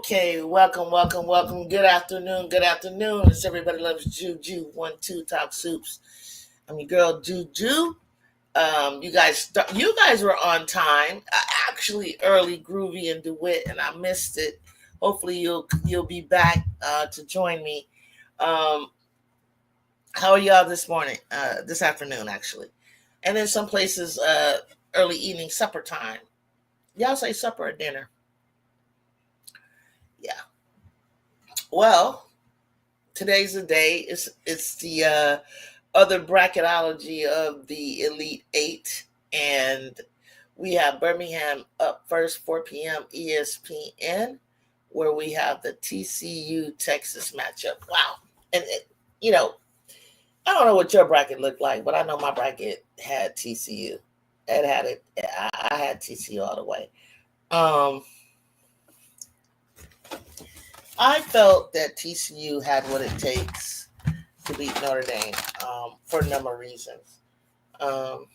Okay, welcome. Good afternoon. It's Everybody Loves JuJu 1-2 Talk Soups. I'm your girl JuJu. You guys were on time. Actually, early, groovy, and DeWitt, and I missed it. Hopefully, you'll be back to join me. How are y'all this morning? This afternoon, actually, and then some places early evening, supper time. Y'all say supper or dinner? Yeah. Well, today's the day. It's the other bracketology of the Elite Eight, and we have Birmingham up first, 4 p.m. ESPN, where we have the TCU Texas matchup. Wow, and I don't know what your bracket looked like, but I know my bracket had TCU. It had it. I had TCU all the way. I felt that TCU had what it takes to beat Notre Dame for a number of reasons. And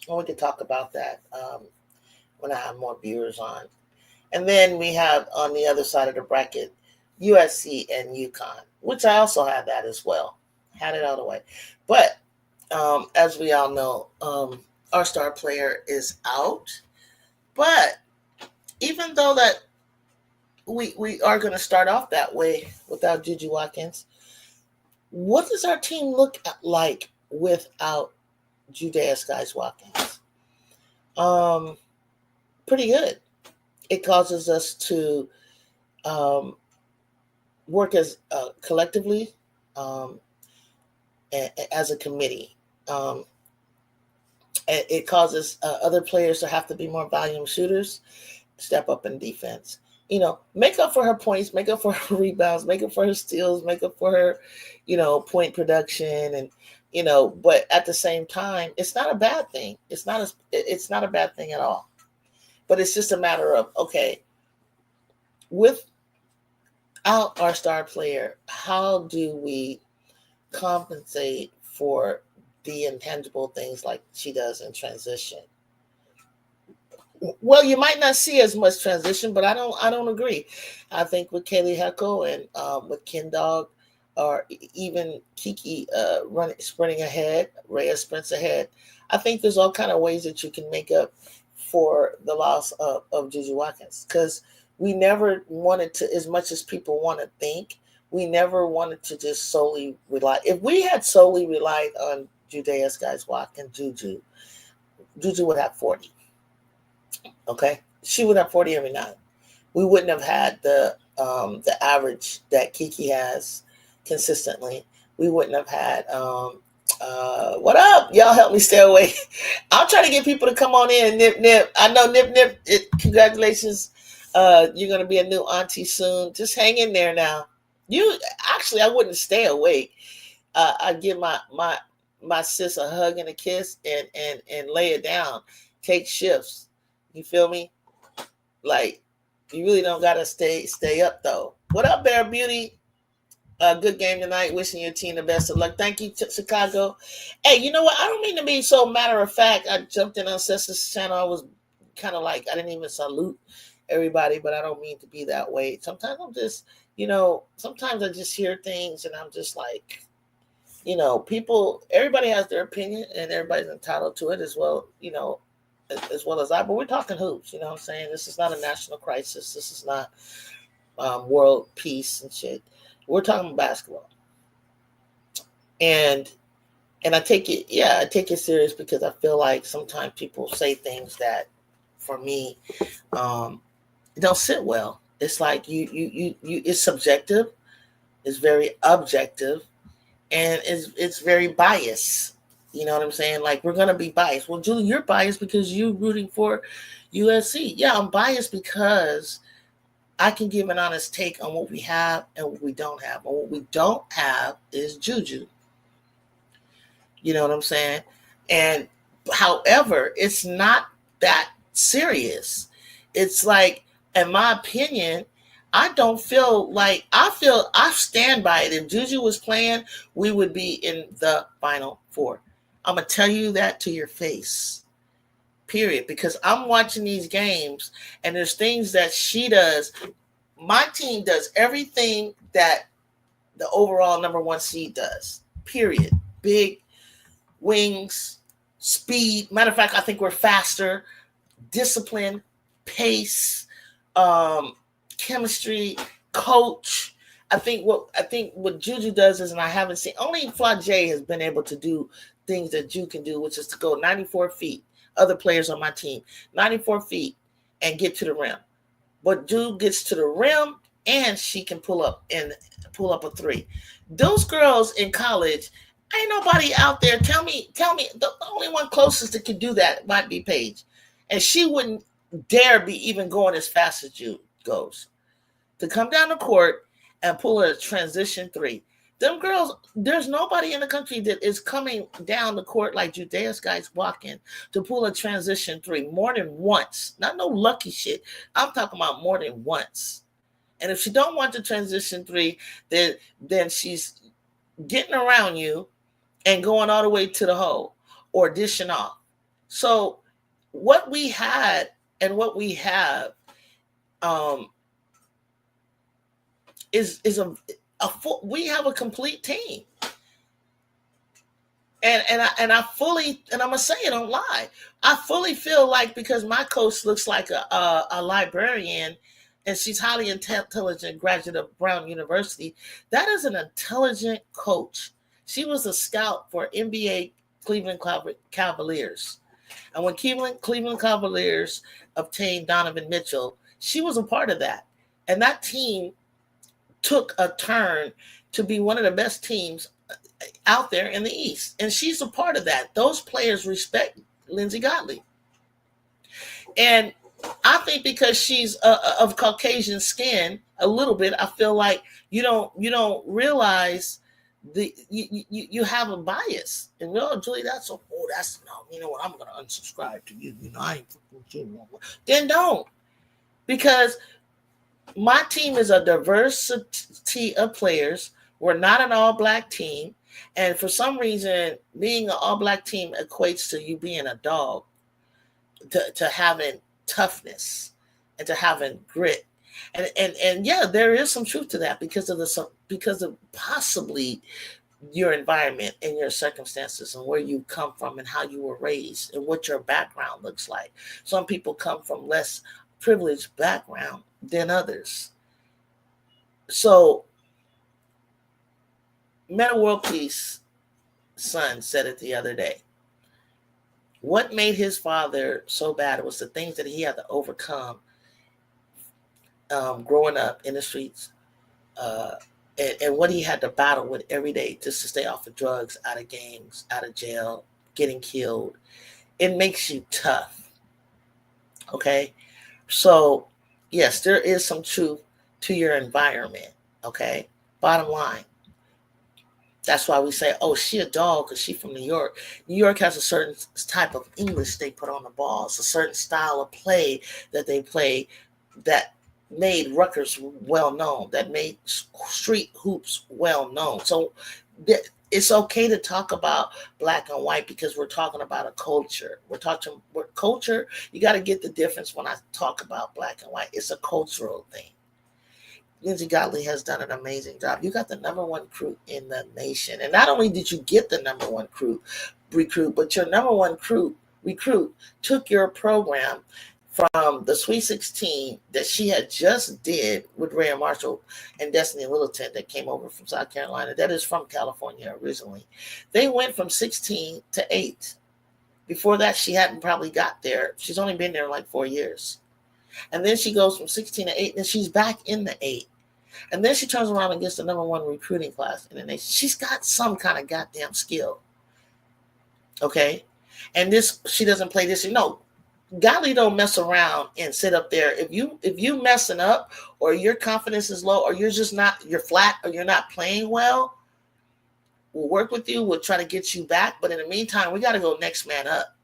we can talk about that when I have more viewers on. And then we have on the other side of the bracket USC and UCONN, which I also had that as well. Had it all the way. But as we all know, our star player is out. But even though that we are going to start off that way without JuJu Watkins, what does our team look like without JuJu Watkins? Pretty good. It causes us to work as collectively as a committee. It causes other players to have to be more volume shooters, step up in defense. Make up for her points, make up for her rebounds, make up for her steals, make up for her, point production, and but at the same time, it's not a bad thing. It's not a bad thing at all. But it's just a matter of, okay, without our star player, how do we compensate for the intangible things like she does in transition? Well, you might not see as much transition, but I don't agree. I think with Kaylee Heckle and with Ken Dog, or even Kiki sprinting ahead, Rhea sprints ahead, I think there's all kind of ways that you can make up for the loss of JuJu Watkins, because we never wanted to, as much as people want to think, we never wanted to just solely rely. If we had solely relied on JuJu Watkins, JuJu would have 40. Okay, she would have 40 every night. We wouldn't have had the average that Kiki has consistently. We wouldn't have had what up? Y'all help me stay away. I'm trying to get people to come on in. Nip. I know Nip. Congratulations. You're gonna be a new auntie soon. Just hang in there now. I wouldn't stay awake. I'd give my sis a hug and a kiss and lay it down. Take shifts. You feel me? Like, you really don't gotta stay up though. What up, Bear Beauty? Good game tonight. Wishing your team the best of luck. Thank you, Chicago. Hey, you know what? I don't mean to be so matter of fact. I jumped in on Cessa's channel. I was kind of like, I didn't even salute everybody, but I don't mean to be that way. Sometimes I'm just, sometimes I just hear things and I'm just like, everybody has their opinion and everybody's entitled to it as well, as well as I, but we're talking hoops, what I'm saying? This is not a national crisis. This is not world peace and shit. We're talking basketball. And I take it serious because I feel like sometimes people say things that, for me, don't sit well. It's like you it's subjective, it's very objective, and it's very biased. You know what I'm saying? Like, we're gonna be biased. Well, Julie, you're biased because you're rooting for USC. Yeah, I'm biased because I can give an honest take on what we have and what we don't have. And what we don't have is JuJu. You know what I'm saying? And however, it's not that serious. It's like, in my opinion, I don't feel like I stand by it. If JuJu was playing, we would be in the Final Four. I'm gonna tell you that to your face. Period. Because I'm watching these games and there's things that she does. My team does everything that the overall number one seed does. Period. Big wings, speed. Matter of fact, I think we're faster. Discipline, pace, chemistry, coach. I think what JuJu does is, and I haven't seen, only Flage has been able to do things that Ju can do, which is to go 94 feet. Other players on my team, 94 feet and get to the rim. But Ju gets to the rim and she can pull up a three. Those girls in college, ain't nobody out there. Tell me, the only one closest that could do that might be Paige. And she wouldn't dare be even going as fast as Ju goes. To come down the court and pull a transition three. Them girls, there's nobody in the country that is coming down the court like Paige Watkins to pull a transition three more than once. Not no lucky shit. I'm talking about more than once. And if she don't want the transition three, then she's getting around you and going all the way to the hole or dishing off. So what we had and what we have is we have a complete team. And I'm gonna say it, don't lie. I fully feel like, because my coach looks like a librarian and she's highly intelligent, graduate of Brown University, that is an intelligent coach. She was a scout for NBA Cleveland Cavaliers. And when Cleveland Cavaliers obtained Donovan Mitchell, she was a part of that. And that team took a turn to be one of the best teams out there in the East. And she's a part of that. Those players respect Lindsey Gottlieb. And I think because she's of Caucasian skin a little bit, I feel like you don't realize you have a bias. And Julie, that's no, you know what, I'm gonna unsubscribe to you. I ain't with you. Then don't. Because my team is a diversity of players. We're not an all-black team. And for some reason, being an all-black team equates to you being a dog, to having toughness and to having grit. And yeah, there is some truth to that because of possibly your environment and your circumstances and where you come from and how you were raised and what your background looks like. Some people come from less privileged background than others. So Metta World Peace son said it the other day. What made his father so bad was the things that he had to overcome growing up in the streets, and what he had to battle with every day just to stay off of drugs, out of gangs, out of jail, getting killed. It makes you tough. Okay? So, yes, there is some truth to your environment. Okay? Bottom line. That's why we say, oh, she a dog because she's from New York. New York has a certain type of English they put on the ball. It's a certain style of play that they play that made Rutgers well known, that made street hoops well known. So it's okay to talk about black and white because we're talking about a culture. We're culture. You got to get the difference when I talk about black and white. It's a cultural thing. Lindsey Gottlieb has done an amazing job. You got the number one recruit in the nation. And not only did you get the number one recruit, but your number one recruit took your program from the Sweet 16 that she had just did with Rhea Marshall and Destiny Littleton that came over from South Carolina. That is from California originally. They went from 16 to 8. Before that, she hadn't probably got there. She's only been there like 4 years. And then she goes from 16 to 8, and she's back in the 8. And then she turns around and gets the number 1 recruiting class in the nation. She's got some kind of goddamn skill. Okay? And this, she doesn't play this. No, golly, don't mess around and sit up there. If you messing up, or your confidence is low, or you're just not, you're flat, or you're not playing well, we'll work with you. We'll try to get you back. But in the meantime, we got to go next man up.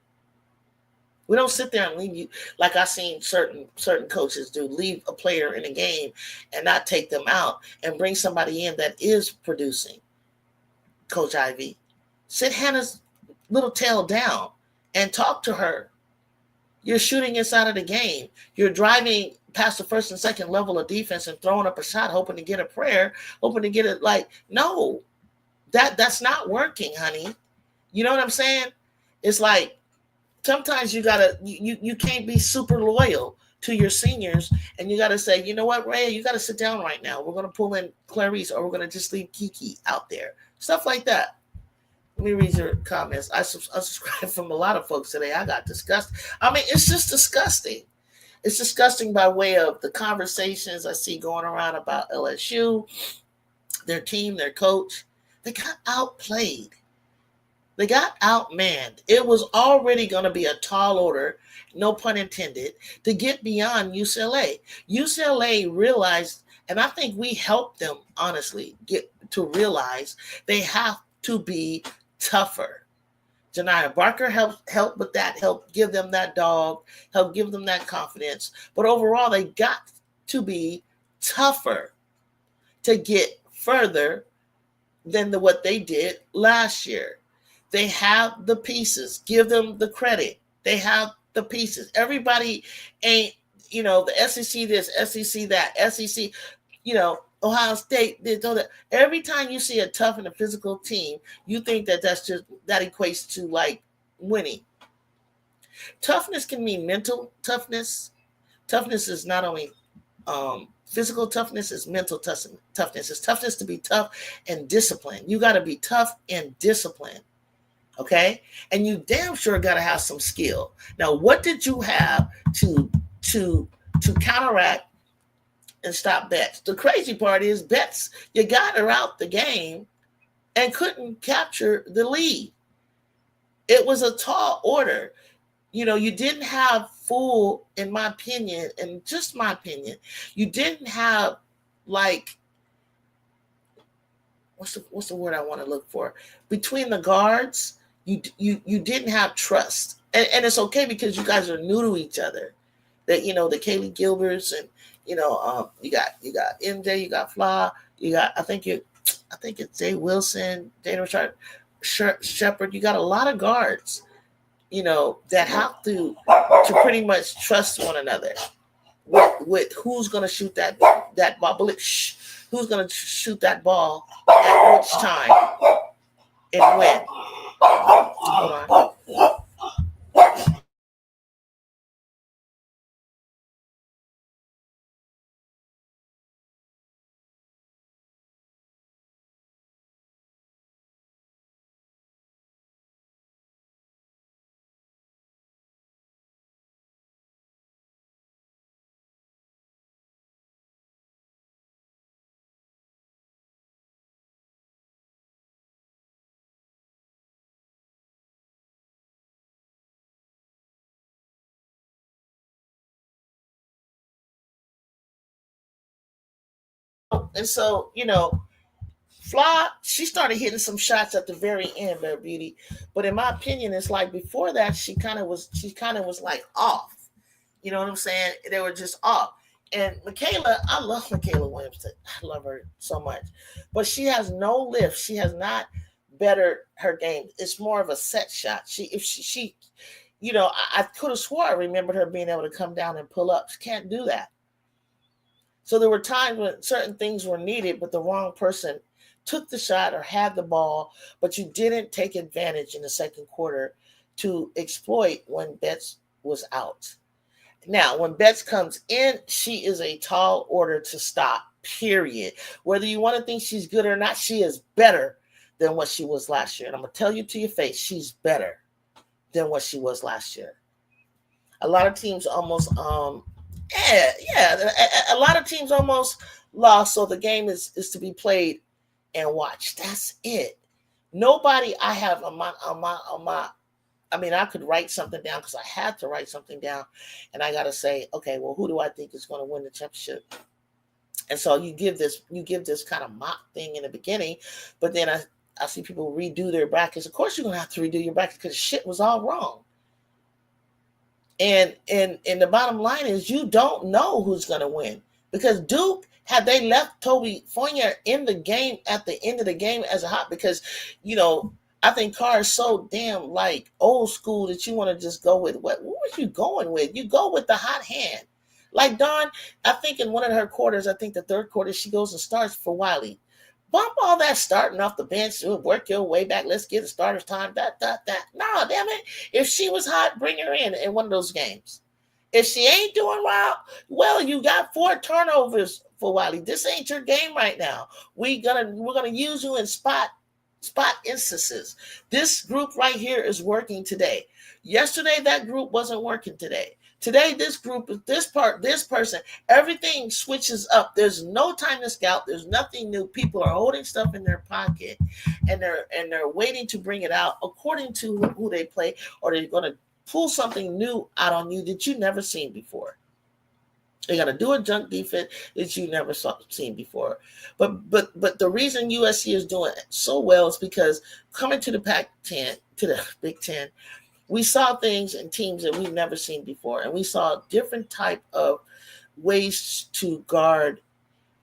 We don't sit there and leave you, like I've seen certain coaches do, leave a player in a game and not take them out and bring somebody in that is producing. Coach Ivy, sit Hannah's little tail down and talk to her. You're shooting inside of the game. You're driving past the first and second level of defense and throwing up a shot, hoping to get a prayer, hoping to get it. Like, no, that's not working, honey. You know what I'm saying? It's like, sometimes you can't be super loyal to your seniors, and you got to say, you know what, Ray, you got to sit down right now. We're going to pull in Clarice, or we're going to just leave Kiki out there. Stuff like that. Let me read your comments. I subscribed from a lot of folks today. I got disgusted. I mean, it's just disgusting. It's disgusting by way of the conversations I see going around about LSU, their team, their coach. They got outplayed. They got outmanned. It was already going to be a tall order, no pun intended, to get beyond UCLA. UCLA realized, and I think we helped them, honestly, get to realize they have to be tougher. Janiyah Barker helped with that, helped give them that dog, helped give them that confidence. But overall, they got to be tougher to get further than what they did last year. They have the pieces. Give them the credit. They have the pieces. Everybody ain't, the SEC this, SEC that, SEC, Ohio State, this, all that. Every time you see a tough and a physical team, you think that equates to like winning. Toughness can mean mental toughness. Toughness is not only physical toughness, it's mental toughness. It's toughness to be tough and disciplined. You got to be tough and disciplined. Okay? And you damn sure got to have some skill. Now, what did you have to counteract and stop Betts? The crazy part is Betts, you got her out the game and couldn't capture the lead. It was a tall order. You didn't have full, in my opinion, and just my opinion, you didn't have like, what's the word I want to look for? Between the guards, you didn't have trust. And it's okay because you guys are new to each other. That, the Kaylee Gilberts and, you got MJ, you got Fly, you got, I think it's Jay Wilson, Dana Shepard. You got a lot of guards, that have to pretty much trust one another with who's going to shoot that ball. Who's going to shoot that ball at which time and when. Hold on. And so, Fly, she started hitting some shots at the very end, Bear Beauty. But in my opinion, it's like before that, she kind of was like off. You know what I'm saying? They were just off. And Michaela, I love Michaela Williamson. I love her so much. But she has no lift. She has not bettered her game. It's more of a set shot. I could have swore I remembered her being able to come down and pull up. She can't do that. So there were times when certain things were needed, but the wrong person took the shot or had the ball, but you didn't take advantage in the second quarter to exploit when Betts was out. Now, when Betts comes in, she is a tall order to stop, period. Whether you want to think she's good or not, she is better than what she was last year. And I'm going to tell you to your face, she's better than what she was last year. A lot of teams almost Yeah. A lot of teams almost lost, so the game is to be played and watched. That's it. Nobody I have on my. I mean, I could write something down because I had to write something down, and I got to say, okay, well, who do I think is going to win the championship? And so you give this kind of mock thing in the beginning, but then I see people redo their brackets. Of course, you're gonna have to redo your brackets because shit was all wrong. And the bottom line is you don't know who's gonna win because Duke, had they left Toby Fournier in the game at the end of the game as a hot, because you know I think Carr is so damn like old school that you want to just go with what was you going with? You go with the hot hand. Like Dawn, I think in one of her quarters, I think the third quarter, she goes and starts for Wiley. Bump all that starting off the bench, work your way back. Let's get the starters time. That. No, damn it. If she was hot, bring her in one of those games. If she ain't doing well, you got 4 turnovers for Wiley. This ain't your game right now. We're gonna use you in spot instances. This group right here is working today. Yesterday, that group wasn't working today. Today, this group, this person, everything switches up. There's no time to scout. There's nothing new. People are holding stuff in their pocket, and they're waiting to bring it out according to who they play, or they're going to pull something new out on you that you never seen before. They're going to do a junk defense that you never seen before. But the reason USC is doing so well is because coming to the Pac-10, to the Big Ten, we saw things and teams that we've never seen before, and we saw different type of ways to guard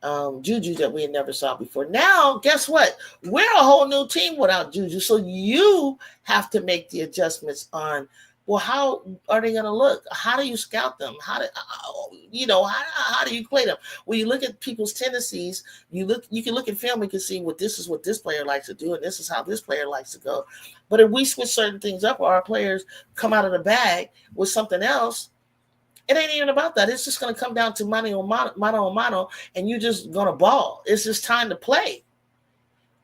JuJu that we had never saw before. Now, guess what? We're a whole new team without JuJu, so you have to make the adjustments on. Well, how are they going to look? How do you scout them? How do you play them? When you look at people's tendencies, you can look at film and can see what this player likes to do, and this is how this player likes to go. But if we switch certain things up, or our players come out of the bag with something else, it ain't even about that. It's just going to come down to mano a mano, and you're just going to ball. It's just time to play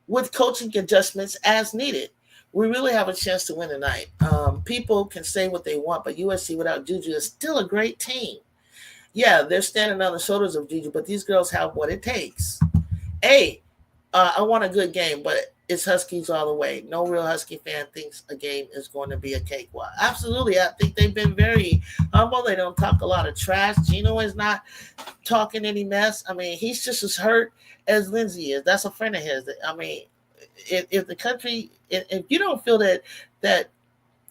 with coaching adjustments as needed. We really have a chance to win tonight. People can say what they want, but USC without JuJu is still a great team. Yeah, they're standing on the shoulders of JuJu, but these girls have what it takes. Hey, I want a good game, but it's Huskies all the way. No real Husky fan thinks a game is going to be a cakewalk. Absolutely, I think they've been very humble. They don't talk a lot of trash. Gino is not talking any mess. I mean, he's just as hurt as Lindsay is. That's a friend of his. I mean, if the country, if you don't feel that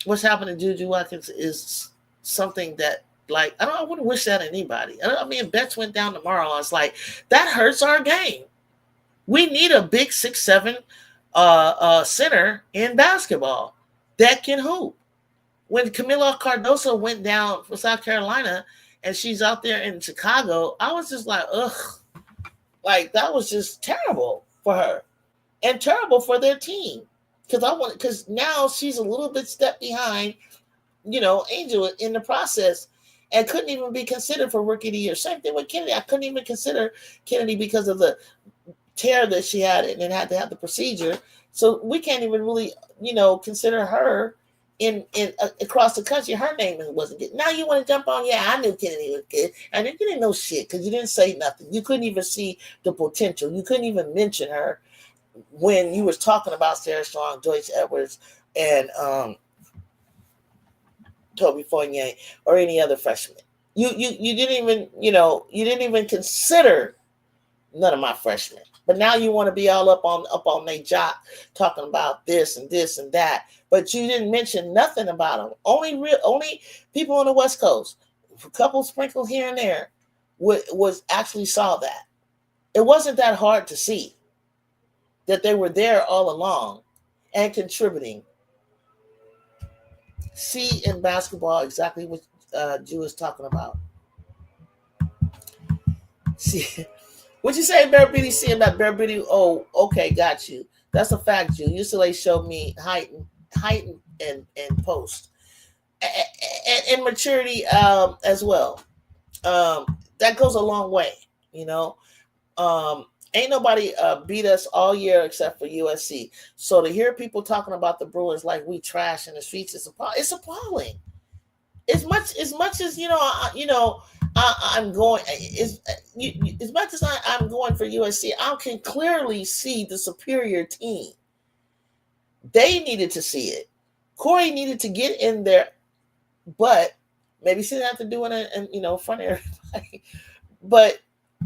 what's happening to JuJu Watkins is something that, like, I wouldn't wish that on anybody. I mean, bets went down tomorrow. It's like that hurts our game. We need a big 6'7" center in basketball that can hoop. When Camila Cardoso went down for South Carolina and she's out there in Chicago, I was just like, ugh, like that was just terrible for her. And terrible for their team, because now she's a little bit step behind, Angel in the process, and couldn't even be considered for Rookie of the Year. Same thing with Kennedy. I couldn't even consider Kennedy because of the tear that she had and then had to have the procedure. So we can't even really, consider her in across the country. Her name wasn't good. Now you want to jump on? Yeah, I knew Kennedy was good. And you didn't know shit because you didn't say nothing. You couldn't even see the potential. You couldn't even mention her when you was talking about Sarah Strong, Joyce Edwards, and Toby Fournier or any other freshman. You didn't even you didn't even consider none of my freshmen. But now you want to be all up on their jock talking about this and this and that. But you didn't mention nothing about them. Only people on the West Coast, a couple sprinkles here and there, was actually saw that. It wasn't that hard to see that they were there all along and contributing. See in basketball exactly what Ju is talking about. See, what you say, Bear Beauty? See about Bear Beauty? Oh, okay, got you. That's a fact, Ju. UCLA showed me height and post and maturity as well. That goes a long way, Ain't nobody beat us all year except for USC. So to hear people talking about the Bruins like we trash in the streets, it's appalling. As much as I'm going. As much as I'm going for USC, I can clearly see the superior team. They needed to see it. Corey needed to get in there, but maybe she didn't have to do it in front of everybody. But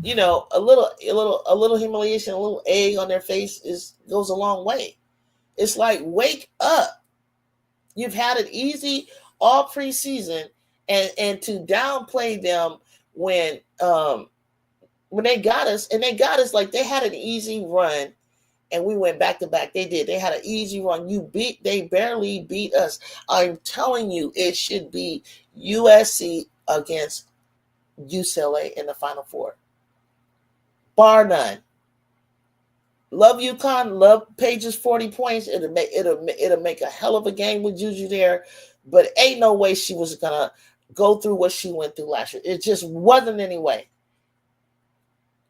a little humiliation, a little egg on their face goes a long way. It's like, wake up. You've had it easy all preseason, and to downplay them when they got us, and they got us like they had an easy run, and we went back to back. They did. They had an easy run. They barely beat us. I'm telling you, it should be USC against UCLA in the Final Four. Bar none. Love UConn, love Paige's 40 points. It'll make a hell of a game with JuJu there, but ain't no way she was gonna go through what she went through last year. It just wasn't any way.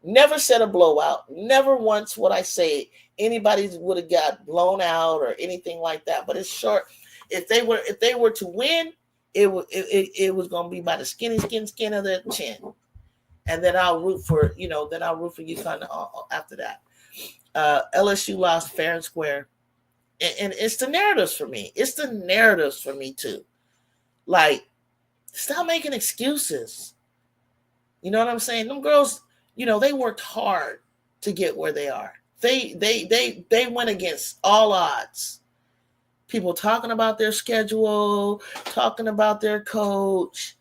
Never said a blowout. Never once would I say anybody would have got blown out or anything like that. But it's short. If they were to win, it was gonna be by the skin of their chin, and then I'll root for UConn after that. LSU lost fair and square, and it's the narratives for me. It's the narratives for me too. Like, stop making excuses. You know what I'm saying? Them girls, they worked hard to get where they are. They went against all odds. People talking about their schedule, talking about their coach,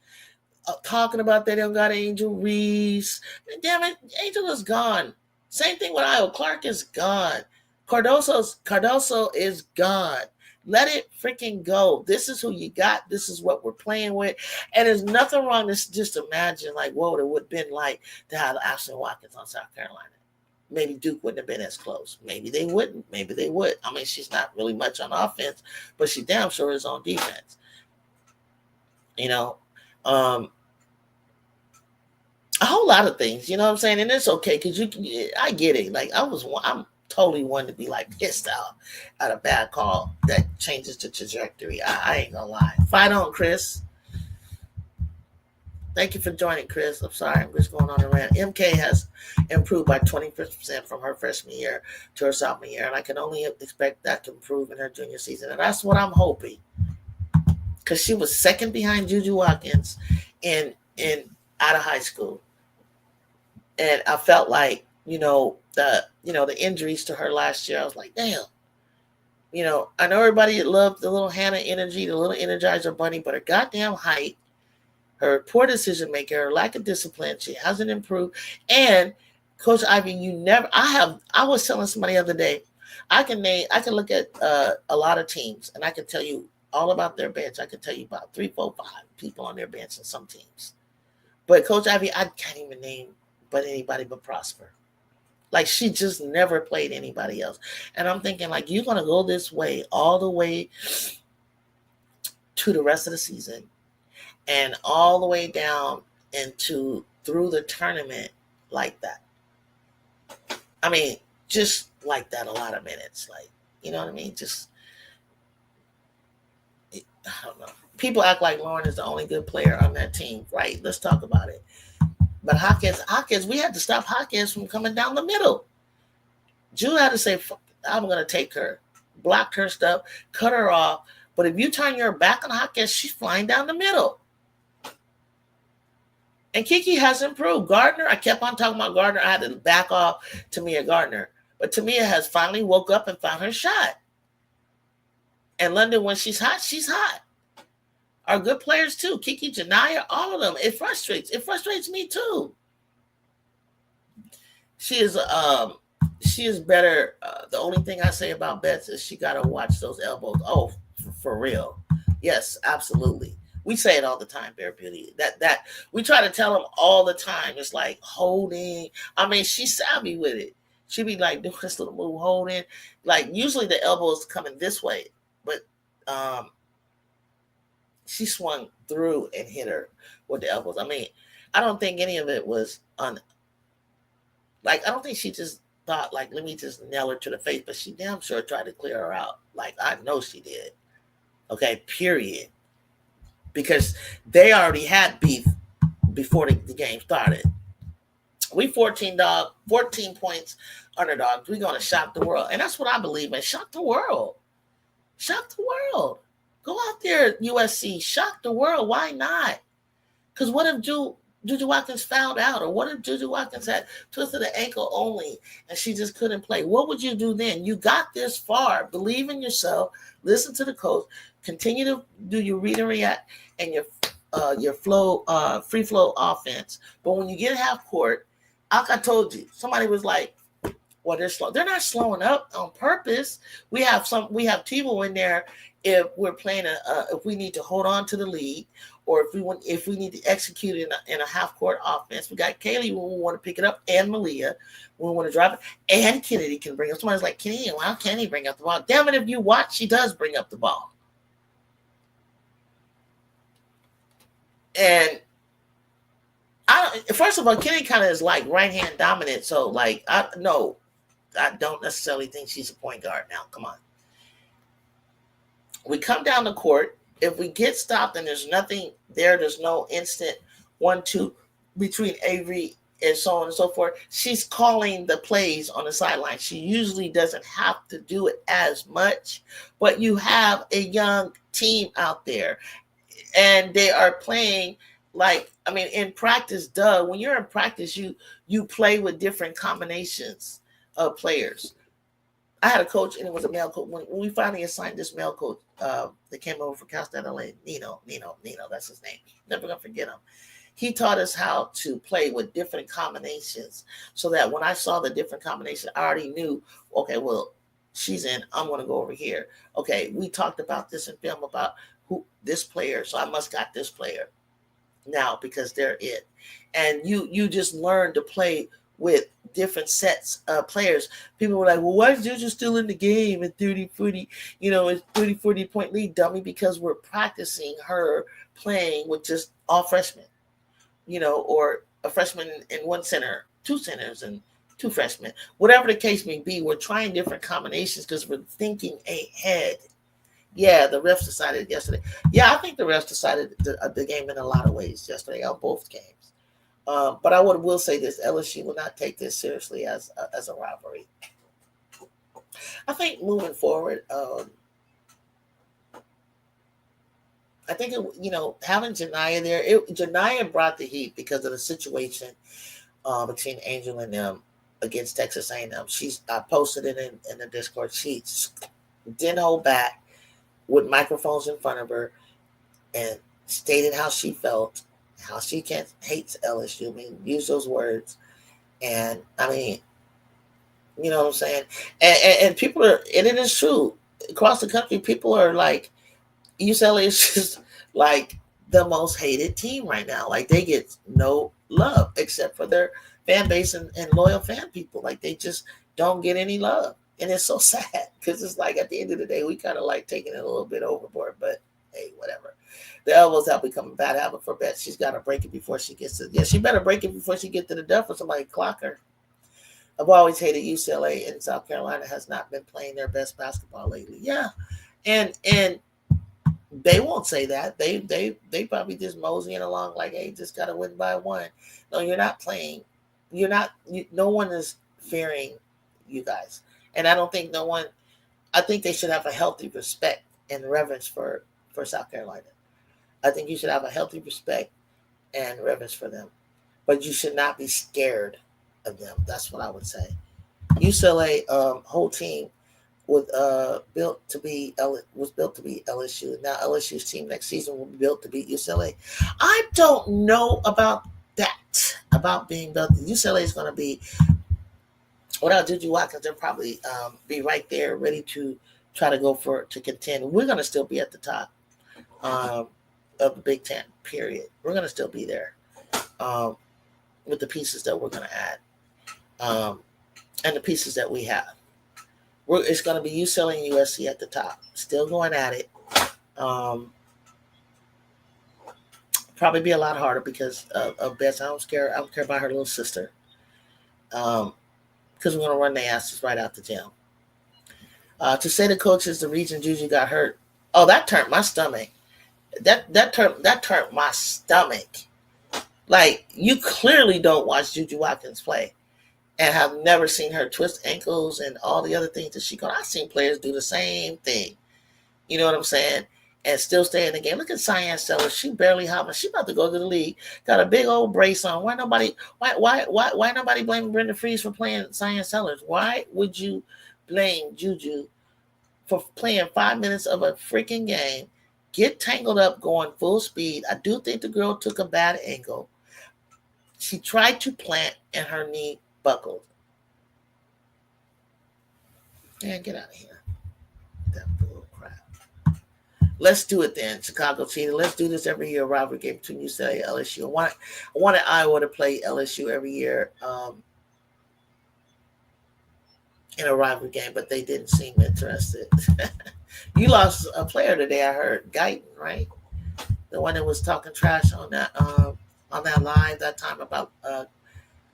talking about they don't got Angel Reese. Damn it, Angel is gone. Same thing with Iowa. Clark is gone. Cardoso is gone. Let it freaking go. This is who you got. This is what we're playing with. And there's nothing wrong. Just imagine what it would have been like to have Ashley Watkins on South Carolina. Maybe Duke wouldn't have been as close. Maybe they wouldn't. Maybe they would. I mean, she's not really much on offense, but she damn sure is on defense. A whole lot of things, you know what I'm saying? And it's okay, because I get it. Like, I'm totally one to be like pissed out at a bad call that changes the trajectory. I ain't gonna lie. Fight on, Chris. Thank you for joining, Chris. I'm sorry, I'm just going on a rant. MK has improved by 20% from her freshman year to her sophomore year, and I can only expect that to improve in her junior season. And that's what I'm hoping, because she was second behind JuJu Watkins in out of high school. And I felt like, the injuries to her last year, I was like, damn. I know everybody loved the little Hannah energy, the little Energizer Bunny, but her goddamn height, her poor decision making, her lack of discipline, she hasn't improved. And Coach Ivy, I was telling somebody the other day, I can look at a lot of teams, and I can tell you all about their bench. I can tell you about 3, 4, 5 people on their bench in some teams. But Coach Ivy, I can't even name anybody but Prosper. Like, she just never played anybody else. And I'm thinking, like, you're going to go this way all the way to the rest of the season and all the way down through the tournament like that. I mean, just like that, a lot of minutes. Like, you know what I mean? Just, I don't know. People act like Lauren is the only good player on that team, right? Let's talk about it. But Hawkins, we had to stop Hawkins from coming down the middle. Ju had to say, fuck, I'm going to take her, block her stuff, cut her off. But if you turn your back on Hawkins, she's flying down the middle. And Kiki has improved. Gardner, I kept on talking about Gardner. I had to back off Tamia Gardner. But Tamia has finally woke up and found her shot. And London, when she's hot, she's hot. Are good players too. Kiki, Janaya, all of them. It frustrates me too. She is better. The only thing I say about Betts is she got to watch those elbows. Oh, for real. Yes, absolutely. We say it all the time, Bear Beauty. That we try to tell them all the time. It's like holding. I mean, she's savvy with it. She be like doing this little move, holding. Like, usually the elbow is coming this way, but she swung through and hit her with the elbows. I mean, I don't think any of it was I don't think she just thought, like, let me just nail her to the face, but she damn sure tried to clear her out. Like, I know she did. Okay, period. Because they already had beef before the game started. We 14 points underdogs. We're going to shock the world. And that's what I believe in. Shock the world. Shock the world. Go out there, USC. Shock the world. Why not? Because what if JuJu Watkins found out? Or what if JuJu Watkins had twisted the ankle only and she just couldn't play? What would you do then? You got this far. Believe in yourself. Listen to the coach. Continue to do your read and react and your flow, free flow offense. But when you get half court, like I told you, somebody was like, well, they're slow. They're not slowing up on purpose. We have Tebow in there if we're playing if we need to hold on to the lead, or if we need to execute in a half court offense. We got Kaylee when we want to pick it up, and Malia when we want to drive it, and Kennedy can bring up. Somebody's like, Kennedy, why can't he bring up the ball? Damn it, if you watch, she does bring up the ball. And first of all, Kennedy kind of is like right hand dominant. So like, I don't necessarily think she's a point guard now. Come on. We come down the court. If we get stopped and there's nothing there, there's no instant 1-2 between Avery and so on and so forth. She's calling the plays on the sideline. She usually doesn't have to do it as much, but you have a young team out there and they are playing in practice, when you're in practice, you play with different combinations of players. I had a coach, and it was a male coach. When we finally assigned this male coach that came over for Cal State LA, Nino, that's his name. Never gonna forget him. He taught us how to play with different combinations so that when I saw the different combinations, I already knew, okay, well, she's in, I'm gonna go over here. Okay, we talked about this in film about this player, so I must got this player now because they're it. And you just learn to play with different sets of players. People were like, well, why is JuJu still in the game at 30-40, it's 30-40 point lead, dummy? Because we're practicing her playing with just all freshmen, or a freshman in one center, two centers, and two freshmen. Whatever the case may be, we're trying different combinations because we're thinking ahead. Yeah, the refs decided yesterday. Yeah, I think the refs decided the game in a lot of ways yesterday on both games. But I will say this: LSU will not take this seriously as a rivalry. I think moving forward, I think having Janiyah there, Janiyah brought the heat because of the situation between Angel and them against Texas A&M. I posted it in the Discord. She didn't hold back with microphones in front of her and stated how she felt. How she hates LSU. I mean, use those words. And I mean, you know what I'm saying? And people and it is true. Across the country, people are like, UCLA is just like the most hated team right now. Like they get no love except for their fan base and loyal fan people. Like they just don't get any love. And it's so sad because it's like at the end of the day, we kind of like taking it a little bit overboard, but hey, whatever. The elbows have become a bad habit for Bet. She's got to break it before she gets to. Yeah, she better break it before she gets to the death or somebody clock her. I've always hated UCLA, and South Carolina has not been playing their best basketball lately. Yeah, and they won't say that. They probably just moseying along like, hey, just got to win by one. No, you're not playing. You're not. No one is fearing you guys, and I don't think no one. I think they should have a healthy respect and reverence for South Carolina. I think you should have a healthy respect and reverence for them, but you should not be scared of them. That's what I would say. UCLA whole team was built to be LSU. Now LSU's team next season will be built to beat UCLA. I don't know about that. About being built. UCLA is going to be without JuJu Watkins. They'll probably be right there, ready to try to go to contend. We're going to still be at the top of the Big Ten, period. We're going to still be there with the pieces that we're going to add and the pieces that we have. It's going to be UCLA and USC at the top, still going at it. Probably be a lot harder because of Bess. I don't care about her little sister because we're going to run their asses right out the gym. To say the coach is the reason JuJu got hurt. Oh, that turned my stomach. That turned my stomach. Like, you clearly don't watch JuJu Watkins play and have never seen her twist ankles and all the other things that she can. I've seen players do the same thing. You know what I'm saying? And still stay in the game. Look at Cyan Sellers. She barely hopping. She about to go to the league. Got a big old brace on. Why nobody blaming Brenda Freeze for playing Cyan Sellers? Why would you blame JuJu for playing 5 minutes of a freaking game? Get tangled up going full speed. I do think the girl took a bad angle. She tried to plant and her knee buckled. Man, get out of here. That bull crap. Let's do it then, Chicago cheater. Let's do this every year. Rivalry game between UCLA and LSU. I wanted Iowa to play LSU every year in a rivalry game, but they didn't seem interested. You lost a player today, I heard. Guyton, right? The one that was talking trash on that live that time about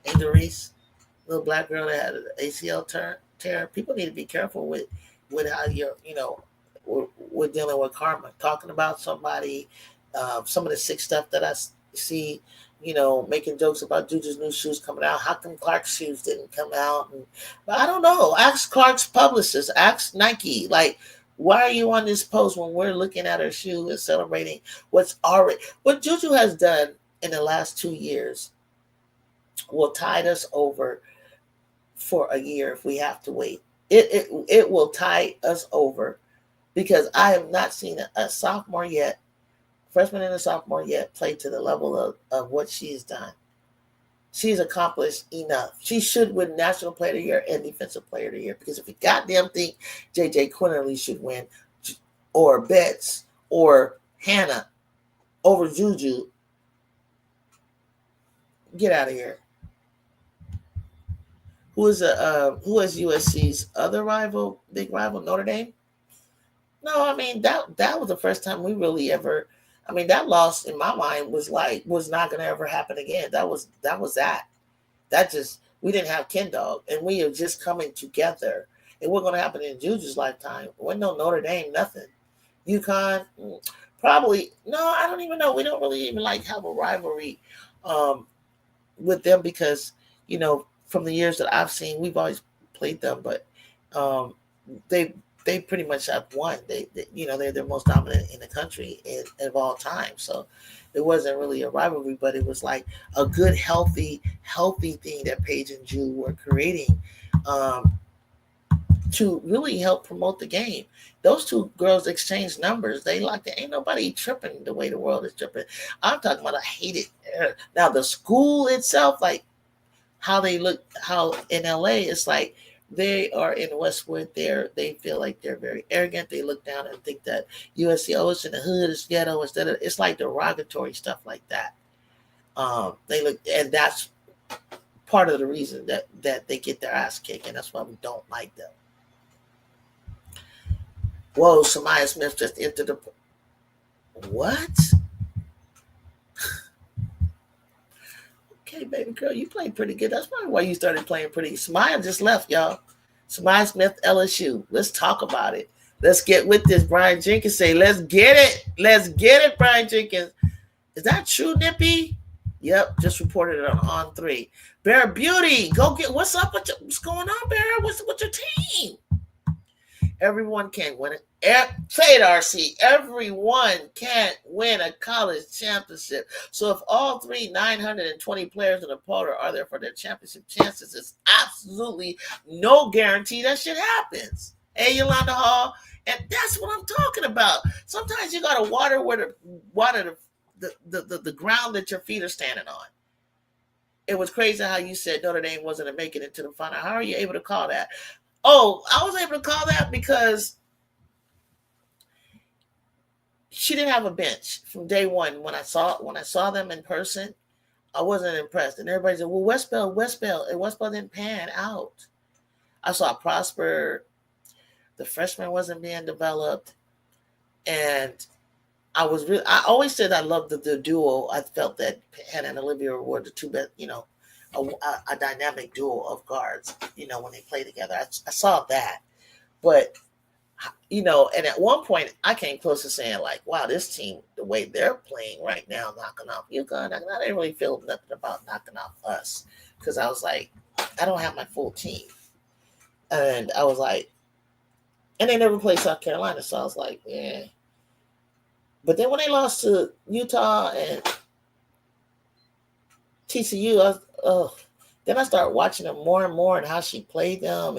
Angel Reese, little black girl that had an ACL tear. People need to be careful with how we're dealing with karma. Talking about somebody, some of the sick stuff that I see, making jokes about JuJu's new shoes coming out. How come Clark's shoes didn't come out? But I don't know. Ask Clark's publicist. Ask Nike. Like, why are you on this post when we're looking at her shoe and celebrating what JuJu has done in the last 2 years will tide us over for a year if we have to wait. It will tide us over because I have not seen a sophomore yet, freshman and a sophomore yet, play to the level of what she's done. She's accomplished enough. She should win National Player of the Year and Defensive Player of the Year because if you goddamn think J.J. Quinterly should win, or Betts, or Hannah over JuJu, get out of here. Who is USC's other big rival, Notre Dame? No, I mean that was the first time we really ever. I mean, that loss in my mind was not going to ever happen again. That was that. That just, we didn't have Ken Dog, and we are just coming together. It wasn't going to happen in JuJu's lifetime. When no Notre Dame, nothing. UConn, probably no. I don't even know. We don't really even have a rivalry with them because from the years that I've seen, we've always played them, but they pretty much have won. They're the most dominant in the country of all time. So it wasn't really a rivalry, but it was like a good, healthy thing that Paige and Ju were creating to really help promote the game. Those two girls exchanged numbers. They ain't nobody tripping the way the world is tripping. I'm talking about, I hate it. Now the school itself, how they look, how in LA, it's like they are in Westwood. They feel like they're very arrogant. They look down and think that USC, it's in the hood, it's ghetto, it's like derogatory stuff like that. They look, and that's part of the reason that they get their ass kicked, and that's why we don't like them. Whoa, Samaya Smith just entered the. What? Okay, baby girl, you played pretty good. That's probably why you started playing pretty. Samaya just left, y'all. Samaya Smith, LSU. Let's talk about it. Let's get with this. Brian Jenkins say, let's get it. Let's get it, Brian Jenkins. Is that true, Nippy? Yep, just reported it on 3. Bear Beauty, go get, what's up? What's going on, Bear? What's your team? Everyone can win it. Say it, RC. Everyone can win a college championship. So if all 920 players in the portal are there for their championship chances, it's absolutely no guarantee that shit happens. Hey, Yolanda Hall, and that's what I'm talking about. Sometimes you gotta water the ground that your feet are standing on. It was crazy how you said Notre Dame wasn't to make it into the final. How are you able to call that? Oh, I was able to call that because she didn't have a bench from day one. When I saw them in person, I wasn't impressed. And everybody said, well, Westbell, and Westbell didn't pan out. I saw Prosper. The freshman wasn't being developed. And I always said I loved the duo. I felt that Hannah and Olivia were the two best, a dynamic duo of guards, when they play together. I saw that. But And at one point I came close to saying like, wow, this team, the way they're playing right now, knocking off UConn, I didn't really feel nothing about knocking off us, because I was like, I don't have my full team. And I was like, and they never played South Carolina, so I was like, yeah. But then when they lost to Utah and TCU, then I started watching them more and more and how she played them,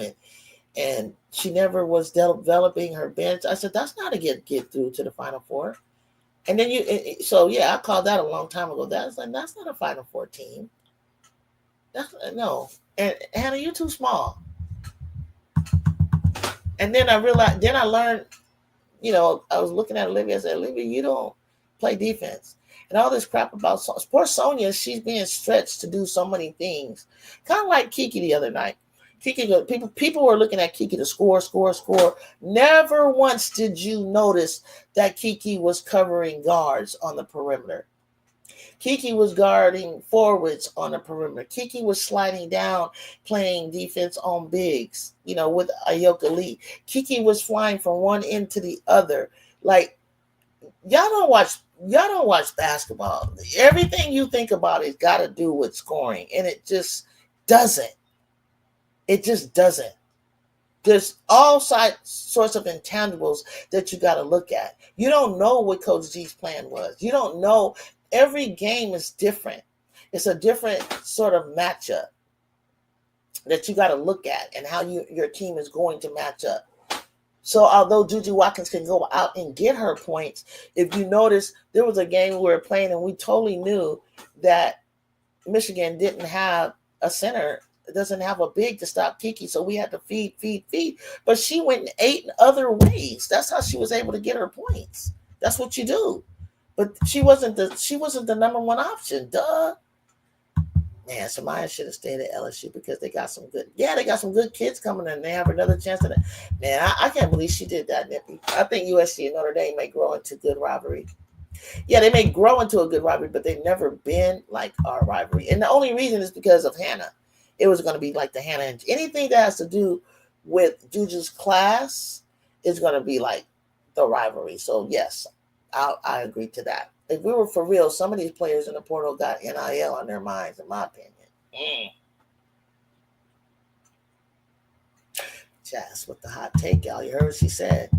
and she never was developing her bench. I said, that's not a get through to the Final Four. And then I called that a long time ago. That's not a Final Four team. No. And Hannah, you're too small. And then I learned, I was looking at Olivia. I said, Olivia, you don't play defense. And all this crap about poor Sonia, she's being stretched to do so many things. Kind of like Kiki the other night. Kiki, people were looking at Kiki to score. Never once did you notice that Kiki was covering guards on the perimeter. Kiki was guarding forwards on the perimeter. Kiki was sliding down, playing defense on bigs, with Ayoka Lee. Kiki was flying from one end to the other. Like, y'all don't watch basketball. Everything you think about has got to do with scoring, and it just doesn't. It just doesn't. There's all sorts of intangibles that you got to look at. You don't know what Coach G's plan was. You don't know. Every game is different. It's a different sort of matchup that you got to look at, and how your team is going to match up. So although JuJu Watkins can go out and get her points, if you notice, there was a game we were playing and we totally knew that Michigan didn't have a center. It doesn't have a big to stop Kiki, so we had to feed. But she went in 8 other ways. That's how she was able to get her points. That's what you do. But she wasn't the number one option. Duh. Man, Samaya should have stayed at LSU because they got some good kids coming in. They have another chance at it. Man, I can't believe she did that, Nippy. I think USC and Notre Dame may grow into good rivalry. Yeah, they may grow into a good rivalry, but they've never been like our rivalry. And the only reason is because of Hannah. It was going to be like the Hannah. And anything that has to do with JuJu's class is going to be like the rivalry. So, yes, I agree to that. If we were for real, some of these players in the portal got NIL on their minds, in my opinion. Jazz with the hot take, y'all. You heard what she said.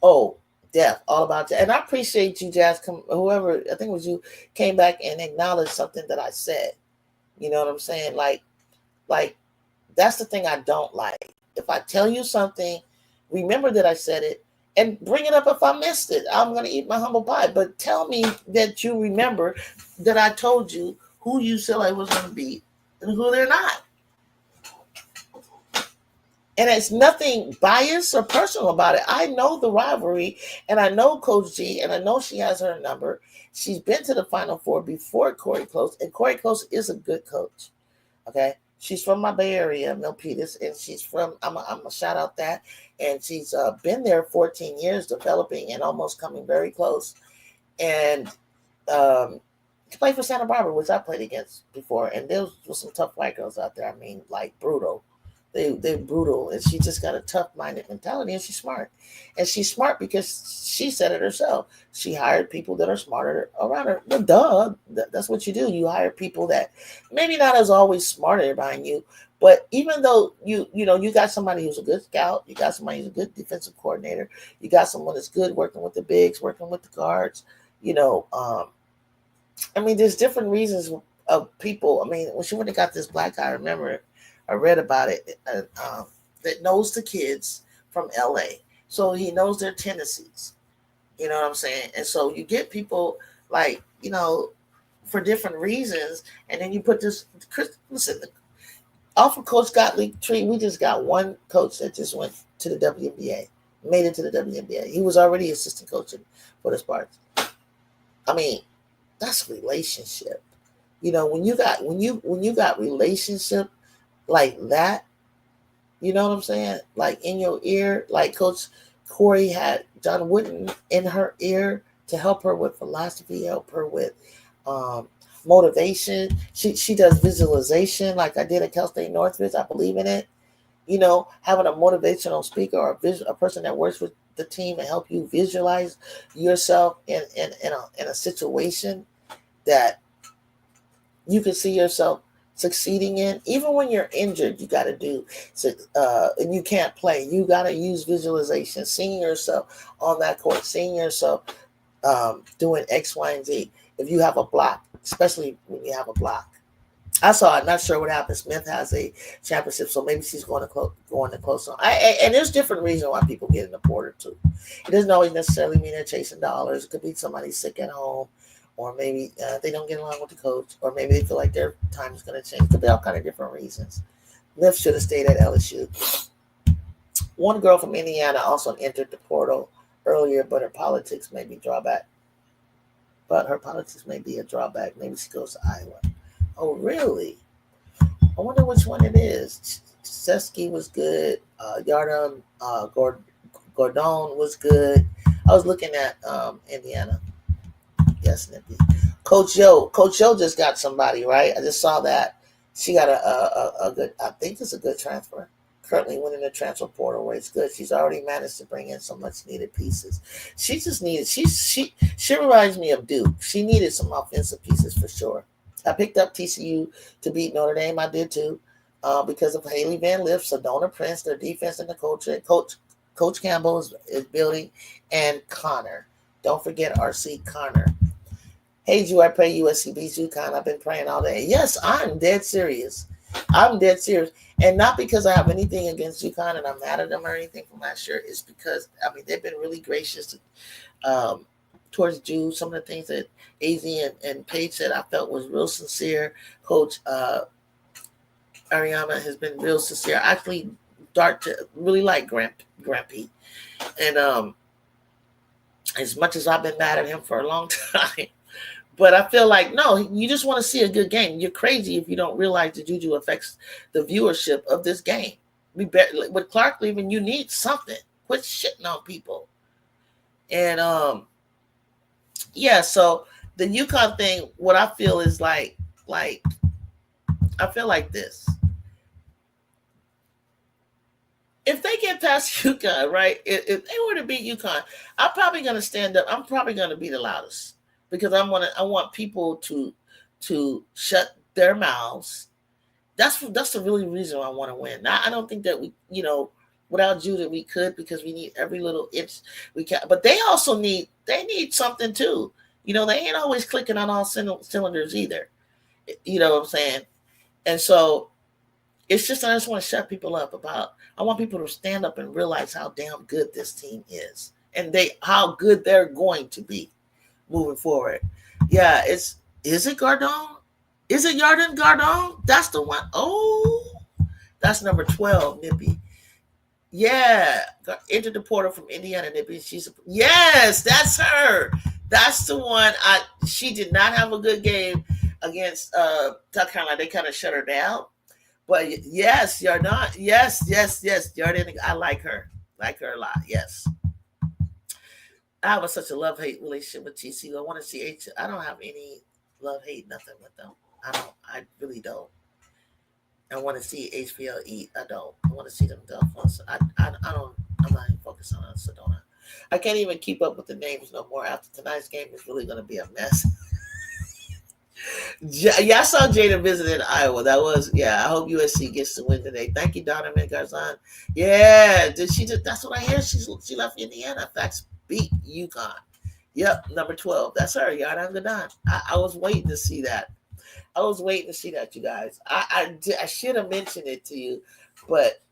Oh, Def, all about that. And I appreciate you, Jazz. Whoever, I think it was you, came back and acknowledged something that I said. You know what I'm saying? Like that's the thing I don't like. If I tell you something, remember that I said it, and bring it up if I missed it. I'm going to eat my humble pie. But tell me that you remember that I told you who you said I was going to beat and who they're not. And it's nothing biased or personal about it. I know the rivalry, and I know Coach G, and I know she has her number. She's been to the Final Four before Corey Close, and Corey Close is a good coach. Okay? She's from my Bay Area, Milpitas, and she's from, I'm going to shout out that, and she's been there 14 years developing and almost coming very close. And she played for Santa Barbara, which I played against before, and there was some tough white girls out there. I mean, like brutal. They're brutal, and she just got a tough-minded mentality, and she's smart. And she's smart because she said it herself. She hired people that are smarter around her. But duh, that's what you do. You hire people that maybe not as always smarter behind you, but even though you got somebody who's a good scout, you got somebody who's a good defensive coordinator, you got someone that's good working with the bigs, working with the guards. I mean, there's different reasons of people. I mean, when she went and got this black guy, I remember I read about it, that knows the kids from LA. So he knows their tendencies. You know what I'm saying? And so you get people like, for different reasons. And then you put this, listen, off of Coach Gottlieb tree, we just got one coach that just went to the WNBA, made it to the WNBA. He was already assistant coaching for the Spartans. I mean, that's relationship. When you got relationship like that, you know what I'm saying? Like in your ear, like Coach Corey had John Wooden in her ear to help her with philosophy, help her with motivation. She does visualization like I did at Cal State Northridge. I believe in it. Having a motivational speaker or a person that works with the team and help you visualize yourself in a situation that you can see yourself succeeding in. Even when you're injured, you got to do and you can't play. You got to use visualization, seeing yourself on that court, seeing yourself doing X, Y, and Z. If you have a block, especially when you have a block. I saw it. Not sure what happened. Smith has a championship, so maybe she's going to close on. And there's different reasons why people get in the portal too. It doesn't always necessarily mean they're chasing dollars. It could be somebody sick at home, or maybe they don't get along with the coach, or maybe they feel like their time is going to change. It could be all kind of different reasons. Smith should have stayed at LSU. One girl from Indiana also entered the portal earlier, but her politics may be a drawback. Maybe she goes to Iowa. Oh, really? I wonder which one it is. Seski was good. Yarden Gordon was good. I was looking at Indiana. Yes, Nippy. Coach Yo just got somebody, right? I just saw that. She got a good, I think it's a good transfer. Currently winning the transfer portal where it's good. She's already managed to bring in some much needed pieces. She just needed, she reminds me of Duke. She needed some offensive pieces for sure. I picked up TCU to beat Notre Dame. I did too, because of Haley Van Lith, Sedona Prince, their defense, and the coach. Coach Campbell is building, and Connor. Don't forget RC Connor. Hey, Ju, I pray USC beats UConn. I've been praying all day. Yes, I'm dead serious. And not because I have anything against UConn and I'm mad at them or anything from last year. It's because, they've been really gracious towards Ju. Some of the things that AZ and Paige said I felt was real sincere. Coach Ariana has been real sincere. I actually start to really like Grampy. And as much as I've been mad at him for a long time, but I feel like, no, you just want to see a good game. You're crazy if you don't realize the JuJu affects the viewership of this game. With Clark leaving, you need something. Quit shitting on people. And so the UConn thing, what I feel is like I feel like this. If they get past UConn, right? If they were to beat UConn, I'm probably going to stand up. I'm probably going to be the loudest because I want people to shut their mouths. That's the really reason I want to win. Now, I don't think that we, without Ju that we could, because we need every little inch we can. But they also need something too. They ain't always clicking on all cylinders either. You know what I'm saying? And so it's just, I just want to shut people up I want people to stand up and realize how damn good this team is and how good they're going to be moving forward. Yeah, is it Gardon? Is it Yarden Gardon? That's the one. Oh, that's number 12, Nippy. Yeah, entered the portal from Indiana, Nippy. Yes, that's her. That's the one. She did not have a good game against South Carolina. They kind of shut her down. But yes, you're not. Yes. Yarden, I like her. Like her a lot. Yes. I have such a love-hate relationship with TCU. I want to see H. I don't have any love-hate, nothing with them. I really don't. I want to see HBL eat. I don't. I want to see them go. I don't. I'm not even focused on Sedona. I can't even keep up with the names no more. After tonight's game, it's really going to be a mess. I saw Jada visiting Iowa. That was, I hope USC gets the win today. Thank you, Donovan Garzon. Yeah, that's what I hear. She left Indiana. Facts beat UConn. Yep, number 12. That's her, Yarden Gadon. I was waiting to see that. You guys. I should have mentioned it to you, but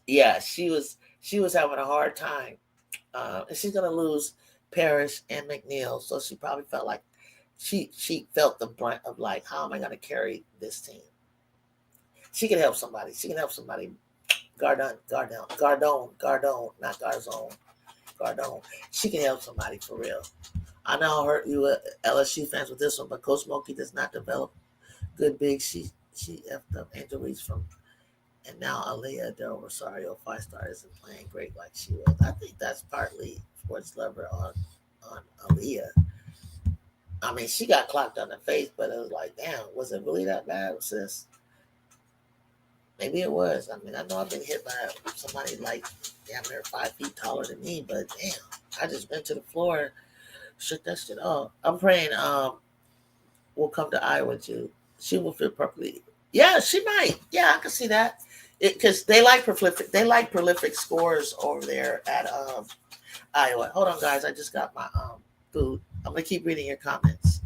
yeah, she was having a hard time, and she's gonna lose Parrish and McNeil, so she probably felt like she felt the brunt of like, how am I gonna carry this team? She can help somebody. Gardon, not Garzon. Gardon. She can help somebody for real. I know I'll hurt you LSU fans with this one, but Coach Smokey does not develop good bigs. She effed up Angel Reese and now Aaliyah Del Rosario 5-star isn't playing great like she was. I think that's partly sports lover on Aaliyah. I mean, she got clocked on the face, but it was like, damn, was it really that bad, sis? Maybe it was. I mean, I know I've been hit by somebody like damn near 5 feet taller than me, but damn, I just went to the floor and shook that shit off. I'm praying will come to Iowa too. She will fit perfectly. Yeah, she might. Yeah, I can see that. Because they like prolific scores over there at Iowa. Hold on, guys. I just got my food. I'm gonna keep reading your comments.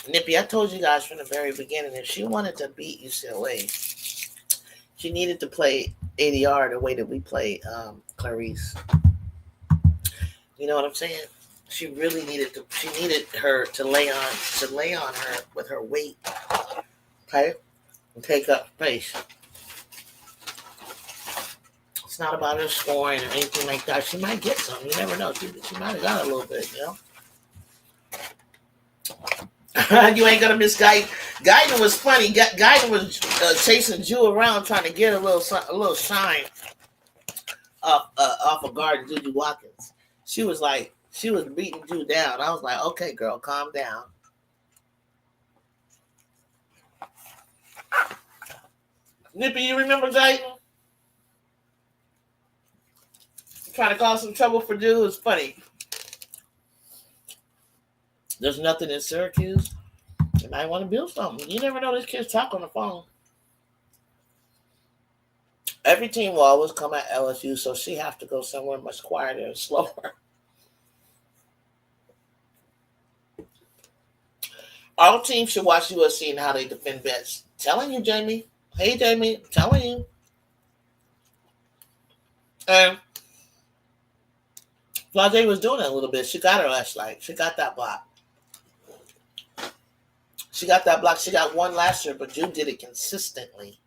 Nippy, I told you guys from the very beginning, if she wanted to beat UCLA, she needed to play ADR the way that we play Clarice. You know what I'm saying? She really needed to. She needed her to lay on her with her weight, okay, and take up space. It's not about her scoring or anything like that. She might get some. You never know. She might have got a little bit. You know. You ain't gonna miss Guyton. Guyton was funny. Guyton was chasing Jew around trying to get a little shine off of guard JuJu Watkins. She was beating Jew down. I was like, okay, girl, calm down. Nippy, you remember Guyton? Trying to cause some trouble for Jew is funny. There's nothing in Syracuse. You might want to build something. You never know, this kid's talk on the phone. Every team will always come at LSU, so she have to go somewhere much quieter and slower. All teams should watch USC and how they defend bets. Telling you, Jamie. Hey, Jamie. Telling you. And Flage was doing that a little bit. She got her last night. She got that block. She got one last year, but Jude did it consistently.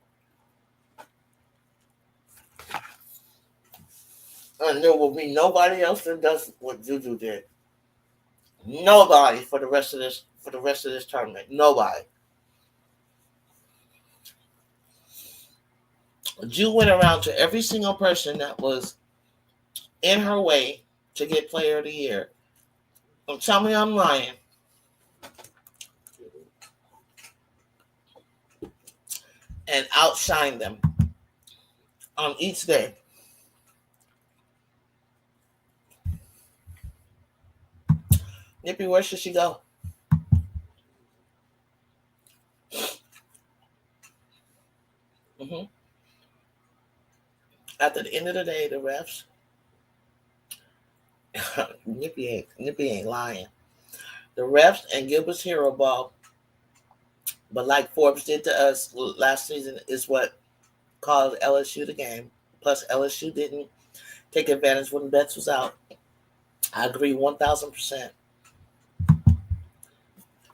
And there will be nobody else that does what JuJu did. Nobody for the rest of this tournament. Nobody. Ju went around to every single person that was in her way to get Player of the Year. Don't tell me I'm lying. And outshine them on each day. Nippy, where should she go? Mm-hmm. At the end of the day, the refs, Nippy ain't lying. The refs and Gilbert's hero ball, but like Forbes did to us last season, is what caused LSU the game. Plus, LSU didn't take advantage when Betts was out. I agree 1,000%.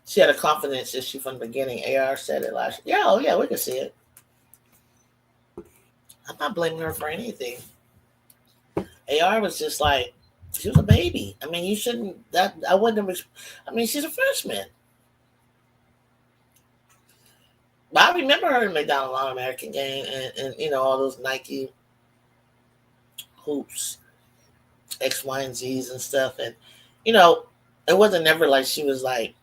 She had a confidence issue from the beginning. AR said it last year. Yeah, oh yeah, we can see it. I'm not blaming her for anything. AR was just like, she was a baby. I mean, you shouldn't, that, I wouldn't have, I mean, she's a freshman. But I remember her in McDonald All-American game and all those Nike hoops, X, Y, and Z's and stuff. And, it wasn't never like she was like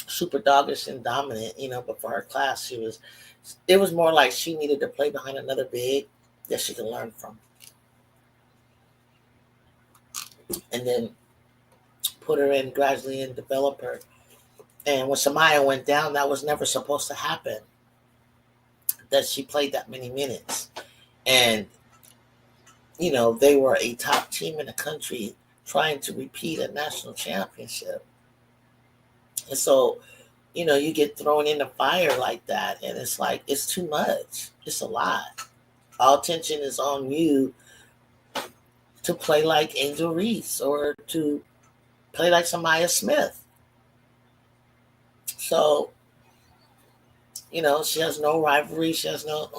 super doggish and dominant, but for her class, it was more like she needed to play behind another big that she could learn from. And then put her in gradually and develop her. And when Samaya went down, that was never supposed to happen. That she played that many minutes. And, they were a top team in the country trying to repeat a national championship. And so, you get thrown in the fire like that. And it's like, it's too much. It's a lot. all attention is on you to play like Angel Reese or to play like Samaya Smith. So, she has no rivalry. She has no,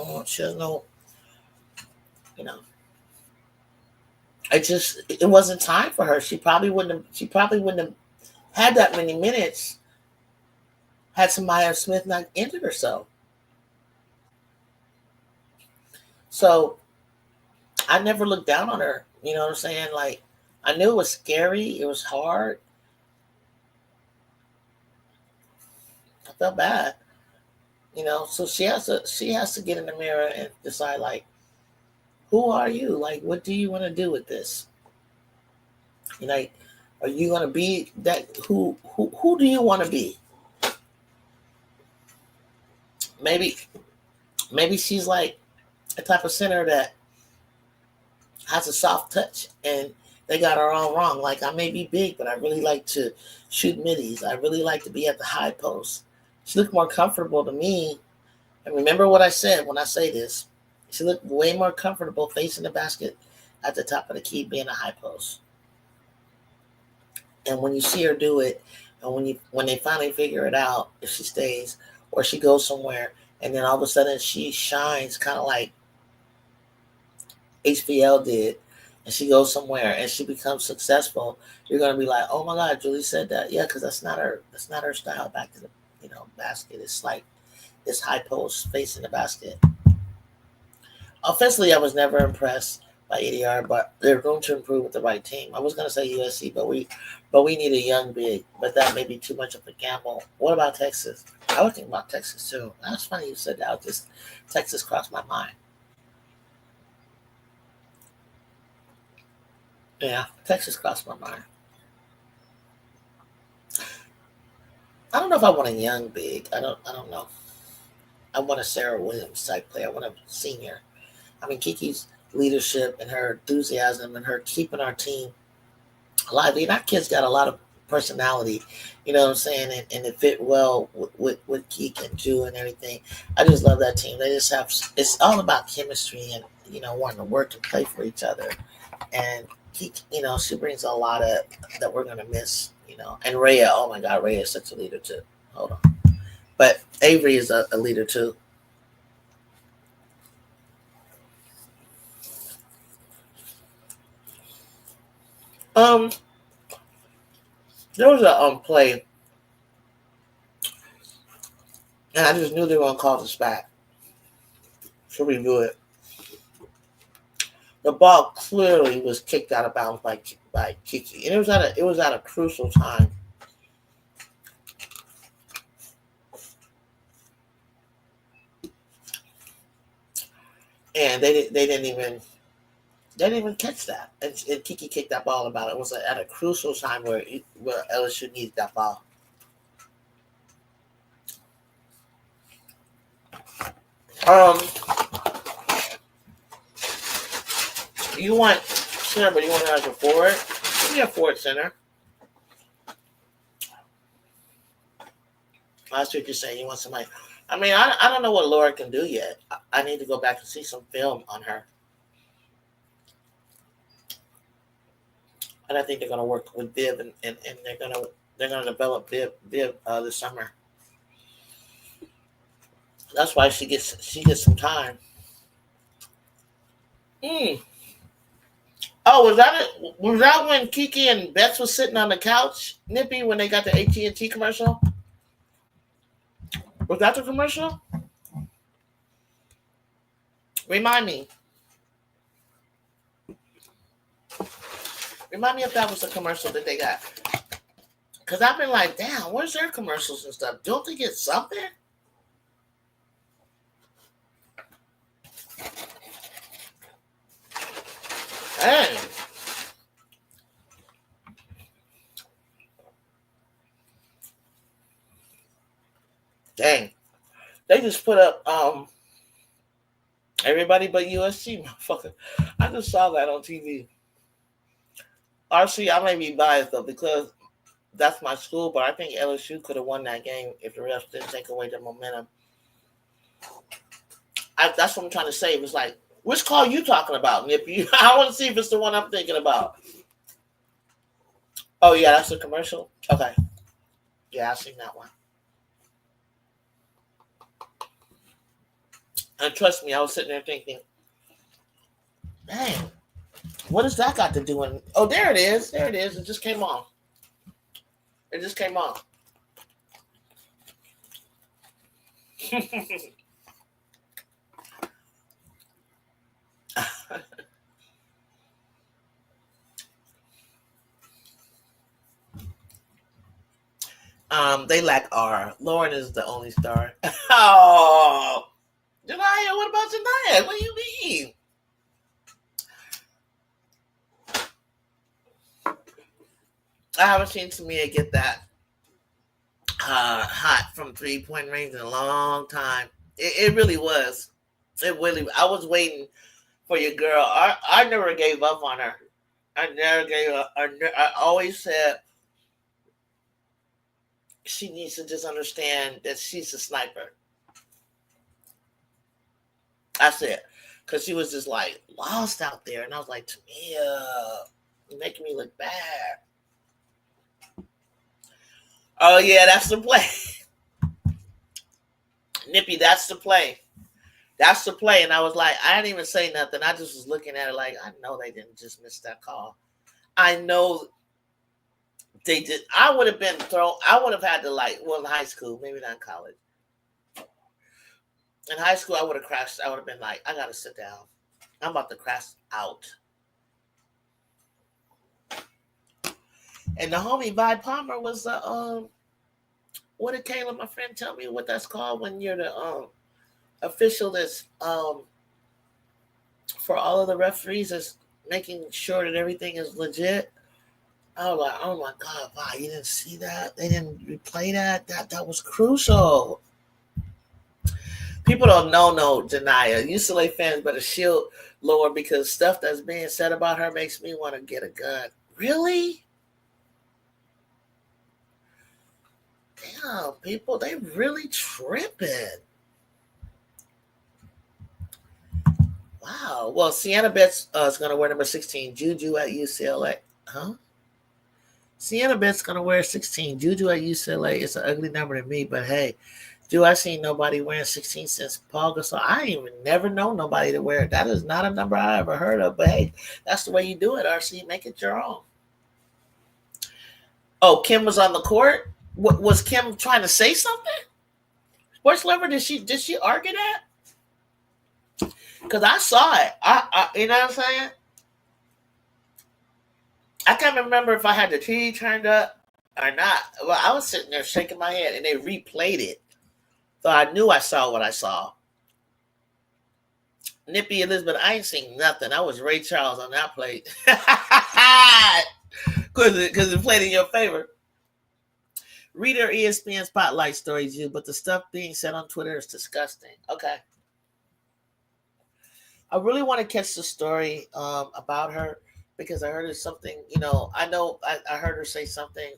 you know, it wasn't time for her. She probably wouldn't have had that many minutes had Samaya Smith not injured herself. So I never looked down on her. You know what I'm saying? Like, I knew it was scary. It was hard. I felt bad. So she has to get in the mirror and decide, like, who are you? Like, what do you want to do with this? Like, are you going to be that? Who do you want to be? Maybe she's like a type of center that has a soft touch, and they got her all wrong. Like, I may be big, but I really like to shoot middies. I really like to be at the high post. She looked more comfortable to me. And remember what I said when I say this. She looked way more comfortable facing the basket at the top of the key, being a high post. And when you see her do it, and when they finally figure it out, if she stays or she goes somewhere, and then all of a sudden she shines, kind of like HBL did, and she goes somewhere and she becomes successful, you're gonna be like, oh my God, Julie said that. Yeah, because that's not her style back to the basket. It's like this high post facing the basket. Offensively, I was never impressed by ADR, but they're going to improve with the right team. I was going to say USC, but we need a young big, but that may be too much of a gamble. What about Texas? I was thinking about Texas too. That's funny you said that. Texas crossed my mind. Yeah, Texas crossed my mind. I don't know if I want a young big. I don't know. I want a Sarah Williams type player. I want a senior. I mean, Kiki's leadership and her enthusiasm and her keeping our team alive. That kid's got a lot of personality, you know what I'm saying? And it fit well with Keek and Ju and everything. I just love that team. They just have, it's all about chemistry and, wanting to work and play for each other. And Keek, she brings a lot of that we're going to miss, And Rhea, oh my God, Rhea is such a leader too. Hold on. But Avery is a leader too. There was a play, and I just knew they were gonna call this back. So we do it. The ball clearly was kicked out of bounds by Kiki, and it was at a crucial time. And they didn't even catch that. And Kiki kicked that ball about. It was at a crucial time where LSU needed that ball. You want center, but you want her as a forward? Give me a forward center. That's what you're saying. You want somebody. I mean, I don't know what Laura can do yet. I need to go back and see some film on her. And I think they're going to work with Viv, and they're going to develop Viv this summer. That's why she gets some time. Oh, was that when Kiki and Bets was sitting on the couch, Nippy, when they got the AT&T commercial? Was that the commercial? Remind me. Remind me if that was the commercial that they got. Because I've been like, damn, where's their commercials and stuff? Don't they get something? Dang. Dang. They just put up everybody but USC, motherfucker. I just saw that on TV. RC, I may be biased though because that's my school, but I think LSU could have won that game if the refs didn't take away the momentum. That's what I'm trying to say. It was like Which call you talking about, Nippy? I want to see if it's the one I'm thinking about. Oh yeah, that's the commercial. Okay, yeah, I've seen that one. And trust me, I was sitting there thinking, man, what does that got to do? In... Oh, there it is. There it is. It just came on. It just came on. They lack R. Lauren is the only star. Oh, Janaya, what about Janaya? What do you mean? I haven't seen Tamia get that hot from 3-point range in a long time. It really was. It really. I was waiting for your girl. I never gave up on her. I never gave up. I always said she needs to just understand that she's a sniper. That's it. Because she was just like lost out there. And I was like, Tamia, you're making me look bad. Oh, yeah, that's the play. Nippy, that's the play. That's the play. And I was like, I didn't even say nothing. I just was looking at it like, I know they didn't just miss that call. I know they did. I would have been thrown. I would have had to in high school, maybe not in college. In high school, I would have crashed. I would have been like, I got to sit down. I'm about to crash out. And the homie Vi Palmer was what did Kayla, my friend, tell me what that's called when you're the official that's for all of the referees is making sure that everything is legit. I was like, oh my God, wow, you didn't see that? They didn't replay that? That was crucial. People don't know no Janaya. UCLA fans better shield Laura because stuff that's being said about her makes me want to get a gun. Really? Damn, people, they really tripping. Wow. Well, Sienna Betts is going to wear number 16, JuJu at UCLA. Huh? Sienna Betts going to wear 16, JuJu at UCLA. It's an ugly number to me, but hey, do I see nobody wearing 16 since Paul Gasol? I even never know nobody to wear it. That is not a number I ever heard of, but hey, that's the way you do it, RC. Make it your own. Oh, Kim was on the court? What, was Kim trying to say something? Sports Lover, did she argue that? Because I saw it. I you know what I'm saying? I can't remember if I had the TV turned up or not. Well, I was sitting there shaking my head and they replayed it. So I knew I saw what I saw. Nippy Elizabeth, I ain't seen nothing. I was Ray Charles on that plate. Because it played in your favor. Reader ESPN Spotlight stories, you, but the stuff being said on Twitter is disgusting. Okay. I really want to catch the story about her because I heard it's something, I know I heard her say something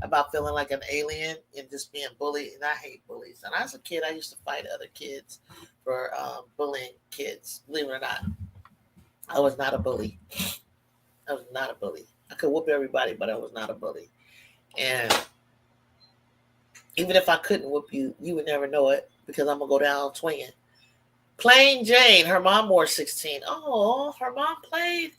about feeling like an alien and just being bullied. And I hate bullies. And as a kid, I used to fight other kids for bullying kids. Believe it or not, I was not a bully. I was not a bully. I could whoop everybody, but I was not a bully. And even if I couldn't whoop you, you would never know it because I'm going to go down swinging. Plain Jane, her mom wore 16. Oh, her mom played.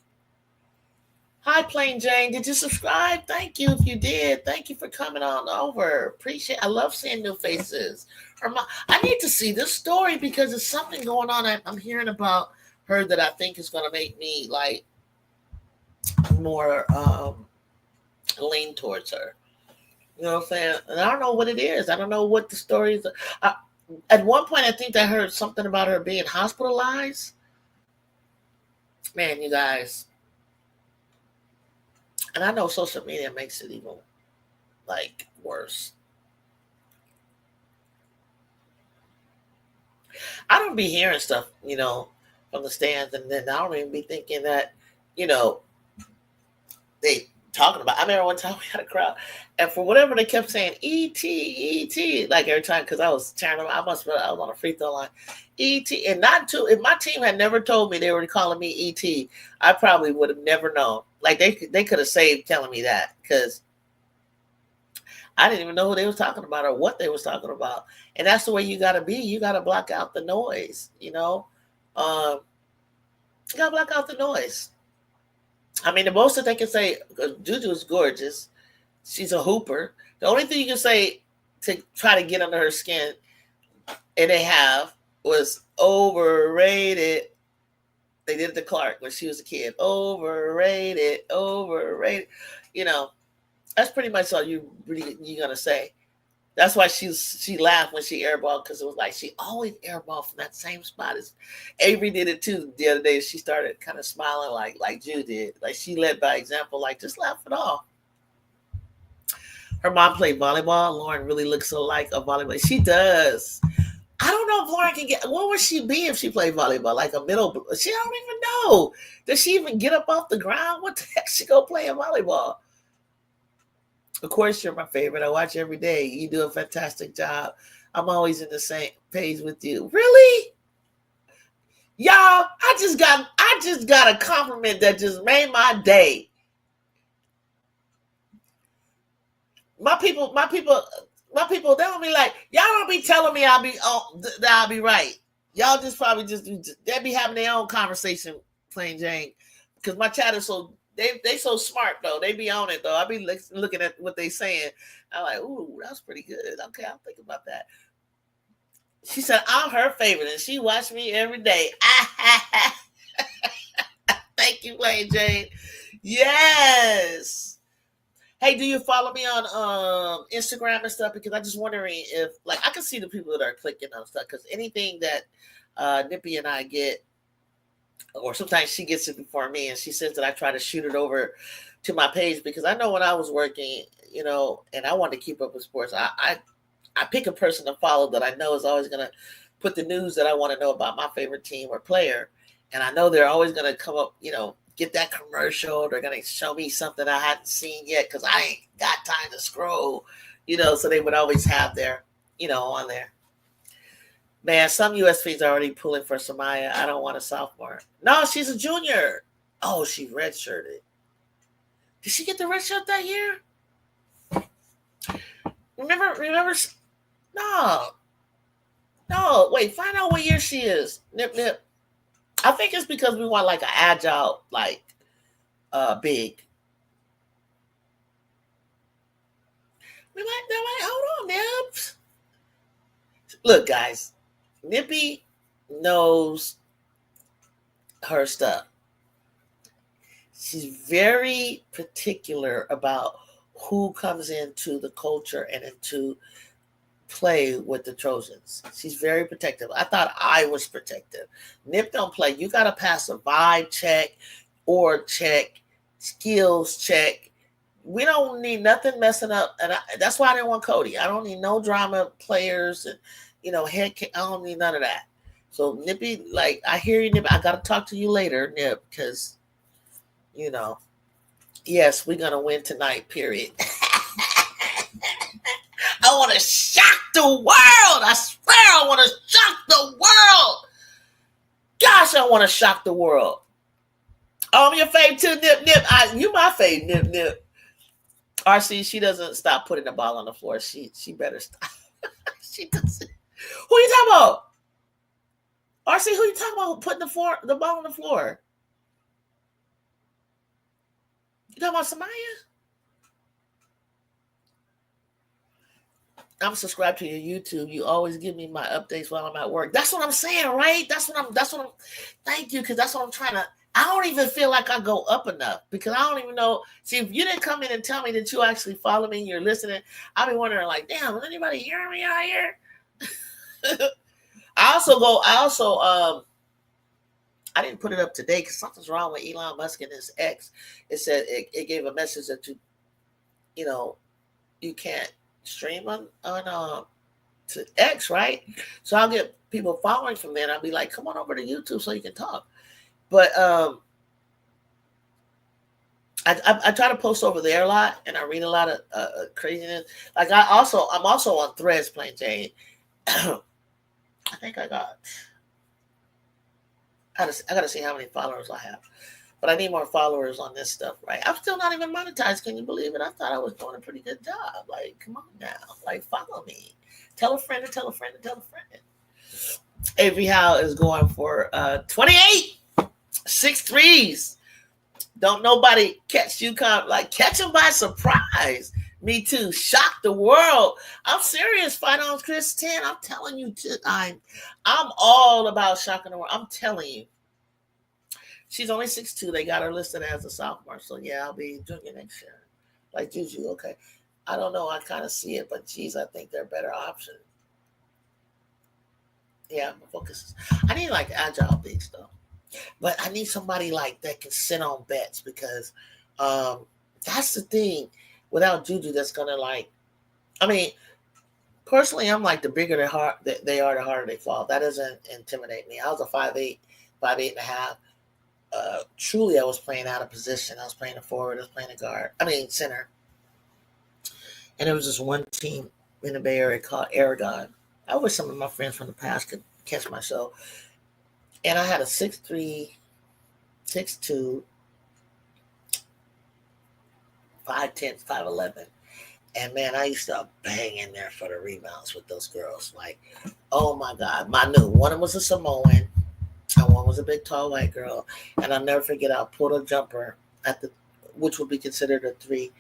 Hi, Plain Jane. Did you subscribe? Thank you if you did. Thank you for coming on over. Appreciate. I love seeing new faces. Her mom. I need to see this story because there's something going on. I'm hearing about her that I think is going to make me like more lean towards her. You know what I'm saying? And I don't know what it is. I don't know what the story is. At one point, I think I heard something about her being hospitalized. Man, you guys. And I know social media makes it even, worse. I don't be hearing stuff, from the stands, and then I don't even be thinking that, they talking about. I remember one time we had a crowd, and for whatever they kept saying, "E.T. E.T." like every time, because I was tearing them. I was on a free throw line, "E.T." and not to. If my team had never told me they were calling me "E.T.," I probably would have never known. Like they could have saved telling me that, because I didn't even know who they was talking about or what they was talking about. And that's the way you got to be. You got to block out the noise. You got to block out the noise. I mean, the most that they can say, JuJu is gorgeous. She's a hooper. The only thing you can say to try to get under her skin, and they have, was overrated. They did it to Clark when she was a kid. Overrated, overrated. You know, that's pretty much all you're gonna say. That's why she laughed when she airballed, because it was like she always airballed from that same spot. As Avery did it too the other day. She started kind of smiling like Ju did. Like she led by example. Like just laugh it off. Her mom played volleyball. Lauren really looks like a volleyball. She does. I don't know if Lauren can get. What would she be if she played volleyball? Like a middle. She don't even know. Does she even get up off the ground? What the heck? She go play a volleyball? Of course, you're my favorite. I watch every day. You do a fantastic job. I'm always in the same page with you. Really? Y'all, I just got a compliment that just made my day. My people, they don't be like, y'all don't be telling me that I'll be right. Y'all just probably they be having their own conversation, plain Jane. Because my chat is so they so smart though. They be on it though. I be looking at what they saying. I'm like, ooh, that's pretty good. Okay, I'll think about that. She said I'm her favorite, and she watched me every day. Thank you, plain Jane. Yes. Hey, do you follow me on Instagram and stuff? Because I'm just wondering if, like, I can see the people that are clicking on stuff. Because anything that Nippy and I get, or sometimes she gets it before me, and she says that I try to shoot it over to my page, because I know when I was working, and I want to keep up with sports, I pick a person to follow that I know is always going to put the news that I want to know about my favorite team or player, and I know they're always going to come up, get that commercial. They're going to show me something I hadn't seen yet, because I ain't got time to scroll, so they would always have their, on there. Man, some USC's already pulling for Samaya. I don't want a sophomore. No, she's a junior. Oh, she redshirted. Did she get the red shirt that year? Remember? No. Wait, find out what year she is. Nip. I think it's because we want like an agile, like big. We might hold on, Nips. Look, guys, Nippy knows her stuff. She's very particular about who comes into the culture and into play with the Trojans. She's very protective. I thought I was protective. Nip don't play. You got to pass a vibe check, or check, skills check. We don't need nothing messing up. And that's why I didn't want Cody. I don't need no drama players and, head kick. I don't need none of that. So Nippy, like, I hear you, Nip. I got to talk to you later, Nip, because, yes, we're going to win tonight, period. I want to shock the world. I swear I want to shock the world. Gosh, I want to shock the world. Oh, I'm your fave too, Nip. You my fave, Nip. RC, she doesn't stop putting the ball on the floor. She better stop. She doesn't. Who you talking about? RC, who you talking about putting the ball on the floor? You talking about Samaya? I'm subscribed to your YouTube. You always give me my updates while I'm at work. That's what I'm saying, right? That's what I'm thank you, because that's what I'm trying to. I don't even feel like I go up enough, because I don't even know. See, if you didn't come in and tell me that you actually follow me and you're listening, I'll be wondering, like, damn, is anybody hearing me out here? I didn't put it up today because something's wrong with Elon Musk and his ex. It said it gave a message that you can't stream on to X, right? So I'll get people following from there, and I'll be like, come on over to YouTube so you can talk. But I I try to post over there a lot, and I read a lot of craziness. Like I'm also on Threads playing Jane. I think I gotta see how many followers I have. But I need more followers on this stuff, right? I'm still not even monetized. Can you believe it? I thought I was doing a pretty good job. Like, come on now. Like, follow me. Tell a friend to tell a friend to tell a friend. Avery Howe is going for 28, 6 threes. Don't nobody catch UConn. Like, catch them by surprise. Me too. Shock the world. I'm serious, Finals Chris 10. I'm telling you, I'm all about shocking the world. I'm telling you. She's only 6'2". They got her listed as a sophomore. So, yeah, I'll be junior next year. Like JuJu, okay. I don't know. I kind of see it, but geez, I think they're a better option. Yeah, my focus is. I need like agile bigs though, but I need somebody like that can sit on bets because that's the thing. Without JuJu, that's gonna like. I mean, personally, I'm like the bigger they are, the harder they fall. That doesn't intimidate me. I was a 5'8", 5'8.5". Truly, I was playing out of position. I was playing a forward. I was playing a guard. I mean, center. And there was this one team in the Bay Area called Aragon. I wish some of my friends from the past could catch my show. And I had a 6'3", 6'2", 5'10", 5'11". And man, I used to bang in there for the rebounds with those girls. Like, oh my God. I knew one of them was a Samoan and one was a big tall white girl. And I'll never forget, I pulled a jumper at the which would be considered a 3.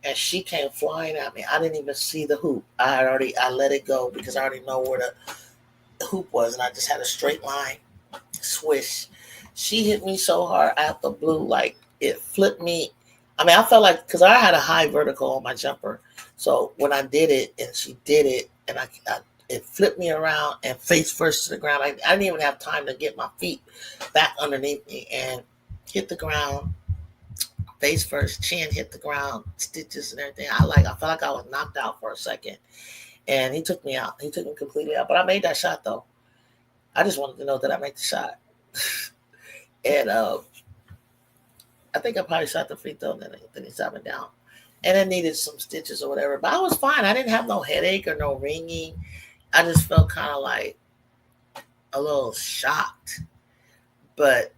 And she came flying at me. I didn't even see the hoop. I let it go because I already know where the hoop was, and I just had a straight line swish. She hit me so hard out the blue, like it flipped me. I mean, I felt like because I had a high vertical on my jumper, so when I did it and she did it, and it flipped me around and face first to the ground. I didn't even have time to get my feet back underneath me and hit the ground. Face first, chin hit the ground, stitches and everything. I felt like I was knocked out for a second. And he took me out. He took me completely out. But I made that shot though. I just wanted to know that I made the shot. And I think I probably shot the free throw, and then he sat me down. And I needed some stitches or whatever. But I was fine. I didn't have no headache or no ringing. I just felt kind of like a little shocked. But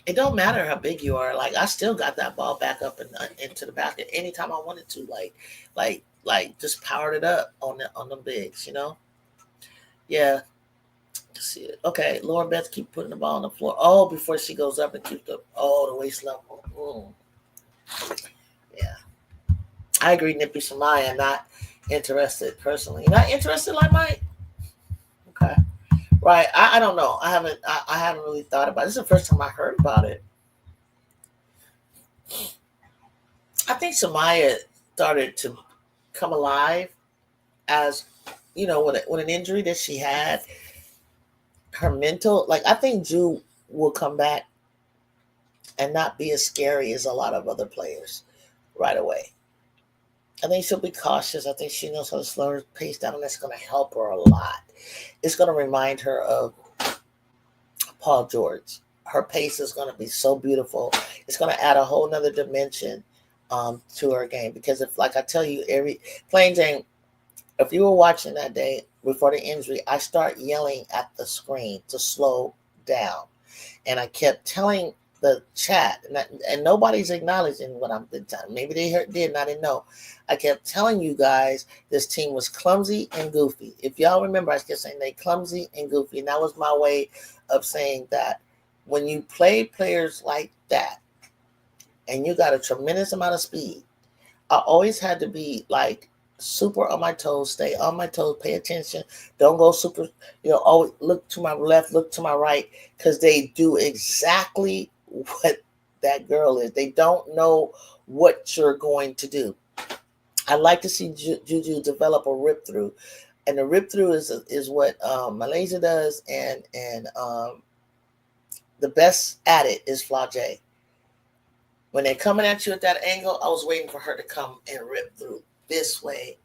it don't matter how big you are. Like I still got that ball back up and into the basket anytime I wanted to. Like just powered it up on the bigs, you know. Yeah, see it. Okay, Lauren Beth keep putting the ball on the floor. Oh, before she goes up and keep the waist level. Yeah, I agree. Nippy Samaya not interested personally. You're not interested like Mike. Okay. Right, I don't know. I haven't really thought about it. This is the first time I heard about it. I think Samaya started to come alive as with an injury that she had. Her mental, like I think Ju will come back and not be as scary as a lot of other players right away. I think she'll be cautious. I think she knows how to slow her pace down, and that's going to help her a lot. It's going to remind her of Paul George. Her pace is going to be so beautiful. It's going to add a whole nother dimension to her game. Because if, like I tell you, Plain Jane, if you were watching that day before the injury, I start yelling at the screen to slow down. And I kept telling the chat, and nobody's acknowledging what I'm telling. Maybe they did, and I didn't know. I kept telling you guys this team was clumsy and goofy. If y'all remember, I kept saying they clumsy and goofy, and that was my way of saying that when you play players like that, and you got a tremendous amount of speed, I always had to be like super on my toes, stay on my toes, pay attention, don't go super, always look to my left, look to my right, because they do exactly what that girl is. They don't know what you're going to do. I like to see JuJu develop a rip through, and the rip through is what Malaysia does, and the best at it is Flau'jae. When they're coming at you at that angle, I was waiting for her to come and rip through this way,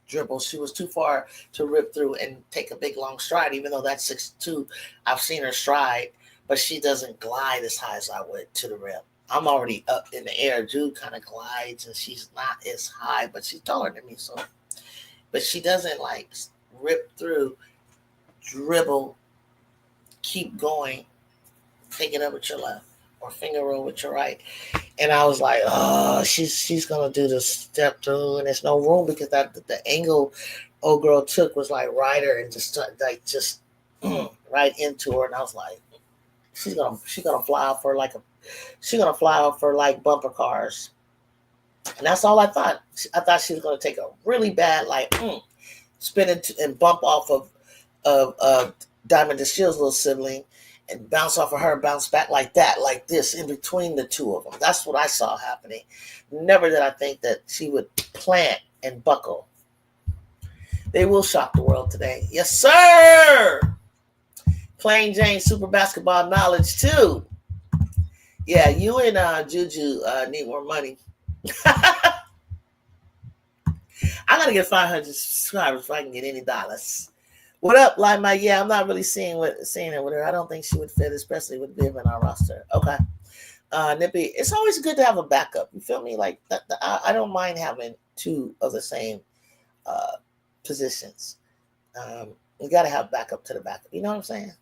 dribble. She was too far to rip through and take a big long stride, even though that's 6'2". I've seen her stride, but she doesn't glide as high as I would to the rim. I'm already up in the air. Ju kind of glides, and she's not as high, but she's taller than me. So, but she doesn't like rip through, dribble, keep going, pick it up with your left or finger roll with your right. And I was like, oh, she's gonna do the step through, and there's no room because that the angle old girl took was like right her and just right into her, and I was like, she's gonna fly out for like bumper cars, and that's all I thought. I thought she was gonna take a really bad spin and bump off of Diamond DeShield's little sibling, and bounce off of her, bounce back like that, like this, in between the two of them. That's what I saw happening. Never did I think that she would plant and buckle. They will shock the world today. Yes, sir! Plain Jane Super Basketball Knowledge, too. Yeah, you and JuJu need more money. I gotta get 500 subscribers if I can get any dollars. What up, Light Mike? Yeah, I'm not really seeing it with her. I don't think she would fit, especially with Viv in our roster. Okay. Nippy, it's always good to have a backup. You feel me? Like, I don't mind having two of the same positions. You got to have backup to the backup. You know what I'm saying?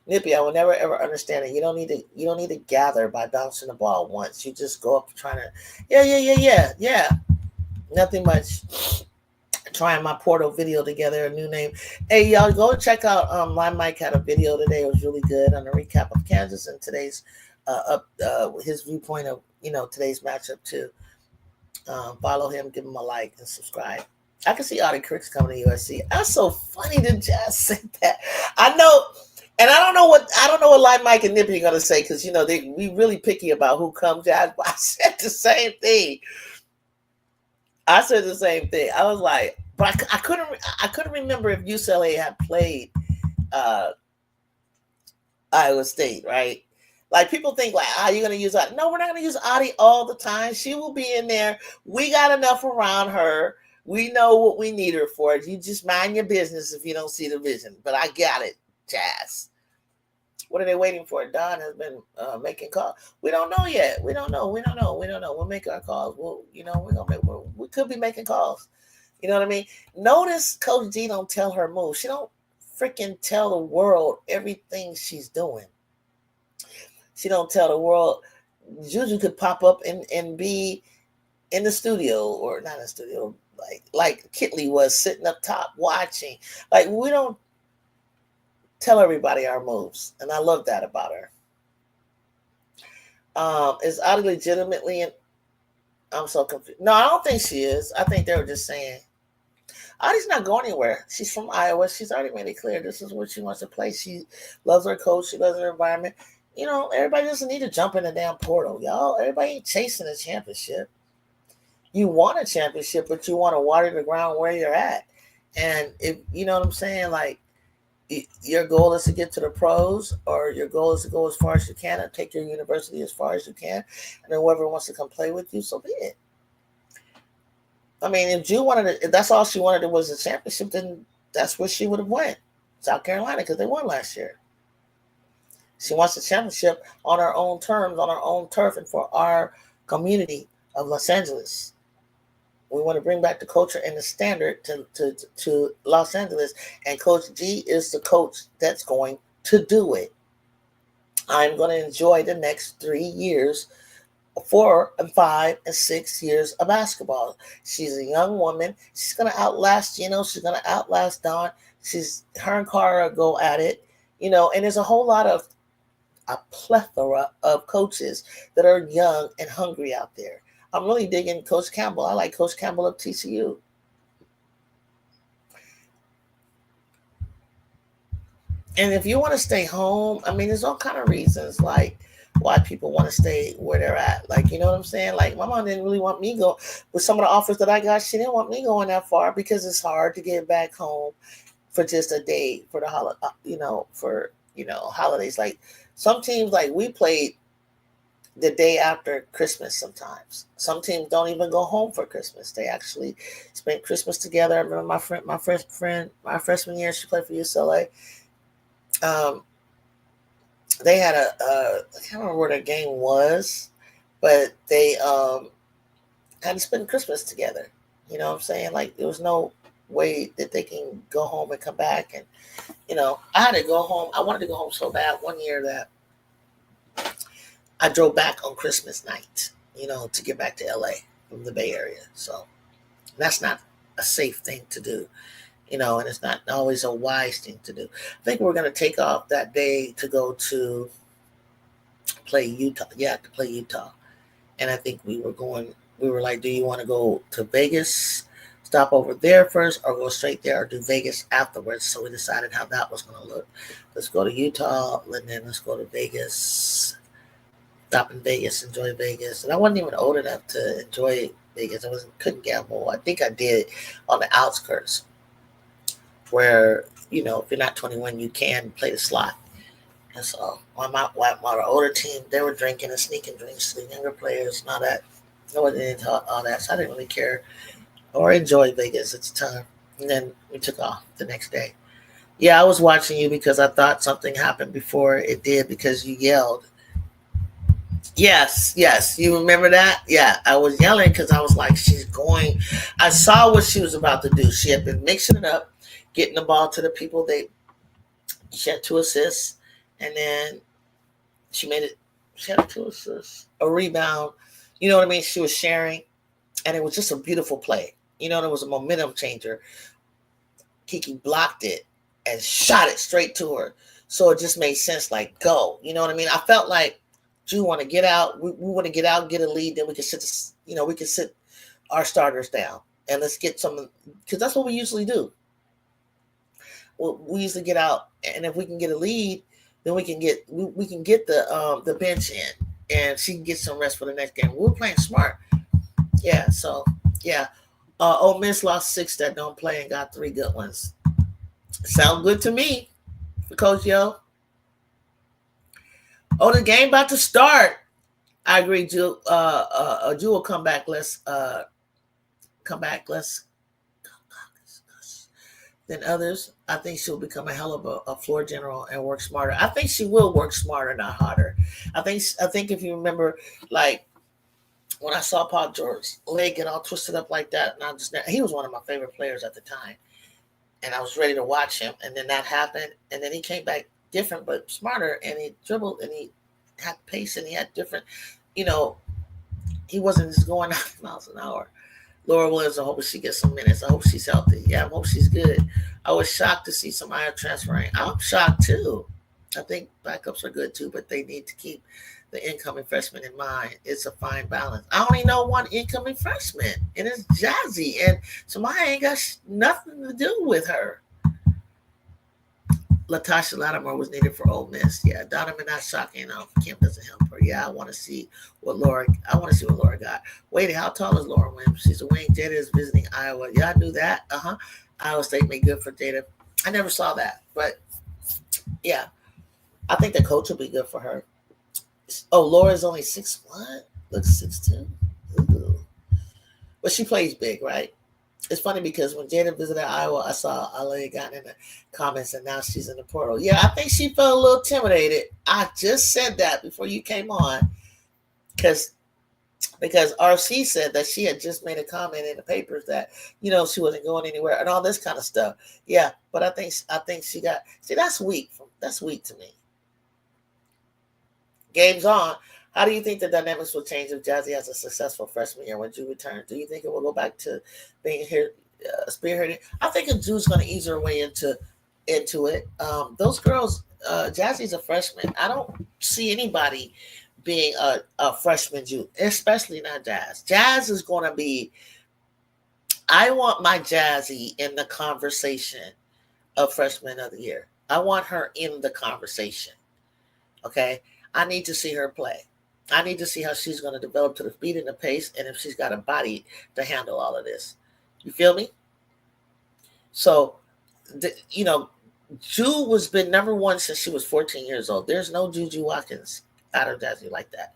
Nippy, I will never ever understand it. You don't need to gather by bouncing the ball once. You just go up trying to, yeah. Nothing much. Trying my Portal video together, a new name. Hey, y'all, go check out Lime Mike had a video today. It was really good on the recap of Kansas and today's his viewpoint of today's matchup too. Follow him, give him a like, and subscribe. I can see Audie Cricks coming to USC. That's so funny to just say that. I know, and I don't know what Lime Mike and Nippy are gonna say, because we really picky about who comes. But I said the same thing. I was like, but I couldn't remember if UCLA had played Iowa State, right? Like, people think like, you're gonna use Audie. No, we're not gonna use Audie all the time. She will be in there. We got enough around her. We know what we need her for. You just mind your business if you don't see the vision. But I got it, Jazz. What are they waiting for? Don has been making calls. We don't know yet. We don't know. We'll make our calls. We could be making calls. You know what I mean? Notice Coach D don't tell her move. She don't freaking tell the world everything she's doing. She don't tell the world. JuJu could pop up and be in the studio, or not in the studio, like Kitley was sitting up top watching. Like, we don't tell everybody our moves, and I love that about her. Is Audie legitimately I'm so confused. No, I don't think she is. I think they were just saying Audie's not going anywhere. She's from Iowa. She's already made it clear this is where she wants to play. She loves her coach. She loves her environment. Everybody doesn't need to jump in the damn portal, y'all. Everybody ain't chasing a championship. You want a championship, but you want to water the ground where you're at. And if you know what I'm saying, like, your goal is to get to the pros, or your goal is to go as far as you can and take your university as far as you can, and then whoever wants to come play with you, so be it. I mean, if that's all she wanted was a championship, then that's where she would have went. South Carolina, because they won last year. She wants a championship on her own terms, on her own turf, and for our community of Los Angeles. We want to bring back the culture and the standard to Los Angeles. And Coach G is the coach that's going to do it. I'm going to enjoy the next 3 years, 4 and 5 and 6 years of basketball. She's a young woman. She's going to outlast, she's going to outlast Dawn. Her and Cara go at it, and there's a plethora of coaches that are young and hungry out there. I'm really digging Coach Campbell. I like Coach Campbell of TCU. And if you want to stay home, I mean, there's all kind of reasons, like, why people want to stay where they're at. Like, you know what I'm saying? Like, my mom didn't really want me go with some of the offers that I got. She didn't want me going that far because it's hard to get back home for just a day for the holidays. Like, some teams, like, we played the day after Christmas sometimes. Some teams don't even go home for Christmas. They actually spent Christmas together. I remember my freshman year, she played for UCLA. they had I can't remember where their game was, but they had to spend Christmas together. You know what I'm saying? Like there was no way that they can go home and come back. And I had to go home. I wanted to go home so bad one year that I drove back on Christmas night. To get back to LA from the Bay Area. So that's not a safe thing to do. And it's not always a wise thing to do. I think we're going to take off that day to go to play Utah. Yeah, to play Utah. And I think we were like, do you want to go to Vegas, stop over there first, or go straight there, or do Vegas afterwards? So we decided how that was going to look. Let's go to Utah, and then let's go to Vegas, stop in Vegas, enjoy Vegas. And I wasn't even old enough to enjoy Vegas. Couldn't gamble. I think I did on the outskirts, where if you're not 21, you can play the slot. And so my older team, they were drinking and sneaking drinks. The younger players and all that, I wasn't into all that, so I didn't really care or enjoy Vegas at the time. And then we took off the next day. Yeah, I was watching you because I thought something happened before it did because you yelled. Yes. You remember that? Yeah, I was yelling because I was like, she's going. I saw what she was about to do. She had been mixing it up, getting the ball to the people. She had 2 assists, and then she made it. She had 2 assists, a rebound. You know what I mean? She was sharing, and it was just a beautiful play. There was a momentum changer. Kiki blocked it and shot it straight to her. So it just made sense, like, go. You know what I mean? I felt like you want to get out. We want to get out, get a lead, then we can sit our starters down and let's get some, because that's what we usually do. We usually get out, and if we can get a lead, then we can get the bench in, and she can get some rest for the next game. We're playing smart. Yeah. So yeah, Ole Miss lost 6 that don't play and got 3 good ones. Sound good to me, Coach Yo. Oh, the game about to start. I agree, Ju. Ju will come back. Let's come back. Let's than others. I think she'll become a hell of a floor general and work smarter. I think she will work smarter, not harder. I think if you remember, like when I saw Paul George's leg get all twisted up like that, and he was one of my favorite players at the time, and I was ready to watch him, and then that happened, and then he came back different but smarter, and he dribbled and he had pace and he had different, he wasn't just going 9 miles an hour. Laura Williams, I hope she gets some minutes. I hope she's healthy. Yeah, I hope she's good. I was shocked to see Samaya transferring. I'm shocked too. I think backups are good too, but they need to keep the incoming freshman in mind. It's a fine balance. I only know one incoming freshman, and it's Jazzy, and Samaya ain't got nothing to do with her. Latasha Lattimore was needed for Ole Miss. Yeah, Donovan not shocking. Kim doesn't help her. Yeah, I want to see what Laura got. Wait, how tall is Laura Williams? She's a wing. Jada is visiting Iowa. Yeah, I knew that. Iowa State made good for Jada. I never saw that, but yeah, I think the coach will be good for her. Oh, Laura's only 6'1", looks 6'2". Ooh, but she plays big, right? It's funny because when Jada visited Iowa, I saw Ali got in the comments, and now she's in the portal. Yeah, I think she felt a little intimidated. I just said that before you came on, because RC said that she had just made a comment in the papers that she wasn't going anywhere and all this kind of stuff. Yeah, but I think she got, that's weak. That's weak to me. Game's on. How do you think the dynamics will change if Jazzy has a successful freshman year when Ju returns? Do you think it will go back to being here, spearheading? I think Ju's going to ease her way into it. Those girls, Jazzy's a freshman. I don't see anybody being a freshman Ju, especially not Jazz. Jazz is going to be, I want my Jazzy in the conversation of freshman of the year. I want her in the conversation. Okay? I need to see her play. I need to see how she's going to develop to the speed and the pace, and if she's got a body to handle all of this. You feel me? So, Ju was been number one since she was 14 years old. There's no JuJu Watkins out of Jazzy like that.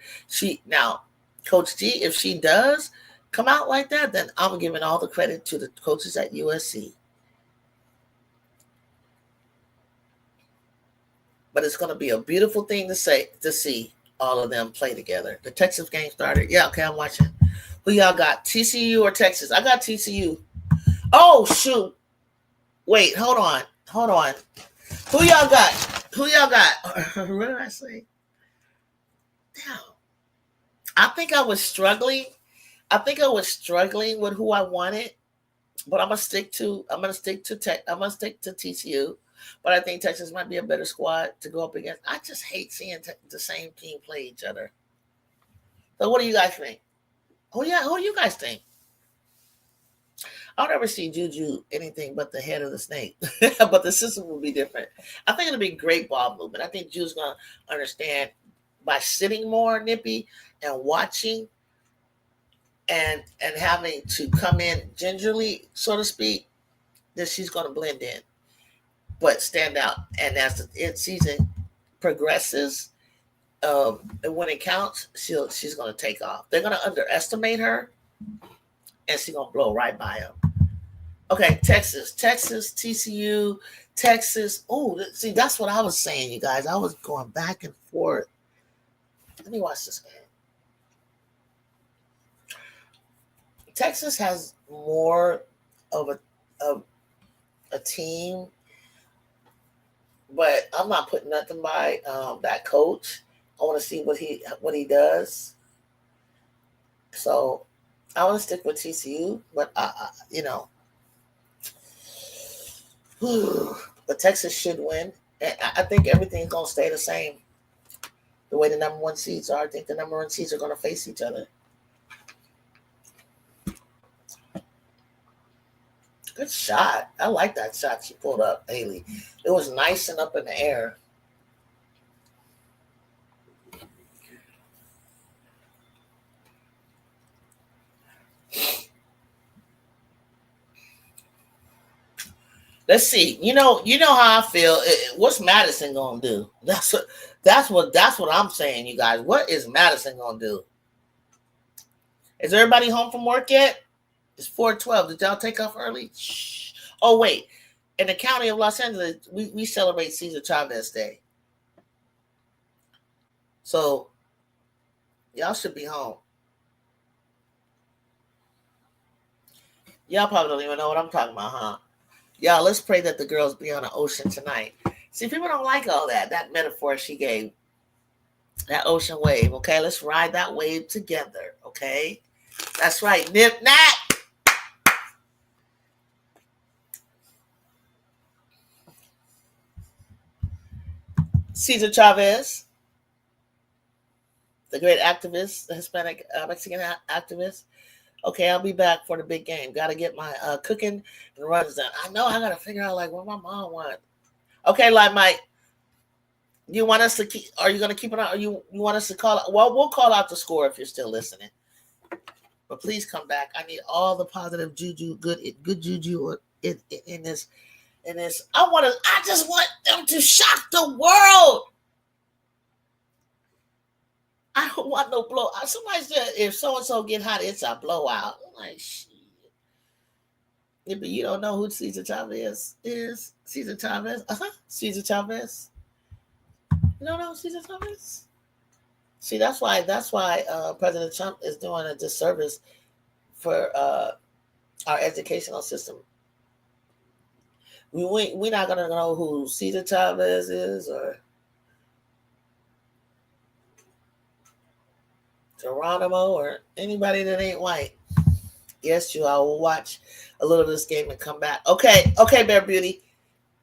Now, Coach G, if she does come out like that, then I'm giving all the credit to the coaches at USC. But it's going to be a beautiful thing to see all of them play together. The Texas game started. Yeah, okay, I'm watching. Who y'all got? TCU or Texas? I got TCU. Oh shoot! Wait, hold on. Who y'all got? What did I say? Damn. I think I was struggling. With who I wanted, but I'm gonna stick to TCU. But I think Texas might be a better squad to go up against. I just hate seeing the same team play each other. So what do you guys think? Who do you guys think? I'll never see JuJu anything but the head of the snake. But the system will be different. I think it'll be great ball movement. I think Ju's gonna understand by sitting more, Nippy, and watching and having to come in gingerly, so to speak, that she's gonna blend in. But stand out. And as the season progresses, and when it counts, she's going to take off. They're going to underestimate her, and she's going to blow right by them. Okay, Texas, TCU, Texas. Oh, see, that's what I was saying, you guys. I was going back and forth. Let me watch this game. Texas has more of a team. But I'm not putting nothing by that coach. I want to see what he does. So I want to stick with TCU, but but Texas should win. And I think everything's gonna stay the same. The way the number one seeds are, I think the number one seeds are gonna face each other. Good shot. I like that shot she pulled up, Haley. It was nice and up in the air. Let's see. You know how I feel. What's Madison gonna do? That's what I'm saying, you guys. What is Madison gonna do? Is everybody home from work yet? It's 4:12. Did y'all take off early? Shh. Oh, wait. In the county of Los Angeles, we celebrate Cesar Chavez Day. So, y'all should be home. Y'all probably don't even know what I'm talking about, huh? Y'all, let's pray that the girls be on the ocean tonight. See, people don't like all that metaphor she gave. That ocean wave, okay? Let's ride that wave together, okay? That's right. Nip, nap. Cesar Chavez, the great activist, the Hispanic Mexican activist. Okay, I'll be back for the big game. Got to get my cooking and runs done. I know I got to figure out like what my mom wants. Okay, like Mike, you want us to keep? Are you going to keep it on? Or you want us to call? Well, we'll call out the score if you're still listening. But please come back. I need all the positive juju, good juju in this. I just want them to shock the world. I don't want no blowout. Somebody said if so-and-so get hot, it's a blowout. I'm like, shit. Yeah, but you don't know who Cesar Chavez is? Cesar Chavez? Cesar Chavez. You don't know Cesar Chavez? See, that's why President Trump is doing a disservice for our educational system. We're not going to know who Cesar Chavez is or Geronimo or anybody that ain't white. Yes, I will watch a little of this game and come back. Okay, Bear Beauty.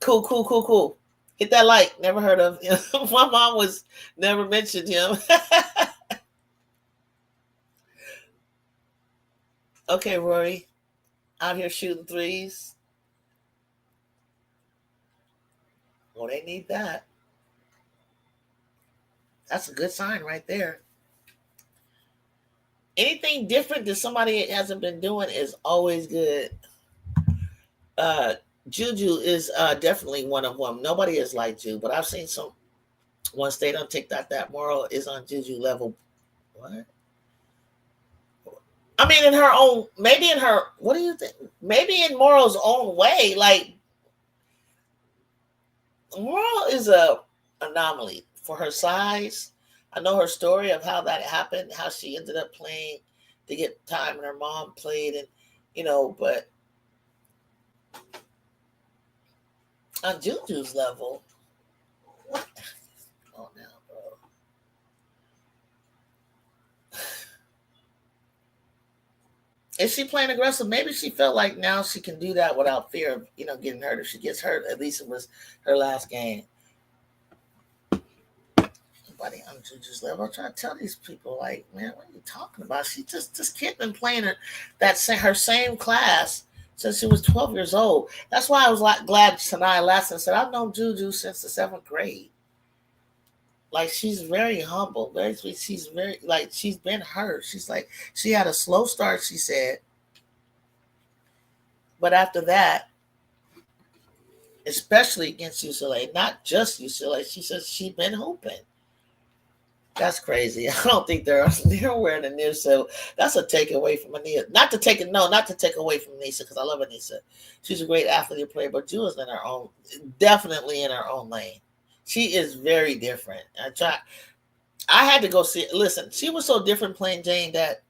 Cool. Hit that like. Never heard of him. My mom was never mentioned him. Okay, Rory. Out here shooting threes. Well, they need that. That's a good sign right there. Anything different that somebody hasn't been doing is always good. JuJu is definitely one of them. Nobody is like Ju, but I've seen some. Once they don't TikTok that moral is on JuJu level. What? I mean, in her own, maybe in her. What do you think? Maybe in Moral's own way. Like Moral is a anomaly for her size. I know her story of how that happened, how she ended up playing to get time, and her mom played, and but on JuJu's level, what? Oh, now, bro. Is she playing aggressive? Maybe she felt like now she can do that without fear of getting hurt. If she gets hurt, at least it was her last game. Nobody on JuJu's level. I'm trying to tell these people, like, man, what are you talking about? She just this kid been playing her same class since she was 12 years old. That's why I was like glad Sanaya Lasson said I've known JuJu since the 7th grade. Like, she's very humble, very sweet. She's very, like, she's been hurt. She's like, she had a slow start, she said, but after that, especially against UCLA, not just UCLA, she says she's been hooping. That's crazy. I don't think they're wearing a near, so that's a takeaway from Anissa. Not to take away from Anissa, because I love Anissa. She's a great athlete and player, but Ju is in her own, definitely in her own lane. She is very different. I had to go see it. Listen, she was so different playing Jane that,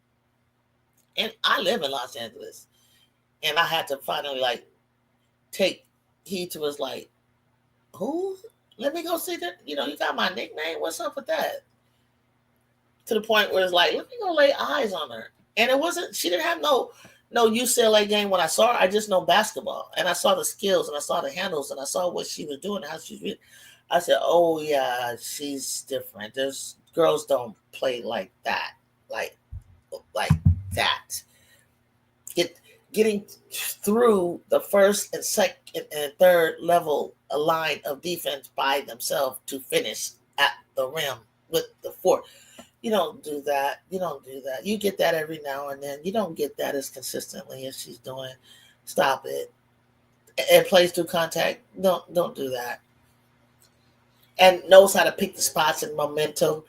and I live in Los Angeles, and I had to finally like take heed to us, like, who? Let me go see that. You got my nickname. What's up with that? To the point where it's like, let me go lay eyes on her. And it wasn't, she didn't have no UCLA game when I saw her. I just know basketball. And I saw the skills, and I saw the handles, and I saw what she was doing, how she's reading. I said, oh yeah, she's different. There's girls don't play like that. Like that. Getting through the first and second and third level a line of defense by themselves to finish at the rim with the fourth. You don't do that. You get that every now and then. You don't get that as consistently as she's doing. Stop it. And plays through contact. Don't do that. And knows how to pick the spots and momentum.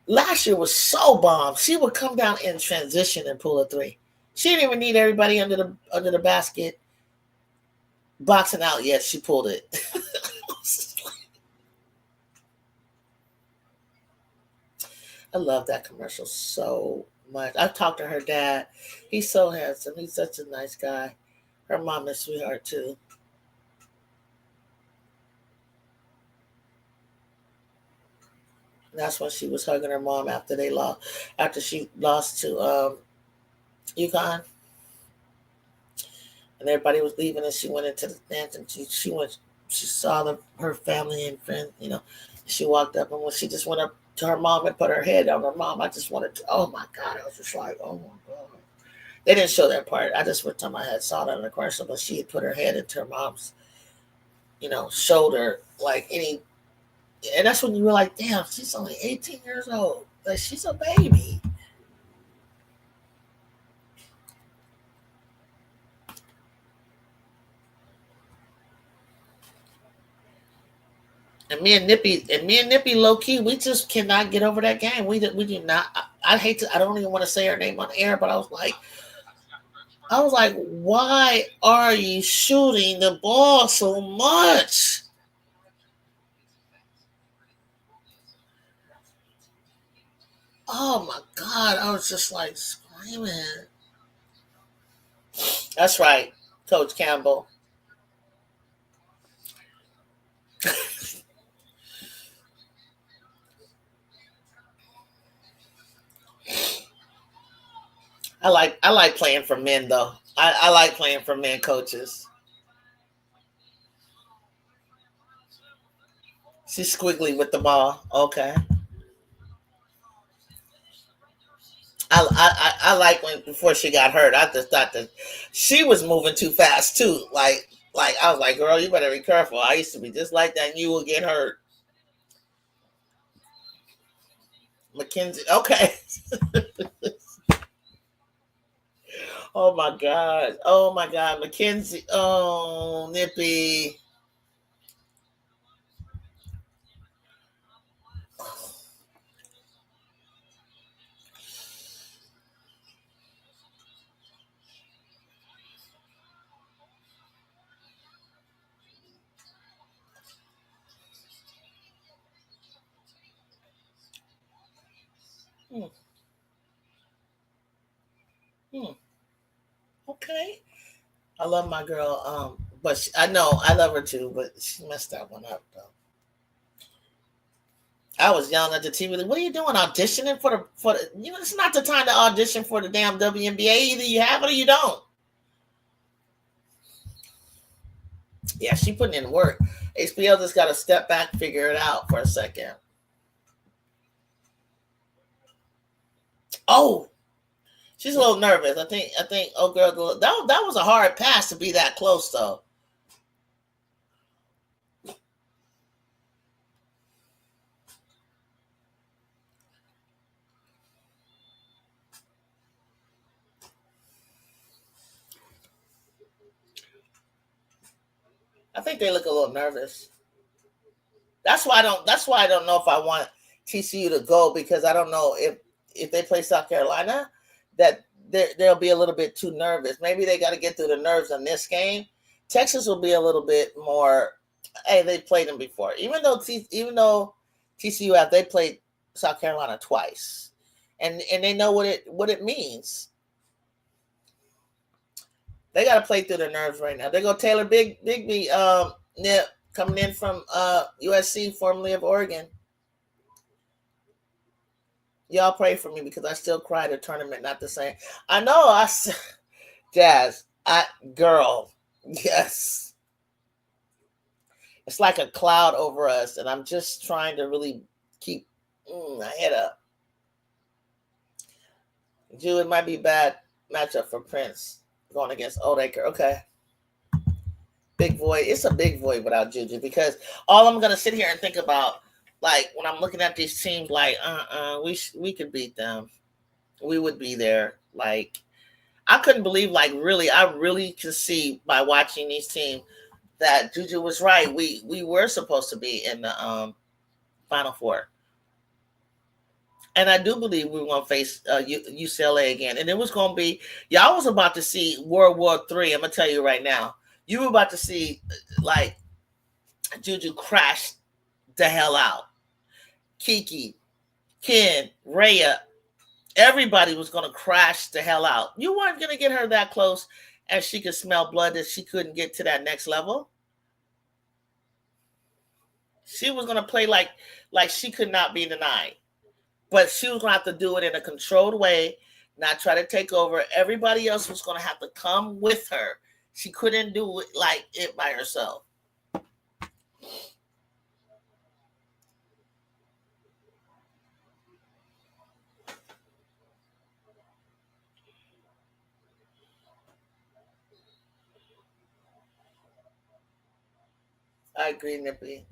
Last year was so bomb. She would come down in transition and pull a three. She didn't even need everybody under the basket boxing out yet. She pulled it. I love that commercial so much. I've talked to her dad. He's so handsome. He's such a nice guy. Her mom is sweetheart too. And that's when she was hugging her mom after she lost to UConn. And everybody was leaving, and she went into the dance, and she saw her family and friends, She walked up, and when she just went up to her mom and put her head on her mom, I just wanted to, oh my God, I was just like, oh my God. They didn't show that part. I just one time I had saw that in the commercial, but she had put her head into her mom's, shoulder, like any, and that's when you were like, damn, she's only 18 years old. Like, she's a baby. And me and Nippy, low key, we just cannot get over that game. We do not. I hate to. I don't even want to say her name on air, but I was like, why are you shooting the ball so much? Oh my God! I was just like screaming. That's right, Coach Campbell. I like playing for men though. I like playing for men coaches. She's squiggly with the ball. Okay. I like when before she got hurt. I just thought that she was moving too fast too. Like I was like, girl, you better be careful. I used to be just like that, and you will get hurt. Mackenzie. Okay. Oh my God. Oh my God. Mackenzie. Oh, Nippy. Okay. I love my girl. But I know I love her too, but she messed that one up though. I was yelling at the TV, like, "What are you doing? Auditioning for the? You know, it's not the time to audition for the damn WNBA. Either you have it or you don't." Yeah, she putting in work. HBO just got to step back, figure it out for a second. Oh, she's a little nervous. I think. Oh, girl, that was a hard pass to be that close, though. I think they look a little nervous. That's why I don't. That's why I don't know if I want TCU to go, because I don't know if they play South Carolina, that they'll be a little bit too nervous. Maybe they got to get through the nerves in this game. Texas will be a little bit more. Hey, they played them before. Even though TCU they played South Carolina twice, and they know what it means. They got to play through their nerves right now. They go Taylor Bigby, Nip, coming in from USC, formerly of Oregon. Y'all pray for me because I still cry the tournament, not the same. I know, Jazz, girl, yes. It's like a cloud over us, and I'm just trying to really keep my head up. Jew, it might be bad matchup for Prince going against Oldacre. Okay. Big void. It's a big void without JuJu, because all I'm going to sit here and think about, like, when I'm looking at these teams, like, we could beat them. We would be there. Like, I couldn't believe, like, really, I really can see by watching these teams that JuJu was right. We were supposed to be in the Final Four. And I do believe we were going to face UCLA again. And it was going to be, y'all was about to see World War III. I'm going to tell you right now. You were about to see, like, JuJu crash the hell out. Kiki, Ken, Rhea, everybody was going to crash the hell out. You weren't going to get her that close, and she could smell blood, that she couldn't get to that next level. She was going to play like she could not be denied. But she was going to have to do it in a controlled way, not try to take over. Everybody else was going to have to come with her. She couldn't do it like it by herself. I agree, Nippy.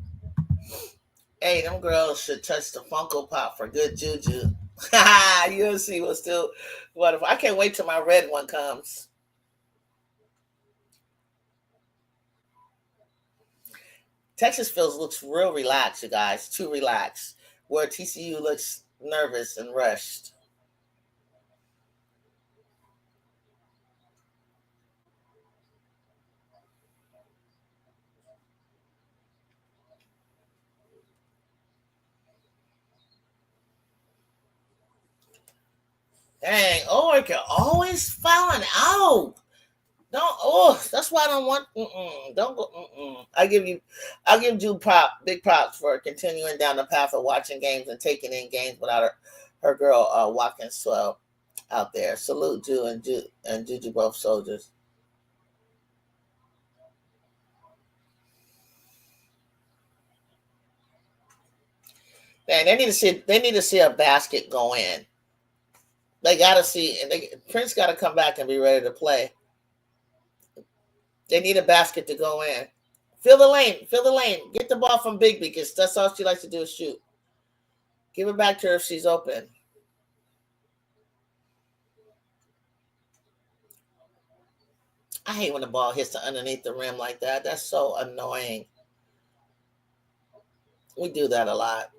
Hey, them girls should touch the Funko Pop for good JuJu. USC was still wonderful. I can't wait till my red one comes. Texas looks real relaxed, you guys. Too relaxed. Where TCU looks nervous and rushed. Dang, Oregon always falling out. Don't. Oh, that's why I don't want. Don't go. I'll give you big props for continuing down the path of watching games and taking in games without her girl Watkins 12 out there. Salute Jew and JuJu, both soldiers. Man, they need to see a basket go in. They got to see, and Prince got to come back and be ready to play. They need a basket to go in. Fill the lane. Get the ball from Big, because that's all she likes to do is shoot. Give it back to her if she's open. I hate when the ball hits underneath the rim like that. That's so annoying. We do that a lot.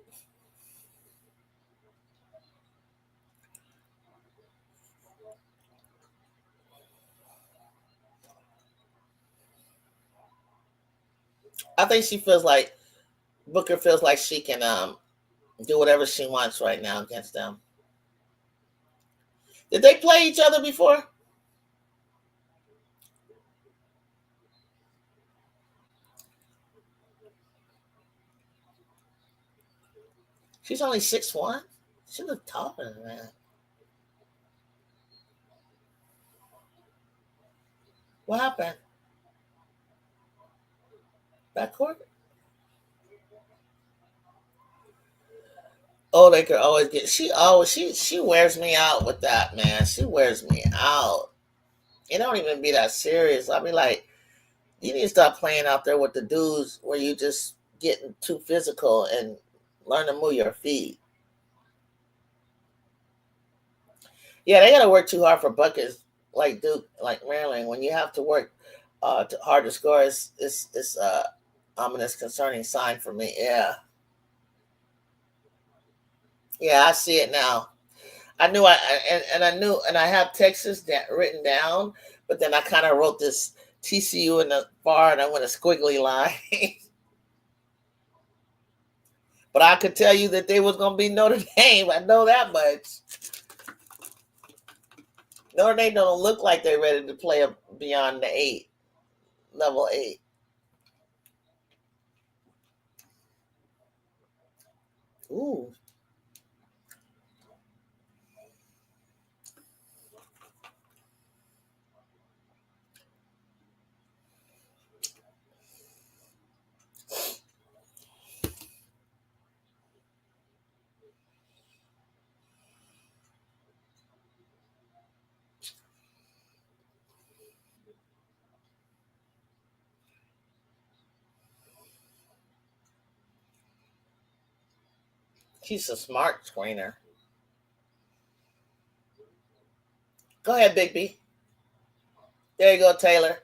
I think she feels like Booker feels like she can do whatever she wants right now against them. Did they play each other before? She's only 6'1". She look taller than that. What happened? Backcourt? Oh, they could always get. She wears me out with that, man. She wears me out. It don't even be that serious. I be like, you need to stop playing out there with the dudes where you just getting too physical and learn to move your feet. Yeah, they gotta work too hard for buckets like Duke, like Maryland. When you have to work hard to score, it's ominous, concerning sign for me. Yeah, yeah, I see it now. I knew and I knew and I have Texas written down, but then I kind of wrote this TCU in the bar and I went a squiggly line. But I could tell you that they was gonna be Notre Dame. I know that much. Notre Dame don't look like they're ready to play beyond the level 8. Ooh, she's a smart screener. Go ahead, Big B. There you go, Taylor.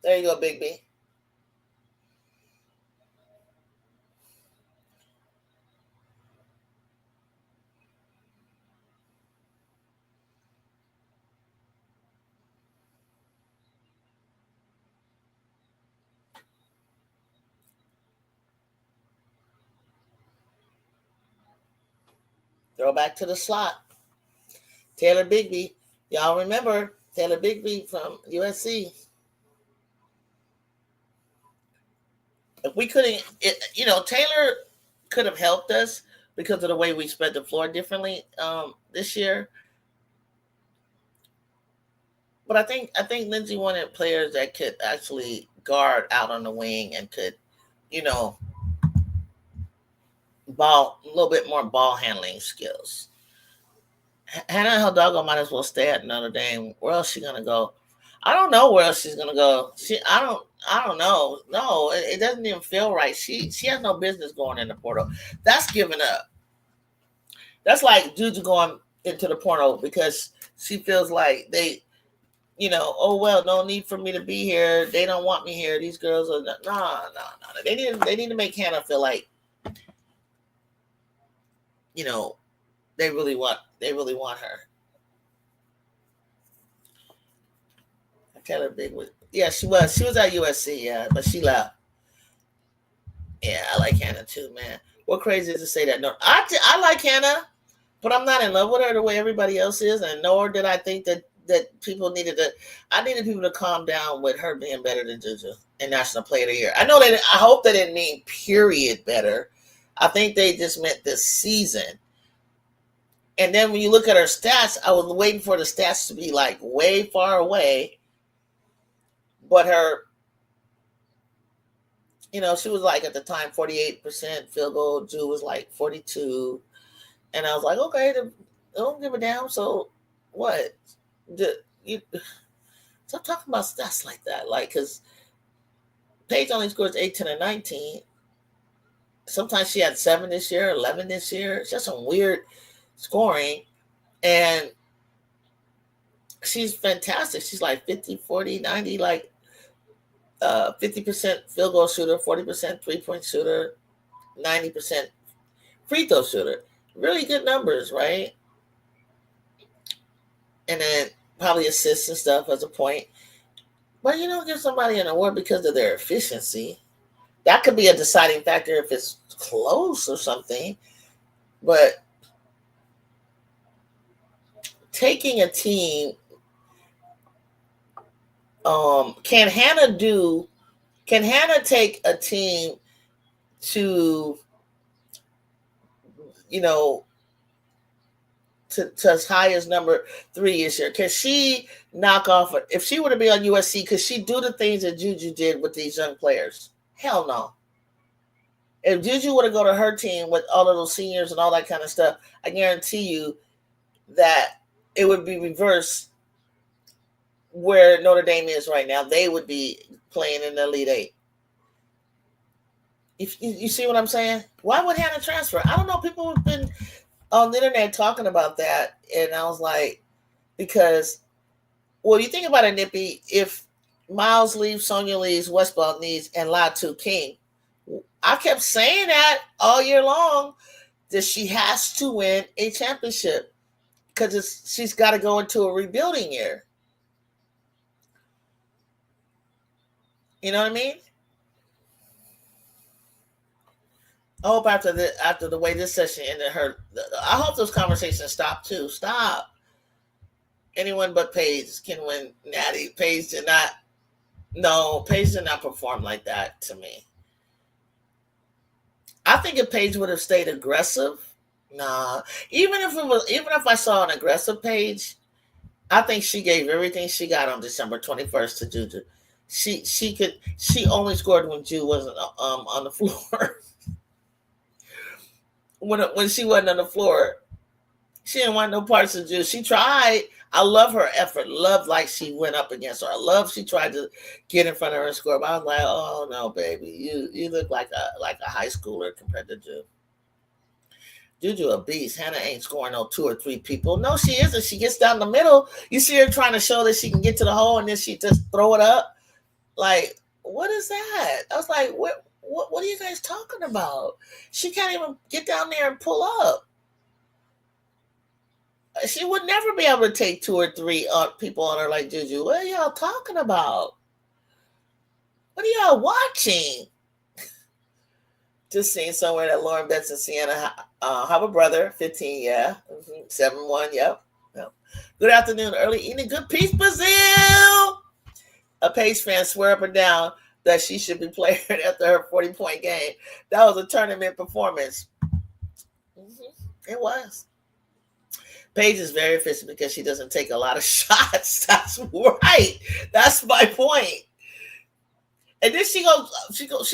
There you go, Big B. Throw back to the slot. Taylor Bigby. Y'all remember Taylor Bigby from USC. If we couldn't, Taylor could have helped us because of the way we spread the floor differently this year. But I think Lindsay wanted players that could actually guard out on the wing and could, you know, a little bit more ball handling skills. Hannah Hidalgo might as well stay at Notre Dame. Where else she gonna go? I don't know where else she's gonna go. I don't know. No, it doesn't even feel right. She has no business going in the portal. That's giving up. That's like JuJu going into the portal because she feels like oh well, no need for me to be here. They don't want me here. These girls are no. They need to make Hannah feel like, you know, they really want her. Taylor Big was, yeah, she was at USC, yeah, but she left. Yeah, I like Hannah too, man. What crazy is to say that? No, I like Hannah, but I'm not in love with her the way everybody else is, and nor did I think that people needed to. I needed people to calm down with her being better than JuJu and National Player of the Year. I know that. I hope they didn't mean period better. I think they just meant this season. And then when you look at her stats, I was waiting for the stats to be like way far away, but she was like at the time 48% field goal. Jew was like 42, and I was like, okay, they don't give a damn. So what? You stop talking about stats like that, like because Paige only scores 18 and 19. Sometimes she had 7 this year, 11 this year. It's just some weird scoring, and she's fantastic. She's like 50, 40, 90, like 50% field goal shooter, 40% 3-point shooter, 90% free throw shooter. Really good numbers, right? And then probably assists and stuff as a point. But you don't give somebody an award because of their efficiency. That could be a deciding factor if it's close or something. But taking a team, can Hannah take a team to, to as high as number 3 this year? Can she knock off, if she were to be on USC, could she do the things that JuJu did with these young players? Hell no. If JuJu were to go to her team with all of those seniors and all that kind of stuff, I guarantee you that it would be reversed where Notre Dame is right now. They would be playing in the Elite Eight. You see what I'm saying? Why would Hannah transfer? I don't know. People have been on the internet talking about that, and I was like, because, well, you think about it, Nippy, if Miles leaves, Sonia leaves, Westball leaves, and Latu King, I kept saying that all year long, that she has to win a championship because she's got to go into a rebuilding year. You know what I mean? I hope after the way this session ended, I hope those conversations stop too. Stop. Anyone but Paige can win Natty. Paige did not perform like that to me. I think if Paige would have stayed aggressive, even if I saw an aggressive Paige, I think she gave everything she got on December 21st to JuJu. She only scored when Ju wasn't on the floor. When she wasn't on the floor, she didn't want no parts of Ju. She tried. I love her effort. Love like she went up against her. I love she tried to get in front of her and score. But I was like, oh no, baby, you look like a high schooler compared to Ju. JuJu a beast. Hannah ain't scoring no 2 or 3 people. No, she isn't. She gets down the middle. You see her trying to show that she can get to the hole, and then she just throw it up. Like, what is that? I was like, what are you guys talking about? She can't even get down there and pull up. She would never be able to take 2 or 3 people on her like JuJu. What are y'all talking about? What are y'all watching? Just seeing somewhere that Lauren Betts and Sienna have a brother, 15, yeah. 7-1, yep. Good afternoon, early evening. Good piece, Brazil. A Paige fan swear up and down that she should be playing after her 40-point game. That was a tournament performance. It was. Paige is very efficient because she doesn't take a lot of shots. That's right. That's my point. And then she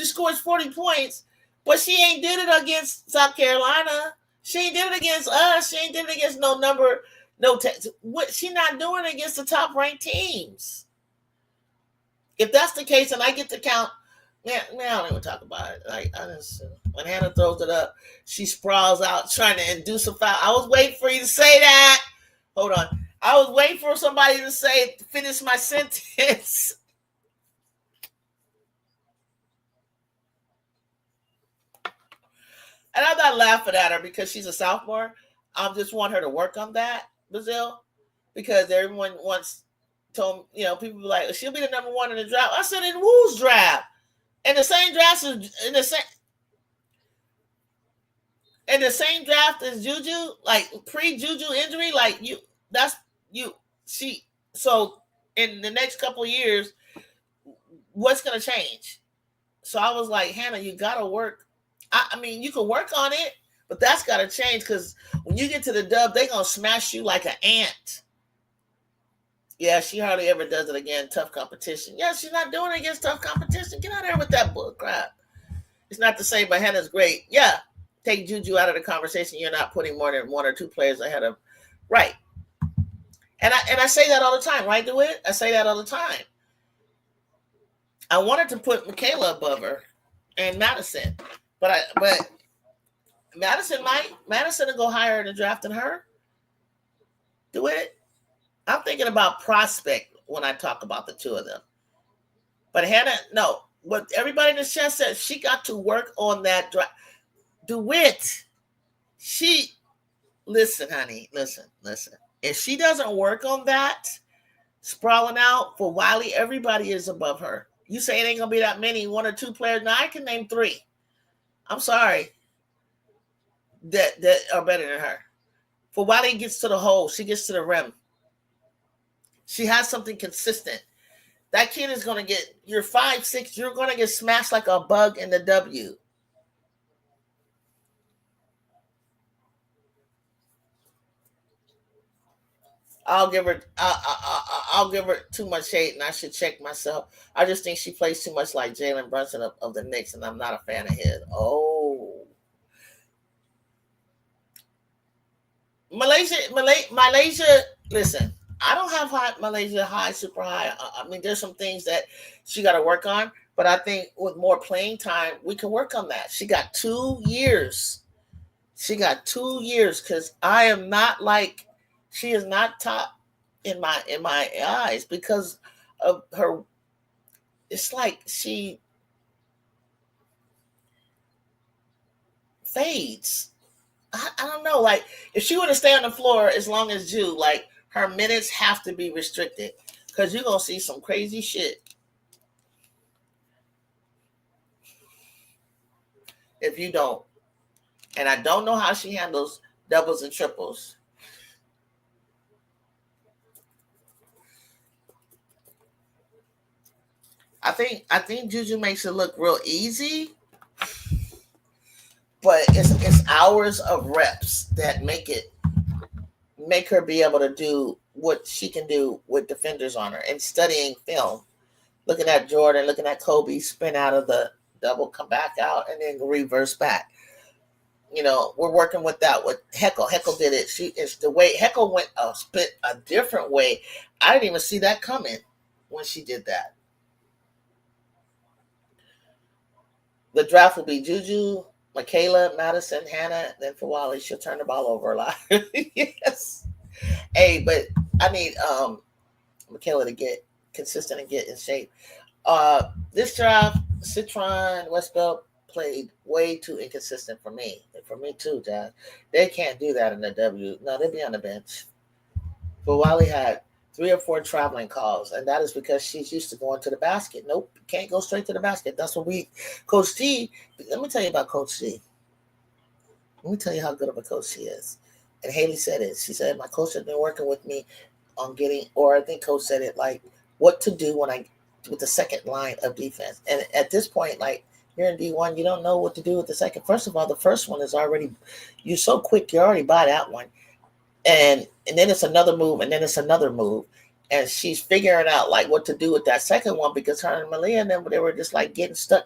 scores 40 points, but she ain't did it against South Carolina. She ain't did it against us. She ain't did it against she not doing it against the top ranked teams. If that's the case, and I get to count, man, I don't even talk about it. Like, when Hannah throws it up, she sprawls out trying to induce a foul. I was waiting for you to say that. Hold on. I was waiting for somebody to finish my sentence. And I'm not laughing at her because she's a sophomore. I just want her to work on that, Brazil, because everyone told people be like, she'll be the number 1 in the draft. I said, in Wu's draft. And the same draft as JuJu, like pre-JuJu injury, like so in the next couple of years, what's going to change? So I was like, Hannah, you got to work. I mean, you can work on it, but that's got to change because when you get to the dub, they're going to smash you like an ant. Yeah, she hardly ever does it again. Tough competition. Yeah, she's not doing it against tough competition. Get out of there with that bull crap. It's not the same, but Hannah's great. Yeah, take JuJu out of the conversation. You're not putting more than 1 or 2 players ahead of. Right. And I say that all the time, right, DeWitt? I say that all the time. I wanted to put Michaela above her and Madison. But Madison will go higher in the draft than her. DeWitt? I'm thinking about prospect when I talk about the two of them. But Hannah, no. What everybody in the chat said, she got to work on that drive. DeWitt, listen, honey, listen. If she doesn't work on that, sprawling out for Wiley, everybody is above her. You say it ain't going to be that many, 1 or 2 players. Now, I can name 3. I'm sorry. That are better than her. For Wiley gets to the hole, she gets to the rim. She has something consistent. That kid is going to get, you're 5'6", you're going to get smashed like a bug in the W. I'll give her too much hate, and I should check myself. I just think she plays too much like Jalen Brunson of the Knicks, and I'm not a fan of his. Oh, Malaysia. Listen, I don't have Malaysia high, super high. I mean, there's some things that she got to work on, but I think with more playing time, we can work on that. She got 2 years. She got 2 years because I am not like she is not top in my eyes because of her. It's like she fades. I don't know. Like if she were to stay on the floor as long as Ju, like her minutes have to be restricted because you're gonna see some crazy shit if you don't. And I don't know how she handles doubles and triples. I think Juju makes it look real easy, but it's hours of reps that make her be able to do what she can do with defenders on her and studying film, looking at Jordan, looking at Kobe spin out of the double, come back out, and then reverse back. We're working with that with Heckle. Heckle did it. It's the way Heckle went spit a different way. I didn't even see that coming when she did that. The draft will be Juju, Michaela, Madison, Hannah, then for Wally. She'll turn the ball over a lot. Yes. Hey, but I need Michaela to get consistent and get in shape. This draft, Citron, Westbelt played way too inconsistent for me. And for me too, Dad. They can't do that in the W. No, they'd be on the bench. But Wally had 3 or 4 traveling calls, and that is because she's used to going to the basket. Nope, can't go straight to the basket. That's what Coach T. Let me tell you about Coach T. Let me tell you how good of a coach she is. And Haley said it. She said, my coach has been working with me on getting, or I think Coach said it, like what to do with the second line of defense. And at this point, like you're in D1, you don't know what to do with the second. First of all, the first one is already, you're so quick, you already buy that one. And then it's another move, and then it's another move. And she's figuring out like what to do with that second one because her and Malia and them, they were just like getting stuck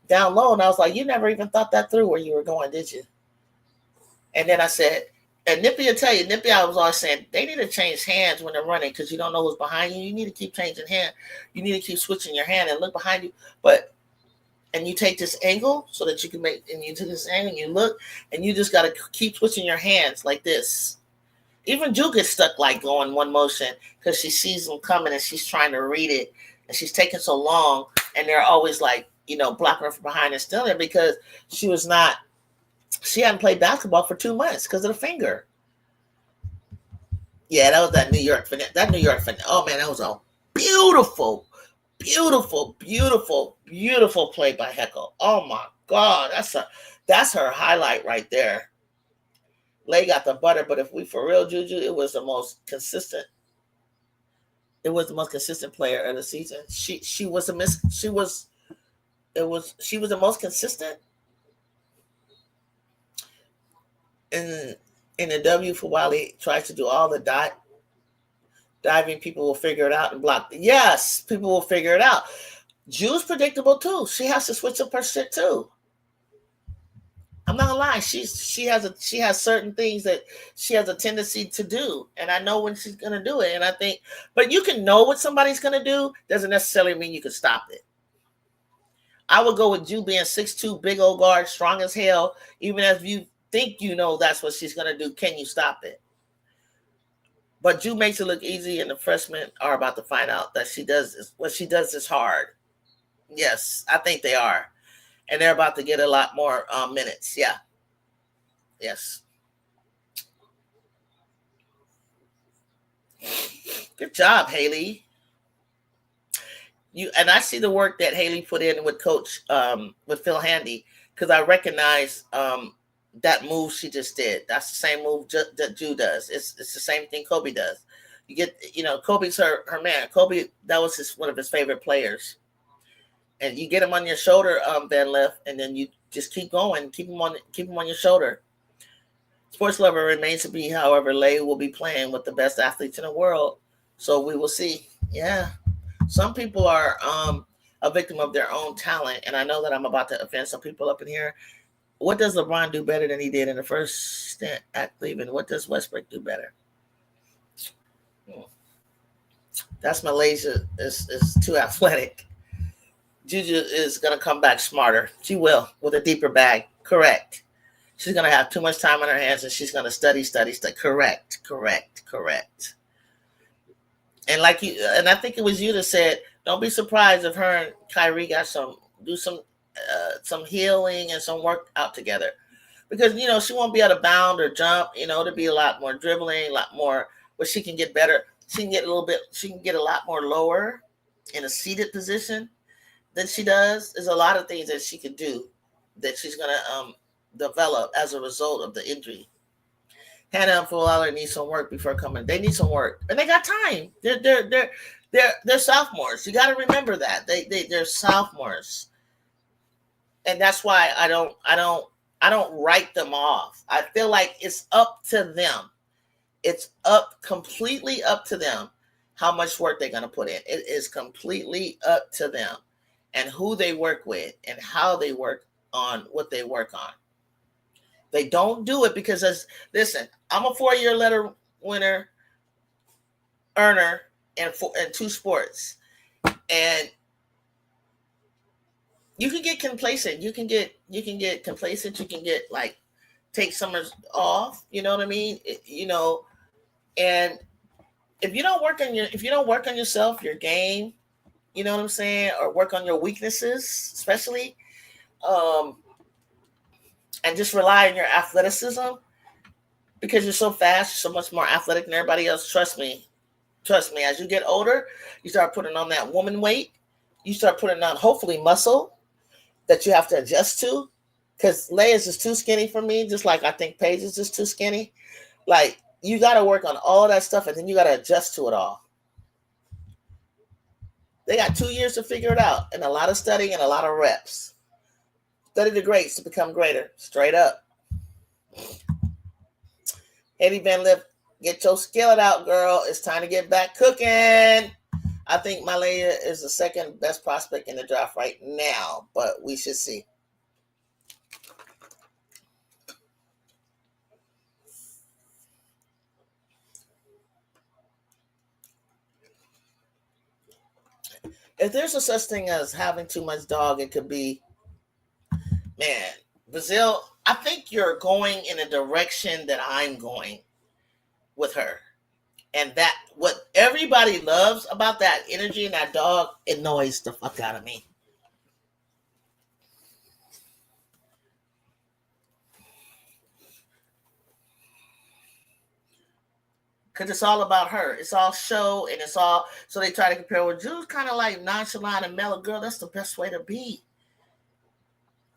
down low. And I was like, you never even thought that through where you were going, did you? And then I said, and Nippy will tell you, Nippy, I was always saying, they need to change hands when they're running because you don't know who's behind you. You need to keep changing hand. You need to keep switching your hand and look behind you. And you take this angle so that you can and you take this angle and you look, and you just got to keep switching your hands like this. Even Ju gets stuck like going one motion because she sees them coming and she's trying to read it. And she's taking so long, and they're always like, blocking her from behind and stealing because she hadn't played basketball for 2 months because of the finger. Yeah, that was that New York finesse. Oh man, that was a beautiful, beautiful, beautiful, beautiful play by Heckle. Oh my God, that's her highlight right there. Lay got the butter, but if we for real, Juju, it was the most consistent. It was the most consistent player of the season. She was the most consistent in the W for Wiley tries to do all the diving. People will figure it out and block. Yes, people will figure it out. Ju's predictable too. She has to switch up her shit too. I'm not gonna lie. She has certain things that she has a tendency to do, and I know when she's gonna do it. And I think, but you can know what somebody's gonna do doesn't necessarily mean you can stop it. I would go with Ju being 6'2", big old guard, strong as hell. Even if you think that's what she's gonna do, can you stop it? But Ju makes it look easy, and the freshmen are about to find out that what she does is hard. Yes, I think they are. And they're about to get a lot more minutes. Yeah. Yes. Good job, Haley. And I see the work that Haley put in with Coach with Phil Handy because I recognize that move she just did. That's the same move that Ju does. It's the same thing Kobe does. You get Kobe's her man. Kobe, that was one of his favorite players. And you get him on your shoulder, Van Liff, and then you just keep going, keep him on your shoulder. Sports lover remains to be, however, Lay will be playing with the best athletes in the world. So we will see. Yeah. Some people are a victim of their own talent. And I know that I'm about to offend some people up in here. What does LeBron do better than he did in the first stint at Cleveland? What does Westbrook do better? That's Malaysia is too athletic. JuJu is going to come back smarter. She will, with a deeper bag. Correct. She's going to have too much time on her hands, and she's going to study. Correct. And like you, and I think it was you that said, don't be surprised if her and Kyrie got some healing and some work out together, because she won't be able to bound or jump. To be a lot more dribbling, a lot more where she can get better. She can get a lot more lower in a seated position than she does. There's a lot of things that she could do that she's gonna develop as a result of the injury. Hannah and Fuller need some work before coming. They need some work, and they got time. They're sophomores. You got to remember that they're sophomores, and that's why I don't write them off. I feel like it's up to them. It's completely up to them how much work they're going to put in. It is completely up to them and who they work with and how they work on what they work on. They don't do it because, listen, I'm a 4-year letter earner in 2 sports. And you can get complacent. You can get complacent. You can get take summers off. You know what I mean? And if you don't work on yourself, your game, you know what I'm saying, or work on your weaknesses, especially, and just rely on your athleticism, because you're so fast, you're so much more athletic than everybody else. Trust me. As you get older, you start putting on that woman weight. You start putting on, hopefully, muscle that you have to adjust to, because Leia is just too skinny for me, just like I think Paige is just too skinny. You got to work on all of that stuff, and then you got to adjust to it all. They got 2 years to figure it out, and a lot of studying and a lot of reps. Study the greats to become greater. Straight up. Eddie Van Lip, get your skillet out, girl. It's time to get back cooking. I think Malaya is the second best prospect in the draft right now, but we should see. If there's a such thing as having too much dog, it could be, man, Brazil, I think you're going in a direction that I'm going with her. And that, what everybody loves about that energy and that dog, it annoys the fuck out of me. Because it's all about her. It's all show, and it's all, so they try to compare, well, Jude's kind of like nonchalant and mellow. Girl, that's the best way to be.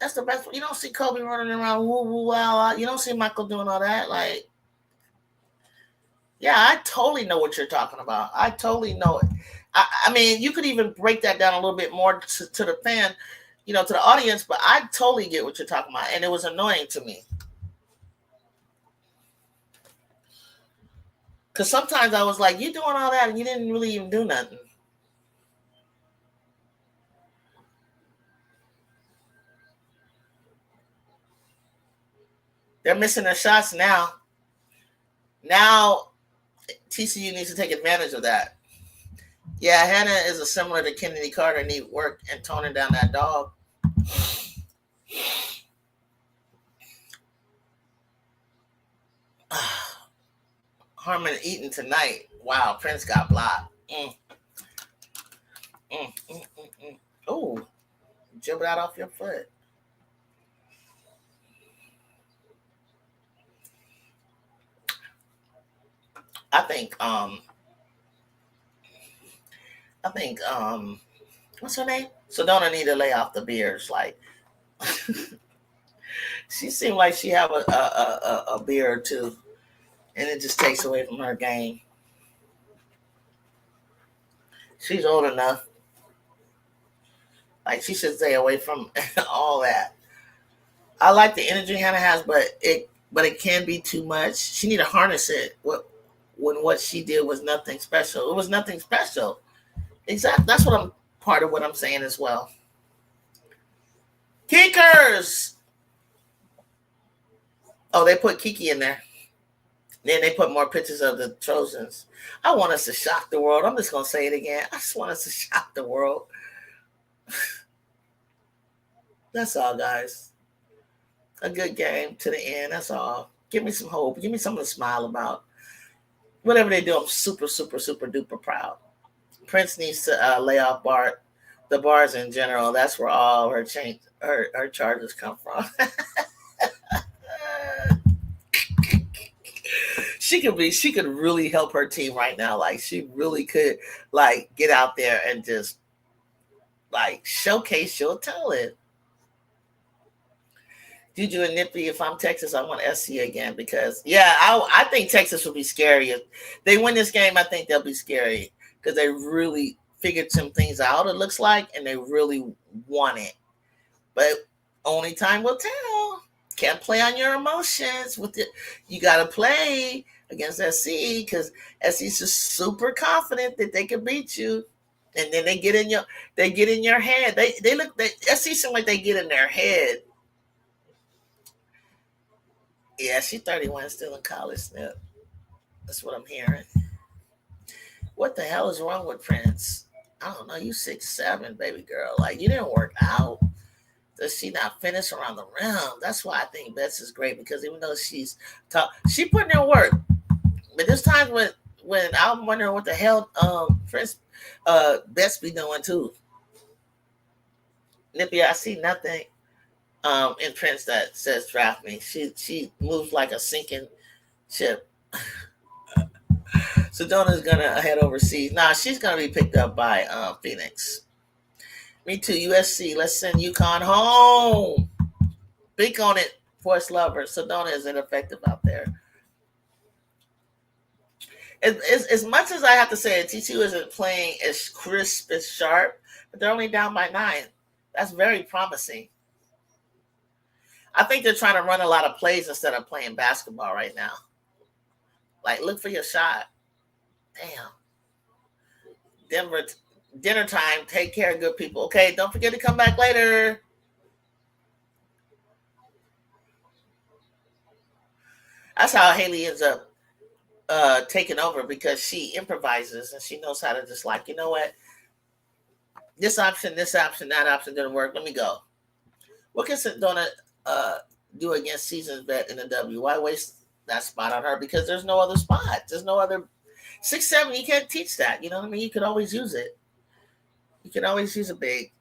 That's the best. You don't see Kobe running around woo woo wow. You don't see Michael doing all that. Yeah, I totally know what you're talking about. I totally know it. I mean, you could even break that down a little bit more to the fan, to the audience, but I totally get what you're talking about, and it was annoying to me. Because sometimes I was like, you doing all that, and you didn't really even do nothing. They're missing their shots now. Now, TCU needs to take advantage of that. Yeah, Hannah is a similar to Kennedy Carter, need work and toning down that dog. Harmon Eaton tonight. Wow, Prince got blocked. Oh, jump that off your foot. I think what's her name? Sedona need to lay off the beers. She seemed like she have a beer or two, and it just takes away from her game. She's old enough. She should stay away from all that. I like the energy Hannah has, but but it can be too much. She need to harness it. When what she did was nothing special. It was nothing special. Exactly. That's what I'm part of what I'm saying as well. Kickers. Oh, they put Kiki in there. Then they put more pictures of the Trojans. I want us to shock the world. I'm just gonna say it again. I just want us to shock the world. That's all, guys. A good game to the end. That's all. Give me some hope. Give me something to smile about. Whatever they do, I'm super, super, super duper proud. Prince needs to lay off the bars in general. That's where all her charges come from. She could really help her team right now. Like she really could like get out there and just like showcase your talent. JuJu and Nippy, if I'm Texas, I want SC again because I think Texas will be scary. If they win this game, I think they'll be scary because they really figured some things out, it looks like, and they really want it. But only time will tell. Can't play on your emotions with it. You gotta play against SC because SC's just super confident that they can beat you. And then they get in your head. SC seem like they get in their head. Yeah, she's 31, still in college. Snip. That's what I'm hearing. What the hell is wrong with Prince? I don't know. You 6'7", baby girl. Like you didn't work out. Does she not finish around the rim? That's why I think Betts is great because even though she's tough, she putting in work. But there's times when I'm wondering what the hell Prince Betts be doing too. Nippy, I see nothing in Prince that says draft me. She moves like a sinking ship. Sedona's gonna head overseas. Nah, she's gonna be picked up by Phoenix. Me too. USC. Let's send UConn home. Big on it, Force Lover. Sedona is ineffective out there. As much as I have to say, TCU isn't playing as crisp as sharp, but they're only down by 9. That's very promising. I think they're trying to run a lot of plays instead of playing basketball right now. Like, look for your shot. Damn. Denver, dinner time. Take care, good people. Okay, don't forget to come back later. That's how Haley ends up taking over because she improvises and she knows how to just like, you know what? This option, that option didn't work. Let me go. What can Sedona do against seasoned vet in the W? Why waste that spot on her? Because there's no other spot. There's no other 6'7". You can't teach that. You know what I mean? You could always use it. You can always use a big.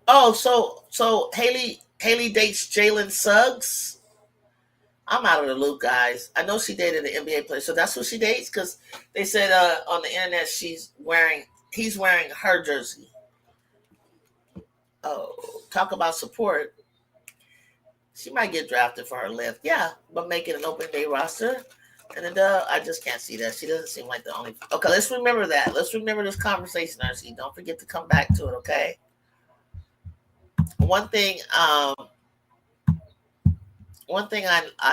Oh, so Haley dates Jalen Suggs. I'm out of the loop, guys. I know she dated an NBA player, so that's who she dates. Because they said on the internet he's wearing her jersey. Oh, talk about support. She might get drafted for her lift, yeah, but make it an open day roster. And then I just can't see that. She doesn't seem like the only. Okay, let's remember that. Let's remember this conversation, RC. Don't forget to come back to it, okay? One thing I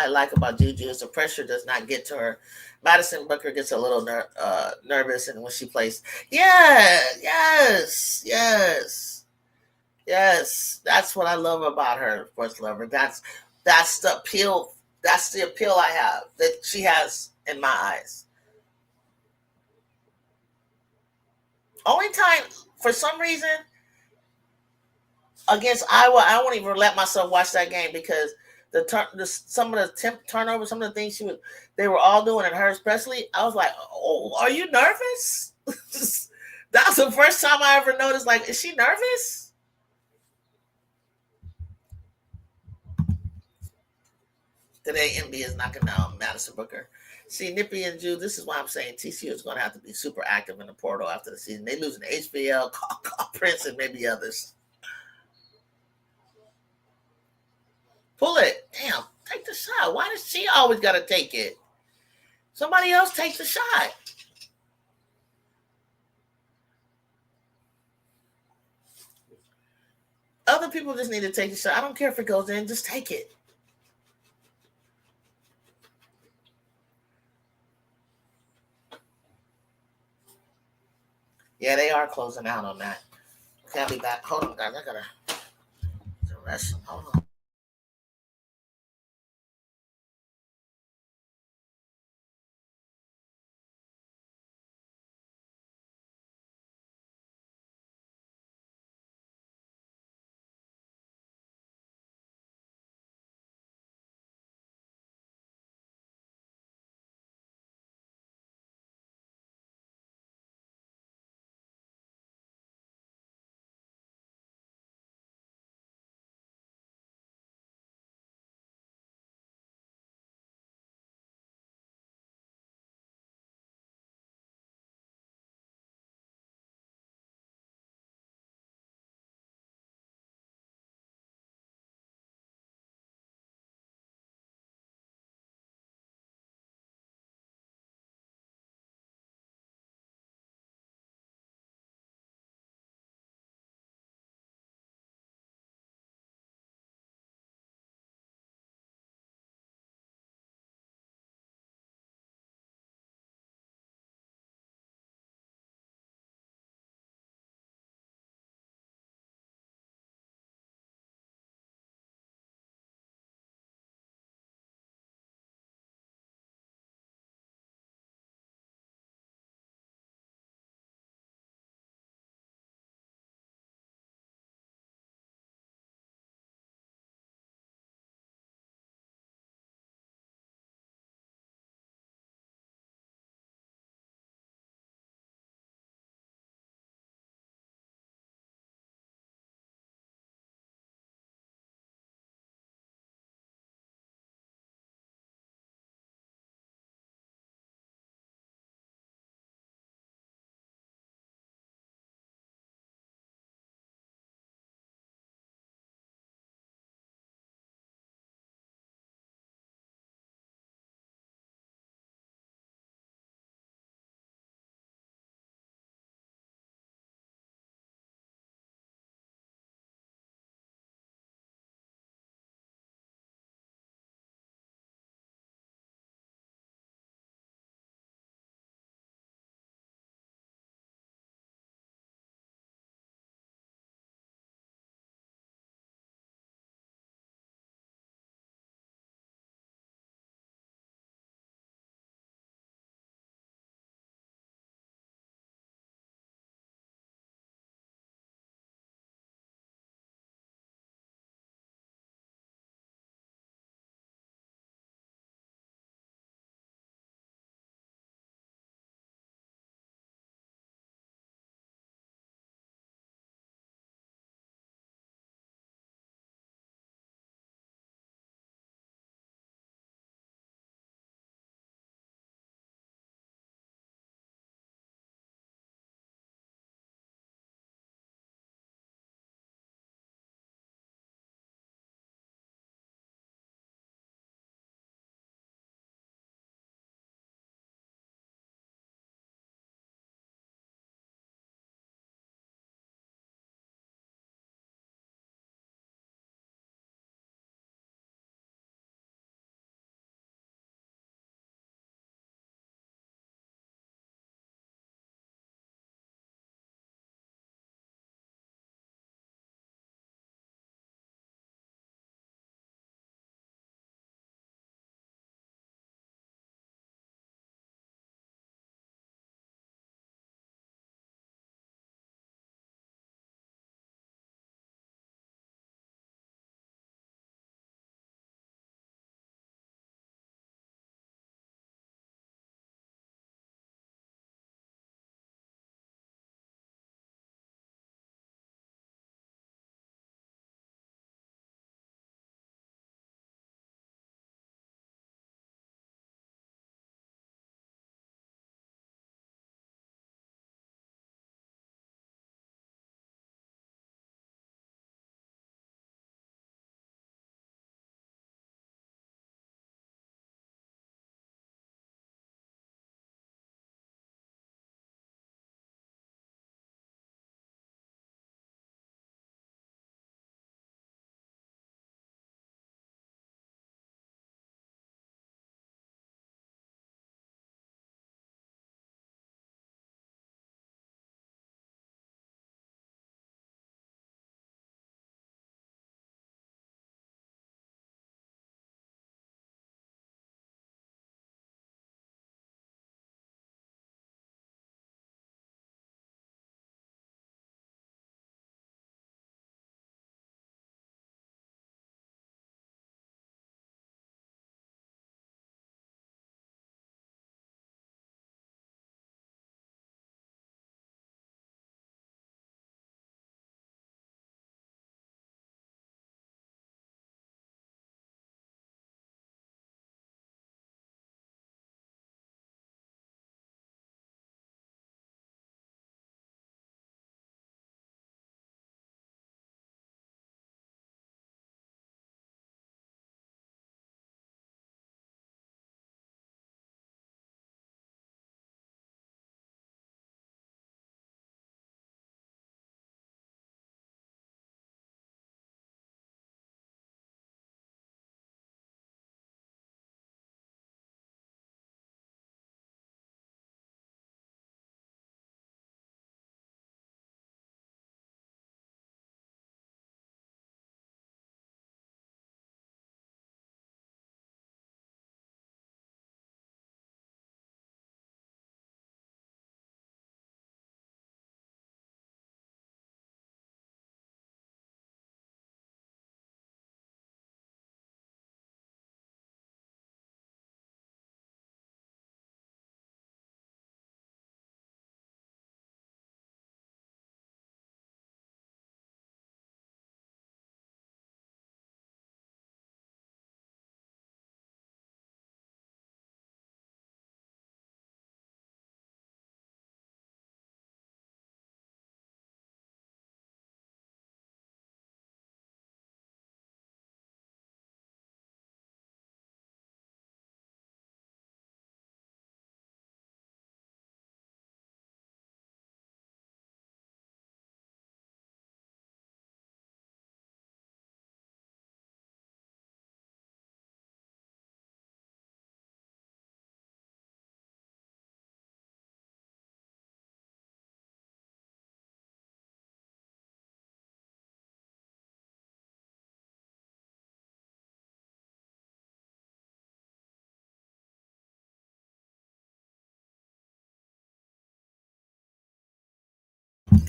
like about JuJu is the pressure does not get to her. Madison Booker gets a little nervous, and when she plays, yes. That's what I love about her, First Lover. That's the appeal. That's the appeal I have that she has in my eyes. Only time, for some reason, against Iowa, I won't even let myself watch that game because some of the turnovers, some of the things they were all doing, and her especially, I was like, "Oh, are you nervous?" That's the first time I ever noticed. Like, is she nervous? Today, NBA is knocking down Madison Booker. See, Nippy and Ju, this is why I'm saying TCU is going to have to be super active in the portal after the season. They lose an HBL, call Prince, and maybe others. Pull it. Damn, take the shot. Why does she always got to take it? Somebody else takes the shot. Other people just need to take the shot. I don't care if it goes in, just take it. Yeah, they are closing out on that. Okay, I'll be back. Hold on, guys. I gotta rest. Hold on.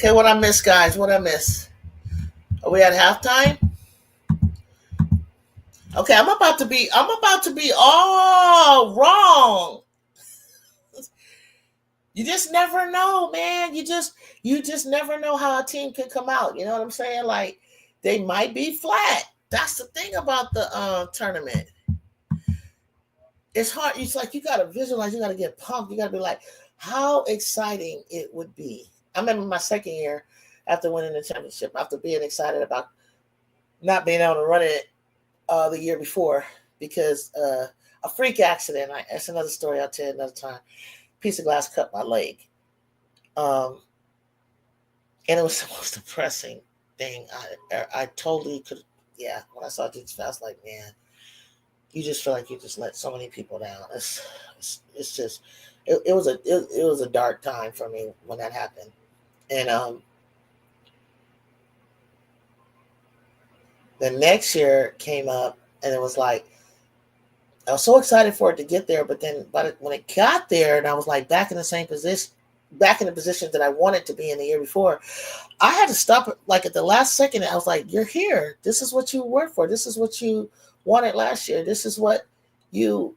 Okay, what I miss, guys? What I miss? Are we at halftime? Okay, I'm about to be all wrong. You just never know, man. You just never know how a team can come out. You know what I'm saying? Like they might be flat. That's the thing about the tournament. It's hard. It's like you gotta visualize. You gotta get pumped. You gotta be like, how exciting it would be. I remember my second year after winning the championship, after being excited about not being able to run it the year before because a freak accident. That's another story I'll tell you another time. Piece of glass cut my leg. And it was the most depressing thing. I totally could. Yeah, when I saw Jesus, I was like, man, you just feel like you just let so many people down. It's just it was a dark time for me when that happened. And the next year came up, and it was like I was so excited for it to get there, but then when it got there, and I was like back in the same position, back in the position that I wanted to be in the year before, I had to stop. Like at the last second, I was like, "You're here. This is what you worked for. This is what you wanted last year. This is what you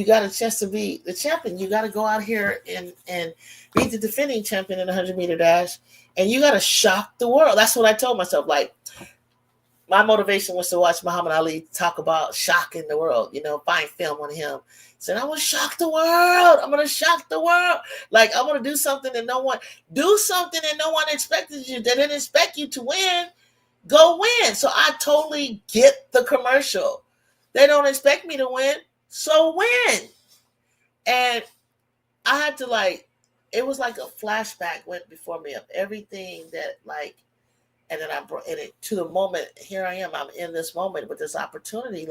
got a chance to be the champion. You got to go out here and be the defending champion in the 100-meter dash, and you got to shock the world." That's what I told myself. Like my motivation was to watch Muhammad Ali talk about shocking the world. Find film on him. Said, "I'm gonna shock the world. I'm gonna shock the world. Like I'm gonna do something that no one expected you. They didn't expect you to win. Go win." So I totally get the commercial. They don't expect me to win, so win. And I had to it was like a flashback went before me of everything that and then I brought it to the moment. Here I am. I'm in this moment with this opportunity.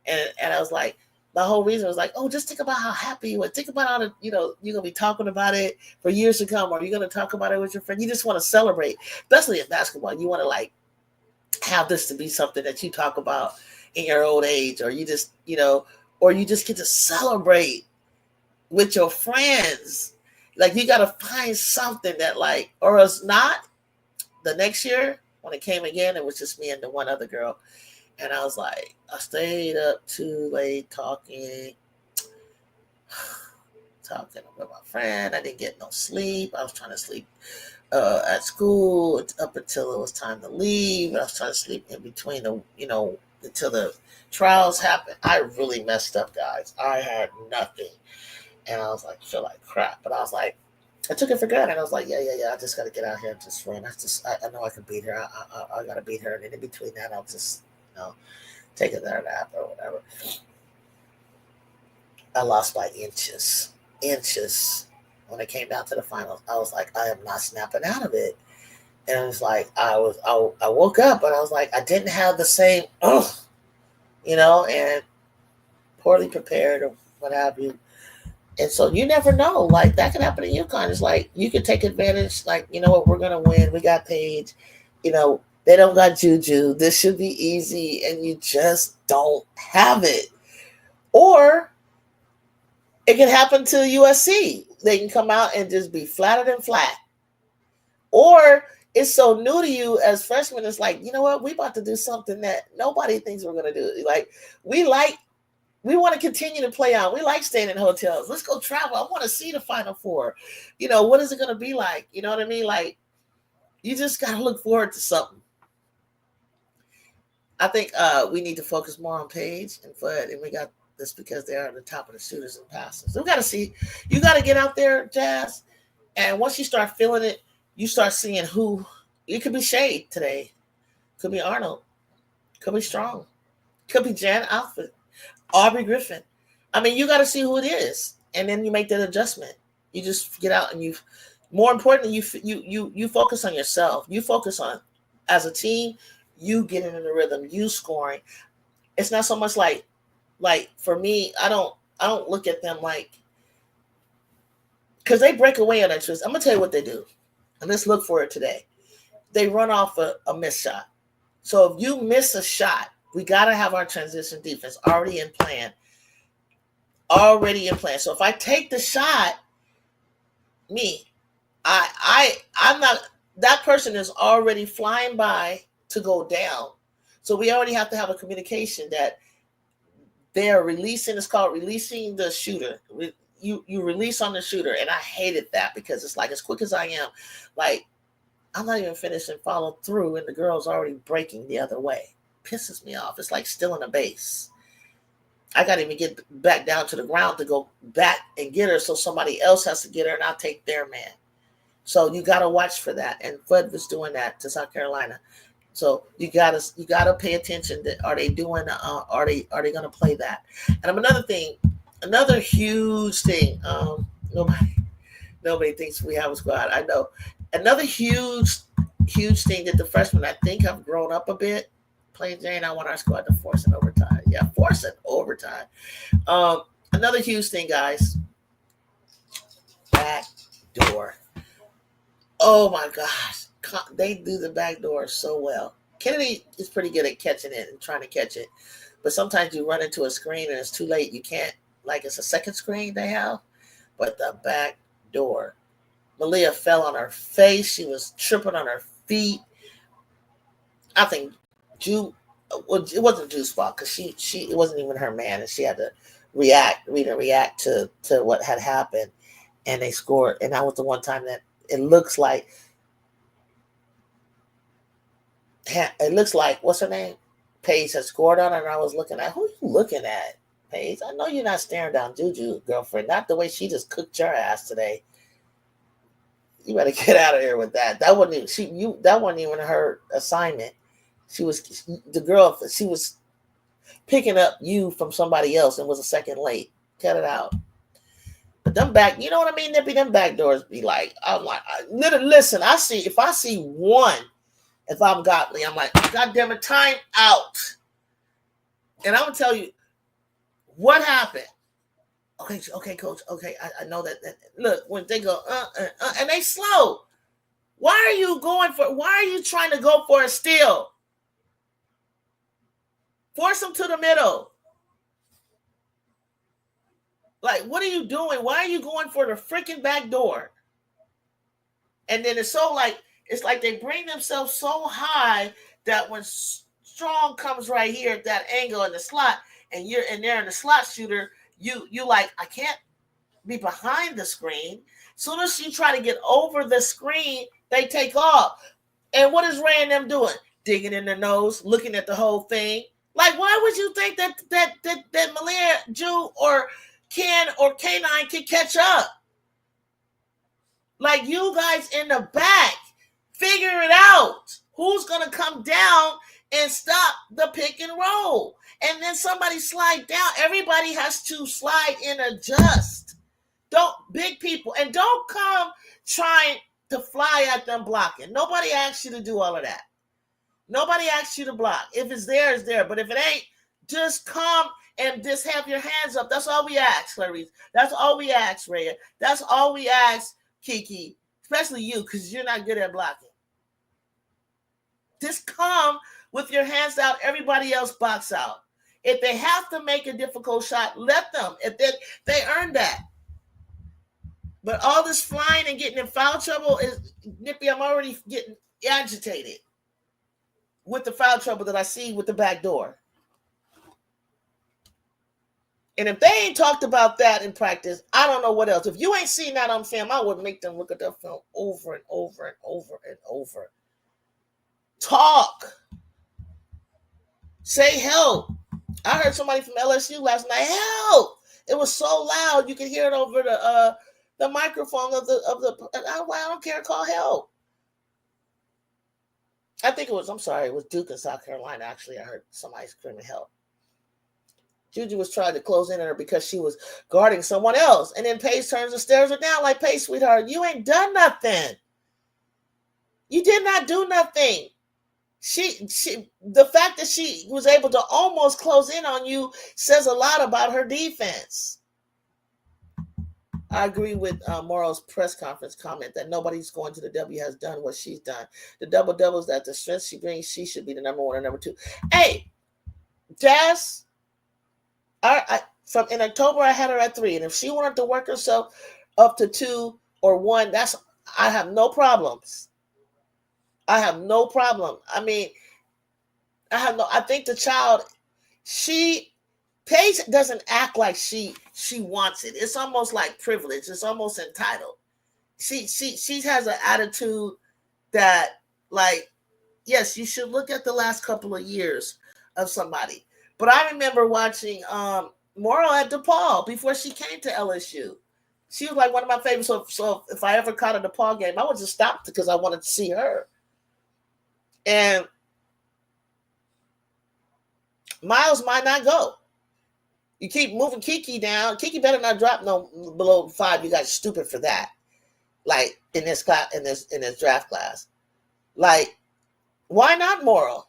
And I was like, my whole reason was like, oh, just think about how happy you were. Think about how you're gonna be talking about it for years to come, or you're gonna talk about it with your friend. You just want to celebrate, especially in basketball. You want to have this to be something that you talk about in your old age, or you just or you just get to celebrate with your friends. Like you got to find something that or else not. The next year, when it came again, it was just me and the one other girl. And I was like, I stayed up too late talking with my friend. I didn't get no sleep. I was trying to sleep at school up until it was time to leave. I was trying to sleep in between until the trials happened. I really messed up, guys. I had nothing. And I was like, feel like crap. But I was like, I took it for granted. I was like, yeah. I just got to get out here and just run. I know I can beat her. I got to beat her. And in between that, I'll just, take another nap or whatever. I lost by inches. When it came down to the finals, I was like, I am not snapping out of it. And it was like, I woke up and I was like, I didn't have the same, and poorly prepared or what have you. And so you never know. That could happen in UConn. It's like you could take advantage. You know what? We're gonna win. We got Paige. They don't got JuJu. This should be easy, and you just don't have it. Or it can happen to USC. They can come out and just be flatter than flat. Or it's so new to you as freshmen. It's like, you know what? We about to do something that nobody thinks we're gonna do. We want to continue to play on. We like staying in hotels. Let's go travel. I want to see the Final Four. What is it going to be like? You know what I mean? You just got to look forward to something. I think we need to focus more on Paige and Fudd, and we got this because they're at the top of the shooters and passes. So we got to see. You got to get out there, Jazz, and once you start feeling it, you start seeing who. It could be Shade today. Could be Arnold. Could be Strong. Could be Jan Alfred. Aubrey Griffin. I mean, you got to see who it is, and then you make that adjustment. You just get out, and more importantly, you focus on yourself. You focus on, as a team, you getting in the rhythm, you scoring. It's not so much like for me, I don't look at them because they break away on that twist. I'm gonna tell you what they do, and let's look for it today. They run off a missed shot. So if you miss a shot, we got to have our transition defense already in plan. So if I take the shot, I'm not, that person is already flying by to go down. So we already have to have a communication that they're releasing, it's called releasing the shooter. You release on the shooter. And I hated that because it's like, as quick as I am, like, I'm not even finished and follow through, and the girl's already breaking the other way. Pisses me off. It's like stealing a base. I got to even get back down to the ground to go back and get her, so somebody else has to get her, and I'll take their man. So you got to watch for that. And Fud was doing that to South Carolina. So you gotta pay attention. That are they doing? Are they going to play that? And another huge thing. Nobody thinks we have a squad. I know. Another huge thing that the freshmen, I think, have grown up a bit. Plain Jane, I want our squad to force an overtime. Yeah, force it overtime. Another huge thing, guys. Back door. Oh my gosh. They do the back door so well. Kennedy is pretty good at catching it and trying to catch it. But sometimes you run into a screen and it's too late. You can't, like, it's a second screen they have. But the back door. Malia fell on her face. She was tripping on her feet. I think it wasn't Ju's fault because it wasn't even her man, and she had to react to what had happened, and they scored. And that was the one time that it looks like what's her name? Paige had scored on her, and I was looking at, who are you looking at, Paige? I know you're not staring down JuJu, girlfriend. Not the way she just cooked your ass today. You better get out of here with that. That wasn't even her assignment. She was picking up you from somebody else and was a second late. Cut it out. But them back, you know what I mean? Them back doors be like, I'm like, listen, if I see one, if I'm godly, I'm like, God damn it, time out. And I'm gonna tell you what happened. Okay, coach. Okay, I know that. Look, when they go, and they slow. Why are you trying to go for a steal? Force them to the middle. Like, what are you doing? Why are you going for the freaking back door? And then it's like they bring themselves so high that when Strong comes right here at that angle in the slot, and they're in the slot shooter, you like, I can't be behind the screen. Soon as you try to get over the screen, they take off. And what is Ray and them doing? Digging in their nose, looking at the whole thing. Like, why would you think that Malia, Ju, or Ken or K9 can catch up? Like, you guys in the back, figure it out. Who's gonna come down and stop the pick and roll? And then somebody slide down. Everybody has to slide and adjust. Big people, and don't come trying to fly at them blocking. Nobody asks you to do all of that. Nobody asks you to block. If it's there, it's there. But if it ain't, just come and just have your hands up. That's all we ask, Clarice. That's all we ask, Rhea. That's all we ask, Kiki. Especially you, because you're not good at blocking. Just come with your hands out. Everybody else box out. If they have to make a difficult shot, let them. If they earn that. But all this flying and getting in foul trouble is, Nippy, I'm already getting agitated with the foul trouble that I see with the back door. And if they ain't talked about that in practice, I don't know what else. If you ain't seen that on film, I would make them look at that film over and over and over and over. Talk. Say help. I heard somebody from LSU last night. Help! It was so loud you could hear it over the microphone of the. I don't care. Call help. I think it was Duke and South Carolina. Actually, I heard somebody screaming help. JuJu was trying to close in on her because she was guarding someone else. And then Paige turns and stares her down like, Paige, sweetheart, you ain't done nothing. You did not do nothing. The fact that she was able to almost close in on you says a lot about her defense. I agree with Morrow's press conference comment that nobody's going to the W has done what she's done. The double-doubles, that the strength she brings, she should be the number one or number two. Hey, Jazz, in October, I had her at 3. And if she wanted to work herself up to 2 or 1, that's I have no problems. I have no problem. I mean, I think the child, Paige doesn't act like she wants it. It's almost like privilege. It's almost entitled. She has an attitude that, like, yes, you should look at the last couple of years of somebody. But I remember watching Morrow at DePaul before she came to LSU. She was like one of my favorites. So if I ever caught a DePaul game, I would just stop because I wanted to see her. And Miles might not go. You keep moving Kiki down. Kiki better not drop no below 5. You guys stupid for that. Like in this class, in this draft class. Like, why not Morrow?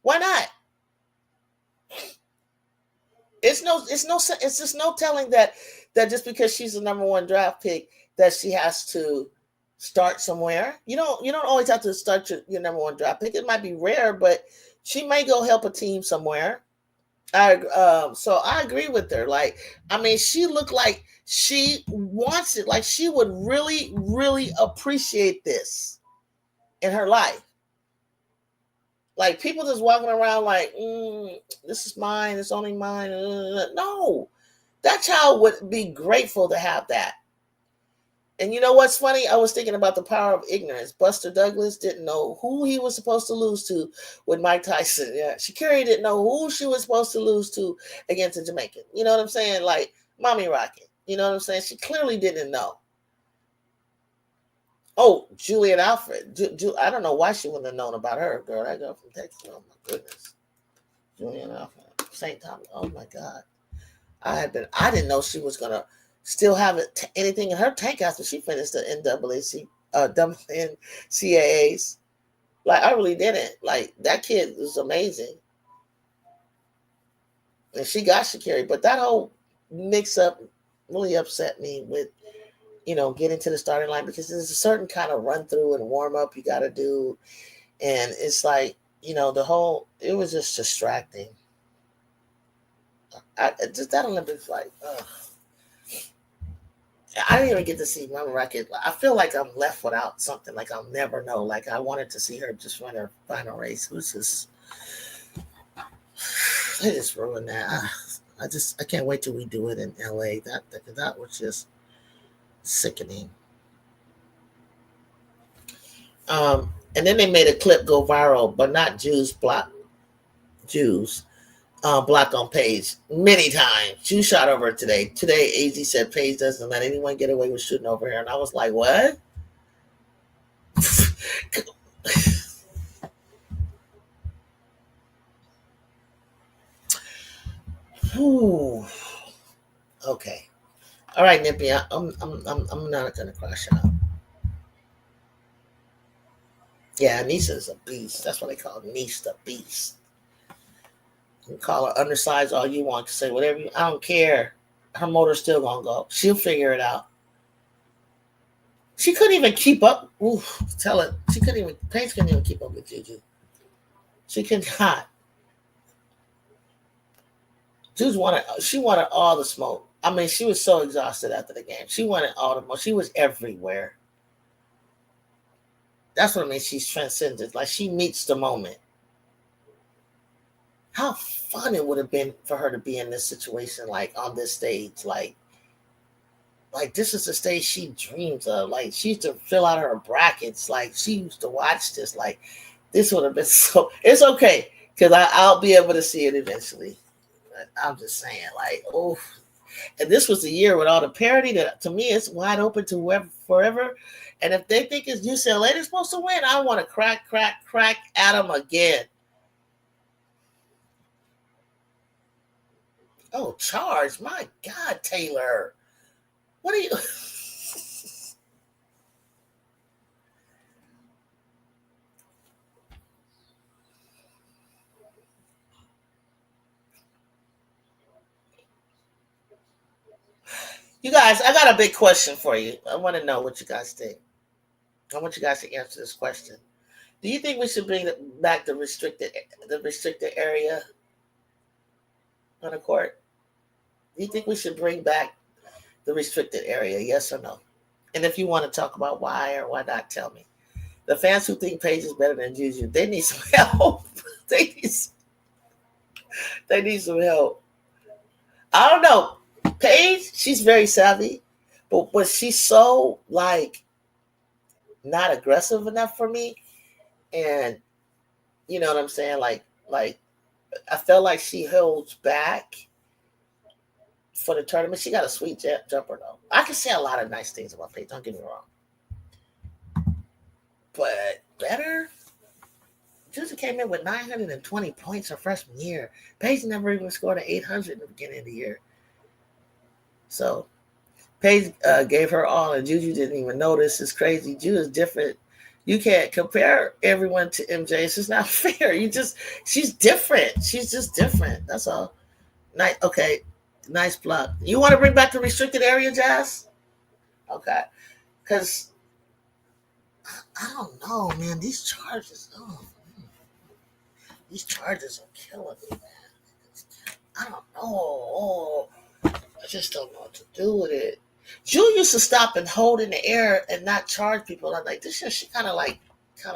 Why not? It's just no telling that just because she's the number 1 draft pick that she has to start somewhere. You don't always have to start your number 1 draft pick. It might be rare, but she may go help a team somewhere. So I agree with her. Like, I mean, she looked like she wants it. Like, she would really, really appreciate this in her life. Like, people just walking around like, this is mine. It's only mine. No, that child would be grateful to have that. And you know what's funny? I was thinking about the power of ignorance. Buster Douglas didn't know who he was supposed to lose to with Mike Tyson. Yeah, Sha'Carri didn't know who she was supposed to lose to against a Jamaican. You know what I'm saying? Like, Mommy Rocket. You know what I'm saying? She clearly didn't know. Oh, Julian Alfred. I don't know why she wouldn't have known about her. Girl, that girl from Texas. Oh, my goodness. Julian Alfred. St. Thomas. Oh, my God. I didn't know she was going to still have anything in her tank after she finished the NCAAs. Like, I really didn't. Like, that kid was amazing. And she got Sha'Carri. But that whole mix-up really upset me with, getting to the starting line, because there's a certain kind of run-through and warm-up you got to do. And it's like, it was just distracting. That Olympics, like, ugh. I didn't even get to see Mama Rocket. I feel like I'm left without something. Like, I'll never know. Like, I wanted to see her just run her final race. It was just, they just ruined that. I can't wait till we do it in LA. That was just sickening. And then they made a clip go viral, but not Jews block on Paige many times. She shot over her today. Today, AZ said Paige doesn't let anyone get away with shooting over her. And I was like, what? Ooh. Okay. All right, Nippy. I'm not gonna crash out. Yeah, Anissa's a beast. That's what they call Anissa, the beast. You can call her undersized all you want, to say whatever I don't care. Her motor's still gonna go. She'll figure it out. She couldn't even keep up. Oof, tell it. Paige couldn't even keep up with JuJu. She could not. She wanted all the smoke. I mean, she was so exhausted after the game. She wanted all the smoke. She was everywhere. That's what I mean. She's transcendent. Like, she meets the moment. How fun it would have been for her to be in this situation, like on this stage, like this is the stage she dreams of. Like, she used to fill out her brackets. Like, she used to watch this. Like, this would have been so. It's okay, because I'll be able to see it eventually. But I'm just saying, like, oh. And this was the year with all the parity that, to me, it's wide open to whoever, forever. And if they think it's UCLA they're supposed to win, I want to crack at them again. Oh, charge. My God, Taylor. What are you? You guys, I got a big question for you. I want to know what you guys think. I want you guys to answer this question. Do you think we should bring back the restricted area on the court? Do you think we should bring back the restricted area? Yes or no? And if you want to talk about why or why not, tell me. The fans who think Paige is better than JuJu, they need some help. they need they need some help. I don't know. Paige, she's very savvy, but she's so like not aggressive enough for me. And you know what I'm saying? Like I felt like she holds back for the tournament. She got a sweet jumper though. I can say a lot of nice things about Paige. Don't get me wrong, but better. JuJu came in with 920 points her freshman year. Paige never even scored an 800 in the beginning of the year. So Paige gave her all, and JuJu didn't even notice. It's crazy. JuJu is different. You can't compare everyone to MJ. It's just not fair. She's different. She's just different. That's all. Nice. Okay. Nice block. You want to bring back the restricted area, Jazz? Okay. Because I don't know, man. These charges. These charges are killing me, man. I don't know. I just don't know what to do with it. Jewel used to stop and hold in the air and not charge people. I'm like, this year she kind of like, I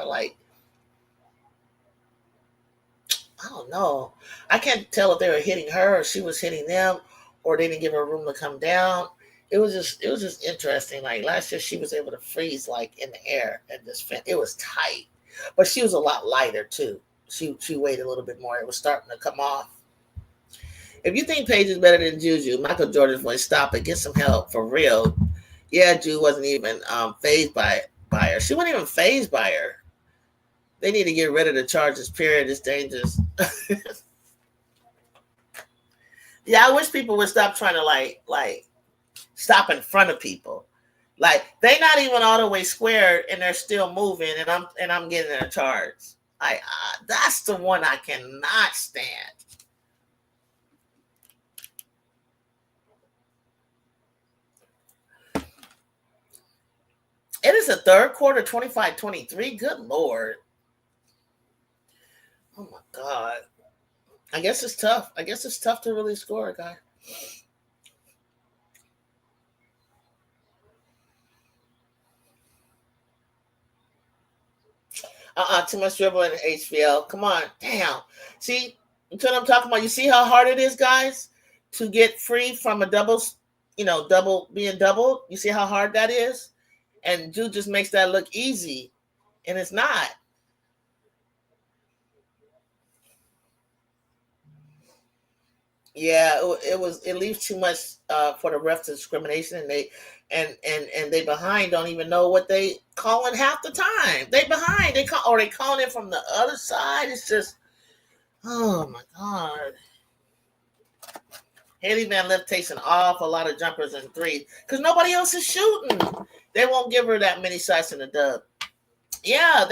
don't know. I can't tell if they were hitting her or she was hitting them, or they didn't give her room to come down. It was just interesting. Like last year, she was able to freeze like in the air and just it was tight, but she was a lot lighter too. She weighed a little bit more. It was starting to come off. If you think Paige is better than JuJu, Michael Jordan's voice, stop it. Get some help for real. Yeah, Ju wasn't even phased by her. She wasn't even phased by her. They need to get rid of the charges. Period. It's dangerous. Yeah, I wish people would stop trying to like stop in front of people. Like they not even all the way squared and they're still moving, and I'm getting a charge. That's the one I cannot stand. It is a third quarter, 25-23. Good Lord. Oh my God. I guess it's tough. I guess it's tough to really score, guy. Too much dribbling in HVL. Come on. Damn. See, that's what I'm talking about. You see how hard it is, guys, to get free from a double being doubled? You see how hard that is? And Dude just makes that look easy. And it's not. Yeah, it leaves too much for the ref to discrimination, and they behind don't even know what they calling half the time. They behind, they calling it from the other side. It's just, oh my God. Haley Van Lith takes an awful lot of jumpers and threes because nobody else is shooting. They won't give her that many shots in the dub. Yeah,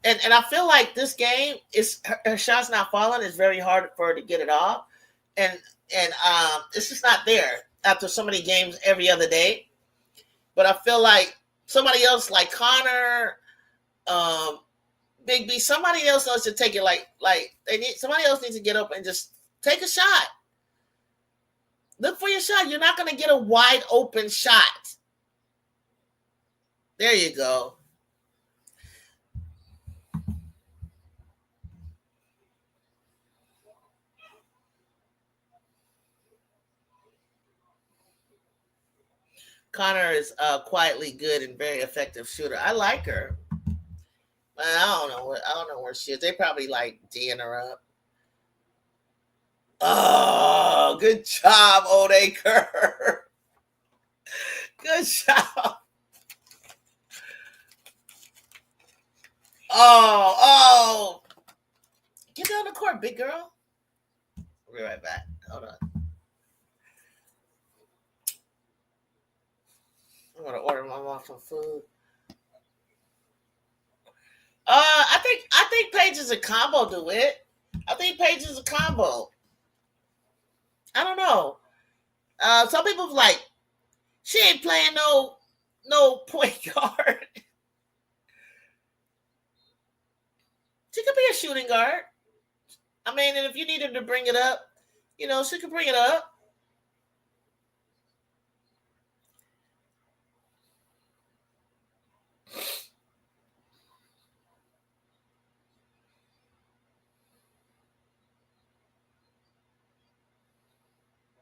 and I feel like this game is her shot's not falling. It's very hard for her to get it off. And it's just not there after so many games every other day. But I feel like somebody else, like Connor, Big B, somebody else needs to take it. Like somebody else needs to get up and just take a shot. Look for your shot. You're not going to get a wide open shot. There you go. Connor is quietly good and very effective shooter. I like her. I don't know where she is. They probably like D'ing her up. Oh, good job, Odaker. Good job. Oh. Get down the court, big girl. We'll be right back. Hold on. I'm gonna order my mom some food. I think Paige is a combo to it. I think Paige is a combo. I don't know. Some people's like, she ain't playing no point guard. She could be a shooting guard. I mean, and if you need her to bring it up, she could bring it up.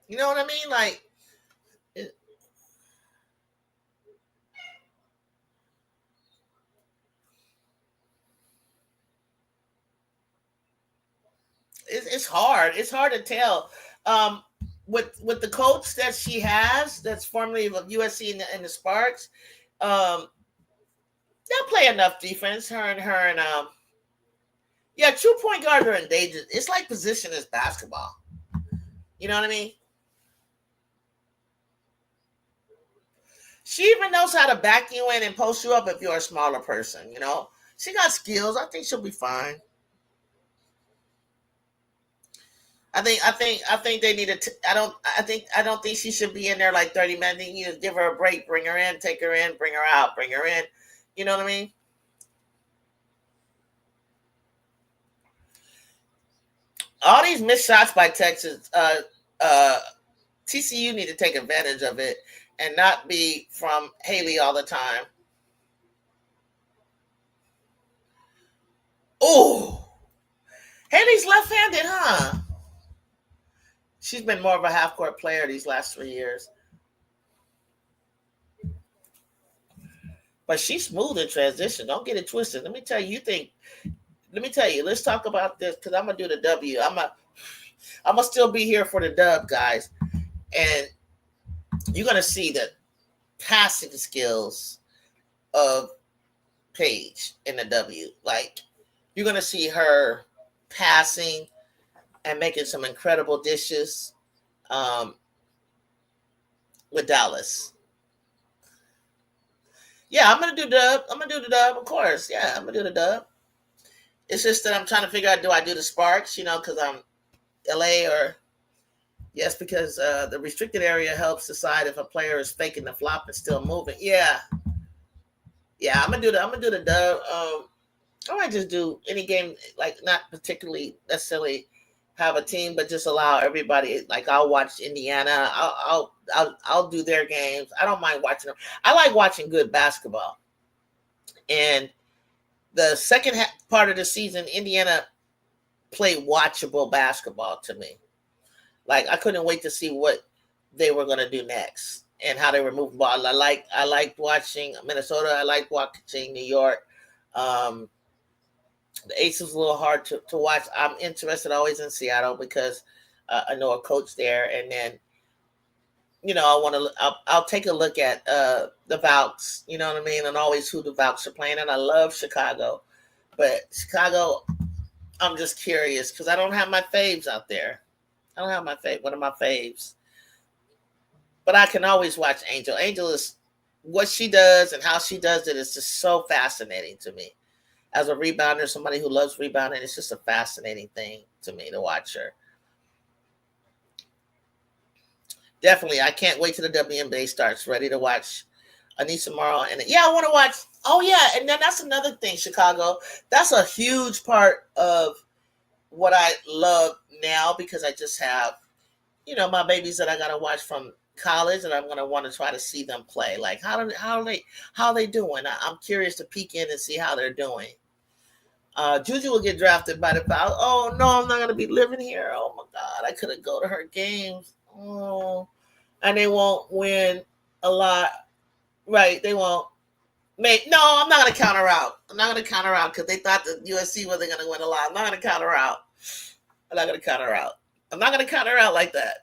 You know what I mean? Like it, it's hard. It's hard to tell. Um, with the coach that she has, that's formerly of USC and the Sparks, um, they'll play enough defense. Her and yeah, true point guards are endangered. It's like positionless basketball. You know what I mean? She even knows how to back you in and post you up if you're a smaller person. You know, she got skills. I think she'll be fine. I think they need to. I don't think she should be in there like 30 minutes. You just give her a break, bring her in, take her in, bring her out, bring her in. You know what I mean? All these missed shots by Texas, TCU need to take advantage of it and not be from Haley all the time. Oh, Haley's left-handed, huh? She's been more of a half-court player these last 3 years, but she's smooth in transition. Don't get it twisted. Let me tell you. You think? Let me tell you. Let's talk about this because I'm gonna do the W. I'm gonna still be here for the dub, guys, and you're gonna see the passing skills of Paige in the W. Like you're gonna see her passing and making some incredible dishes um, with Dallas. Yeah, I'm gonna do dub. I'm gonna do the dub, of course. Yeah, I'm gonna do the dub. It's just that I'm trying to figure out, do I do the Sparks? Because I'm LA, or yes, because the restricted area helps decide if a player is faking the flop and still moving. Yeah, yeah, I'm gonna do the dub. I might just do any game, like not particularly necessarily have a team, but just allow everybody. Like I'll watch Indiana. I'll do their games. I don't mind watching them. I like watching good basketball. And the second part of the season, Indiana played watchable basketball to me. Like I couldn't wait to see what they were going to do next and how they were moving ball. I liked watching Minnesota. I liked watching New York. Um, the Aces was a little hard to watch. I'm interested always in Seattle because I know a coach there, and then I want to. I'll take a look at the Valks. You know what I mean, and always who the Valks are playing. And I love Chicago, but Chicago, I'm just curious because I don't have my faves out there. I don't have my fave. One of my faves, but I can always watch Angel. Angel is what she does and how she does it is just so fascinating to me. As a rebounder, somebody who loves rebounding, it's just a fascinating thing to me to watch her. Definitely, I can't wait till the WNBA starts. Ready to watch Anissa tomorrow, and yeah, I want to watch. Oh yeah, and then that's another thing, Chicago. That's a huge part of what I love now because I just have, my babies that I gotta watch from college, and I'm gonna want to try to see them play. Like how are they doing? I'm curious to peek in and see how they're doing. JuJu will get drafted by the Falcons. Oh no, I'm not gonna be living here. Oh my God, I couldn't go to her games. Oh, and they won't win a lot, right? They won't. No, I'm not gonna count her out. I'm not gonna count her out because they thought that USC wasn't gonna win a lot. I'm not gonna count her out. I'm not gonna count her out. I'm not gonna count her out like that.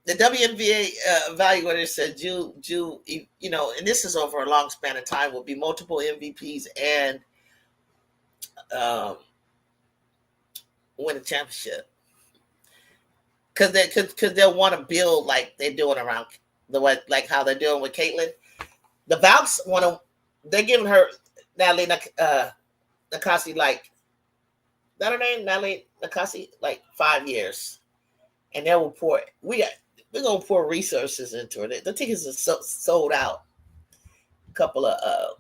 The WNBA evaluator said and this is over a long span of time, will be multiple MVPs and um, win a championship because they'll want to build like they're doing around the way, like how they're doing with Caitlin. The Valks want to. They're giving her Natalie Nakasi, like that her name, Natalie Nakasi, like 5 years, and they will pour. We're gonna pour resources into it. The tickets are sold out. A couple of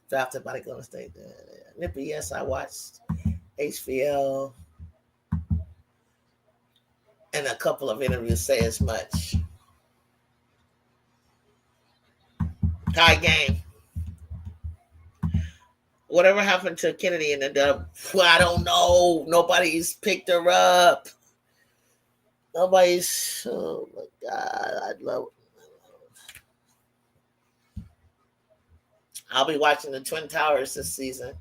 drafted by the Golden State. Nippy, yes, I watched HVL and a couple of interviews say as much. High game. Whatever happened to Kennedy and the I don't know. Nobody's picked her up. Nobody's. Oh my god, I'd love. I'll be watching the Twin Towers this season.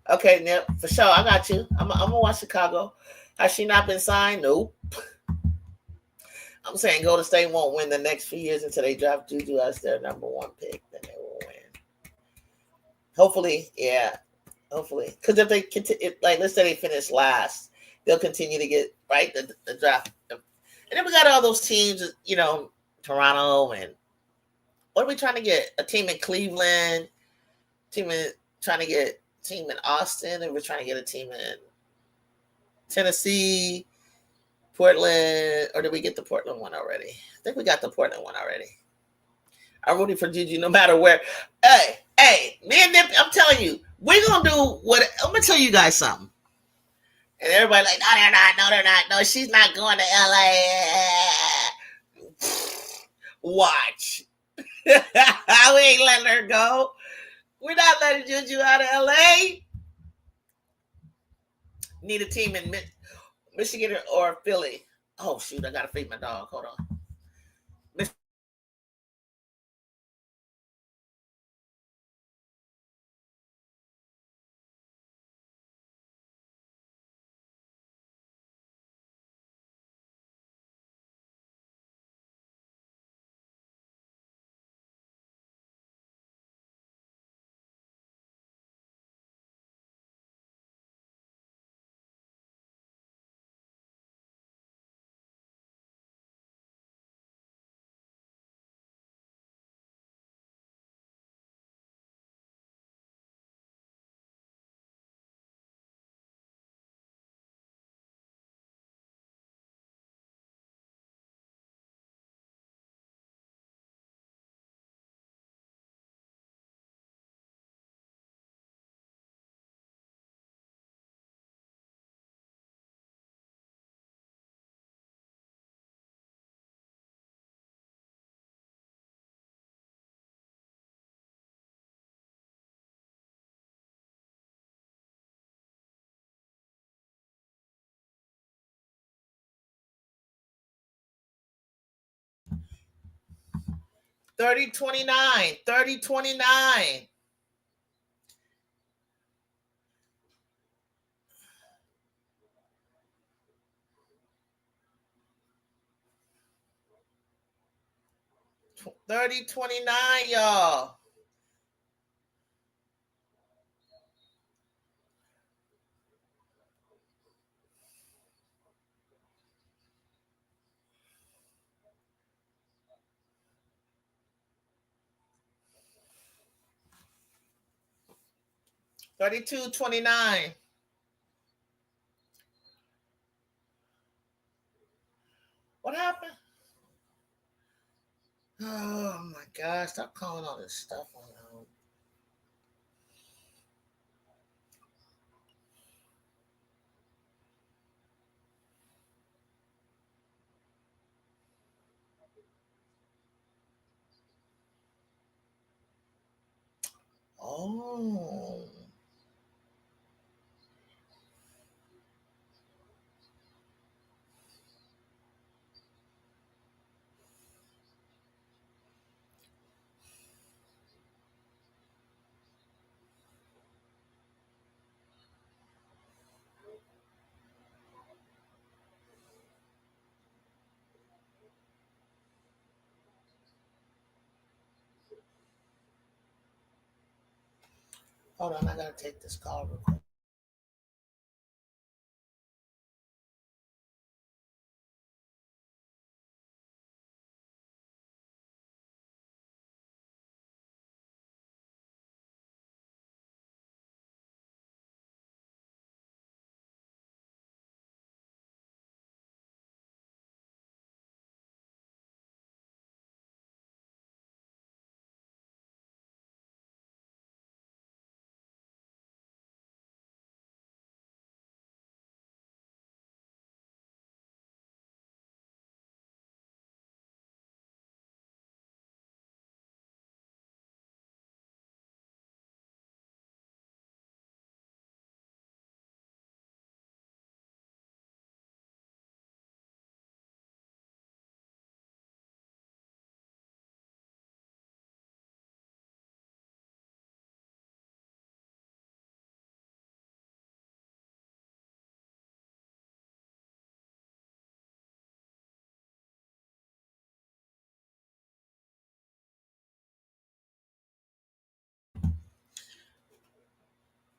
Okay, Nip, for sure. I got you. I'm gonna watch Chicago. Has she not been signed? Nope. I'm saying Golden State won't win the next few years until they draft JuJu as their number one pick. Then they will win. Hopefully, yeah. Hopefully, because if they continue, like let's say they finish last, they'll continue to get right the draft. And then we got all those teams, Toronto and what are we trying to get? A team in Cleveland, team in trying to get a team in Austin, and we're trying to get a team in Tennessee, Portland, or did we get the Portland one already? I think we got the Portland one already. I'm rooting for JuJu no matter where. Hey, me and Nip, I'm telling you, we're gonna do what. I'm gonna tell you guys something. And everybody like, no, they're not. No, they're not. No, she's not going to LA. Watch. We ain't letting her go. We're not letting JuJu out of LA. Need a team in Michigan or Philly. Oh shoot, I gotta feed my dog. Hold on. 30-29. 30-29. 30-29, y'all. 32-29. What happened? Oh my gosh, stop calling all this stuff on home. Oh. Hold on, I gotta take this call real quick.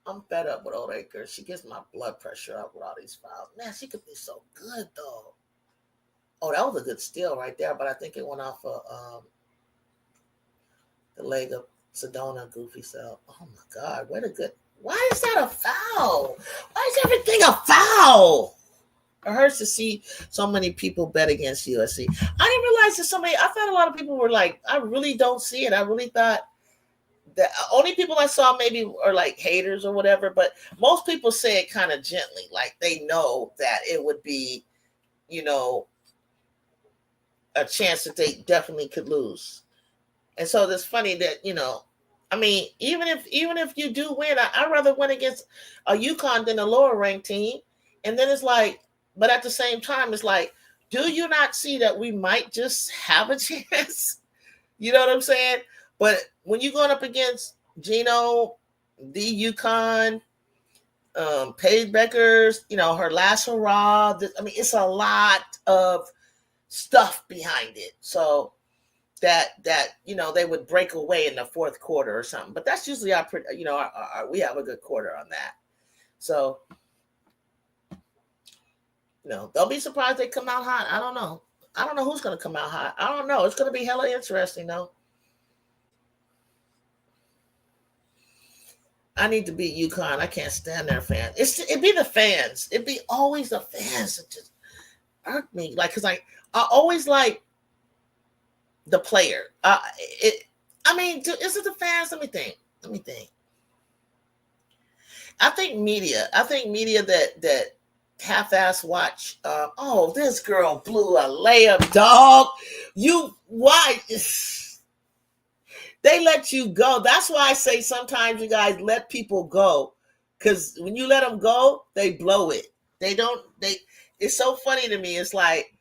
I'm fed up with old Akers. She gets my blood pressure up with all these fouls. Man, she could be so good though. Oh, that was a good steal right there, but I think it went off of the leg of Sedona Goofy self. Oh my God, what a good. Why is that a foul? Why is everything a foul? It hurts to see so many people bet against USC. I didn't realize that I thought a lot of people were like, I really don't see it. I really thought the only people I saw maybe are like haters or whatever, but most people say it kind of gently, like they know that it would be, a chance that they definitely could lose. And so it's funny that, I mean, even if you do win, I'd rather win against a UConn than a lower ranked team. And then it's like, but at the same time, it's like, do you not see that we might just have a chance? You know what I'm saying? But when you're going up against Gino, the UConn, Paige Buckets, her last hurrah, it's a lot of stuff behind it. So that they would break away in the fourth quarter or something. But that's usually we have a good quarter on that. So don't be surprised they come out hot. I don't know who's going to come out hot. I don't know. It's going to be hella interesting though. I need to beat UConn. I can't stand their fans. It'd be the fans. It'd be always the fans that just irk me. Like, cause I always like the player. Is it the fans? Let me think. I think media that half-ass watch. This girl blew a layup, dog. Why? They let you go. That's why I say sometimes you guys let people go, because when you let them go, they blow it. It's so funny to me. It's like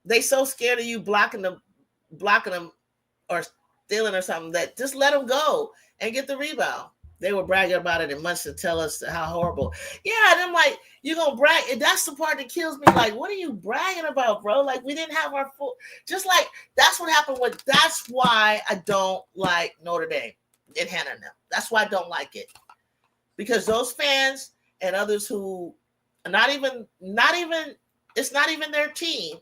they so scared of you blocking them or stealing or something that just let them go and get the rebound. They were bragging about it in months to tell us how horrible. Yeah, and I'm like, you're going to brag. And that's the part that kills me. Like, what are you bragging about, bro? Like, we didn't have our full. Just like, that's what happened that's why I don't like Notre Dame and Hannah and them. That's why I don't like it. Because those fans and others who are not even, it's not even their team.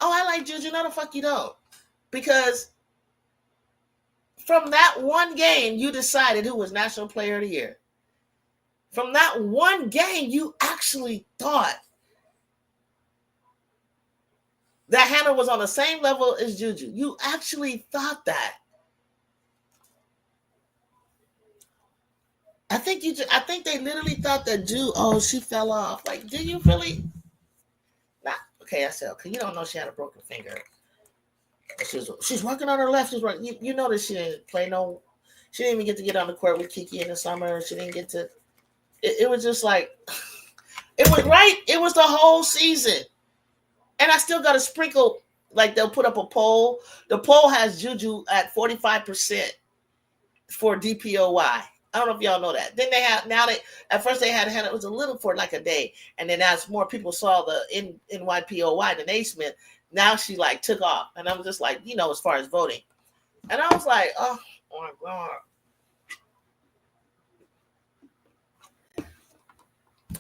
Oh, I like JuJu. No, the fuck you don't. Because from that one game, you decided who was National Player of the Year. From that one game, you actually thought that Hannah was on the same level as JuJu. You actually thought that. I think they literally thought that she fell off. Like, do you really? Nah. Okay, I said, okay, you don't know she had a broken finger. She's working on her left. She's working. You know that she didn't play she didn't even get on the court with Kiki in the summer. She didn't get to. It was just like, it was right. It was the whole season, and I still got to sprinkle. Like, they'll put up a poll. The poll has JuJu at 45% for DPOY. I don't know if y'all know that. Then at first they had Hannah. It was a little for like a day, and then as more people saw the NYPOY, the Naismith, now she like took off, and I'm just like, as far as voting, and I was like, oh my God.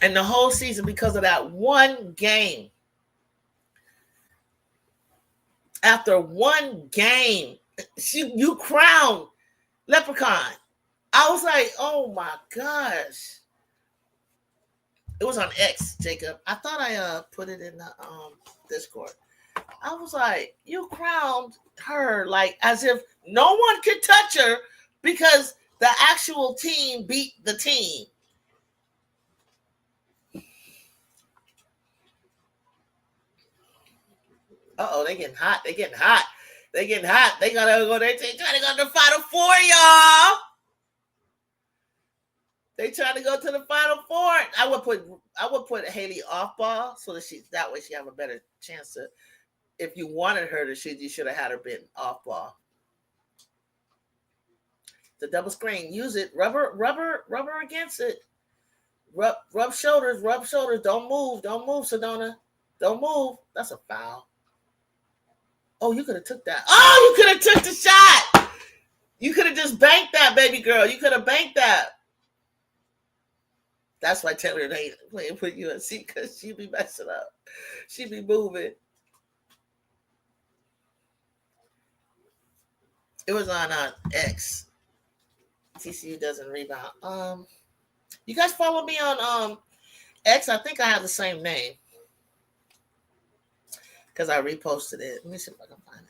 And the whole season, because of that one game. After one game, you crowned Leprechaun. I was like, oh my gosh. It was on X, Jacob. I thought I put it in the Discord. I was like, you crowned her like as if no one could touch her because the actual team beat the team. Uh-oh, they getting hot. They getting hot. They gotta go. They trying to go to the Final Four, y'all. They trying to go to the Final Four. I would put Haley off ball so that way she have a better chance to. If you wanted her to shoot, you should have had her been off ball. The double screen, use it. Rubber against it. Rub shoulders. Don't move, Sedona. Don't move. That's a foul. Oh, you could have took that. Oh, you could have took the shot. You could have just banked that, baby girl. You could have banked that. That's why Taylor ain't playing for USC, because she be messing up. She be moving. It was on X. TCU doesn't rebound. You guys follow me on X? I think I have the same name because I reposted it. Let me see if I can find it.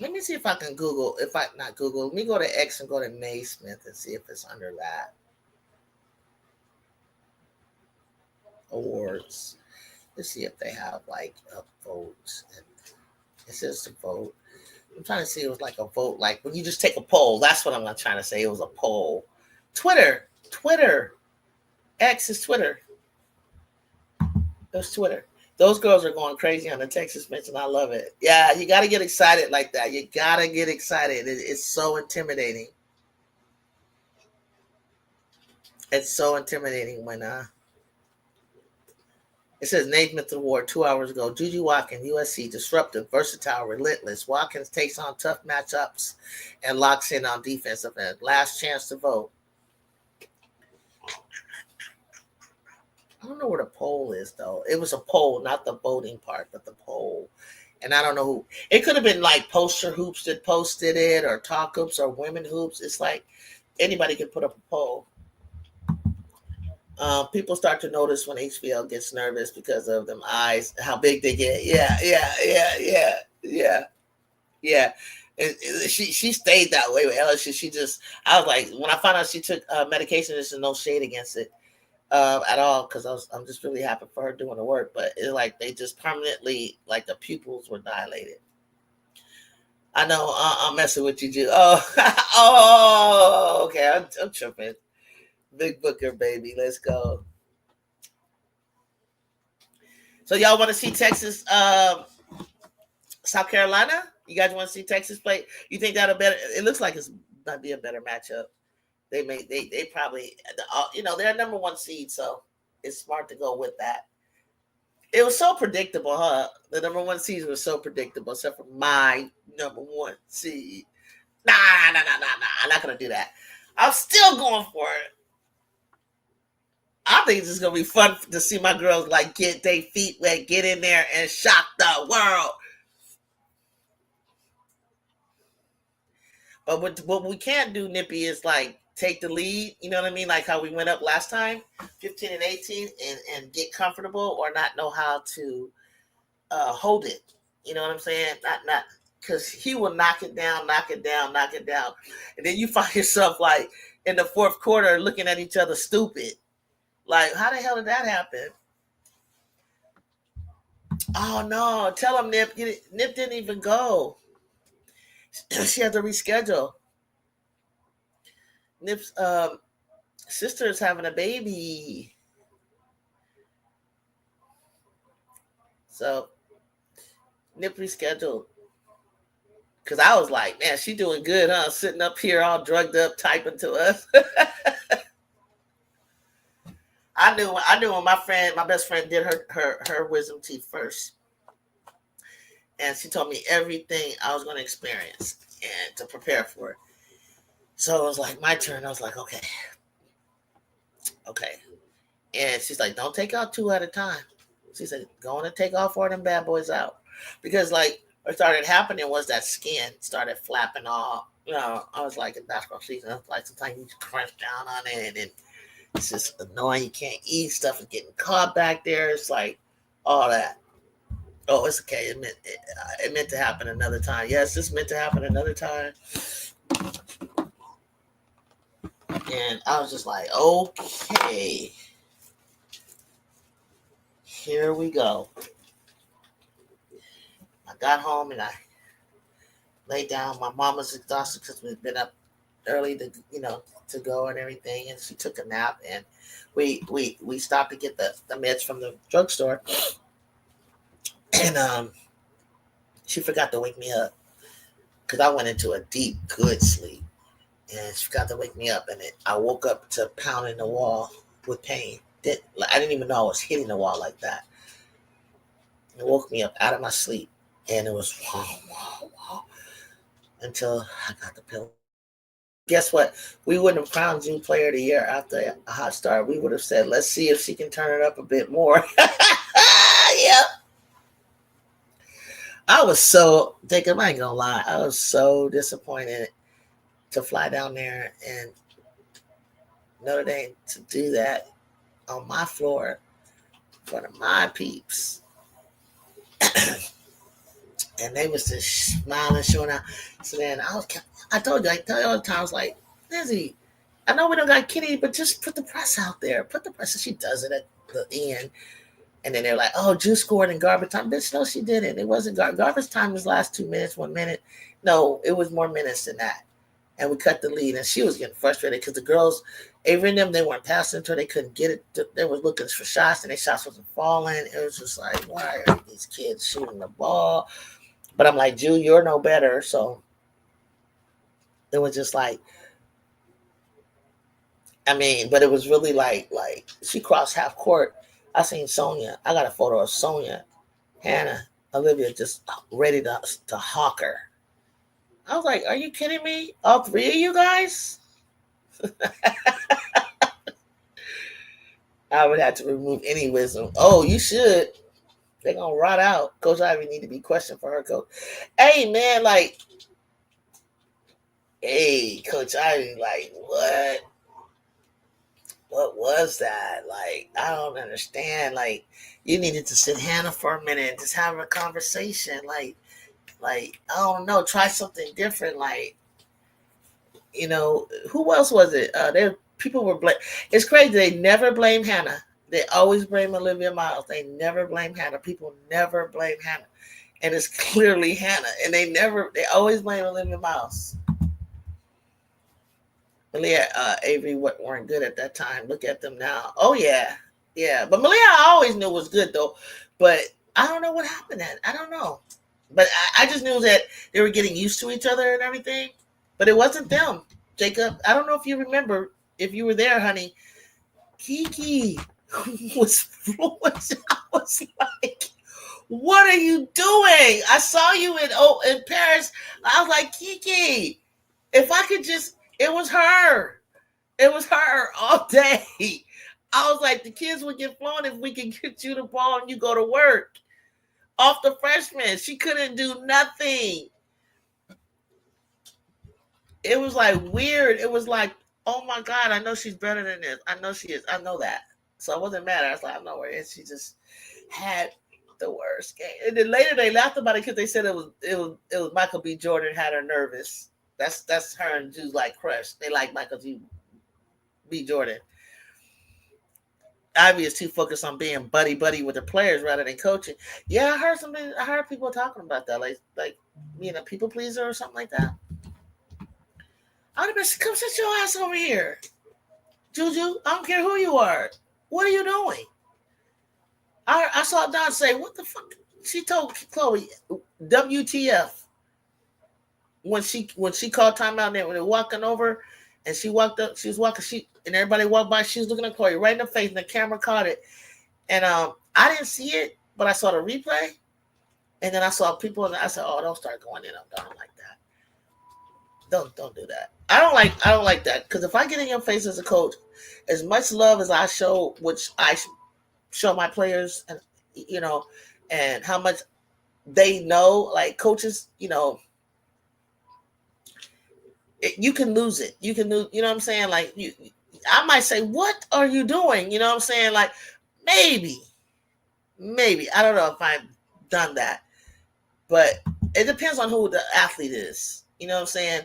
Let me see if I can Google. If I not Google, let me go to X and go to Naismith and see if it's under that. Awards. Let's see if they have like a vote. And it says to vote. I'm trying to see. It was like a vote, like when you just take a poll. That's what I'm trying to say. It was a poll. Twitter. X is Twitter. It was Twitter. Those girls are going crazy on the Texas bench, and I love it. Yeah, you got to get excited like that. You got to get excited. It's so intimidating. It's so intimidating when it says Naismith Award 2 hours ago. JuJu Watkins, USC, disruptive, versatile, relentless. Watkins takes on tough matchups and locks in on defensive end. Last chance to vote. I don't know where the poll is, though. It was a poll, not the voting part, but the poll. And I don't know who. It could have been like Poster Hoops that posted it, or Talk Hoops, or Women Hoops. It's like anybody can put up a poll. People start to notice when HBL gets nervous because of them eyes, how big they get. Yeah. She stayed that way with LSU. I was like, when I found out she took medication, there's no shade against it at all, because I'm just really happy for her doing the work. But it's like they just permanently, like the pupils were dilated. I know I'm messing with you, Ju. Oh, okay. I'm tripping. Big Booker, baby. Let's go. So y'all want to see Texas, South Carolina? You guys want to see Texas play? You think that'll better? It looks like it's might be a better matchup. They probably, they're number one seed, so it's smart to go with that. It was so predictable, huh? The number one seed was so predictable, except for my number one seed. Nah. I'm not gonna do that. I'm still going for it. I think it's just gonna be fun to see my girls like get their feet wet, get in there and shock the world. But what we can't do, Nippy, is like take the lead. You know what I mean? Like how we went up last time, 15 and 18, and get comfortable, or not know how to hold it. You know what I'm saying? Not because he will knock it down, and then you find yourself like in the fourth quarter looking at each other stupid. Like, how the hell did that happen? Oh no! Tell him, Nip. Nip didn't even go. She had to reschedule. Nip's sister is having a baby, so Nip rescheduled. Because I was like, man, she doing good, huh? Sitting up here all drugged up, typing to us. I knew when my best friend did her wisdom teeth first. And she told me everything I was going to experience and to prepare for it. So it was like my turn. I was like, okay. And she's like, don't take out two at a time. She said, go on and take all four of them bad boys out. Because like what started happening was that skin started flapping off. I was like in basketball season, like sometimes you crunch down on it and it's just annoying. You can't eat, stuff is getting caught back there. It's like all that. Oh, it's okay. It meant to happen another time. Yes, this meant to happen another time. And I was just like, okay, here we go. I got home and I laid down. My mom was exhausted because we'd been up early to go and everything. And she took a nap, and we stopped to get the meds from the drugstore. And she forgot to wake me up because I went into a deep, good sleep. And she forgot to wake me up, and I woke up to pounding the wall with pain. I didn't even know I was hitting the wall like that. It woke me up out of my sleep, and it was wow, until I got the pill. Guess what? We wouldn't have crowned June Player of the Year after a hot start. We would have said, let's see if she can turn it up a bit more. Yeah. I was so, Jacob, I ain't gonna lie. I was so disappointed to fly down there and Notre Dame to do that on my floor in front of my peeps. And they was just smiling, showing out. So then I told you all the time, I was like, Lizzie, I know we don't got Kitty, but just put the press out there. Put the press. So she does it at the end. And then they're like, oh, Ju scored in garbage time. Bitch, no, she didn't. It wasn't garbage time was last 2 minutes, 1 minute. No, it was more minutes than that. And we cut the lead. And she was getting frustrated because the girls, Avery and them, they weren't passing to her. They couldn't get it. They were looking for shots, and their shots wasn't falling. It was just like, why are these kids shooting the ball? But I'm like, Ju, you're no better. So it was just like, I mean, but it was really like she crossed half court. I seen Sonia. I got a photo of Sonia, Hannah, Olivia just ready to hawk her. I was like, are you kidding me? All three of you guys? I would have to remove any wisdom. Oh, you should. They're going to rot out. Coach Ivy need to be questioned for her coach. Hey, man, like, hey, Coach Ivy, like, what? What was that? Like, I don't understand. Like, you needed to sit Hannah for a minute and just have a conversation. Like, I don't know, try something different. Like, you know, who else was it? People were blame. It's crazy. They never blame Hannah. They always blame Olivia Miles. They never blame Hannah. People never blame Hannah, and it's clearly Hannah. And they always blame Olivia Miles. Malia, Avery weren't good at that time. Look at them now. Oh yeah. But Malia, I always knew was good though. But I don't know what happened. I don't know. But I just knew that they were getting used to each other and everything. But it wasn't them, Jacob. I don't know if you remember, if you were there, honey. Kiki was fluent. I was like, what are you doing? I saw you in Paris. I was like, Kiki, if I could just, it was her. It was her all day. I was like, the kids would get flown if we could get you the ball and you go to work. Off the freshman. She couldn't do nothing. It was like weird. It was like, oh my God, I know she's better than this. I know she is. I know that. So I wasn't mad. I was like, I know where it is. She just had the worst game. And then later they laughed about it because they said it was Michael B. Jordan had her nervous. That's her and Ju's like crush. They like Michael B. Jordan. Ivy is too focused on being buddy with the players rather than coaching. Yeah, I heard something. I heard people talking about that, like being a people pleaser or something like that. I'd have been, come sit your ass over here, JuJu. I don't care who you are. What are you doing? I saw Don say, "What the fuck?" She told Chloe, "WTF?" When she called timeout there when they're walking over, and she walked up, she was walking, and everybody walked by. She was looking at Chloe right in the face, and the camera caught it. And I didn't see it, but I saw the replay, and then I saw people, and I said, "Oh, don't start going in. I don't like that. Don't do that. I don't like that, because if I get in your face as a coach, as much love as I show, which I show my players, and and how much they know, like coaches, you can lose it. You can lose. You know what I'm saying? Like I might say, "What are you doing?" You know what I'm saying? Like maybe I don't know if I've done that, but it depends on who the athlete is. You know what I'm saying?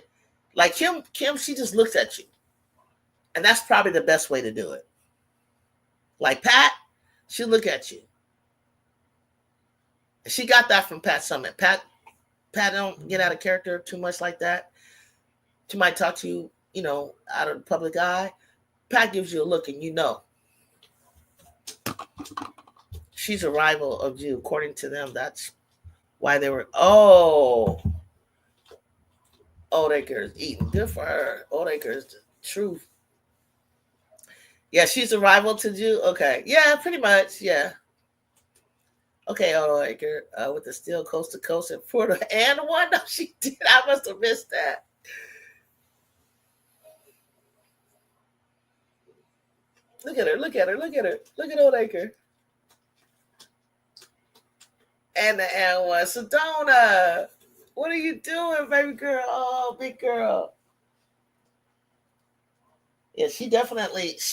Like Kim, she just looks at you, and that's probably the best way to do it. Like Pat, she look at you, and she got that from Pat Summitt. Pat don't get out of character too much like that. She might talk to you, out of the public eye. Pat gives you a look, and she's a rival of you. According to them, that's why they were. Oldacre is eating. Good for her. Oldacre is the truth. Yeah, she's a rival to Ju. Okay. Yeah, pretty much. Yeah. Okay, Odoaker with the steel coast to coast and Porter and one. No, she did. I must have missed that. Look at her. Look at her. Look at her. Look at Odoaker. And the and one. Sedona. What are you doing, baby girl? Oh, big girl. Yeah, she definitely, it's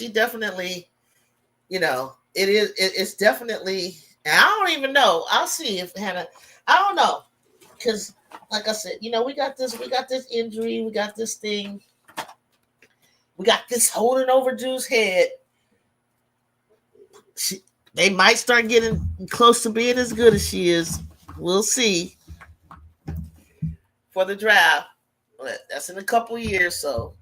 definitely, and I don't even know. I'll see if Hannah, I don't know. Because, like I said, we got this injury, we got this thing, we got this holding over Drew's head. She, they might start getting close to being as good as she is. We'll see for the draft. But that's in a couple years, so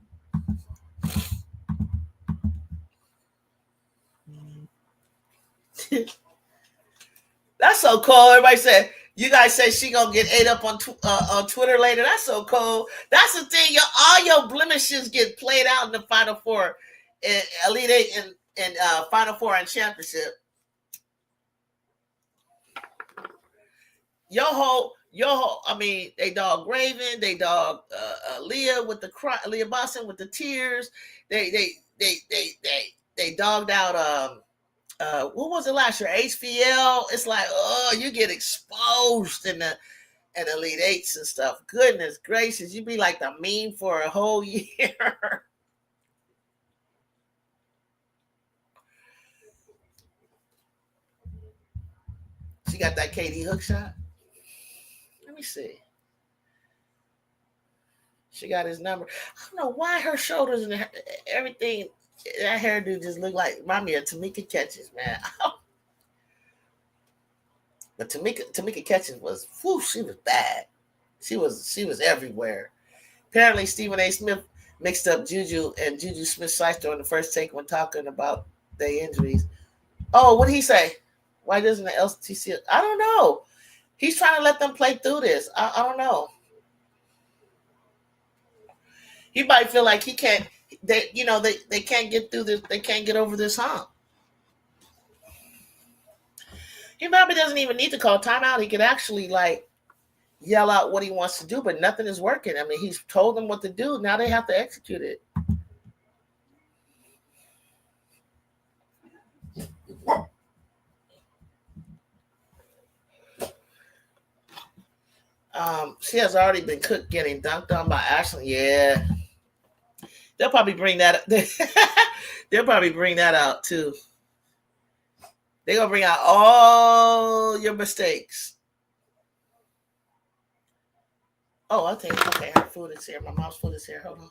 that's so cool. Everybody said you guys say she gonna get ate up on Twitter later. That's so cool. That's the thing. All your blemishes get played out in the Final Four, and Elite Eight, and Final Four and championship. Your whole. I mean, they dog Raven. They dog Leah with the cry. Leah Boston with the tears. They they they they they they dogged out. What was it last year? HVL. It's like, oh, you get exposed in the and Elite Eights and stuff. Goodness gracious, you be like the meme for a whole year. She got that KD hook shot. Let me see. She got his number. I don't know why her shoulders and everything. That hairdo just look like remind me of Tamika Catches, man. But Tamika Catches was, whew, she was bad. She was everywhere. Apparently, Stephen A. Smith mixed up Juju and Juju Smith-Schuster on the first take when talking about their injuries. Oh, what did he say? Why doesn't the LTC? I don't know. He's trying to let them play through this. I don't know. He might feel like he can't. They can't get through this. They can't get over this hump. He probably doesn't even need to call timeout. He could actually like yell out what he wants to do, but nothing is working. I mean, he's told them what to do. Now they have to execute it. She has already been cooked getting dunked on by Ashley. Yeah, they'll probably bring that. They'll probably bring that out too. They're gonna bring out all your mistakes. Oh, I think okay. Her food is here. My mom's food is here. Hold on.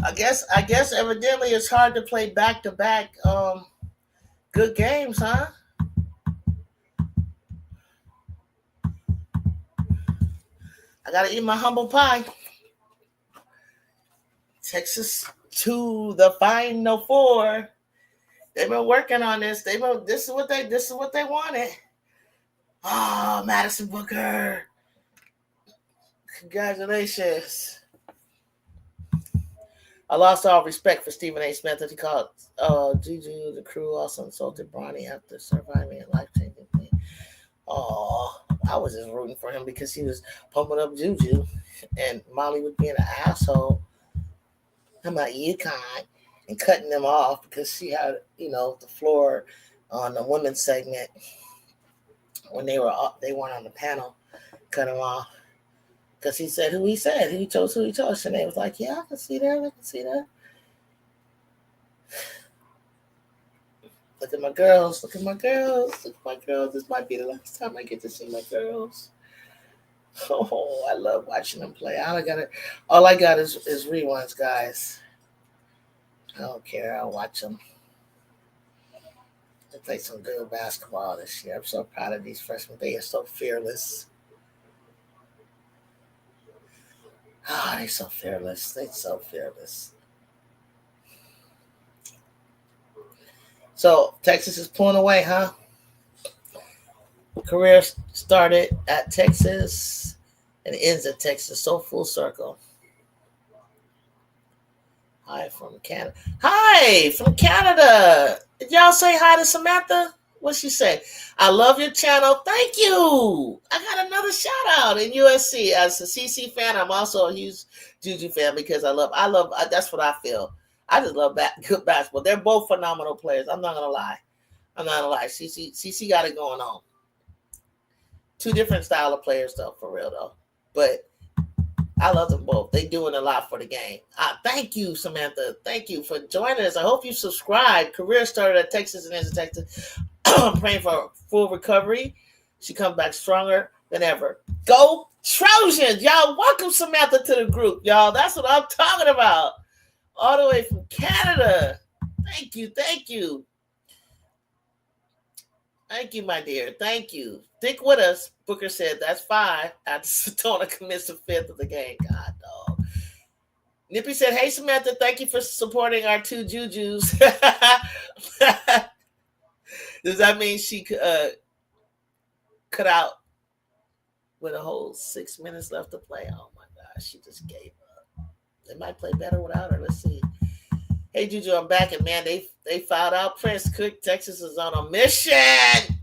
I guess evidently it's hard to play back to back good games, huh? I gotta eat my humble pie. Texas to the Final Four. They've been working on this. This is what they wanted. Oh, Madison Booker. Congratulations. I lost all respect for Stephen A. Smith as he called JuJu. The crew also insulted Bronny after surviving a life-changing thing. Oh, I was just rooting for him because he was pumping up JuJu, and Molly was being an asshole. I'm about UConn and cutting them off because she had, the floor on the women's segment when they weren't on the panel. Cut him off because he said who he said. He chose who he chose. And they was like, yeah, I can see that. I can see that. Look at my girls. Look at my girls. Look at my girls. This might be the last time I get to see my girls. Oh, I love watching them play. All I got is reruns, guys. I don't care. I'll watch them. They play some good basketball this year. I'm so proud of these freshmen. They are so fearless. Oh, they're so fearless. They're so fearless. So Texas is pulling away, huh? Career started at Texas and ends at Texas. So full circle. Hi from Canada. Hi from Canada. Did y'all say hi to Samantha? What'd she say? I love your channel. Thank you. I got another shout out in USC. As a CC fan, I'm also a huge JuJu fan because I love. That's what I feel. I just love good basketball. They're both phenomenal players. I'm not gonna lie. CC got it going on. Two different style of players though, for real though. But I love them both. They doing a lot for the game. Thank you, Samantha. Thank you for joining us. I hope you subscribe. Career started at Texas and ends at Texas. Praying for full recovery. She comes back stronger than ever. Go Trojans! Y'all, welcome Samantha to the group, y'all. That's what I'm talking about. All the way from Canada. Thank you. Thank you. Thank you, my dear. Thank you. Stick with us. Booker said that's 5 after Satona commits the 5th of the game. God, dog. Nippy said, hey, Samantha, thank you for supporting our 2 JuJus. Does that mean she cut out with a whole 6 minutes left to play? Oh, my gosh. She just gave up. They might play better without her. Let's see. Hey, JuJu, I'm back. And, man, they filed out Prince Cook. Texas is on a mission.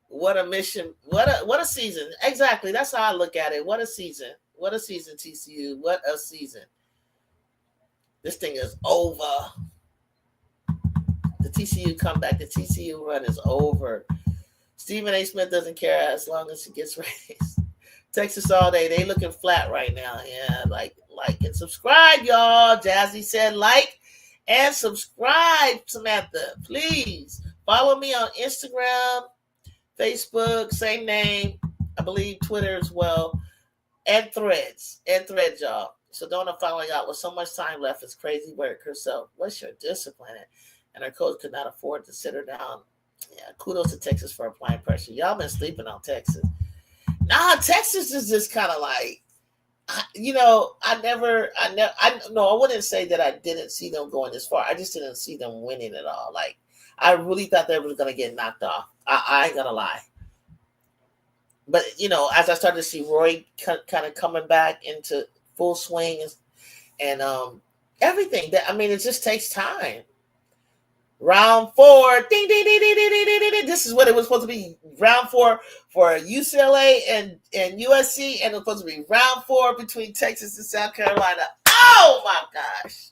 What a mission. What a season. Exactly. That's how I look at it. What a season. What a season, TCU. What a season. This thing is over. The TCU comeback, the TCU run is over. Stephen A. Smith doesn't care as long as he gets raised. Texas all day. They looking flat right now. Yeah, like and subscribe, y'all. Jazzy said like and subscribe, Samantha. Please follow me on Instagram, Facebook, same name. I believe Twitter as well. And threads, y'all. So don't following out with so much time left. It's crazy work herself. What's your discipline? And her coach could not afford to sit her down. Yeah, kudos to Texas for applying pressure. Y'all been sleeping on Texas. Nah, Texas is just kind of like, I wouldn't say that I didn't see them going this far. I just didn't see them winning at all. Like, I really thought they were going to get knocked off. I ain't going to lie. But, as I started to see Roy kind of coming back into full swing and everything, it just takes time. Round 4, ding, ding, ding, ding, ding, ding, ding, ding. This is what it was supposed to be. Round 4 for UCLA and USC, and it was supposed to be round 4 between Texas and South Carolina. Oh my gosh!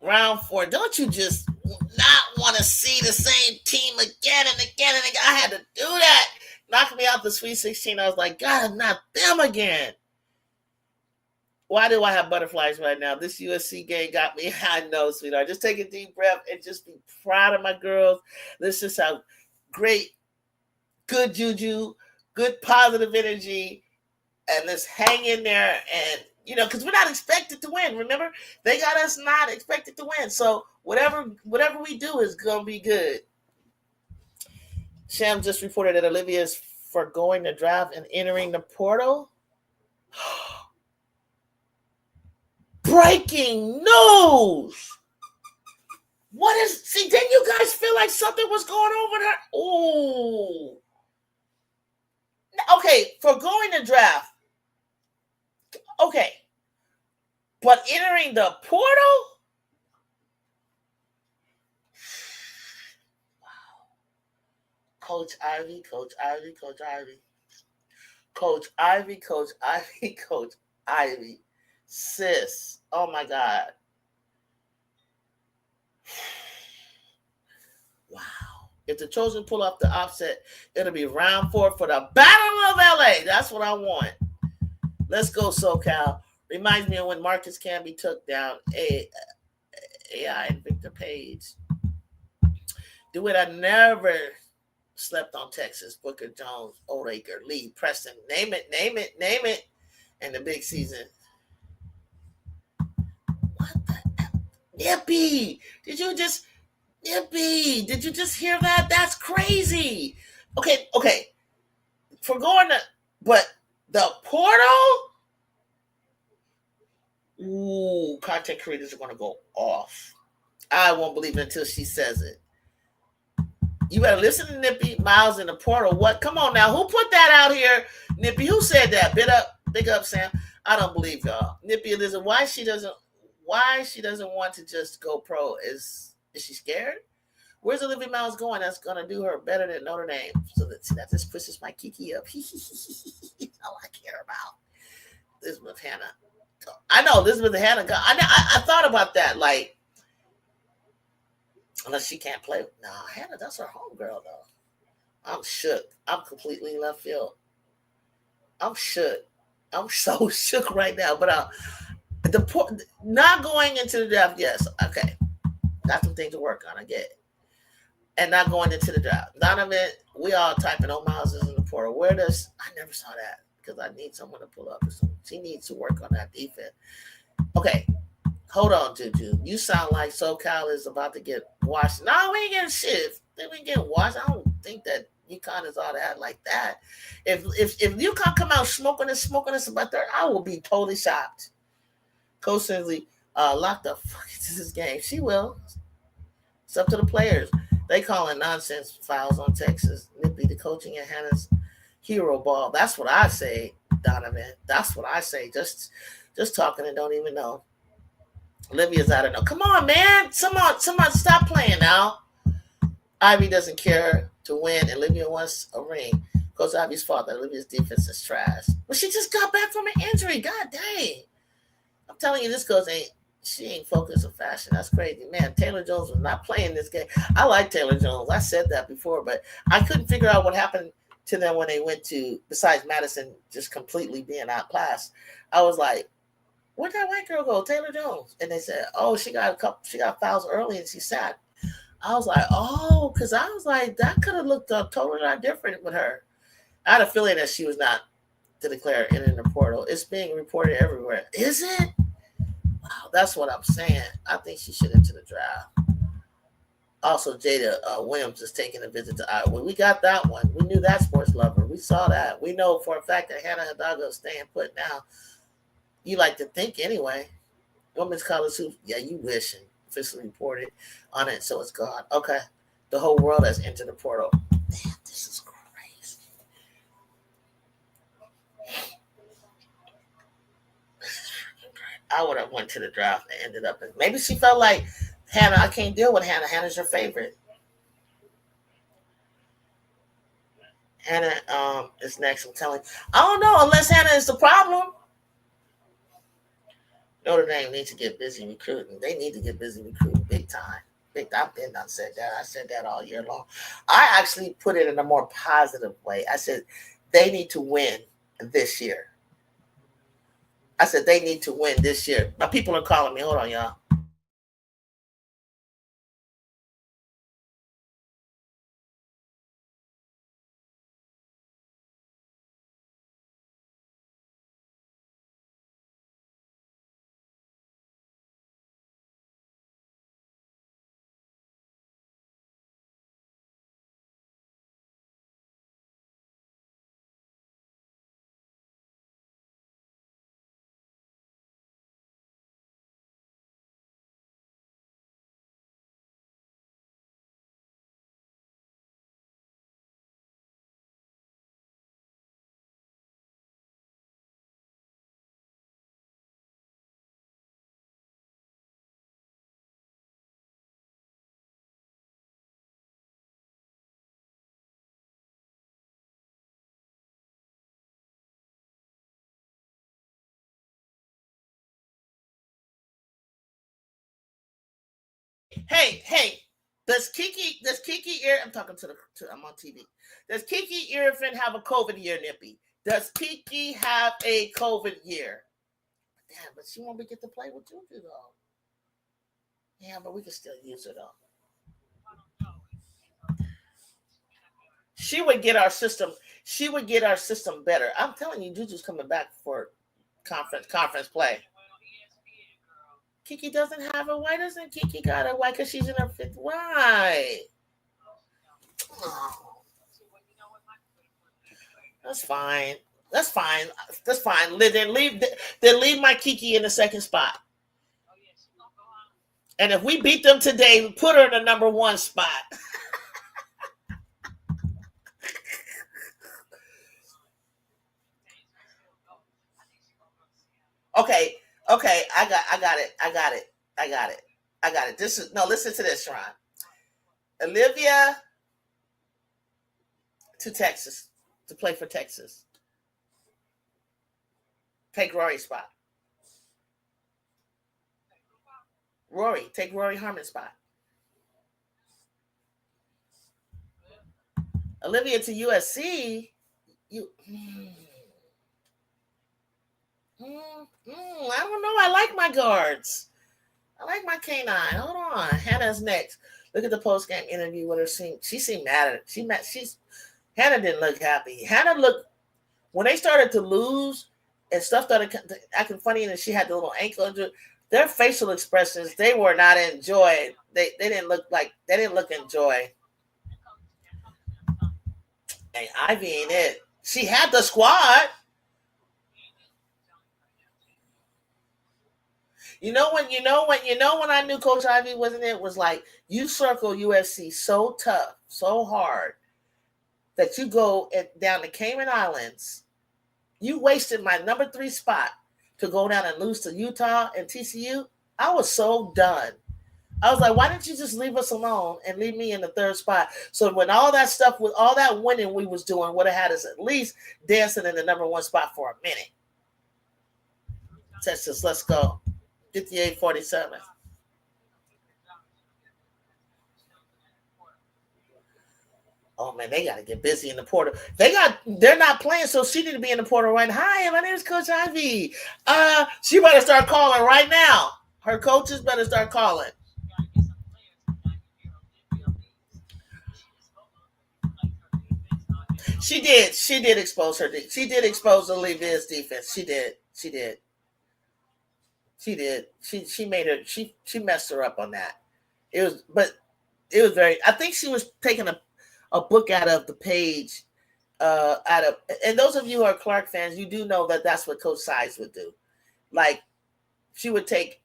Round 4. Don't you just not want to see the same team again and again and again? I had to do that. Knocked me out the Sweet 16. I was like, God, not them again. Why do I have butterflies right now? This USC game got me. I know, sweetheart. Just take a deep breath and just be proud of my girls. Let's just have great, good JuJu, good positive energy, and let's hang in there and because we're not expected to win. Remember, they got us not expected to win. So whatever we do is gonna be good. Sham just reported that Olivia is forgoing the draft and entering the portal. Breaking news! What is? See, didn't you guys feel like something was going on with her? Ooh. Okay, forgoing the draft. Okay. But entering the portal? Wow. Coach Ivy, Coach Ivy, Coach Ivy. Coach Ivy, Coach Ivy, Coach Ivy. Sis. Oh my God. Wow. If the Trojans pull off the upset, it'll be round 4 for the Battle of LA. That's what I want. Let's go, SoCal. Reminds me of when Marcus Camby took down AI and Victor Paige. DeWitt, I never slept on Texas. Booker, Jones, Oldacre, Lee, Preston. Name it. And the big season. What the? Nippy! Did you just hear that? That's crazy. Okay. For going to, but the portal? Ooh, content creators are going to go off. I won't believe it until she says it. You better listen to Nippy. Miles in the portal. What? Come on now. Who put that out here? Nippy, who said that? Big up, Sam. I don't believe y'all. Nippy Elizabeth, why she doesn't want to just go pro? Is she scared? Where's Olivia Miles going? That's gonna do her better than Notre Dame. So that just pushes my Kiki up. All I care about. Elizabeth Hannah. I know Elizabeth Hannah. I thought about that. Like, unless she can't play. No, Hannah, that's her homegirl though. I'm shook. I'm completely left field. I'm shook. I'm so shook right now. But not going into the draft. Yes, okay. Got some things to work on. I get it. And not going into the draft. None of it. We all typing "Oh, Miles is in the portal." Where does? I never saw that because I need someone to pull up. She needs to work on that defense. Okay, hold on, JuJu. You sound like SoCal is about to get washed. No, we ain't getting shit. We ain't getting washed. I don't think that UConn is all that like that. If UConn come out smoking us about that, I will be totally shocked. Coach Sinsley, lock the fuck into this game. She will. It's up to the players. They calling nonsense fouls on Texas. Nippy, the coaching and Hannah's hero ball. That's what I say, Donovan. That's what I say. Just talking and don't even know. Olivia's out of know. Come on, man. Someone stop playing now. Ivy doesn't care to win. Olivia wants a ring. Coach Ivy's father. Olivia's defense is trash. But she just got back from an injury. God dang. I'm telling you, this girl she ain't focused on fashion. That's crazy. Man, Taylor Jones was not playing this game. I like Taylor Jones. I said that before, but I couldn't figure out what happened to them when they went to, besides Madison just completely being outclassed. I was like, where'd that white girl go? Taylor Jones. And they said, oh, she got fouls early and she sat. I was like, oh, because I was like, that could have looked totally not different with her. I had a feeling that she was not to declare in the portal. It's being reported everywhere. Is it? Wow, that's what I'm saying. I think she should enter the draft. Also, Jada Williams is taking a visit to Iowa. We got that one. We knew that, sports lover. We saw that. We know for a fact that Hannah Hidalgo is staying put now. You like to think anyway. Women's college hoops. Yeah, you wishing. Officially reported on it, so it's gone. Okay. The whole world has entered the portal. Damn, this is crazy. I would have went to the draft and ended up in. Maybe she felt like, Hannah, I can't deal with Hannah. Hannah's your favorite. Hannah is next. I'm telling you. I don't know unless Hannah is the problem. Notre Dame needs to get busy recruiting. They need to get busy recruiting big time. I've been done said that. I said that all year long. I actually put it in a more positive way. I said they need to win this year. I said they need to win this year. My people are calling me. Hold on, y'all. Hey, does Kiki I'm talking I'm on TV. Does Kiki Irvin have a COVID year, Nippy? Does Kiki have a COVID year? Damn, but she won't be get to play with JuJu though. Yeah, but we can still use her though. She would get our system. She would get our system better. I'm telling you, JuJu's coming back for conference play. Kiki doesn't have a why doesn't Kiki got a why? Because she's in her fifth. Why? Oh. That's fine. That's fine. That's fine. Then leave my Kiki in the second spot. And if we beat them today, put her in the number one spot. Okay. I got it. Listen to this, Sharon. Olivia to Texas to play for Texas. Take Rory's spot. Take Rory Harmon's spot. Olivia to USC. I don't know. I like my guards. I like my canine. Hold on. Hannah's next. Look at the post-game interview with her. She seemed mad. Hannah didn't look happy. Hannah looked, when they started to lose and stuff started acting funny and she had the little ankle injury, their facial expressions, they were not in joy. They didn't look in joy. Hey, Ivy ain't it. She had the squad. When I knew Coach Ivy wasn't it was like you circle USC so tough, so hard that you go down the Cayman Islands. You wasted my number 3 spot to go down and lose to Utah and TCU. I was so done. I was like, why didn't you just leave us alone and leave me in the 3rd spot? So when all that stuff with all that winning we was doing would have had us at least dancing in the number 1 spot for a minute. Texas, let's go. 58-47. Oh man, they gotta get busy in the portal. They're not playing, so she need to be in the portal right. Hi, my name is Coach Ivy. She better start calling right now. Her coaches better start calling. She did expose her. She did expose Olivia's defense. She did. She made her. She messed her up on that. It was very. I think she was taking a book out of the page. And those of you who are Clark fans, you do know that that's what Coach Sides would do. Like she would take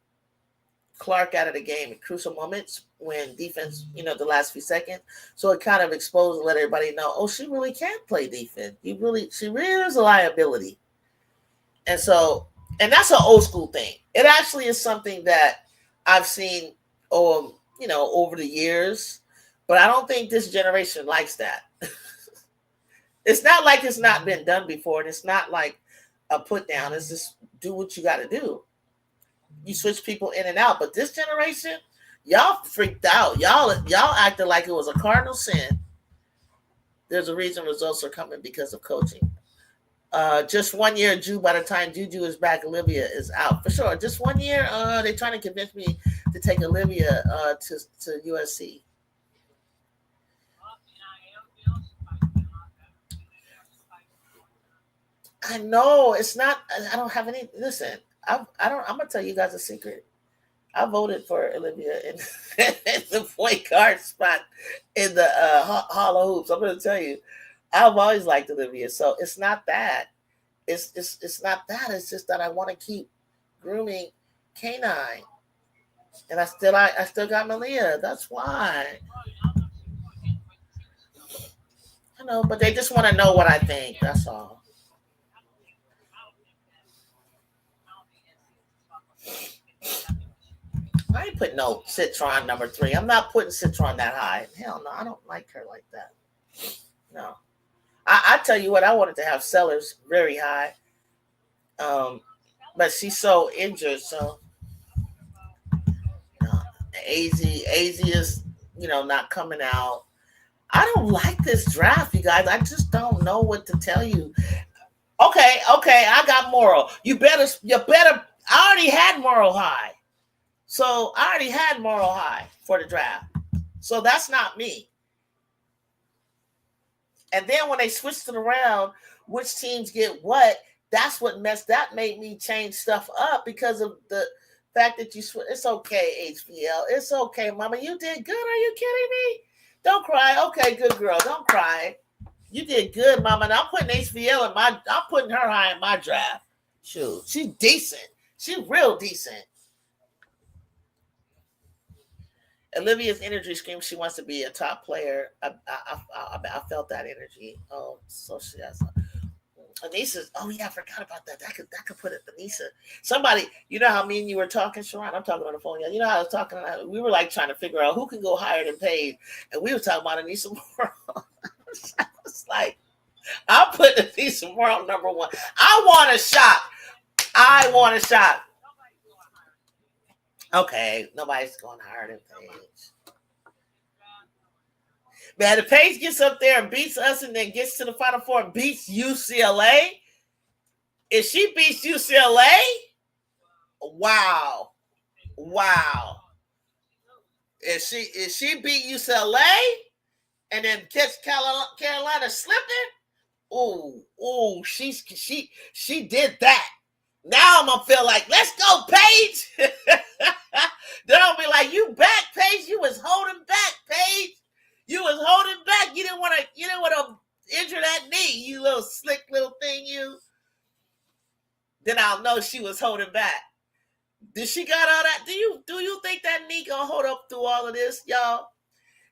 Clark out of the game in crucial moments when defense, the last few seconds. So it kind of exposed and let everybody know, oh, she really can't play defense. She really is a liability. And that's an old school thing. It actually is something that I've seen, over the years, but I don't think this generation likes that. It's not like it's not been done before, and it's not like a put down. It's just do what you got to do. You switch people in and out, but this generation, y'all freaked out. Y'all acted like it was a cardinal sin. There's a reason results are coming because of coaching. Just 1 year, by the time JuJu is back, Olivia is out. For sure. Just 1 year, they're trying to convince me to take Olivia to USC. I know. It's not, I don't have any, listen, I'm going to tell you guys a secret. I voted for Olivia in the point guard spot in the Hall of Hoops. I'm going to tell you, I've always liked Olivia, so it's not that. It's not that. It's just that I want to keep grooming K9, and I still got Malia. That's why. I know, but they just want to know what I think. That's all. I ain't putting no Citron number 3. I'm not putting Citron that high. Hell no, I don't like her like that. No. I tell you what, I wanted to have Sellers very high. But she's so injured, so AZ is, not coming out. I don't like this draft, you guys. I just don't know what to tell you. Okay, I got moral. You better. I already had moral high. So I already had moral high for the draft. So that's not me. And then when they switched it around, which teams get what, that made me change stuff up because of the fact that it's okay, HBL. It's okay, mama. You did good. Are you kidding me? Don't cry. Okay, good girl. Don't cry. You did good, mama. And I'm putting HBL I'm putting her high in my draft. Shoot, she's decent. She's real decent. Olivia's energy screams she wants to be a top player. I felt that energy. Oh, so she has. Anissa, oh yeah, I forgot about that. That could put it, Anissa. Somebody, you know how me and you were talking, Sharon? I'm talking on the phone. You know how I was talking? We were like trying to figure out who can go higher than Paige, and we were talking about Anissa Moore. I was like, I'll put Anissa Moore on number one. I want a shot. Okay, nobody's going higher than Paige. Man, if Paige gets up there and beats us and then gets to the Final Four and beats UCLA, if she beats UCLA, wow. If she beat UCLA and then gets Carolina slipping, she did that. Now I'm gonna feel like, let's go, Paige. Then I'll be like, you back, Paige. You was holding back, Paige. You was holding back. You didn't want to injure that knee, you little slick little thing, you. Then I'll know she was holding back. Did she got all that? Do you think that knee gonna hold up through all of this, y'all?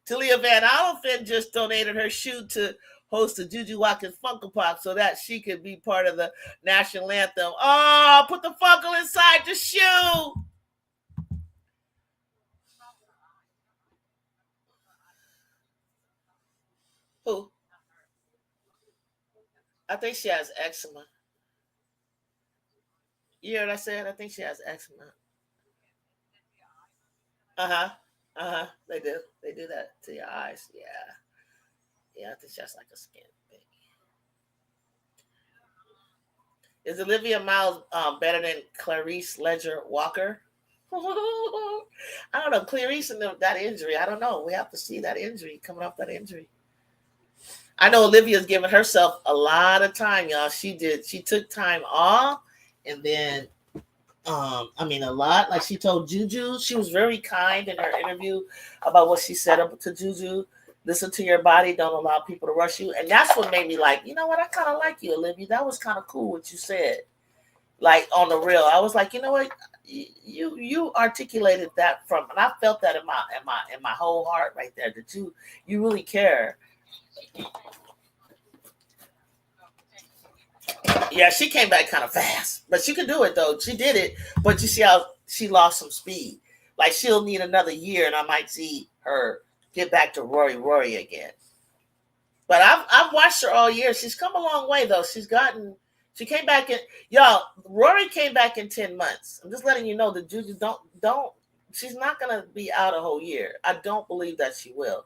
Talia Van Oliphant just donated her shoe to host the JuJu Watkins Funko Pop so that she could be part of the national anthem. Oh, put the Funko inside the shoe. Who? I think she has eczema. You hear what I said? I think she has eczema. They do. They do that to your eyes. Yeah. I think she has like a skin thing. Is Olivia Miles better than Clarice Ledger Walker? I don't know. Clarice and that injury. I don't know. We have to see that injury coming off that injury. I know Olivia's giving herself a lot of time, y'all. She took time off, and then, a lot. Like she told JuJu, she was very kind in her interview about what she said up to JuJu. Listen to your body. Don't allow people to rush you. And that's what made me like, you know what? I kind of like you, Olivia. That was kind of cool what you said. Like on the real, I was like, you know what? You articulated that and I felt that in my whole heart right there. That you really care. Yeah, she came back kind of fast, but she could do it though. She did it, but you see how she lost some speed. Like she'll need another year, and I might see her get back to Rory again. But I've watched her all year. She's come a long way though. She came back in, y'all. Rory came back in 10 months. I'm just letting you know that JuJu don't. She's not gonna be out a whole year. I don't believe that she will.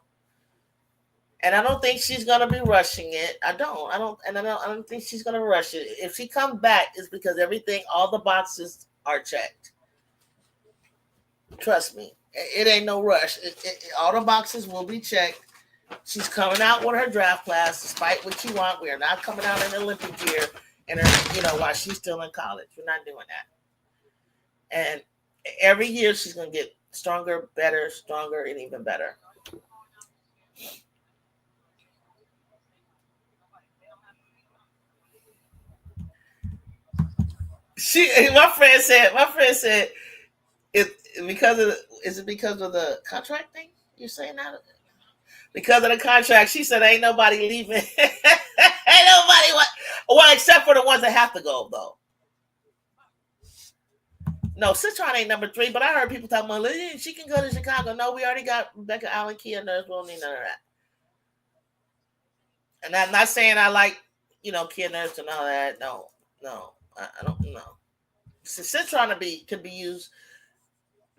And I don't think she's gonna be rushing it. I don't think she's gonna rush it. If she comes back, it's because all the boxes are checked. Trust me, it ain't no rush. All the boxes will be checked. She's coming out with her draft class, despite what you want. We are not coming out in Olympic gear, and while she's still in college, we're not doing that. And every year she's gonna get stronger, better, stronger, and even better. My friend said, is it because of the contract thing? You're saying that? Because of the contract, she said ain't nobody leaving. Ain't nobody well, except for the ones that have to go though. No, Citron ain't number 3, but I heard people talking about she can go to Chicago. No, we already got Rebecca Allen, Kia Nurse. We don't need none of that. And I'm not saying I like, Kia Nurse and all that. No, I don't know. Citron could be used.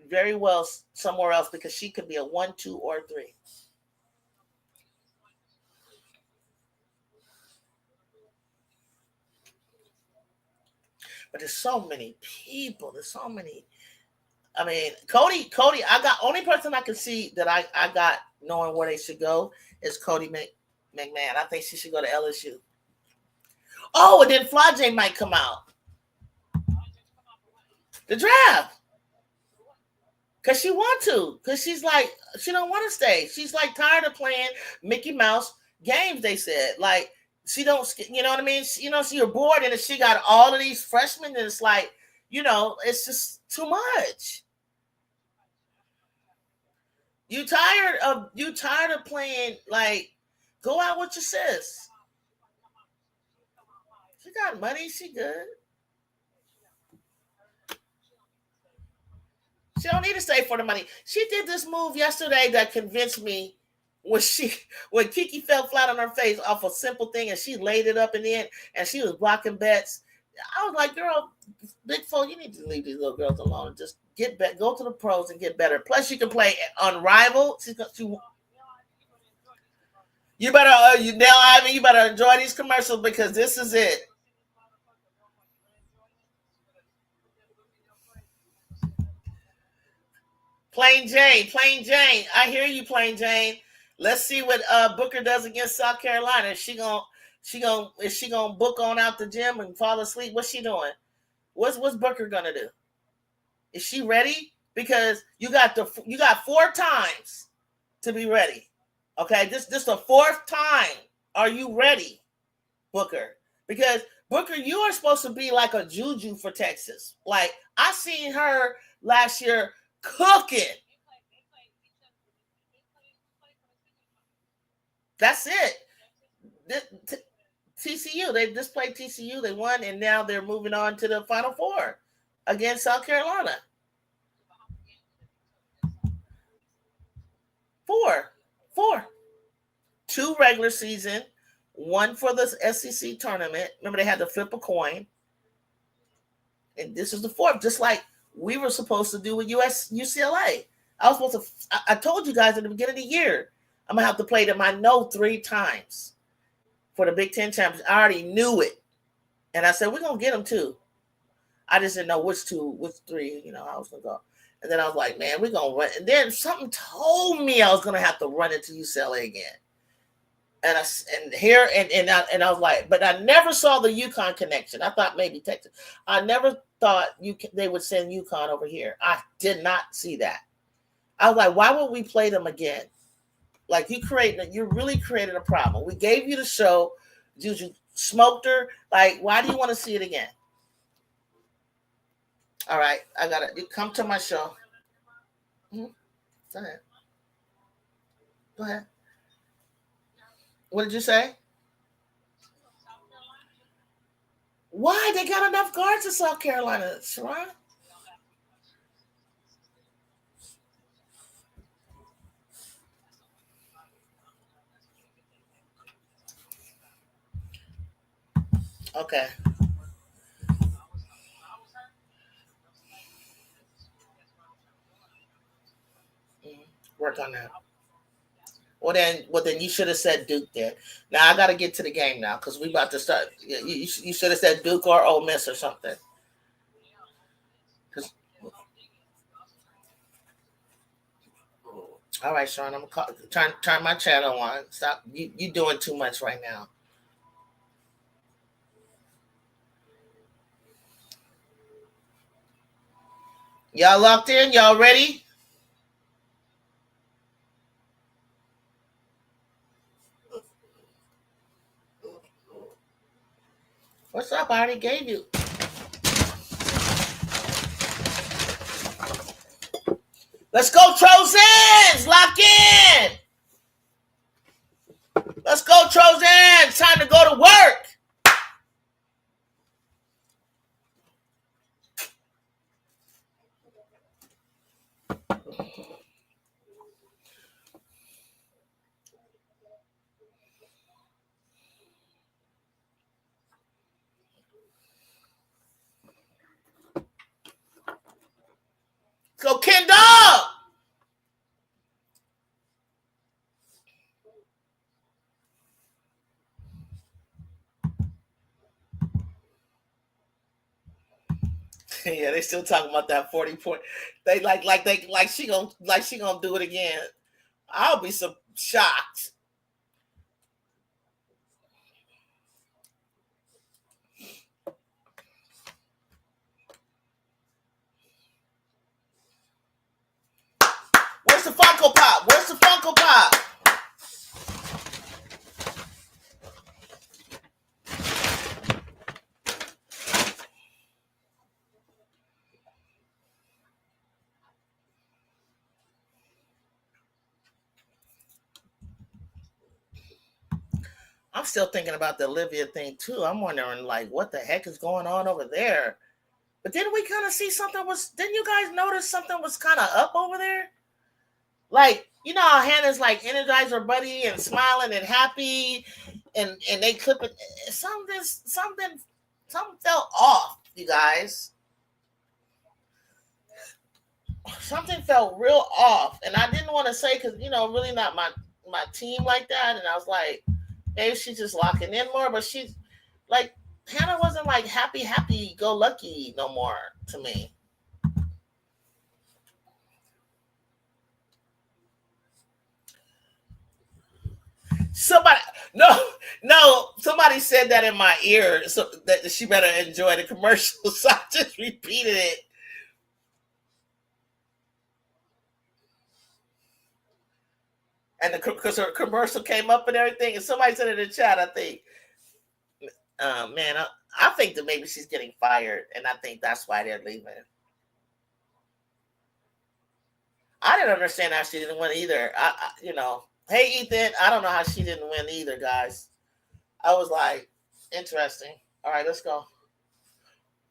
very well somewhere else because she could be a 1, 2, or 3. But there's so many people. There's so many. I mean, Cody. I got only person I can see that I got knowing where they should go is Cody McMahon. I think she should go to LSU. Oh, and then Flajay might come out. The draft. Because she want to. Because she's like, she don't want to stay. She's like tired of playing Mickey Mouse games, they said. Like, she don't, you know what I mean? You're bored and she got all of these freshmen and it's like, it's just too much. You tired of playing, like, go out with your sis. She got money, she good. She don't need to stay for the money. She did this move yesterday that convinced me when Kiki fell flat on her face off a simple thing and she laid it up in the end and she was blocking bets. I was like, girl, Big Four, you need to leave these little girls alone and just get back, go to the pros and get better. Plus, you can play Unrivaled. You better, you better enjoy these commercials because this is it. Plain Jane. I hear you, Plain Jane. Let's see what Booker does against South Carolina. Is she gonna book on out the gym and fall asleep? What's she doing? What's Booker gonna do? Is she ready? Because you got 4 times to be ready. Okay, this the 4th time. Are you ready, Booker? Because Booker, you are supposed to be like a JuJu for Texas. Like I seen her last year cooking. That's it. TCU, they just played TCU. They won, and now they're moving on to the Final Four against South Carolina. 4. 2 regular season, 1 for the SEC tournament. Remember, they had to flip a coin. And this is the 4th, just like we were supposed to do with UCLA. I told you guys at the beginning of the year, I'm going to have to play them, I know, 3 times for the Big Ten championship. I already knew it. And I said, we're going to get them 2. I just didn't know which 3, I was going to go. And then I was like, man, we're going to run. And then something told me I was going to have to run into UCLA again. And I was like, but I never saw the UConn connection. I thought maybe Texas. I never thought they would send UConn over here. I did not see that. I was like, why would we play them again? Like you really created a problem. We gave you the show. You smoked her. Like, why do you want to see it again? All right, I got it. You come to my show. Mm-hmm. Go ahead. What did you say? Why? They got enough guards in South Carolina, Sharon. Okay. Work on that. Well then you should have said Duke then. Now I got to get to the game now because we about to start. You should have said Duke or Ole Miss or something. All right, Sean, I'm gonna turn my channel on. Stop. You doing too much right now. Y'all locked in? Y'all ready? What's up? I already gave you. Let's go, Trojans! Lock in! Let's go, Trojans! Time to go to work! So, Ken Yeah, they still talking about that 40 point. They like she gonna do it again. I'll be so shocked. Where's the Funko Pop? Where's the Funko Pop? I'm still thinking about the Olivia thing too. I'm wondering like what the heck is going on over there. But didn't we kind of see something was? Didn't you guys notice something was kind of up over there? Like you know how Hannah's like Energizer Buddy and smiling and happy, and they clip it. Something felt off, you guys. Something felt real off, and I didn't want to say because really not my team like that, and I was like, maybe she's just locking in more, but she's like Hannah wasn't like happy go lucky no more to me. Somebody said that in my ear, so that she better enjoy the commercial. So I just repeated it. And because her commercial came up and everything, and somebody said in the chat, I think, man, I think that maybe she's getting fired, and I think that's why they're leaving. I didn't understand how she didn't win either. Hey Ethan, I don't know how she didn't win either, guys. I was like, interesting. All right, let's go.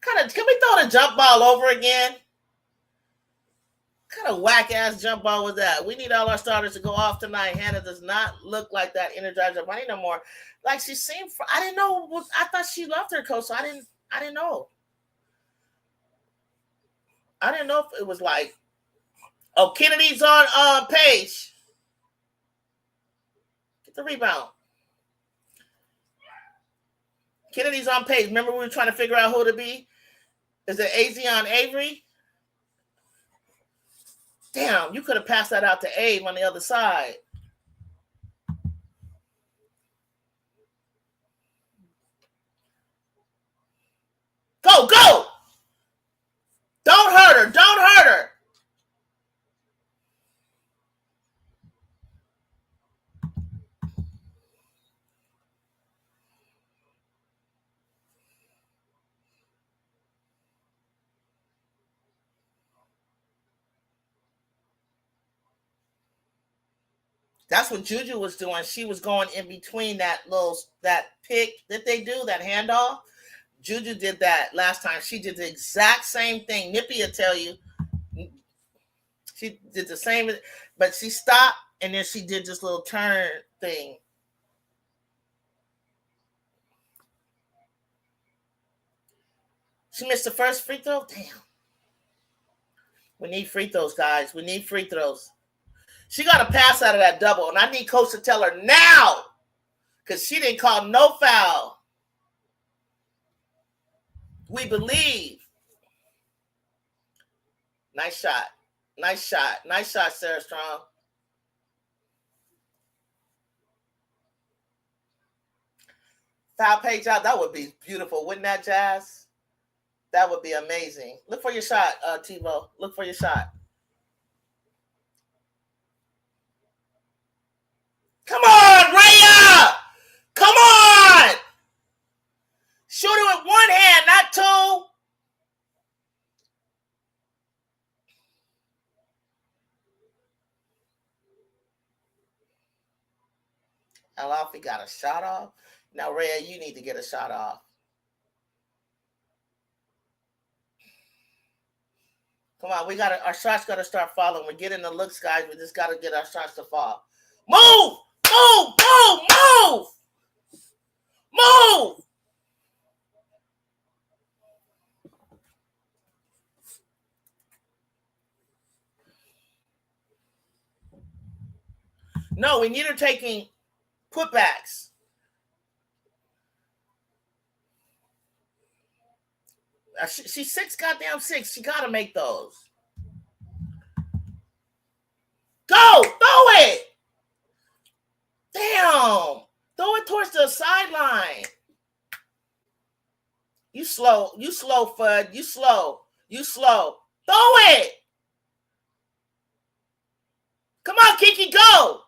Can we throw the jump ball over again? What kind of whack ass jump ball was that? We need all our starters to go off tonight. Hannah does not look like that Energizer Bunny no more. Like she seemed. I didn't know. I thought she loved her coach, so I didn't know. I didn't know if it was like, oh, Kennedy's on Paige. Get the rebound. Kennedy's on Paige. Remember we were trying to figure out who to be? Is it AZ on Avery? Damn, you could have passed that out to Abe on the other side. Go! Don't hurt her. Don't hurt her. That's what JuJu was doing. She was going in between that pick that they do, that handoff. JuJu did that last time. She did the exact same thing. Nippy will tell you. She did the same, but she stopped and then she did this little turn thing. She missed the first free throw? Damn. We need free throws, guys. We need free throws. She got to pass out of that double, and I need coach to tell her now because she didn't call no foul. We believe. Nice shot. Nice shot. Nice shot, Sarah Strong. Foul Paige out. That would be beautiful. Wouldn't that, Jazz? That would be amazing. Look for your shot, Tebow. Look for your shot. Come on, Raya! Come on! Shoot it with one hand, not two. Alafi got a shot off. Now, Raya, you need to get a shot off. Come on, our shots got to start falling. We're getting the looks, guys. We just got to get our shots to fall. Move! Move! Move! Move! Move! No, we need her taking putbacks. She's 6'6". She got to make those. Go! Throw it! Damn! Throw it towards the sideline. You slow, Fudd. You slow. Throw it! Come on, Kiki, go!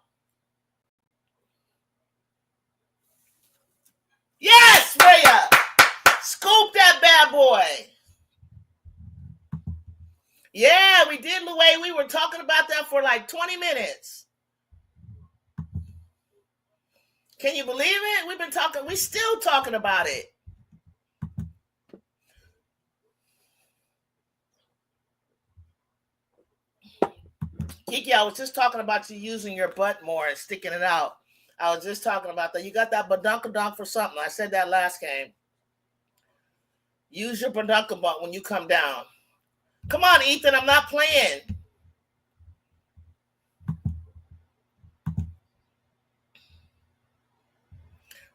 Yes, Rhea! Scoop that bad boy. Yeah, we did, Louie. We were talking about that for like 20 minutes. Can you believe it? We're still talking about it. Kiki, I was just talking about you using your butt more and sticking it out. I was just talking about that. You got that badunkadunk for something. I said that last game. Use your badunkadunk when you come down. Come on, Ethan. I'm not playing.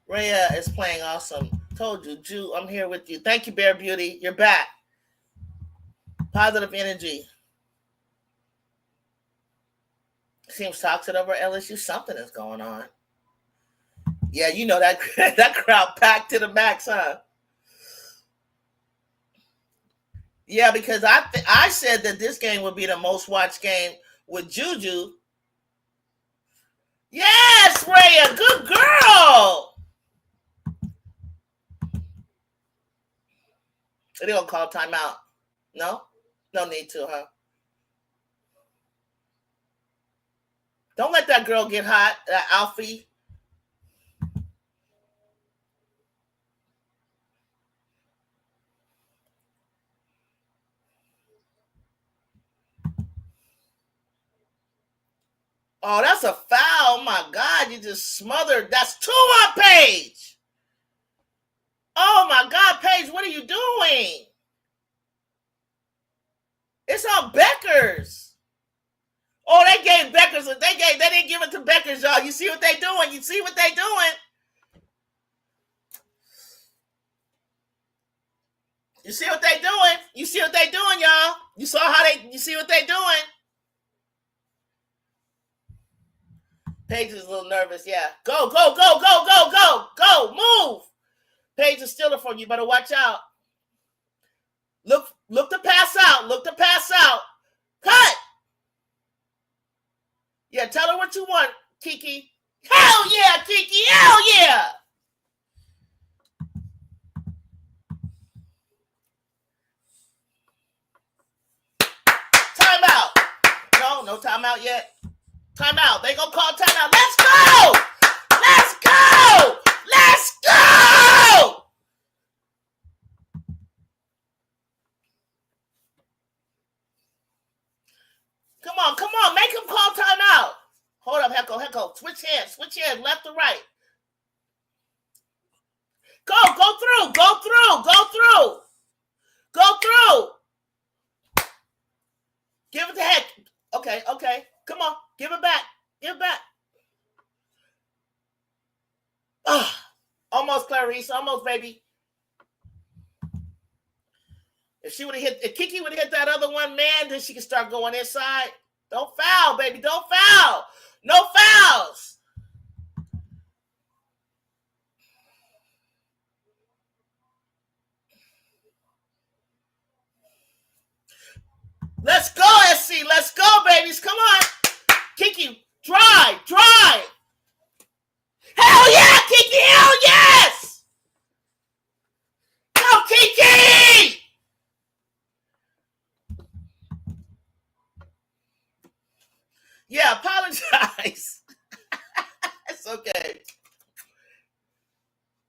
Rhea is playing awesome. Told you, Ju, I'm here with you. Thank you, Bear Beauty. You're back. Positive energy. Seems toxic over LSU. Something is going on. Yeah, you know that crowd packed to the max, huh? Yeah, because I said that this game would be the most watched game with JuJu. Yes, Rhea, good girl. They don't call timeout. No need to, huh? Don't let that girl get hot, that Alfie. Oh, that's a foul. Oh, my God. You just smothered. That's 2 on Paige. Oh, my God, Paige, what are you doing? It's on Beckers. Oh, they gave Beckers. They didn't give it to Beckers, y'all. You see what they doing? You see what they doing? You see what they doing? You see what they doing, y'all? You see what they doing? Paige is a little nervous, yeah. Go, move. Paige is stealing from you. You better watch out. Look to pass out. Cut. Yeah, tell her what you want, Kiki. Hell yeah, Kiki. Hell yeah. Timeout. No timeout yet. Timeout. They gonna call timeout. Let's go. Come on. Make him call timeout. Hold up, Heckle. Switch hands, left to right. Go through. Give it to Heck. Okay. Come on. Give it back. Almost, Clarice. Almost, baby. If Kiki would have hit that other one, man, then she can start going inside. Don't foul, baby. Don't foul. No fouls. Let's go, SC. Let's go, babies. Come on. Kiki, drive. Hell yeah, Kiki. Hell yes. Go, Kiki. Yeah, apologize. It's okay.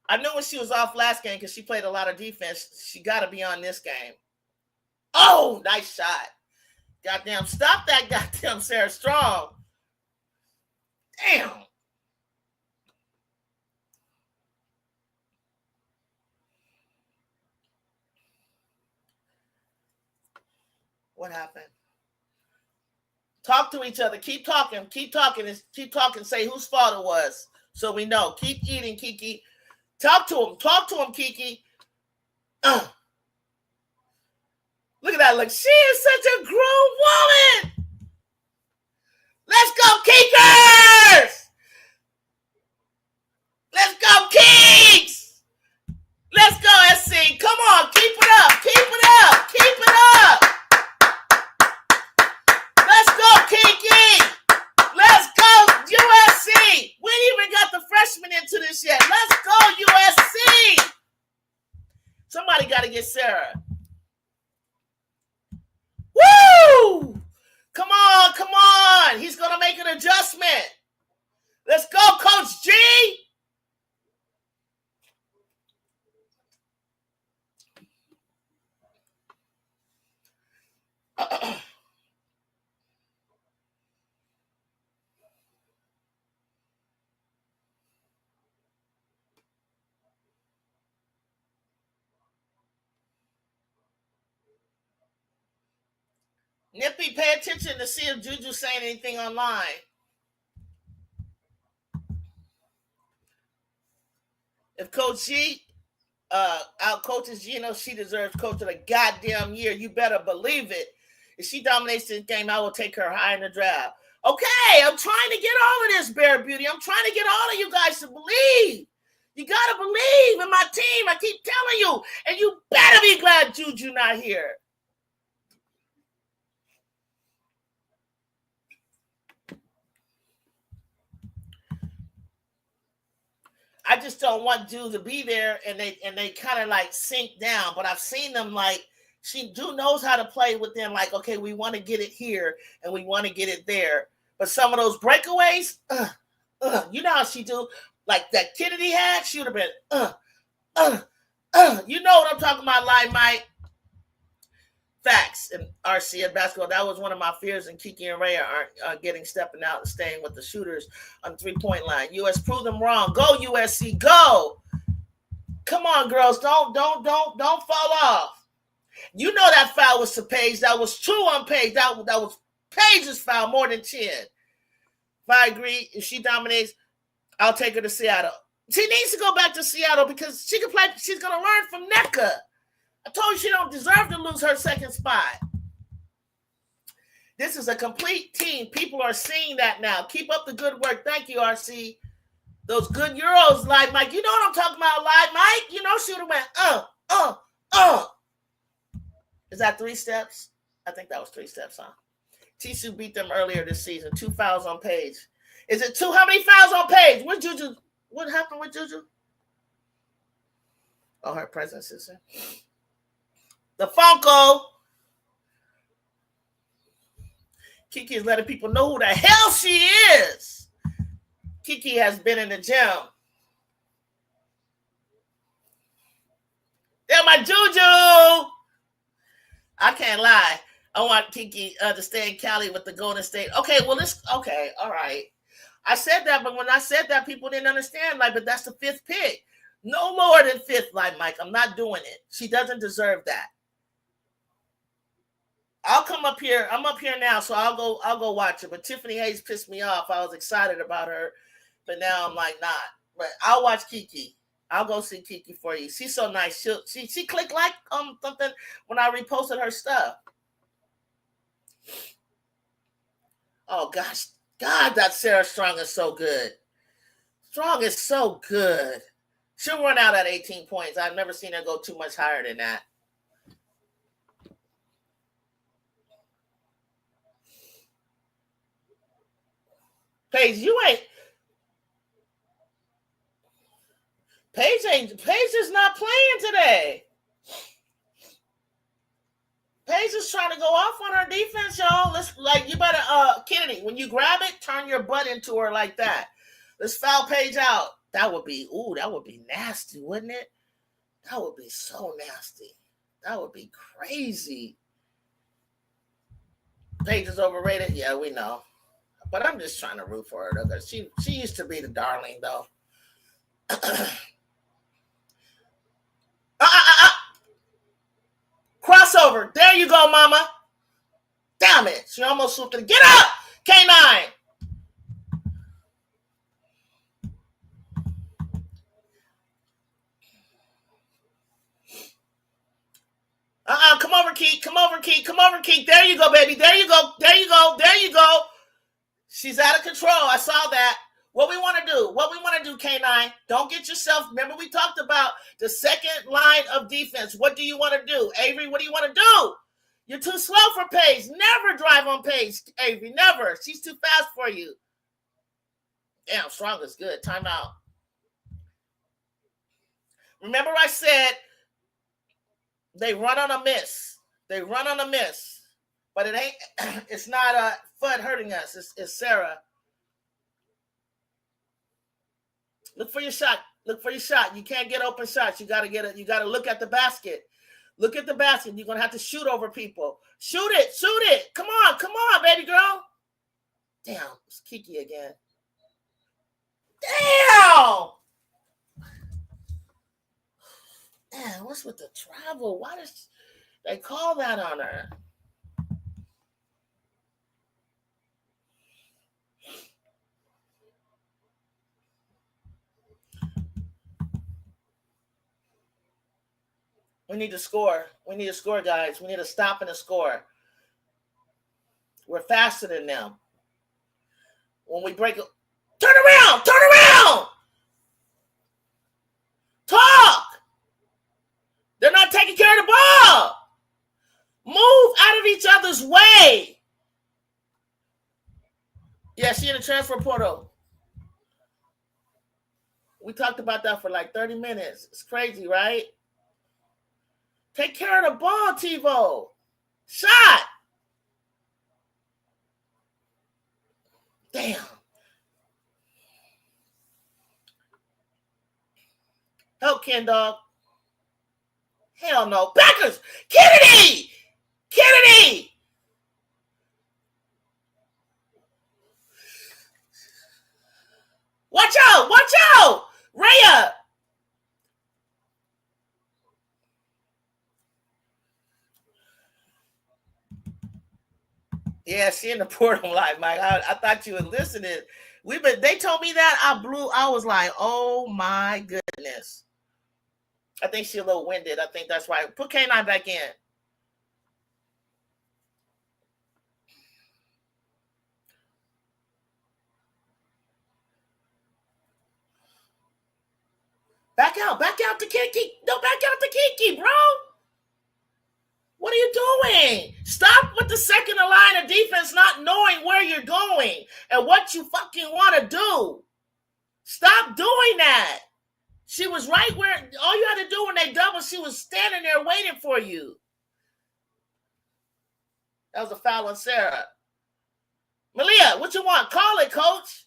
I knew when she was off last game because she played a lot of defense. She got to be on this game. Oh, nice shot. Goddamn, stop that goddamn Sarah Strong. Damn. What happened? Talk to each other. Keep talking. Say whose fault it was so we know. Keep eating, Kiki. Talk to him, Kiki. Look at that. Look, she is such a grown woman. Let's go, Kickers! Let's go, Kings! Let's go, SC. Come on, keep it up. Keep it up. Keep it up. Let's go, Kiki. Let's go, USC. We ain't even got the freshmen into this yet. Let's go, USC. Somebody got to get Sarah. Woo! Come on, come on. He's going to make an adjustment. Let's go, Coach G. Nippy, pay attention to see if JuJu's saying anything online. If Coach G out coaches Gino, she deserves coach of the goddamn year. You better believe it. If she dominates this game, I will take her high in the draft. Okay, I'm trying to get all of this, Bear Beauty. I'm trying to get all of you guys to believe. You got to believe in my team. I keep telling you. And you better be glad JuJu not here. I just don't want Ju to be there and they kind of like sink down. But I've seen them like Ju knows how to play with them. Like, okay, we want to get it here and we want to get it there. But some of those breakaways, you know how she do. Like that Kennedy had, she would have been, you know what I'm talking about, Live Mike. Facts in RC and basketball. That was one of my fears, and Kiki and Ray aren't stepping out and staying with the shooters on the 3-point line. US, prove them wrong. Go USC, go. Come on, girls. Don't fall off. You know that foul was to Paige. That was true on Paige. That was Paige's foul, more than 10. If I agree, if she dominates, I'll take her to Seattle. She needs to go back to Seattle because she can play. She's going to learn from NECA. I told you she don't deserve to lose her second spot. This is a complete team. People are seeing that now. Keep up the good work. Thank you, RC. Those good Euros, Live Mike. You know what I'm talking about, Live Mike? You know she would have went, Is that 3 steps? I think that was 3 steps, huh? Tisu beat them earlier this season. 2 fouls on Paige. Is it 2? How many fouls on Paige? Where's JuJu? What happened with JuJu? Oh, her presence is in. The Funko. Kiki is letting people know who the hell she is. Kiki has been in the gym. They're my JuJu. I can't lie. I want Kiki to stay in Cali with the Golden State. Okay, well, okay, all right. I said that, but when I said that, people didn't understand. Like, but that's the 5th pick. No more than 5th, like Mike. I'm not doing it. She doesn't deserve that. I'll come up here. I'm up here now, so I'll go watch it. But Tiffany Hayes pissed me off. I was excited about her, but now I'm like, not. But I'll watch Kiki. I'll go see Kiki for you. She's so nice. She clicked like something when I reposted her stuff. Oh gosh, God, that Sarah Strong is so good. Strong is so good. She'll run out at 18 points. I've never seen her go too much higher than that. Paige, Paige is not playing today. Paige is trying to go off on her defense, y'all. You better, Kennedy, when you grab it, turn your butt into her like that. Let's foul Paige out. That would be nasty, wouldn't it? That would be so nasty. That would be crazy. Paige is overrated. Yeah, we know. But I'm just trying to root for her, though. She used to be the darling, though. Crossover. There you go, mama. Damn it. She almost swooped it. Get up, K9. Come over, Keek. Come over, Keek. Come over, Keek. There you go, baby. There you go. There you go. There you go. She's out of control. I saw that. What we want to do, K9, don't get yourself, remember we talked about the second line of defense. What do you want to do? Avery, what do you want to do? You're too slow for Paige. Never drive on Paige, Avery, never. She's too fast for you. Damn, strong is good. Timeout. Remember I said they run on a miss. They run on a miss. But it ain't, it's not Fudd hurting us. It's Sarah. Look for your shot. Look for your shot. You can't get open shots. You gotta get it. You gotta look at the basket. Look at the basket. You're gonna have to shoot over people. Shoot it. Shoot it. Come on, baby girl. Damn, it's Kiki again. Damn. Man, what's with the travel? Why does they call that on her? We need to score. We need to score, guys. We need to stop and a score. We're faster than them. When we break it, turn around! Turn around! Talk! They're not taking care of the ball. Move out of each other's way. Yeah, she in the transfer portal. We talked about that for like 30 minutes. It's crazy, right? Take care of the ball, TiVo. Shot. Damn. Help, Ken Dog. Hell no. Backers! Kennedy! Kennedy! Watch out! Watch out! Rhea! Yeah, she in the portal live, Mike. I thought you were listening. They told me that. I was like, oh my goodness. I think she's a little winded. I think that's why. Put K9 back in. Back out to Kiki. No, back out to Kiki, bro. What are you doing? Stop with the second line of defense not knowing where you're going and what you fucking want to do. Stop doing that. She was right where all you had to do when they doubled, she was standing there waiting for you. That was a foul on Sarah. Malia, what you want? Call it, coach.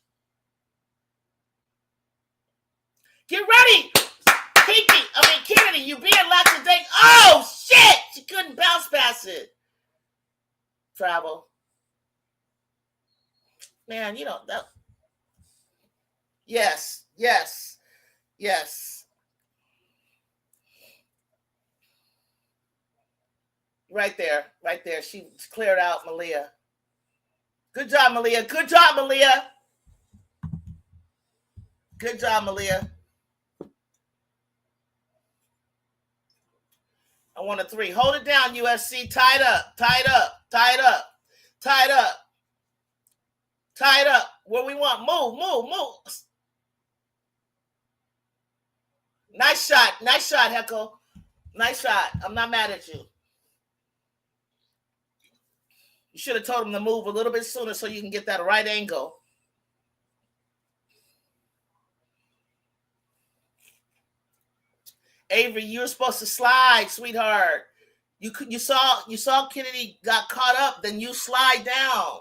Get ready. Kennedy, you being lackadaisical. Oh, shit. She couldn't bounce past it. Travel. Man, you know that. Yes. Right there. She cleared out Malia. Good job, Malia. I want a 3. Hold it down, USC. Tied up. Where we want. Move. Nice shot, Heckle. Nice shot. I'm not mad at you. You should have told him to move a little bit sooner so you can get that right angle. Avery, you were supposed to slide, sweetheart. You saw Kennedy got caught up, then you slide down.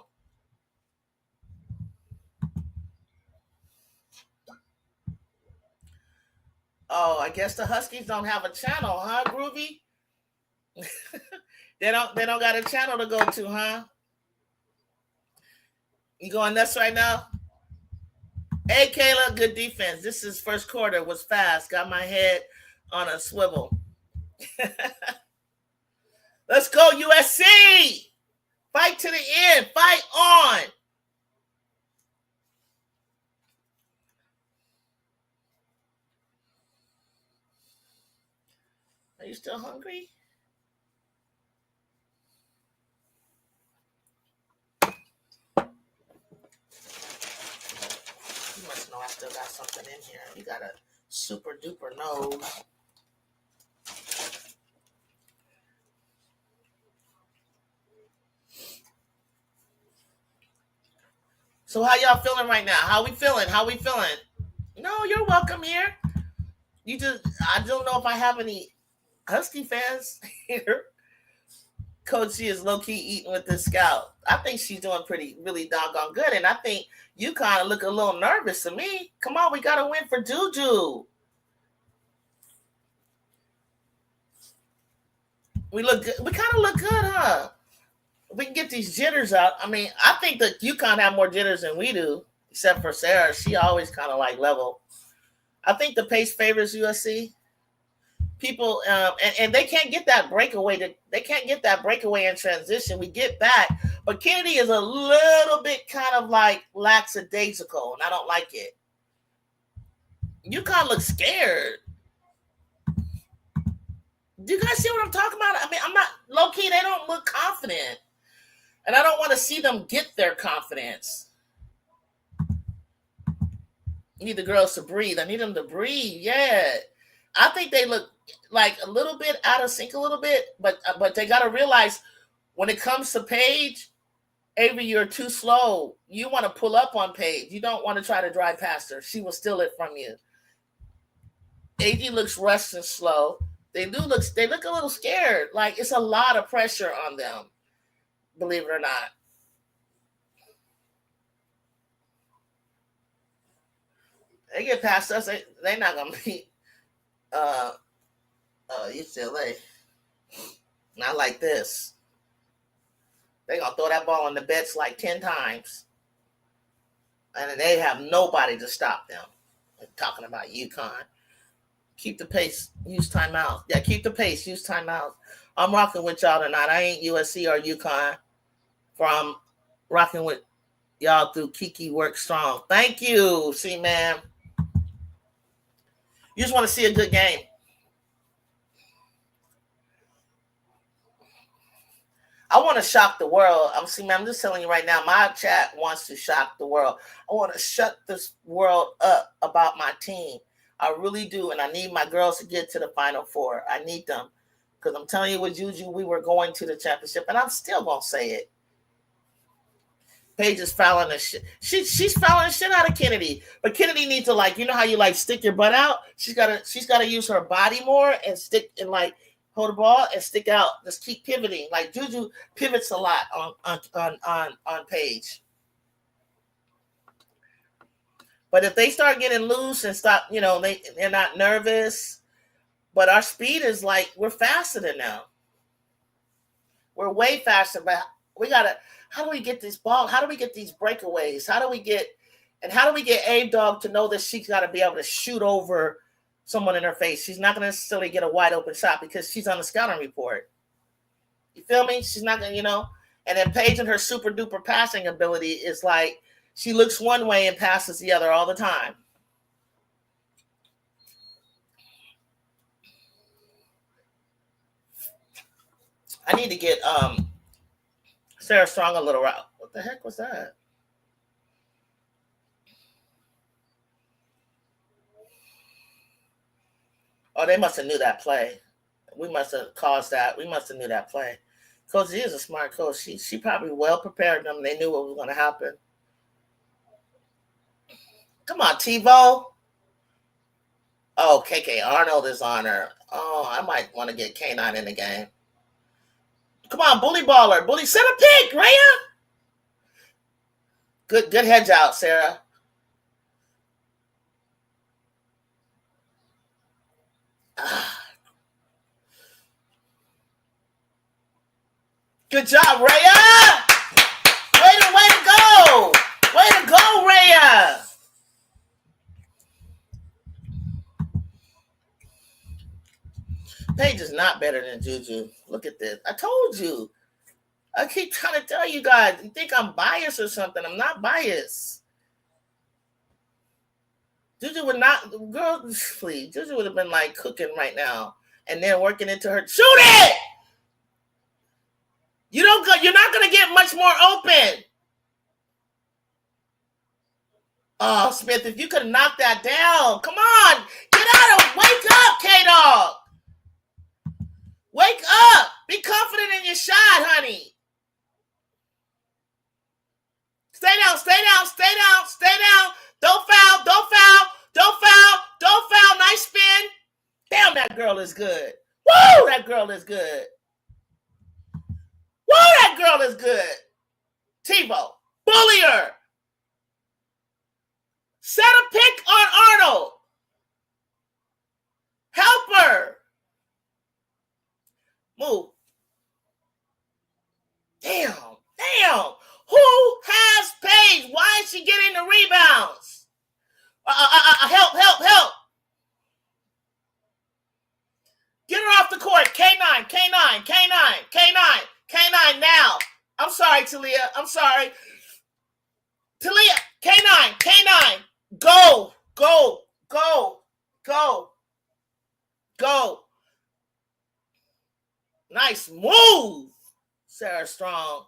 Oh, I guess the Huskies don't have a channel, huh, Groovy? They don't got a channel to go to, huh? You going nuts right now? Hey, Kayla, good defense. This is first quarter, was fast. Got my head on a swivel. Let's go, USC! Fight to the end. Fight on. Are you still hungry? know I still got something in here. You got a super duper nose. So how y'all feeling right now? How we feeling? How we feeling? No, you're welcome here. I don't know if I have any Husky fans here. Coach, she is low key eating with the scout. I think she's doing really doggone good, and I think you kind of look a little nervous to me. Come on, we got to win for JuJu. We look good. We kind of look good, huh? We can get these jitters out. I mean, I think that UConn have more jitters than we do, except for Sarah. She always kind of like level. I think the pace favors USC. People and they can't get that breakaway. They can't get that breakaway in transition. We get back, but Kennedy is a little bit kind of like lackadaisical, and I don't like it. UConn looks scared. Do you guys see what I'm talking about? I mean, I'm not low key. They don't look confident, and I don't want to see them get their confidence. I need the girls to breathe. I need them to breathe. Yeah, I think they look like a little bit out of sync, a little bit, but they got to realize when it comes to Paige, Avery, you're too slow. You want to pull up on Paige. You don't want to try to drive past her. She will steal it from you. AG looks rushed and slow. They look a little scared. Like it's a lot of pressure on them, believe it or not. They get past us, they're not gonna beat UCLA. Not like this. They're gonna throw that ball in the bets like 10 times. And they have nobody to stop them. I'm talking about UConn. Keep the pace, use timeout. Yeah, keep the pace, use timeout. I'm rocking with y'all tonight. I ain't USC or UConn. I'm rocking with y'all through Kiki Work Strong. Thank you, C-Man. You just want to see a good game. I want to shock the world. I'm just telling you right now, my chat wants to shock the world. I want to shut this world up about my team. I really do, and I need my girls to get to the Final Four. I need them. Because I'm telling you with JuJu, we were going to the championship, and I'm still going to say it. Paige is fouling the shit. She's fouling the shit out of Kennedy. But Kennedy needs to, like, you know how you, like, stick your butt out? She's gotta use her body more and stick and, like, hold the ball and stick out. Just keep pivoting. Like JuJu pivots a lot on Paige. But if they start getting loose and stop, they're not nervous. But our speed is like we're faster than them. We're way faster. But how do we get this ball? How do we get these breakaways? How do we get A-Dog to know that she's got to be able to shoot over someone in her face? She's not going to necessarily get a wide open shot because she's on the scouting report. You feel me? She's not going to, And then Paige and her super duper passing ability is like she looks one way and passes the other all the time. I need to get Sarah Strong a little route. What the heck was that? Oh, they must have knew that play. We must have caused that. We must have knew that play. Coach Z is a smart coach. She probably well prepared them. They knew what was going to happen. Come on, TiVo. Oh, KK Arnold is on her. Oh, I might want to get K9 in the game. Come on, bully baller. Bully, set a pick, Rhea. Good hedge out, Sarah. Good job, Rhea. Way to go. Way to go, Rhea. Paige is not better than JuJu. Look at this. I told you. I keep trying to tell you guys. You think I'm biased or something. I'm not biased. JuJu would not, girl, please. JuJu would have been like cooking right now. And then working into her. Shoot it! You're not going to get much more open. Oh, Smith, if you could knock that down. Come on. Get out of, wake up, K-Dog. Wake up. Be confident in your shot, honey. Stay down, stay down, stay down, stay down. Don't foul, don't foul, don't foul, don't foul. Nice spin. Damn, that girl is good. Woo, that girl is good. Woo, that girl is good. Tebow, bully her. Set a pick on Arnold. Help her. Move. Damn. Who has Paige? Why is she getting the rebounds? Help. Get her off the court. K9 now. I'm sorry, Talia. I'm sorry. Talia, K9. Go. Nice move, Sarah Strong.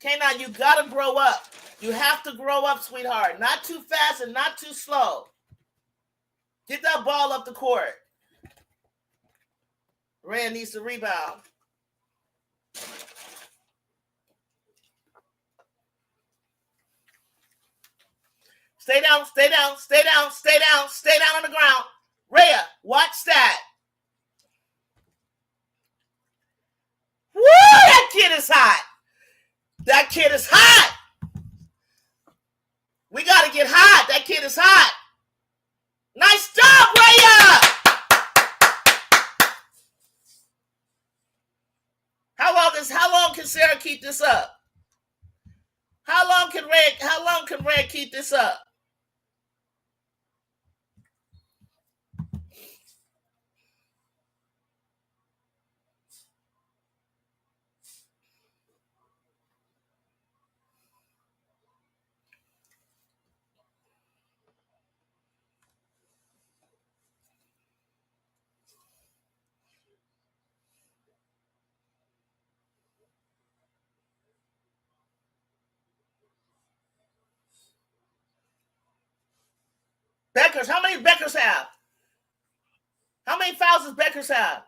K9, you gotta grow up. You have to grow up, sweetheart. Not too fast and not too slow. Get that ball up the court. Rand needs to rebound. Stay down on the ground. Rhea, watch that. Woo, that kid is hot. That kid is hot. We got to get hot. That kid is hot. Nice job, Rhea. How long can Sarah keep this up? How long can Rhea keep this up? Beckers, how many Beckers have? How many fouls does Beckers have?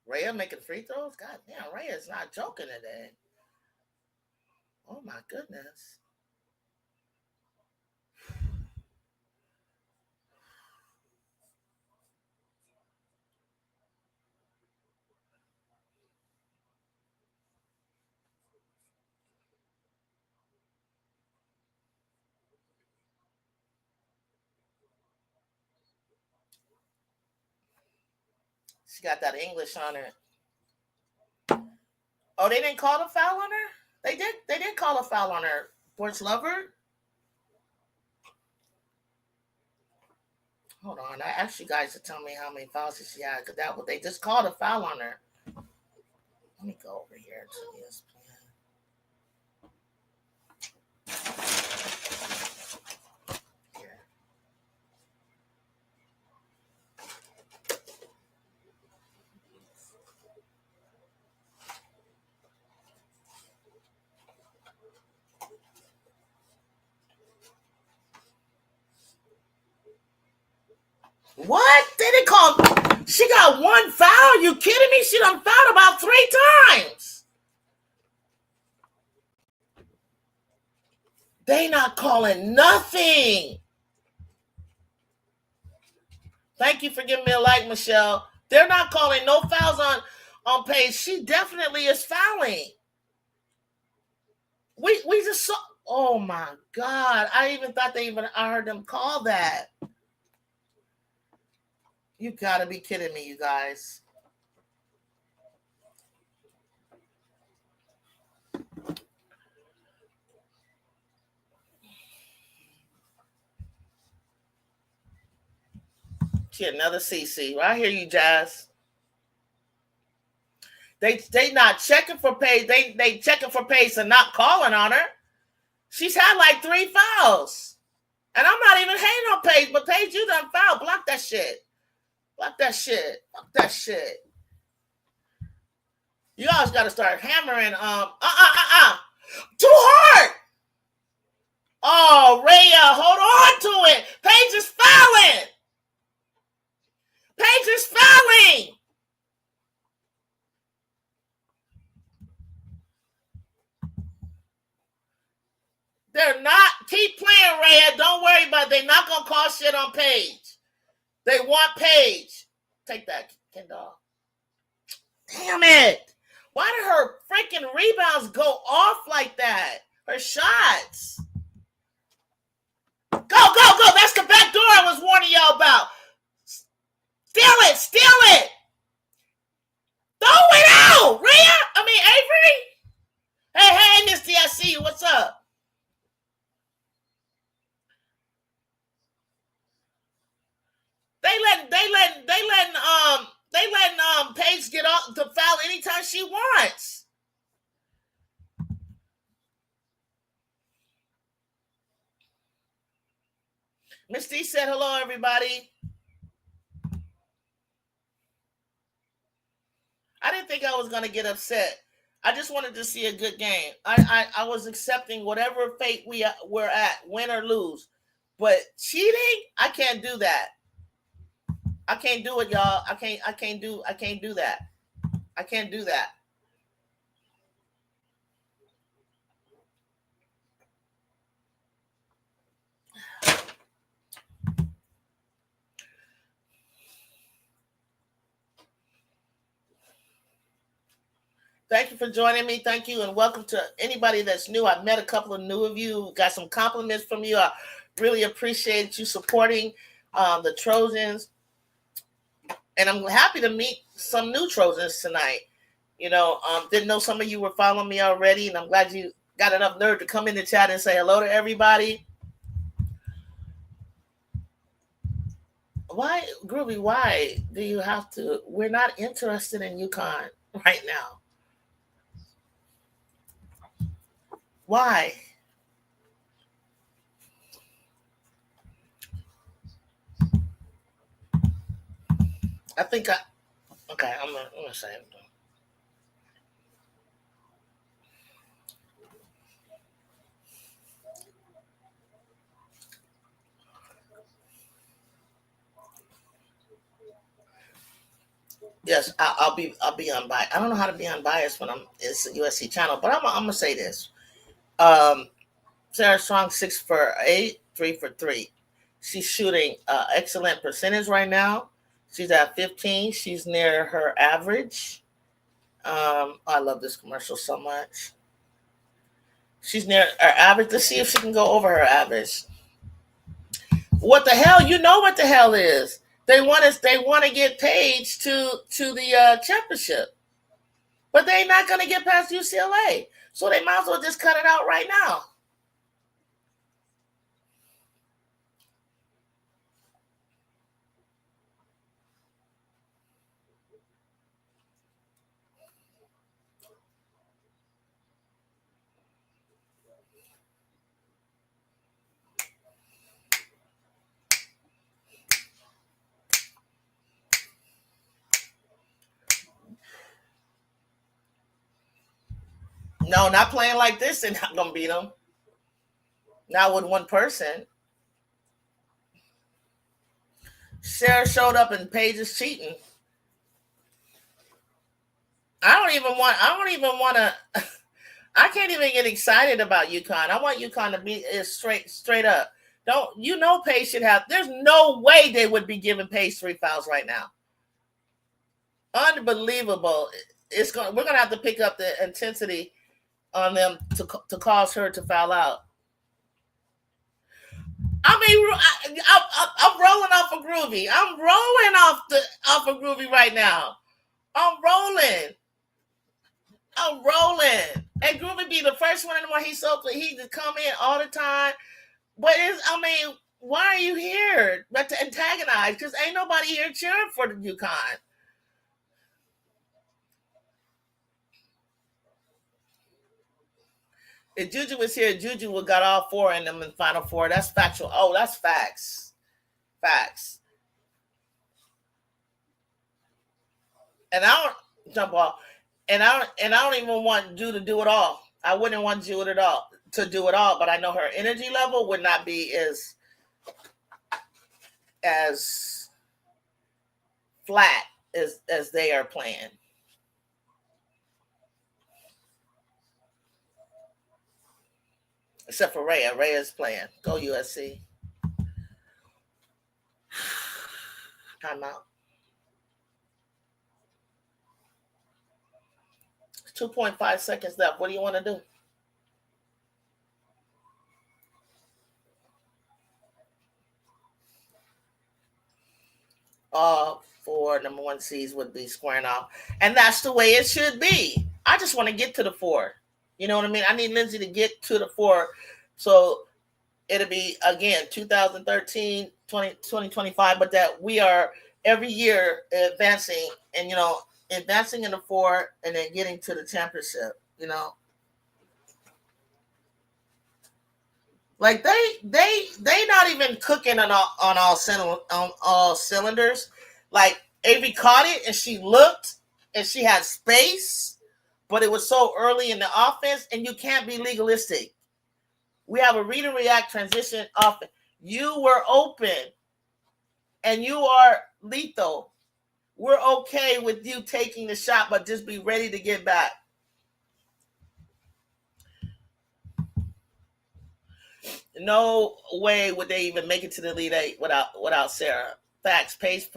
Rhea making free throws? God damn, Rhea is not joking today. Oh my goodness. She got that English on her. Oh, they didn't call the foul on her? They did call a foul on her. Sports Lover? Hold on. I asked you guys to tell me how many fouls she had, because they just called a foul on her. Let me go over here to ESPN. What? They didn't call. She got one foul? You kidding me? She done fouled about 3 times. They not calling nothing. Thank you for giving me a like, Michelle. They're not calling no fouls on Paige. She definitely is fouling. We just saw. Oh my God! I even thought I heard them call that. You gotta be kidding me, you guys. She another CC. I hear you, Jazz. They not checking for Paige. They checking for Paige and not calling on her. She's had like 3 fouls. And I'm not even hating on Paige, but Paige, you done foul. Block that shit. Block that shit. Block that shit. You guys got to start hammering. Too hard. Oh, Rhea, hold on to it. Paige is fouling. Paige is fouling. They're not. Keep playing, Rhea. Don't worry about it. They're not going to call shit on Paige. They want Paige. Take that, Kendall. Damn it. Why did her freaking rebounds go off like that? Her shots. Go, go, go. That's the back door I was warning y'all about. Steal it. Steal it. Throw it out. Rhea? Avery? Hey, Misty, I see you. What's up? They letting Paige get off to foul anytime she wants. Misty said hello, everybody. I didn't think I was going to get upset. I just wanted to see a good game. I was accepting whatever fate we're at, win or lose. But cheating, I can't do that. I can't do it, y'all. I can't do that. I can't do that. Thank you for joining me. Thank you, and welcome to anybody that's new. I've met a couple of new of you. Got some compliments from you. I really appreciate you supporting the Trojans. And I'm happy to meet some new Trojans tonight. Didn't know some of you were following me already, and I'm glad you got enough nerve to come in the chat and say hello to everybody. Why, Groovy, why do you have to? We're not interested in UConn right now. Why? I think okay, I'm gonna say it. Yes, I'll be unbiased. I don't know how to be unbiased when it's a USC channel, but I'm gonna say this. Sarah Strong 6 for 8, 3 for 3. She's shooting excellent percentage right now. She's at 15. She's near her average. I love this commercial so much. She's near her average. Let's see if she can go over her average. What the hell? You know what the hell is? They want to get Paige to the championship, but they're not going to get past UCLA. So they might as well just cut it out right now. No, not playing like this. They're not going to beat them. Not with one person. Sarah showed up and Paige is cheating. I don't even want to. I can't even get excited about UConn. I want UConn to be straight up. Paige should have. There's no way they would be giving Paige 3 fouls right now. Unbelievable. We're gonna have to pick up the intensity on them to cause her to foul out. I'm rolling off of Groovy. I'm rolling off of Groovy right now. I'm rolling. And Groovy be the first one in the morning. He just come in all the time. But why are you here? But to antagonize, because ain't nobody here cheering for the UConn. If JuJu was here, JuJu would got all 4 in them in Final Four. That's factual. Oh, that's facts. Facts. And I don't jump off. And I don't even want Ju to do it all. I wouldn't want Ju to do it all, but I know her energy level would not be as flat as they are playing. Except for Rhea. Rhea's playing. Go USC. Timeout. 2.5 seconds left. What do you want to do? All 4 number 1 seeds would be squaring off. And that's the way it should be. I just want to get to the 4. You know what I mean? I need Lindsay to get to the 4. So it'll be, again, 2013, 2025, but that we are every year advancing and, advancing in the 4 and then getting to the championship, Like they not even cooking on all cylinders. Like Avery caught it and she looked and she had space, but it was so early in the offense and you can't be legalistic. We have a read and react transition offense. You were open and you are lethal. We're okay with you taking the shot, but just be ready to get back. No way would they even make it to the Elite Eight without Sarah. Facts. Paige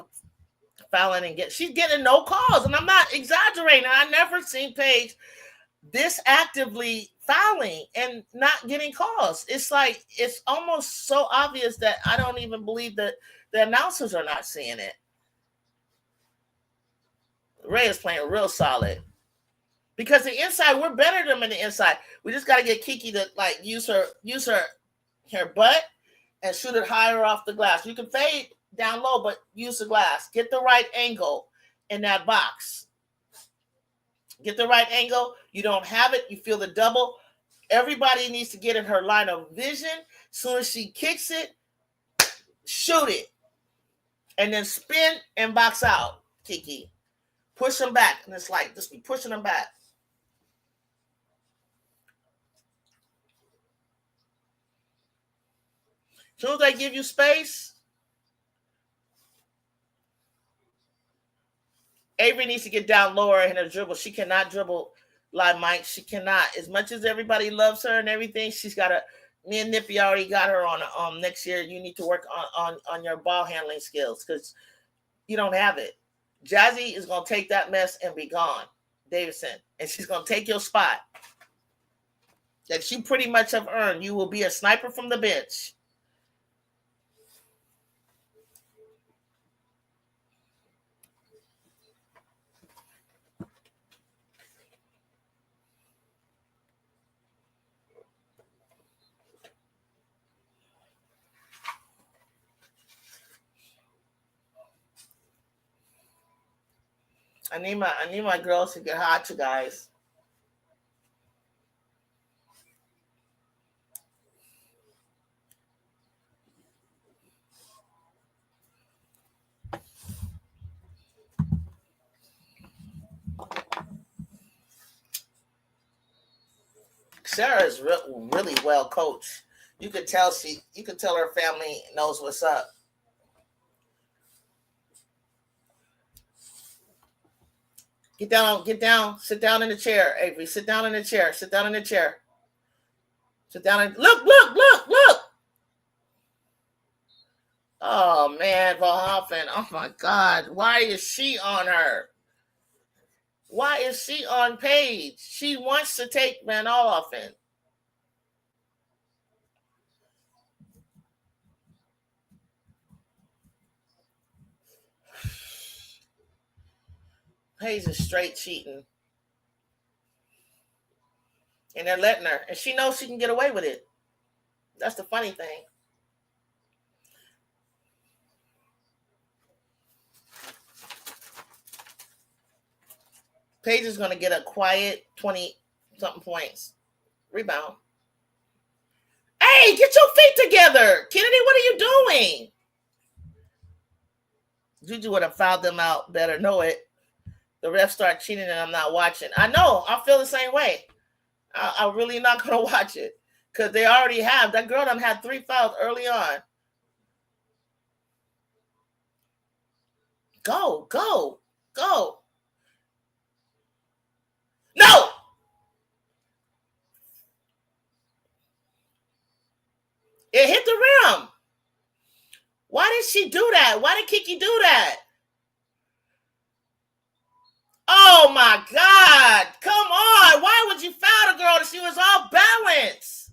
fouling and she's getting no calls, and I'm not exaggerating. I never seen Paige this actively fouling and not getting calls. It's like it's almost so obvious that I don't even believe that the announcers are not seeing it. Ray is playing real solid. Because the inside, we're better than them in the inside. We just got to get Kiki to use her butt and shoot it higher off the glass. You can fade down low, but use the glass. Get the right angle in that box. Get the right angle. You don't have it. You feel the double. Everybody needs to get in her line of vision. As soon as she kicks it, shoot it. And then spin and box out, Kiki. Push them back. And it's like, just be pushing them back. As soon as they give you space, Avery needs to get down lower in her dribble. She cannot dribble like Mike. She cannot. As much as everybody loves her and everything, she's got to. Me and Nippy already got her on next year. You need to work on your ball handling skills because you don't have it. Jazzy is going to take that mess and be gone, Davidson. And she's going to take your spot that you pretty much have earned. You will be a sniper from the bench. I need my girls to get hot, you guys. Sarah is really well coached. You could tell her family knows what's up. Get down, sit down in the chair, Avery. Sit down in the chair. Sit down and look. Oh man, Verhoeven. Oh my God. Why is she on her? Why is she on Paige? She wants to take Van Olfen. Paige is straight cheating. And they're letting her. And she knows she can get away with it. That's the funny thing. Paige is going to get a quiet 20-something points. Rebound. together. Kennedy, what are you doing? JuJu would have fouled them out. Better know it. The refs start cheating and I'm not watching. I know. I feel the same way. I'm really not going to watch it because they already have. That girl done had 3 fouls early on. Go, go, go. No! It hit the rim. Why did she do that? Why did Kiki do that? Oh my God. Come on. Why would you foul the girl if she was off balance?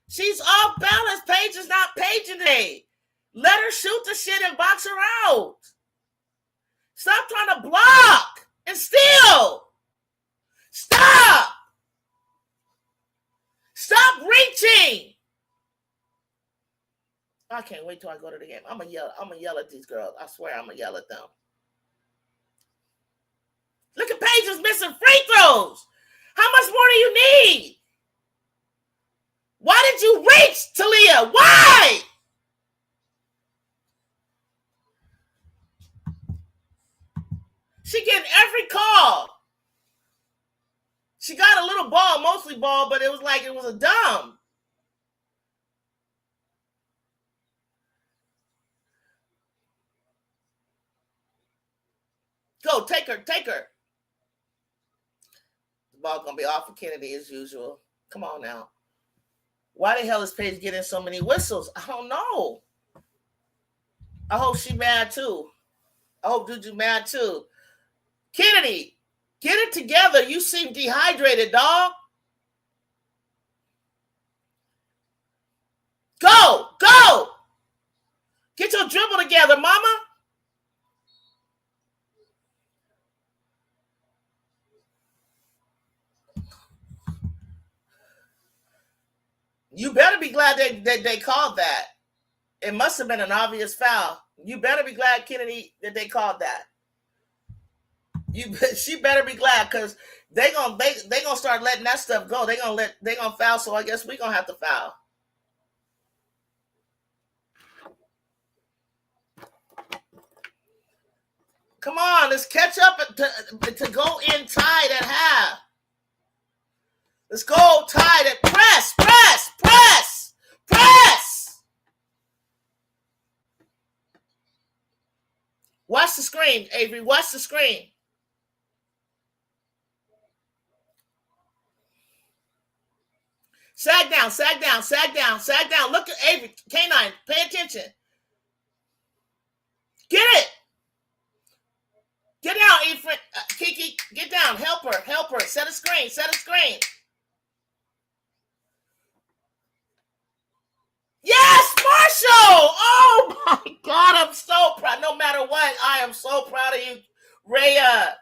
She's off balance. Paige is not Paige today. Let her shoot the shit and box her out. Stop trying to block and steal. Stop. Stop reaching. I can't wait till I go to the game. I'm gonna yell at these girls. I swear I'm gonna yell at them. Look at Paige is missing free throws. How much more do you need? Why did you reach, Talia? Why? She getting every call. She got a little ball, mostly ball, but it was like it was a dumb. Go, take her, take her. The ball gonna be off of Kennedy as usual. Come on now. Why the hell is Paige getting so many whistles? I don't know. I hope she mad too. I hope JuJu mad too. Kennedy, get it together. You seem dehydrated, dog. Go, go. Get your dribble together, mama. You better be glad they called that. It must have been an obvious foul. You better be glad, Kennedy, that they called that. She better be glad because they gonna start letting that stuff go. They gonna foul. So I guess we gonna have to foul. Come on, let's catch up to go in tied at half. Let's go tied at press, press, press, press. Watch the screen, Avery. Watch the screen. Sag down, sag down, sag down, sag down. Look at Avery. K9, pay attention. Get it. Get down, Ephraim. Kiki, get down. Help her, help her. Set a screen, set a screen. Yes, Marshall! Oh my God, I'm so proud. No matter what, I am so proud of you, Rhea.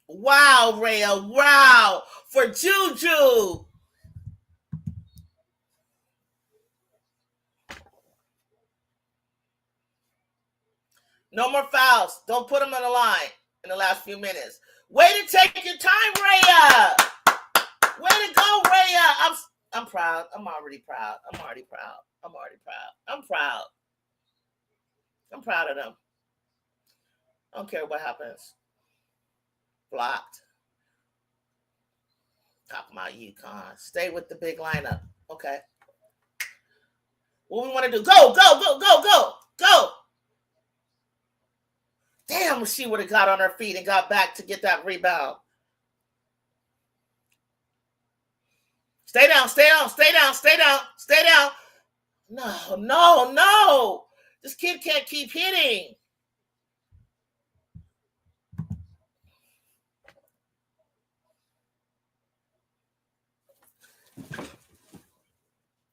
Wow, Rhea. Wow. For JuJu. No more fouls. Don't put them on the line in the last few minutes. Way to take your time, Rhea. Way to go, Rhea. I'm proud. I'm already proud. I'm already proud. I'm already proud. I'm proud. I'm proud of them. I don't care what happens. Blocked. Talk about UConn. Stay with the big lineup. Okay. What we want to do? Go, go, go, go, go, go. Damn, she would have got on her feet and got back to get that rebound. Stay down, stay down, stay down, stay down, stay down. No, no, no. This kid can't keep hitting.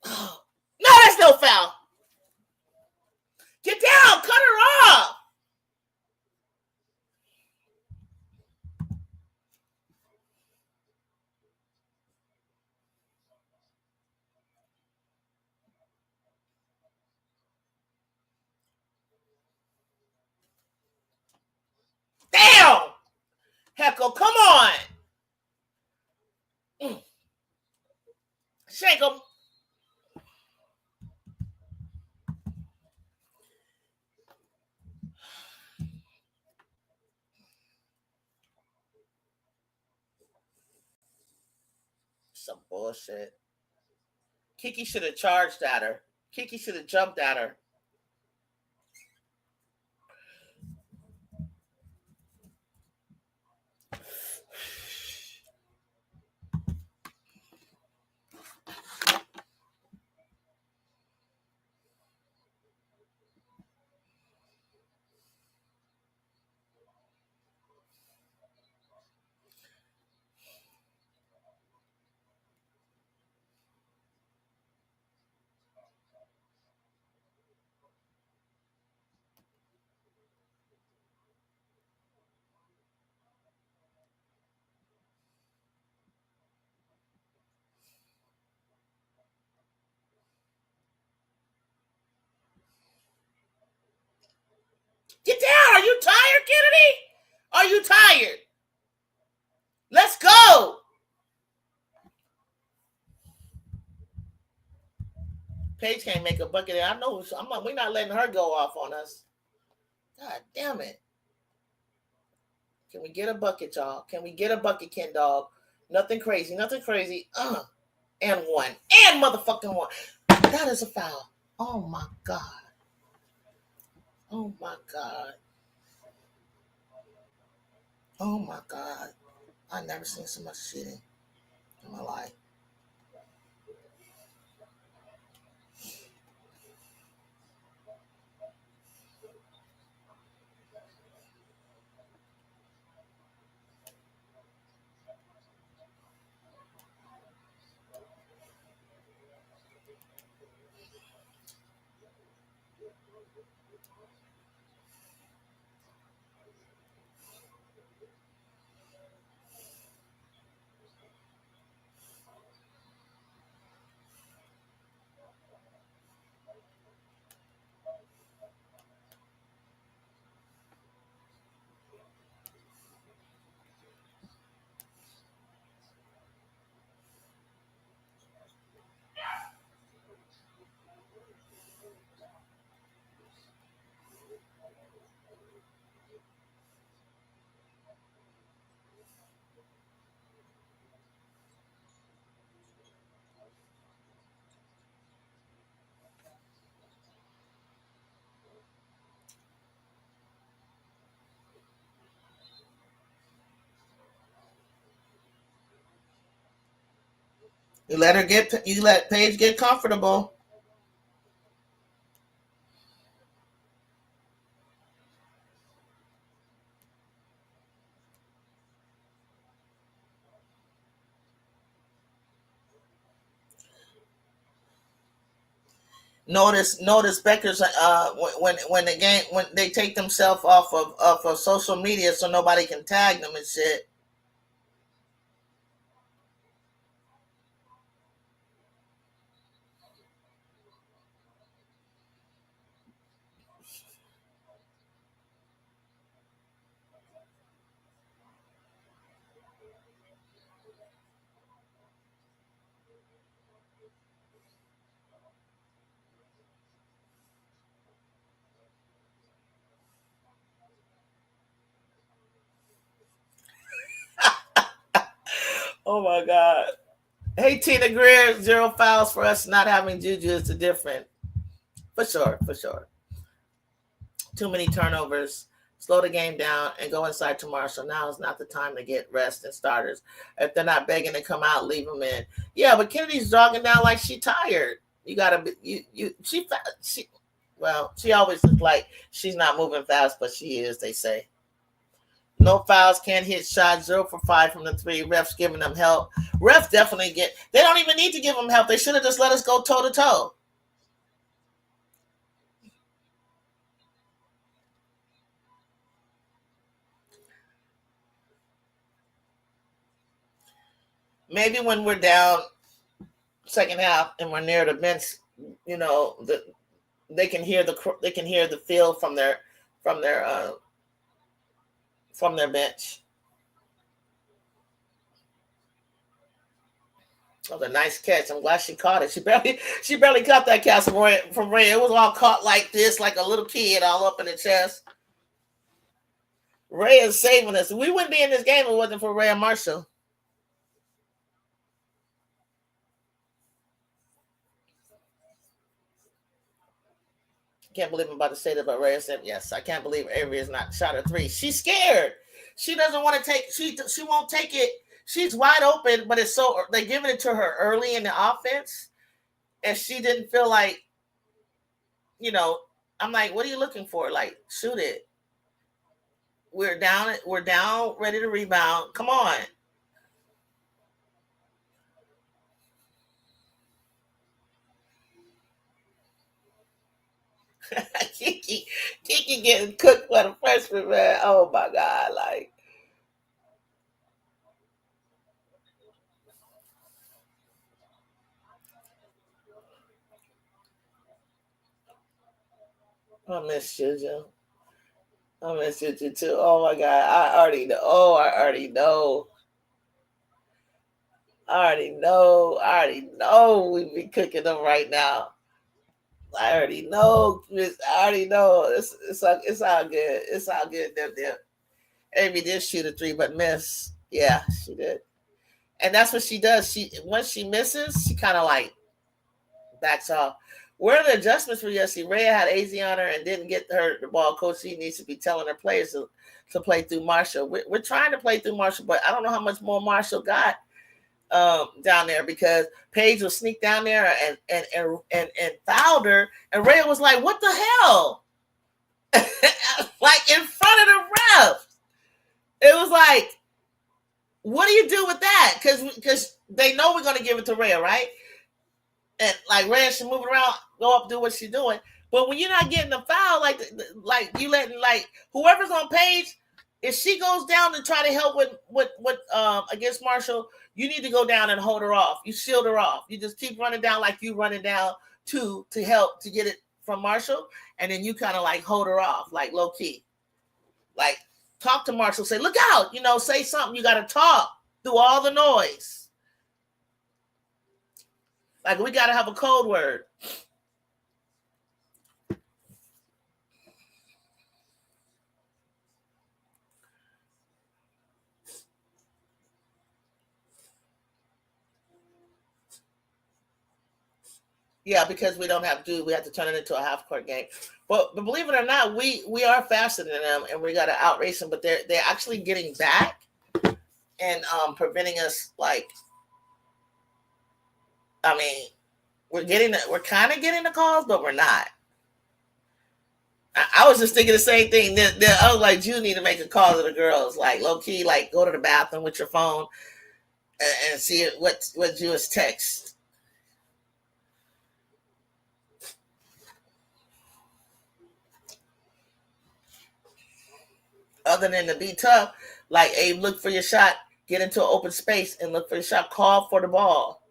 Oh, no, that's no foul. Get down, cut her off. Damn. Heckle, come on. Shake them. Some bullshit. Kiki should have charged at her. Kiki should have jumped at her. Get down. Are you tired, Kennedy? Are you tired? Let's go. Paige can't make a bucket. I know. We're not letting her go off on us. God damn it. Can we get a bucket, y'all? Can we get a bucket, Ken Dog? Nothing crazy. Nothing crazy. And one. And motherfucking one. That is a foul. Oh, my God. Oh, my God. Oh, my God. I've never seen so much shitting in my life. You let Paige get comfortable. Notice Becker's when they take themselves off of social media so nobody can tag them and shit. Oh my God. Hey, Tina Greer, 0 fouls for us not having JuJu is a different. For sure. Too many turnovers. Slow the game down and go inside tomorrow. So now is not the time to get rest and starters. If they're not begging to come out, leave them in. Yeah, but Kennedy's jogging down like she tired. You gotta be she always looks like she's not moving fast, but she is, they say. No fouls, can't hit shots, 0 for 5 from the 3. Refs giving them help. Refs definitely they don't even need to give them help. They should have just let us go toe to toe. Maybe when we're down second half and we're near the bench, they can hear the feel from their bench. That was a nice catch. I'm glad she caught it. She barely caught that catch from Ray. It was all caught like this, like a little kid, all up in the chest. Ray is saving us. We wouldn't be in this game if it wasn't for Ray and Marshall. Can't believe I'm about to say that about Ray. Said yes. I can't believe Avery is not shot a three. She's scared. She doesn't want to take. She won't take it. She's wide open, but it's so they're giving it to her early in the offense, and she didn't feel like, I'm like, what are you looking for? Like, shoot it. We're down, ready to rebound. Come on. Kiki getting cooked by the freshman, man. Oh my God. Like, I miss JuJu. I miss JuJu too. Oh my God. I already know. I already know. I already know we be cooking them right now. I already know. I already know. It's all good. It's all good. Them. Amy did shoot a three, but miss. Yeah, she did. And that's what she does. Once she misses, she kind of like backs off. Where are the adjustments for USC? Rhea had AZ on her and didn't get her the ball. Coach C needs to be telling her players to play through Marshall. We're trying to play through Marshall, but I don't know how much more Marshall got down there, because Paige will sneak down there and fouled her, and Rhea was like, "What the hell?" Like in front of the ref. It was like, what do you do with that? Because they know we're gonna give it to Rhea, right? And like Rhea should move around, go up, do what she's doing. But when you're not getting the foul, like you letting like whoever's on Paige, if she goes down to try to help with against Marshall, you need to go down and hold her off. You shield her off. You just keep running down like you running down to help to get it from Marshall, and then you kind of like hold her off, like low key, like talk to Marshall, say look out, say something. You got to talk through all the noise. Like we got to have a code word. Yeah, because we don't have to. We have to turn it into a half court game. But believe it or not, we are faster than them, and we got to outrace them. But they're actually getting back and preventing us. Like, I mean, we're kind of getting the calls, but we're not. I was just thinking the same thing. I was like, you need to make a call to the girls, like low key, like go to the bathroom with your phone and see what Jewish text. Other than to be tough, like, hey, look for your shot, get into an open space and look for your shot, call for the ball.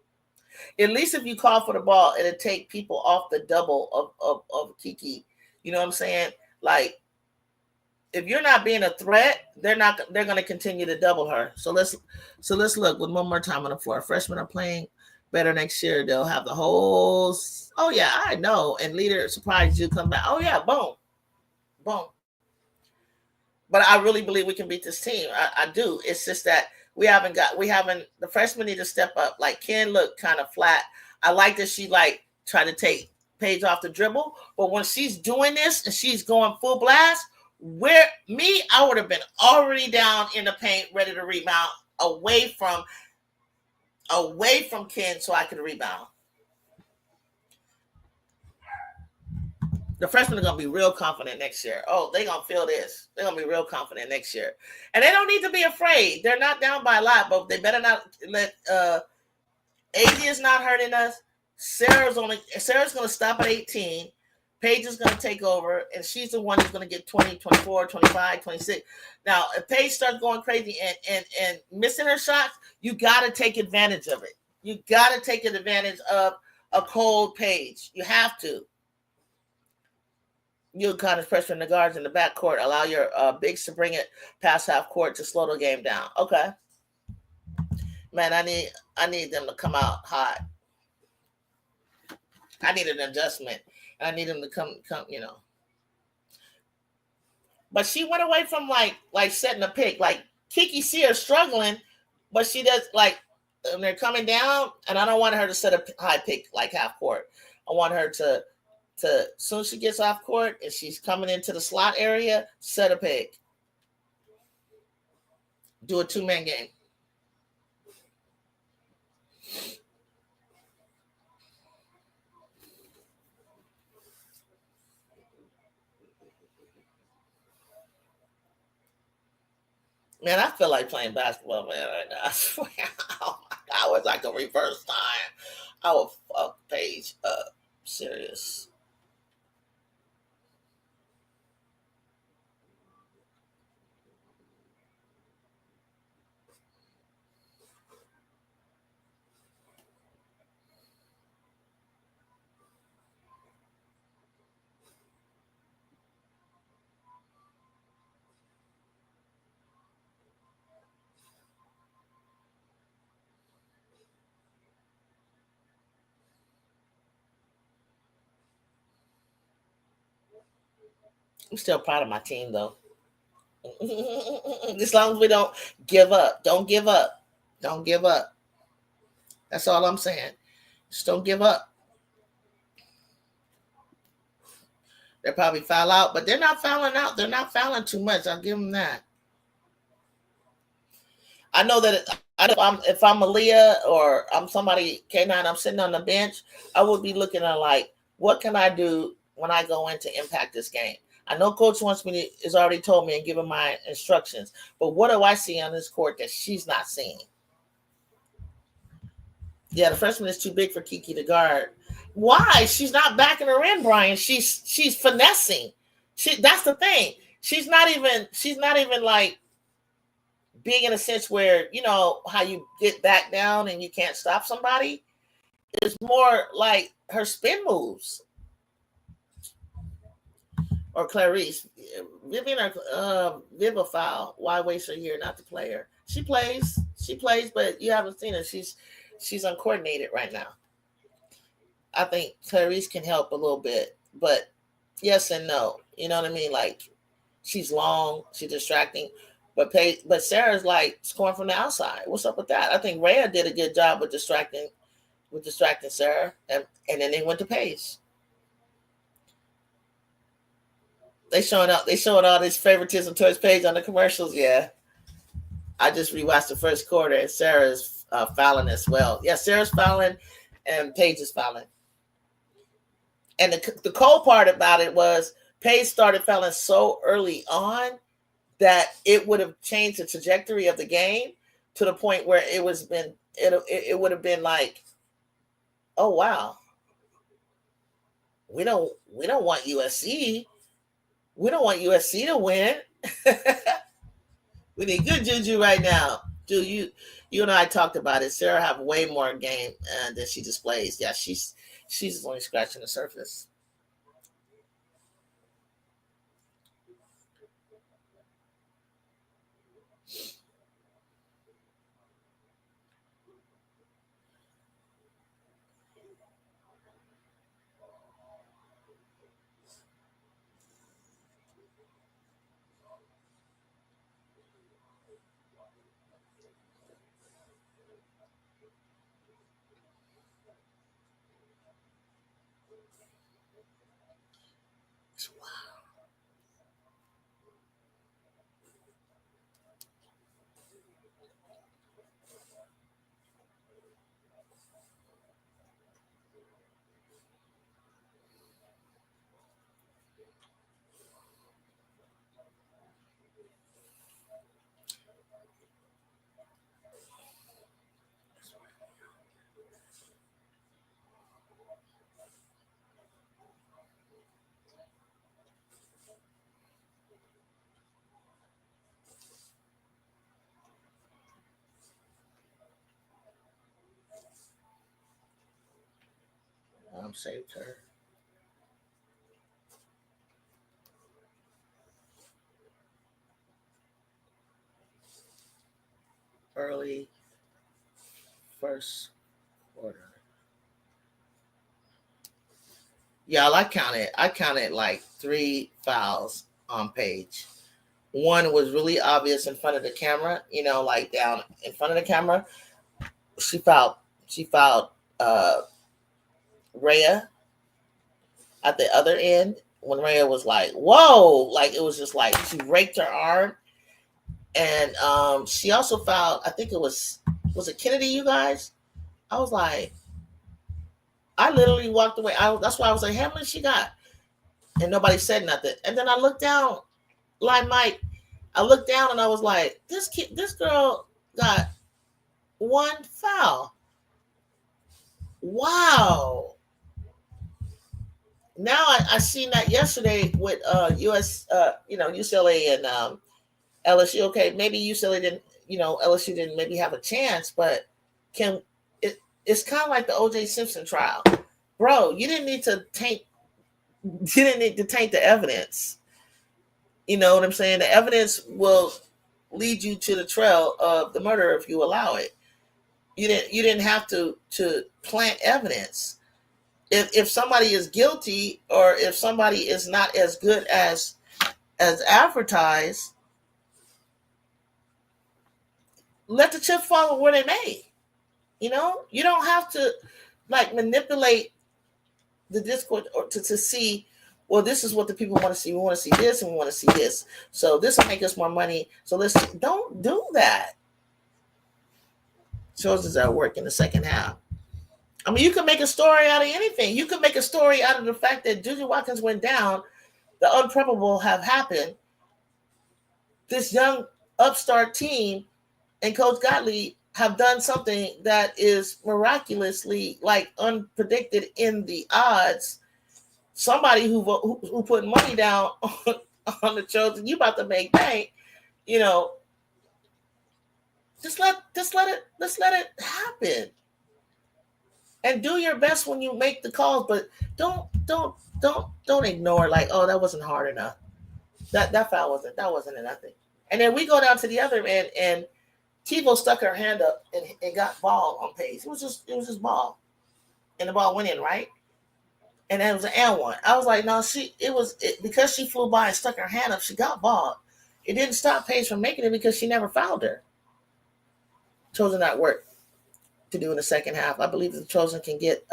At least if you call for the ball, it'll take people off the double of Kiki. You know what I'm saying? Like, if you're not being a threat, they're going to continue to double her. So let's look with one more time on the floor. Freshmen are playing better next year. They'll have the whole, oh yeah, I know. And leader surprised you come back. Oh yeah, boom. Boom. But I really believe we can beat this team. I do. It's just that the freshmen need to step up. Like Ken looked kind of flat. I like that she like tried to take Paige off the dribble, but when she's doing this and she's going full blast, I would have been already down in the paint, ready to rebound away from Ken so I could rebound. The freshmen are going to be real confident next year. Oh, they're going to feel this. They're going to be real confident next year. And they don't need to be afraid. They're not down by a lot, but they better not let AD is not hurting us. Sarah's going to stop at 18. Paige is going to take over, and she's the one who's going to get 20, 24, 25, 26. Now, if Paige starts going crazy and missing her shots, you got to take advantage of it. You got to take advantage of a cold Paige. You have to. UConn is pressuring the guards in the backcourt. Allow your bigs to bring it past half court to slow the game down. Okay. Man, I need them to come out hot. I need an adjustment. I need them to come. But she went away from like setting a pick. Like Kiki Sears struggling, but she does like when they're coming down, and I don't want her to set a high pick like half court. I want her to as soon as she gets off court and she's coming into the slot area, set a pick. Do a 2-man game. Man, I feel like playing basketball, man, right now. I swear. Oh my God, I was like a reverse time. I would fuck Paige up. Serious. I'm still proud of my team, though. As long as we don't give up. Don't give up. Don't give up. That's all I'm saying. Just don't give up. They'll probably foul out, but they're not fouling out. They're not fouling too much. I'll give them that. I know that if I'm Aaliyah or I'm somebody K9, I'm sitting on the bench, I would be looking at like, what can I do when I go in to impact this game? I know coach wants me to, has already told me and given my instructions, but what do I see on this court that she's not seeing? Yeah, the freshman is too big for Kiki to guard. Why? She's not backing her in, Brian. She's finessing. That's the thing. She's not even like big in a sense where you know how you get back down and you can't stop somebody. It's more like her spin moves or Clarice. Vivian or Vivifowl. Why waste a year not to play her? She plays. She plays, but you haven't seen her. She's uncoordinated right now. I think Clarice can help a little bit, but yes and no. You know what I mean? Like she's long, she's distracting, but Sarah's like scoring from the outside. What's up with that? I think Rhea did a good job with distracting Sarah, and then they went to Paige. They showing all this favoritism towards Paige on the commercials. Yeah, I just rewatched the first quarter, and Sarah's fouling as well. Yeah, Sarah's fouling, and Paige is fouling. And the cold part about it was Paige started fouling so early on that it would have changed the trajectory of the game to the point where it would have been like, oh wow, we don't want USC. We don't want USC to win. We need good JuJu right now. Ju, you and I talked about it. Sarah have way more game than she displays. Yeah, she's only scratching the surface. Saved her early. first quarter. Y'all, I counted like 3 fouls on Paige. One was really obvious in front of the camera, like down in front of the camera. She fouled Rhea at the other end when Rhea was like, whoa, like it was just like she raked her arm. And she also fouled, I think it was it Kennedy, you guys? I was like, I literally walked away. That's why I was like, how many she got? And nobody said nothing. And then I looked down, like Mike, I looked down and I was like, this girl got 1 foul. Wow. Now I seen that yesterday with UCLA and LSU. Okay, maybe UCLA didn't, LSU didn't maybe have a chance, but it's kind of like the O.J. Simpson trial, bro. You didn't need to taint the evidence. You know what I'm saying? The evidence will lead you to the trail of the murder if you allow it. You didn't have to plant evidence. If somebody is guilty or if somebody is not as good as advertised, let the chips fall where they may. You don't have to like manipulate the discourse or to see, well, this is what the people want to see. We want to see this and we want to see this. So this will make us more money. So don't do that. Shows us our work in the second half. I mean, you can make a story out of anything. You can make a story out of the fact that JuJu Watkins went down. The unprobable have happened. This young upstart team and Coach Gottlieb have done something that is miraculously like unpredicted in the odds. Somebody who put money down on the chosen, you about to make bank, just let it happen. And do your best when you make the calls, but don't ignore like, oh, that wasn't hard enough. That foul wasn't nothing. And then we go down to the other end, and TiVo stuck her hand up and got ball on Paige. It was just ball, and the ball went in, right? And then it was an and one. I was like, no, because she flew by and stuck her hand up, she got ball. It didn't stop Paige from making it because she never fouled her. Chosen not work to do in the second half. I believe the Chosen can get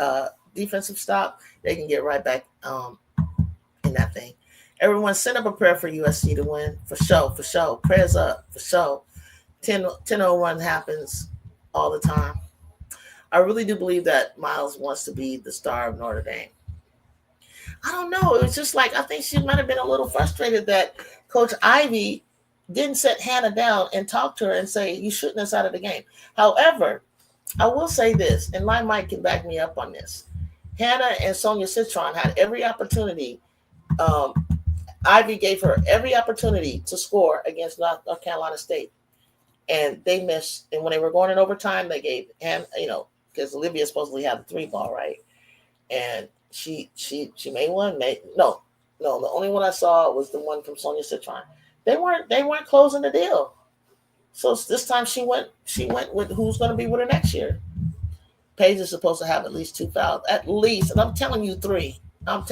defensive stop. They can get right back in that thing. Everyone send up a prayer for USC to win. For sure. Prayers up, for sure. 10-0 run happens all the time. I really do believe that Miles wants to be the star of Notre Dame. I don't know. It was just like, I think she might have been a little frustrated that Coach Ivy didn't set Hannah down and talk to her and say, you shouldn't have started the game. However, I will say this, and my Mike can back me up on this. Hannah and Sonia Citron had every opportunity. Ivy gave her every opportunity to score against North Carolina State. And they missed. And when they were going in overtime, they gave Hannah, because Olivia supposedly had the 3-ball, right? And she made one. No, the only one I saw was the one from Sonia Citron. They weren't closing the deal. So this time she went with who's going to be with her next year. Paige is supposed to have at least 2 fouls, at least, and I'm telling you 3. I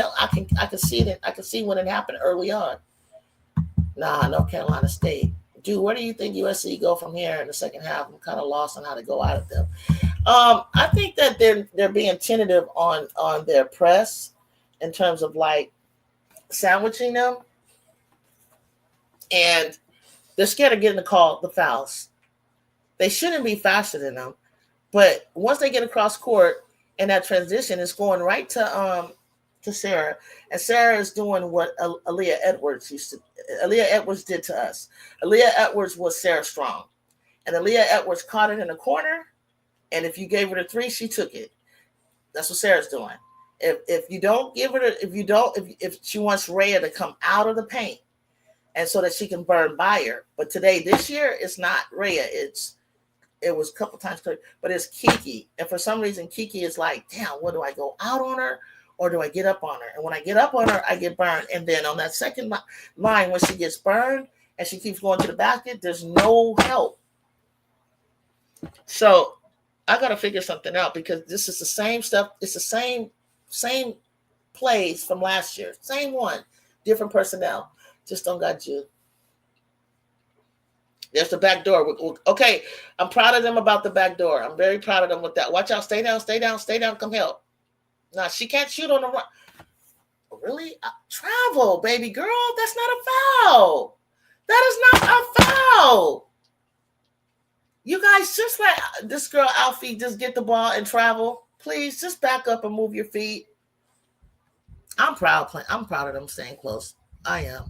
can see it. I can see when it happened early on. North Carolina State. Dude, where do you think USC go from here in the second half? I'm kind of lost on how to go out of them. I think that they're being tentative on their press in terms of like sandwiching them, and they're scared of getting the fouls. They shouldn't be faster than them, but once they get across court and that transition is going right to Sarah, and Sarah is doing what Aaliyah Edwards did to us. Aaliyah Edwards was Sarah Strong, and Aaliyah Edwards caught it in the corner, and if you gave her the 3, she took it. That's what Sarah's doing. If you don't give her if she wants Rhea to come out of the paint, and so that she can burn by her. But this year, it's not Rhea. It was a couple times, but it's Kiki. And for some reason, Kiki is like, damn, what do I go out on her? Or do I get up on her? And when I get up on her, I get burned. And then on that second line, when she gets burned and she keeps going to the basket, there's no help. So I got to figure something out because this is the same stuff. It's the same plays from last year. Same one, different personnel. Just don't got you. There's the back door. Okay, I'm proud of them about the back door. I'm very proud of them with that. Watch out. Stay down, stay down, stay down. Come help. Nah, she can't shoot on the run. Really? Travel, baby girl. That's not a foul. That is not a foul. You guys just let this girl Alfie just get the ball and travel. Please just back up and move your feet. I'm proud of them staying close. I am.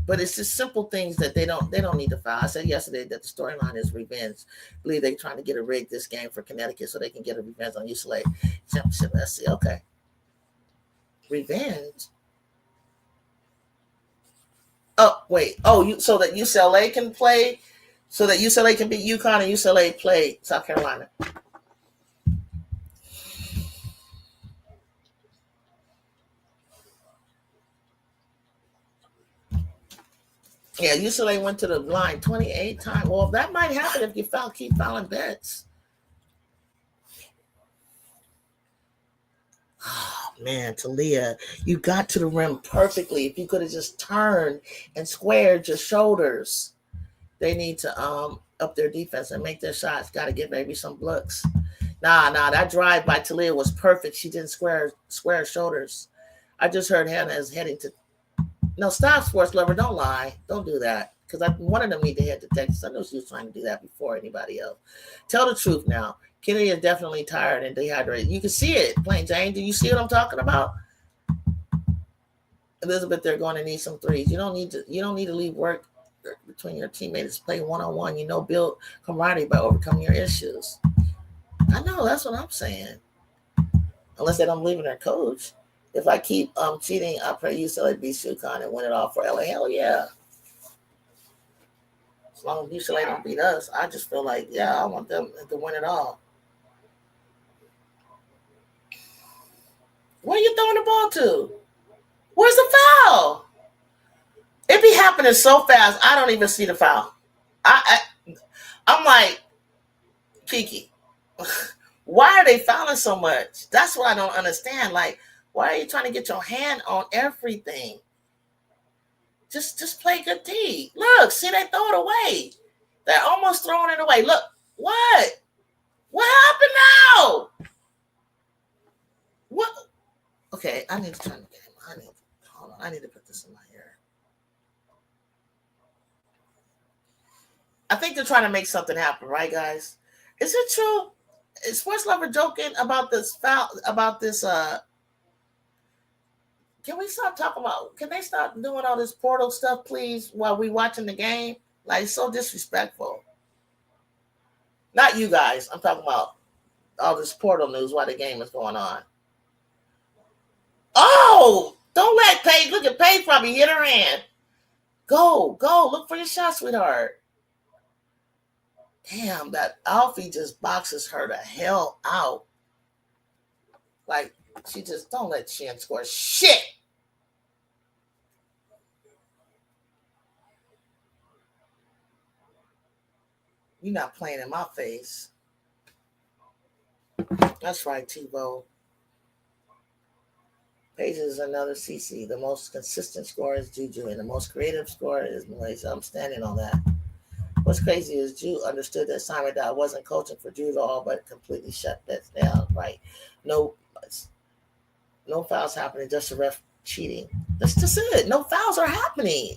But it's just simple things that they don't need to foul. I said yesterday that the storyline is revenge. I believe they're trying to get a rig this game for Connecticut so they can get a revenge on UCLA championship SC. Okay. Revenge. Oh, wait. Oh, so that UCLA can play, so that UCLA can beat UConn and UCLA play South Carolina. Yeah, UCLA went to the line 28 times. Well, that might happen if you keep fouling bets. Oh, man, Talia, you got to the rim perfectly. If you could have just turned and squared your shoulders. They need to up their defense and make their shots. Got to get maybe some looks. Nah, that drive by Talia was perfect. She didn't square her shoulders. I just heard Hannah is heading to. No, stop, sports lover. Don't lie. Don't do that. Because one of them need to head to Texas. I know she was trying to do that before anybody else. Tell the truth now. Kenny is definitely tired and dehydrated. You can see it, Plain Jane. Do you see what I'm talking about? Elizabeth, they're going to need some threes. You don't need to leave work between your teammates. Play one-on-one. Build camaraderie by overcoming your issues. I know, that's what I'm saying. Unless they don't believe in their coach. If I keep cheating, I pray UCLA beats UConn and win it all for LA. Hell yeah. As long as UCLA don't beat us, I just feel like, yeah, I want them to win it all. Where are you throwing the ball to? Where's the foul? It be happening so fast, I don't even see the foul. I'm like, Kiki, why are they fouling so much? That's what I don't understand. Like, why are you trying to get your hand on everything? Just play good D. Look, see, they throw it away. They're almost throwing it away. Look, what? What happened now? What? Okay, I need to turn the game. Hold on. I need to put this in my ear. I think they're trying to make something happen, right, guys? Is it true? Is Sports Lover joking about this foul? About this? Can we stop talking about? Can they stop doing all this portal stuff, please, while we watching the game? Like, it's so disrespectful. Not you guys. I'm talking about all this portal news while the game is going on. Oh, don't let Paige. Look at Paige probably hit her hand. Go. Look for your shot, sweetheart. Damn, that Alfie just boxes her the hell out. Like, she just don't let Shin score shit. You're not playing in my face. That's right, Tebow. Paige is another CC. The most consistent scorer is JuJu, and the most creative scorer is Malaysia. I'm standing on that. What's crazy is Ju understood the assignment that I wasn't coaching for Ju at all, but completely shut that down. Right? No fouls happening. Just a ref cheating. That's just it. No fouls are happening.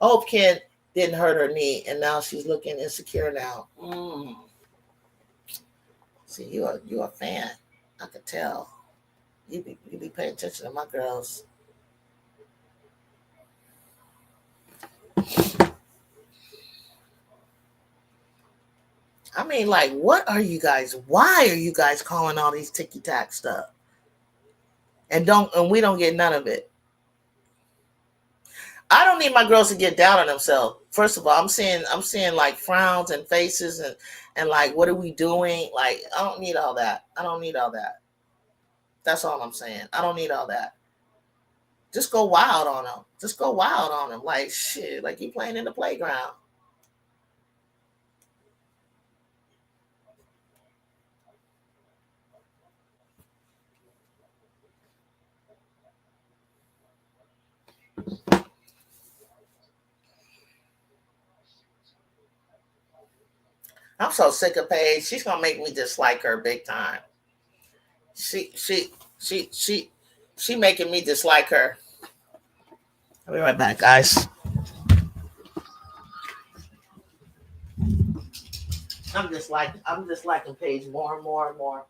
I hope Ken didn't hurt her knee, and now she's looking insecure now. See, you a fan. I could tell. You be paying attention to my girls. I mean, like, what are you guys? Why are you guys calling all these ticky-tack stuff? And we don't get none of it. I don't need my girls to get down on themselves. First of all, I'm seeing like frowns and faces and like, what are we doing? Like, I don't need all that. That's all I'm saying. I don't need all that. Just go wild on them. Like, shit, like you playing in the playground. so sick of Paige. She's gonna make me dislike her big time. She she she she she making me dislike her. I'll be right back, guys. I'm just liking Paige more and more and more.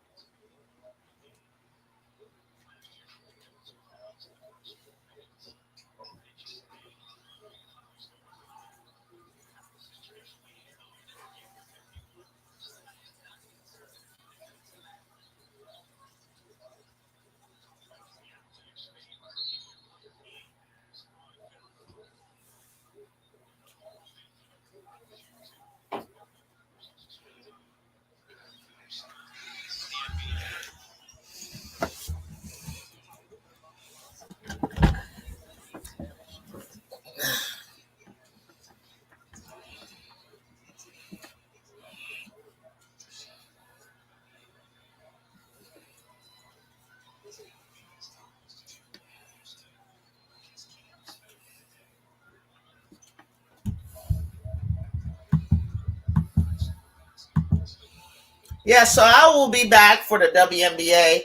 Yeah, so I will be back for the WNBA,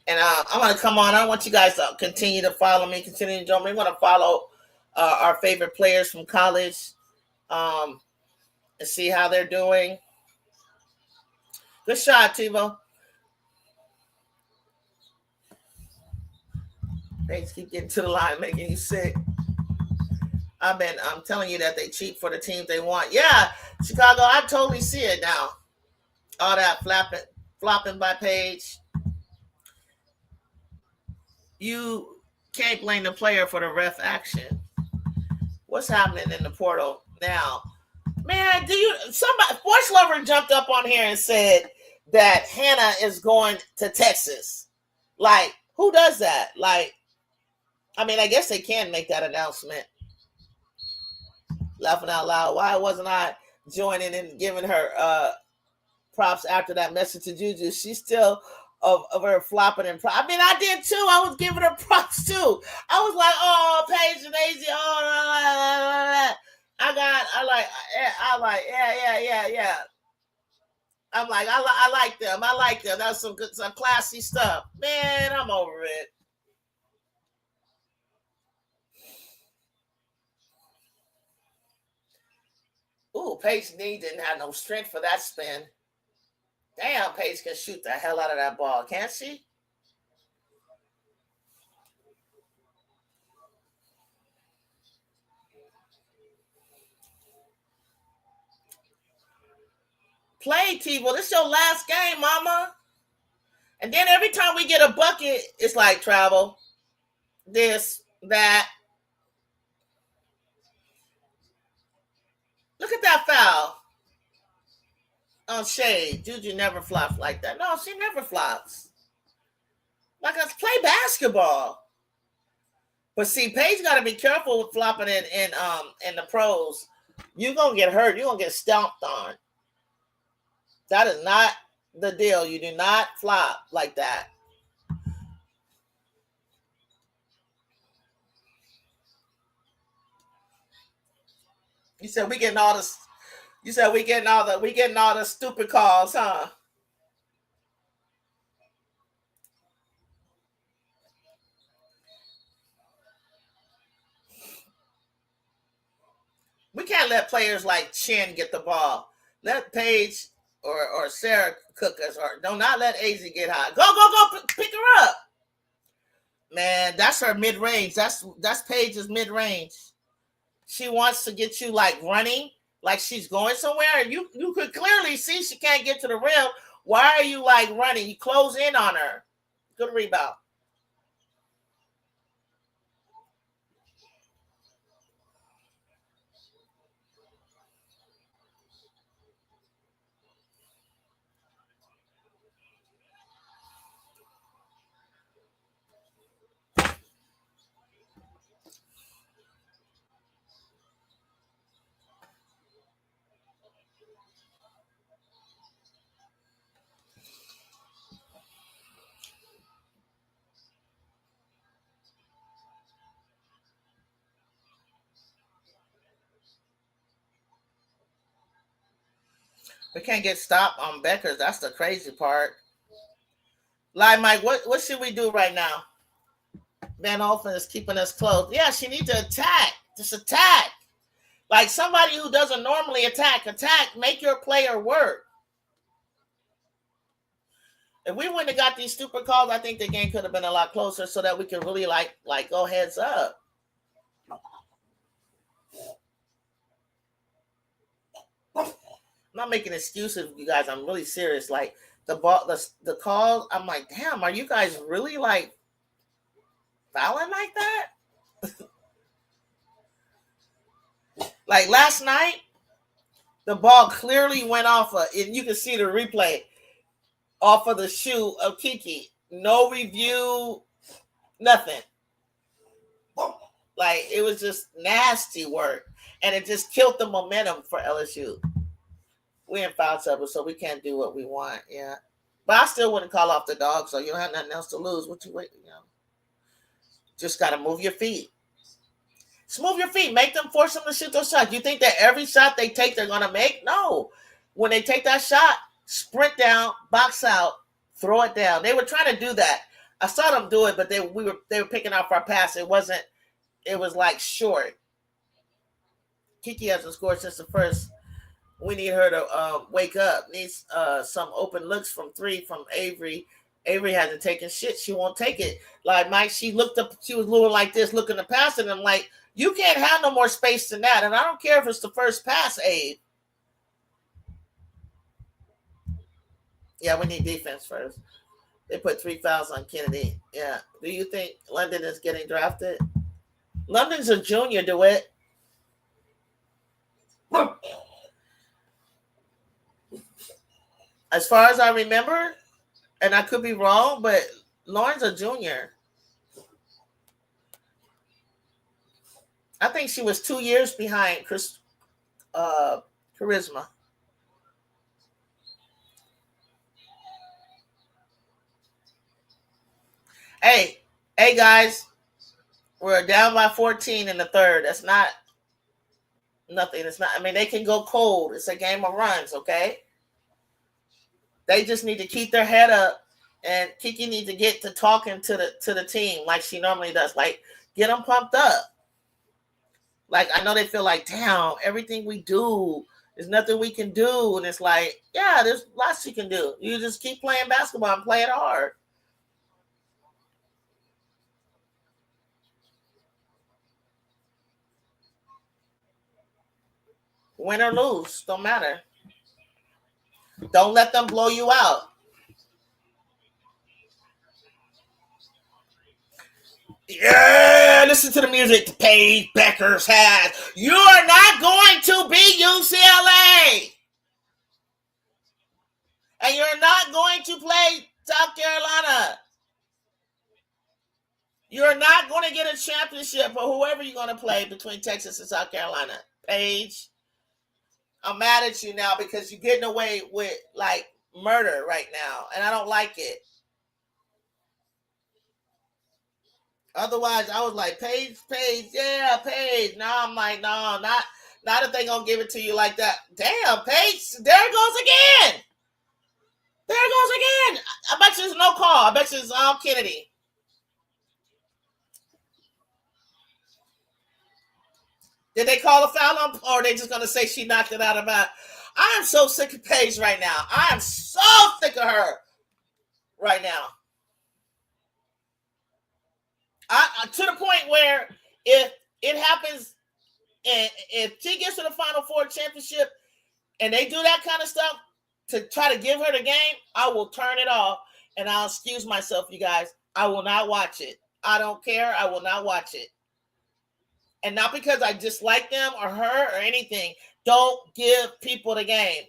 and I'm going to come on. I want you guys to continue to follow me, continue to join me. We're going to follow our favorite players from college um, and see how they're doing. Good shot, Tebow. They just keep getting to the line, making you sick. I'm telling you that they cheat for the teams they want. Yeah, Chicago, I totally see it now. All that flopping by Paige. You can't blame the player for the ref action. What's happening in the portal now? Man, somebody Sports Lover jumped up on here and said that Hannah is going to Texas. Like, who does that? Like, I mean, I guess they can make that announcement. Laughing out loud. Why wasn't I joining and giving her props after that message to Juju? She's still of her flopping and I mean, I did too. I was giving her props too. I was like, oh, Paige and AZ, oh, yeah. I like them. I like them. That's some classy stuff. Man, I'm over it. Ooh, Paige knee didn't have no strength for that spin. Damn, Paige can shoot the hell out of that ball, can't she? Play, T. Well, this is your last game, mama. And then every time we get a bucket, it's like travel. This, that. Look at that foul on Shade. Juju never flops like that. No, she never flops. Like us play basketball. But see, Paige got to be careful with flopping in the pros. You're gonna get hurt. You're gonna get stomped on. That is not the deal. You do not flop like that. You said we getting all this. You said we getting all the stupid calls, huh? We can't let players like Chin get the ball. Let Paige or Sarah cook us, or do not let AZ get hot. Go, pick her up, man. That's her mid range. That's Paige's mid range. She wants to get you like running, like she's going somewhere. You could clearly see she can't get to the rim. Why are you like running? You close in on her. Good rebound. We can't get stopped on Beckers. That's the crazy part. Like Mike, what should we do right now? Van Olfen is keeping us close. Yeah, she needs to attack. Just attack. Like somebody who doesn't normally attack. Make your player work. If we wouldn't have got these stupid calls, I think the game could have been a lot closer so that we could really like go heads up. I'm not making excuses, you guys. I'm really serious. Like the calls, I'm like, damn, are you guys really like fouling like that? Like last night, the ball clearly went off and you can see the replay off of the shoe of Kiki. No review, nothing. Like it was just nasty work, and it just killed the momentum for LSU. We in foul trouble, so we can't do what we want. Yeah, but I still wouldn't call off the dog. So you don't have nothing else to lose. What you wait? Just got to move your feet. Just move your feet. Make them force them to shoot those shots. You think that every shot they take, they're gonna make? No. When they take that shot, sprint down, box out, throw it down. They were trying to do that. I saw them do it, but they were picking off our pass. It was like short. Kiki hasn't scored since the first. We need her to wake up. Needs some open looks from three from Avery. Avery hasn't taken shit. She won't take it. Like Mike, she looked up. She was looking like this, looking to pass it. And I'm like, you can't have no more space than that. And I don't care if it's the first pass, Abe. Yeah, we need defense first. They put 3 fouls on Kennedy. Yeah. Do you think London is getting drafted? London's a junior, DeWitt. As far as I remember, and I could be wrong, but Lauren's a junior. I think she was 2 years behind Charisma. Hey, guys, we're down by 14 in the third. That's not nothing. It's not. I mean, they can go cold. It's a game of runs, okay? They just need to keep their head up, and Kiki needs to get to talking to the team like she normally does. Like, get them pumped up. Like, I know they feel like, damn, everything we do, there's nothing we can do. And it's like, yeah, there's lots you can do. You just keep playing basketball and play it hard. Win or lose, don't matter. Don't let them blow you out. Yeah, listen to the music Paige Buckets has. You are not going to beat UCLA. And you're not going to play South Carolina. You're not going to get a championship or whoever you're going to play between Texas and South Carolina. Paige, I'm mad at you now because you're getting away with like murder right now, and I don't like it. Otherwise, I was like, Paige, yeah, Paige. Now I'm like, no, not if they gonna give it to you like that. Damn, Paige, there it goes again. There it goes again. I bet you there's no call. I bet you it's Kennedy. Did they call a foul on, or are they just gonna say she knocked it out of bounds? I am so sick of Paige right now. I am so sick of her right now. To the point where if it happens, and if she gets to the Final Four championship, and they do that kind of stuff to try to give her the game, I will turn it off and I'll excuse myself, you guys. I will not watch it. I don't care. I will not watch it. And not because I dislike them or her or anything. Don't give people the game.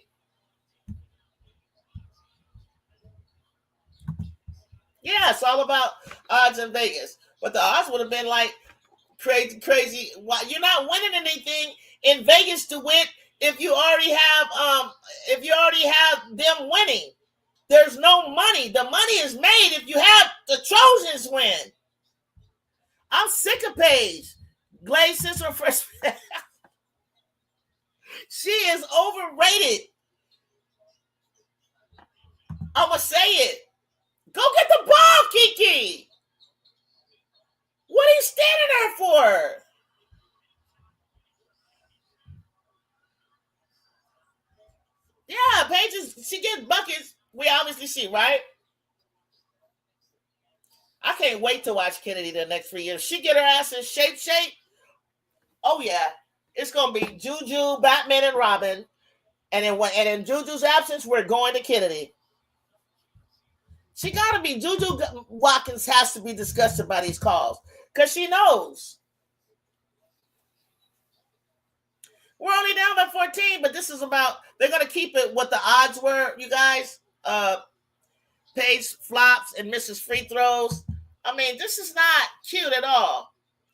Yeah, it's all about odds in Vegas. But the odds would have been like crazy. You're not winning anything in Vegas to win if you already have them winning. There's no money. The money is made if you have the Trojans win. I'm sick of Paige. Glaze since her freshman. She is overrated. I'm going to say it. Go get the ball, Kiki. What are you standing there for? Yeah, Paige she gets buckets. We obviously see, right? I can't wait to watch Kennedy the next 3 years. She get her ass in shape. Oh yeah, it's gonna be JuJu, Batman, and Robin, and in JuJu's absence, we're going to Kennedy. She gotta be. JuJu Watkins has to be disgusted by these calls because she knows we're only down by 14. But this is about they're gonna keep it what the odds were. You guys, Paige flops and misses free throws. I mean, this is not cute at all.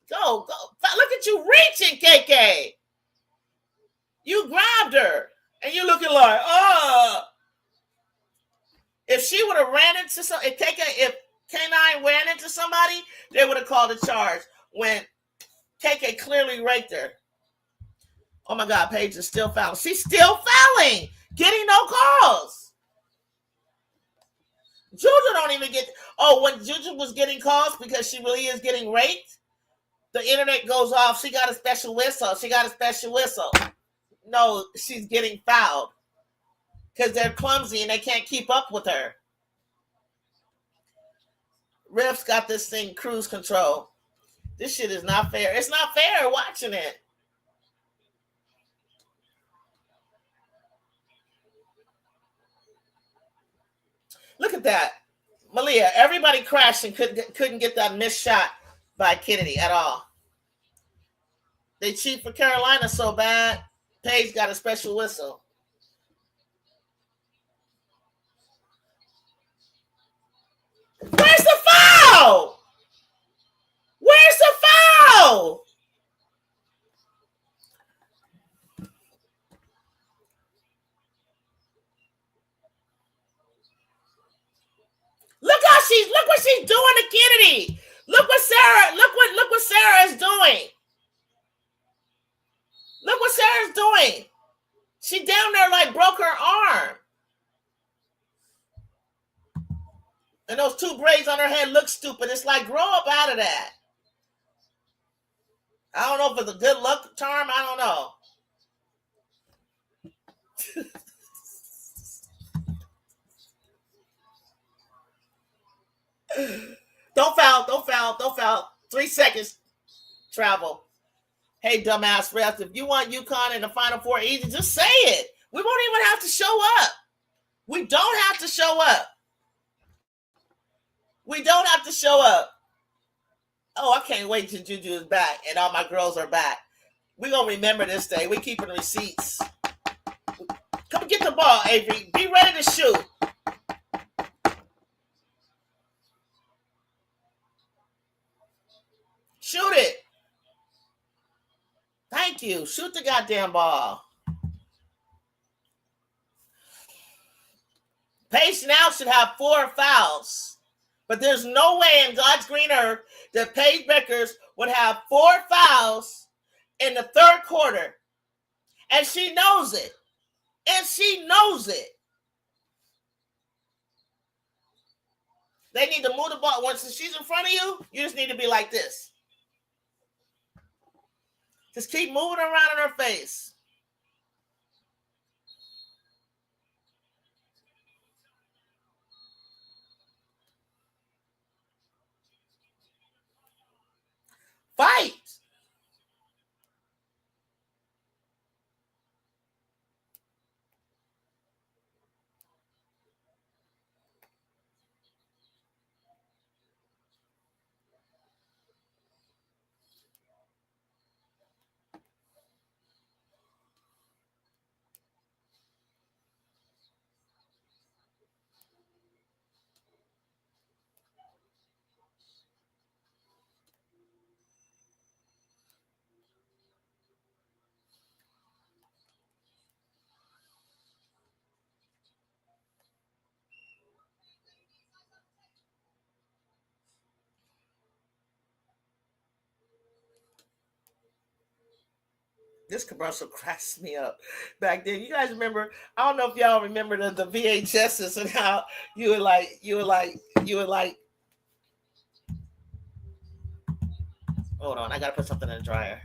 Go. Look at you reaching, KK. You grabbed her. And you're looking like, If she would have ran into if K9 ran into somebody, they would have called a charge when KK clearly raped her. Oh my God, Paige is still fouling. She's still fouling, getting no calls. JuJu don't even get. Oh, when JuJu was getting calls because she really is getting raped, the internet goes off. She got a special whistle. No, she's getting fouled because they're clumsy and they can't keep up with her. Refs got this thing cruise control. This shit is not fair. It's not fair watching it. Look at that. Malia, everybody crashed and couldn't get that missed shot by Kennedy at all. They cheat for Carolina so bad. Paige got a special whistle. Where's the foul? Where's the foul? Look what she's doing to Kennedy. Look what Sarah is doing. Look what Sarah's doing. She down there like broke her arm. And those two braids on her head look stupid. It's like, grow up out of that. I don't know if it's a good luck charm. I don't know. Don't foul. 3 seconds travel. Hey, dumbass refs, if you want UConn in the Final Four easy, just say it. We won't even have to show up. We don't have to show up. We don't have to show up. Oh, I can't wait till JuJu is back and all my girls are back. We're going to remember this day. We're keeping receipts. Come get the ball, Avery. Be ready to shoot. Shoot it. Thank you. Shoot the goddamn ball. Paige now should have 4 fouls. But there's no way in God's green earth that Paige Buckets would have 4 fouls in the third quarter. And she knows it. They need to move the ball. Once she's in front of you, you just need to be like this. Just keep moving around in her face. Fight. This commercial cracks me up. Back then, you guys remember? I don't know if y'all remember the VHSs and how you would like. Hold on, I gotta put something in the dryer.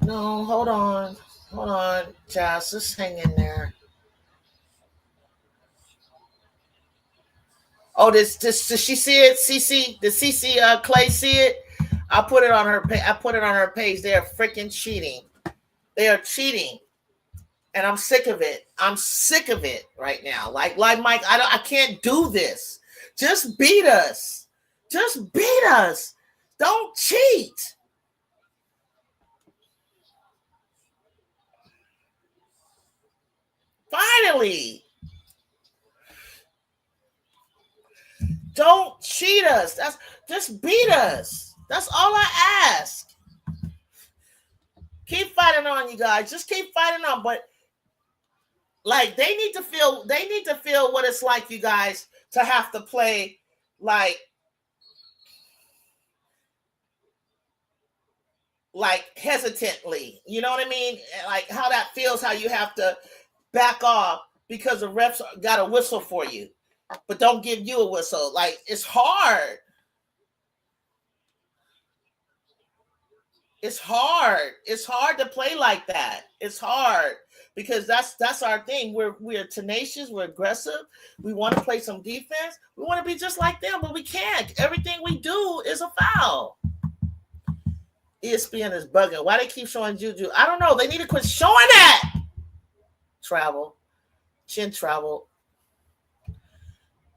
No, hold on, Josh, just hang in there. Oh, does she see it? CC, did CC Clay see it? I put it on her. I put it on her page. They are freaking cheating. They are cheating, and I'm sick of it. I'm sick of it right now. Like Mike, I can't do this. Just beat us. Just beat us. Don't cheat. Finally. Don't cheat us. Just beat us. That's all I ask. Keep fighting on, you guys. Just keep fighting on. But like they need to feel what it's like, you guys, to have to play like hesitantly. You know what I mean? Like how that feels, how you have to back off because the refs got a whistle for you, but don't give you a whistle. Like it's hard. It's hard. It's hard to play like that. It's hard because that's our thing. We're tenacious. We're aggressive. We want to play some defense. We want to be just like them, but we can't. Everything we do is a foul. ESPN is bugging. Why they keep showing JuJu? I don't know. They need to quit showing that. Travel. Chin travel.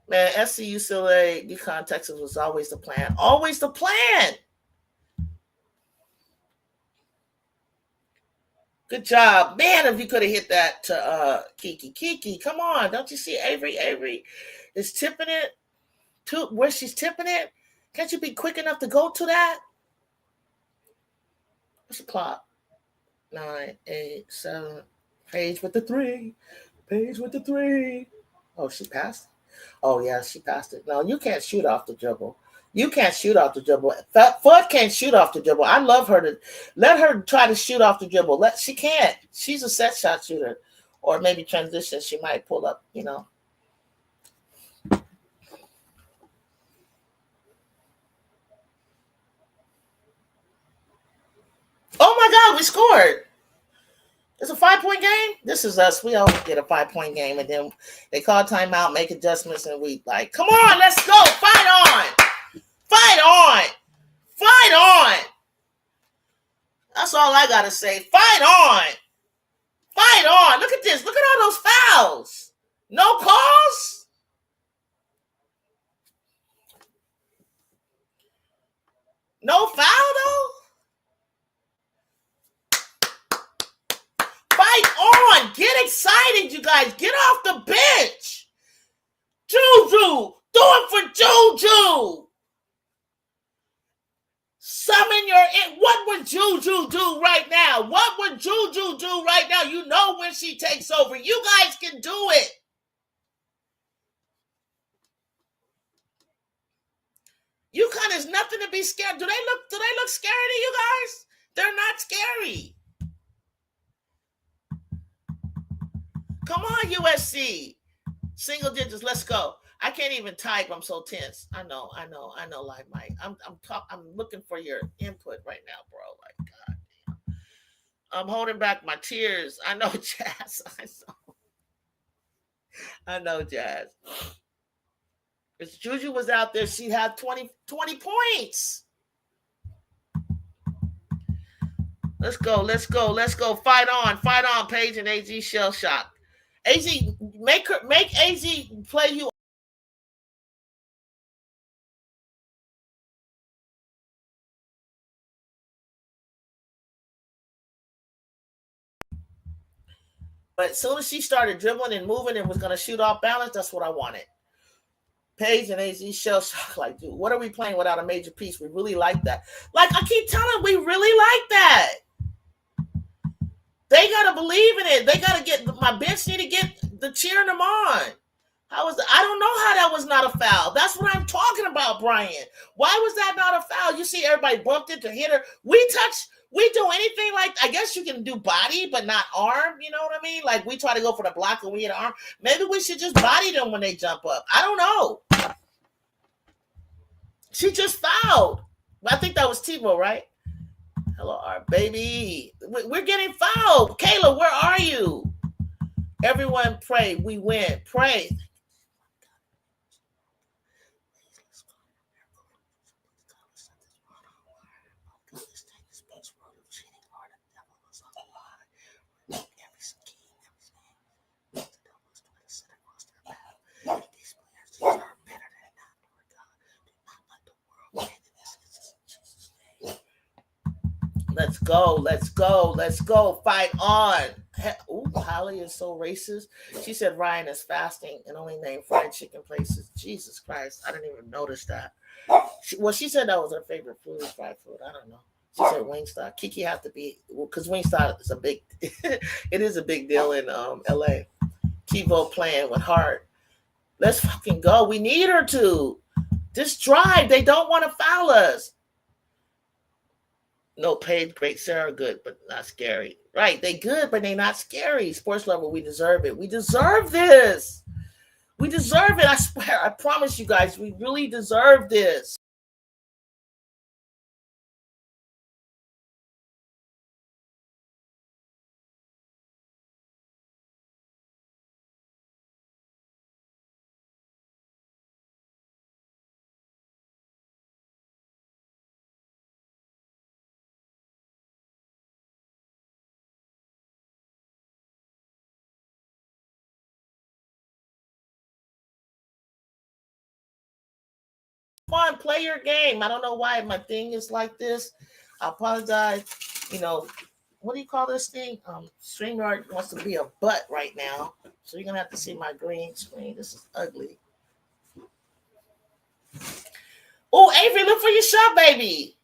Man, SC, UCLA, UConn, Texas was always the plan. Always the plan. Good job. Man, if you could have hit that to Kiki, come on. Don't you see Avery is tipping it to where she's tipping it? Can't you be quick enough to go to that? What's the clock? 9, 8, 7. Paige with the three. Oh, she passed? Oh, yeah, she passed it. No, you can't shoot off the dribble. Foot can't shoot off the dribble. I love her to let her try to shoot off the dribble. She can't. She's a set shot shooter, or maybe transition. She might pull up. Oh my God, we scored. It's a 5-point game. This is us. We always get a 5-point game, and then they call timeout, make adjustments, and we like, come on, let's go, fight on. That's all I gotta say. Fight on. Look at this. Look at all those fouls. No calls. No foul though. Fight on. Get excited, you guys. Get off the bench. JuJu. Do it for JuJu. Summon your in. What would JuJu do right now? You know when she takes over. You guys can do it. UConn is nothing to be scared. Do they look scary to you guys? They're not scary. Come on, USC. Single digits. Let's go. I can't even type. I'm so tense. I know, Live Mike. I'm looking for your input right now, bro. Like, God damn. I'm holding back my tears. I know, Jazz. I know, Jazz. If JuJu was out there, she'd have 20 points. Let's go. Fight on, Paige and AZ shell shock. AZ, make AZ play you. But as soon as she started dribbling and moving and was going to shoot off balance, that's what I wanted. Paige and AZ shell shock. Like, dude, what are we playing without a major piece? We really like that. Like, I keep telling, we really like that. They got to believe in it. They got to get, my bench need to get the cheering them on. I don't know how that was not a foul. That's what I'm talking about, Brian. Why was that not a foul? You see everybody bumped into hit her. We do anything like, I guess you can do body, but not arm. You know what I mean? Like we try to go for the block and we hit an arm. Maybe we should just body them when they jump up. I don't know. She just fouled. I think that was Tebow, right? Hello, our baby. We're getting fouled. Kayla, where are you? Everyone pray. We win. Pray. Let's go. Let's go. Let's go. Fight on. Ooh, Holly is so racist. She said Ryan is fasting and only named fried chicken places. Jesus Christ. I didn't even notice that. She said that was her favorite food, fried food. I don't know. She said Wingstop. Kiki have to be, because Wingstop is a big, it is a big deal in LA. TiVo playing with Hart. Let's fucking go. We need her to. Just drive. They don't want to foul us. No, Paige, great, Sarah, good, but not scary. Right, they good, but they not scary. Sports Lover, we deserve it. We deserve this. We deserve it. I swear. I promise you guys, we really deserve this. Fun, play your game. I don't know why my thing is like this. I apologize. You know, what do you call this thing? StreamYard wants to be a butt right now. So you're gonna have to see my green screen. This is ugly. Oh, Avery, look for your shot, baby.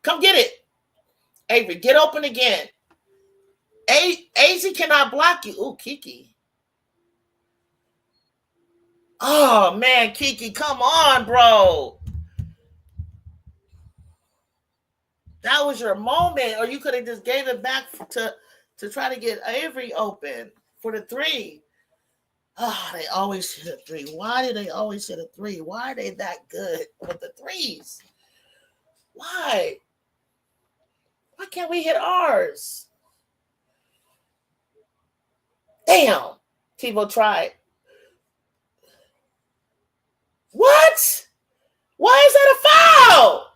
Come get it. Avery, get open again. AZ cannot block you. Oh, Kiki. Oh man, Kiki, come on, bro. That was your moment, or you could have just gave it back to try to get Avery open for the three. Oh, they always hit a three. Why do they always hit a three? Why are they that good with the threes? Why? Why can't we hit ours? Damn. TiVo tried. What? Why is that a foul?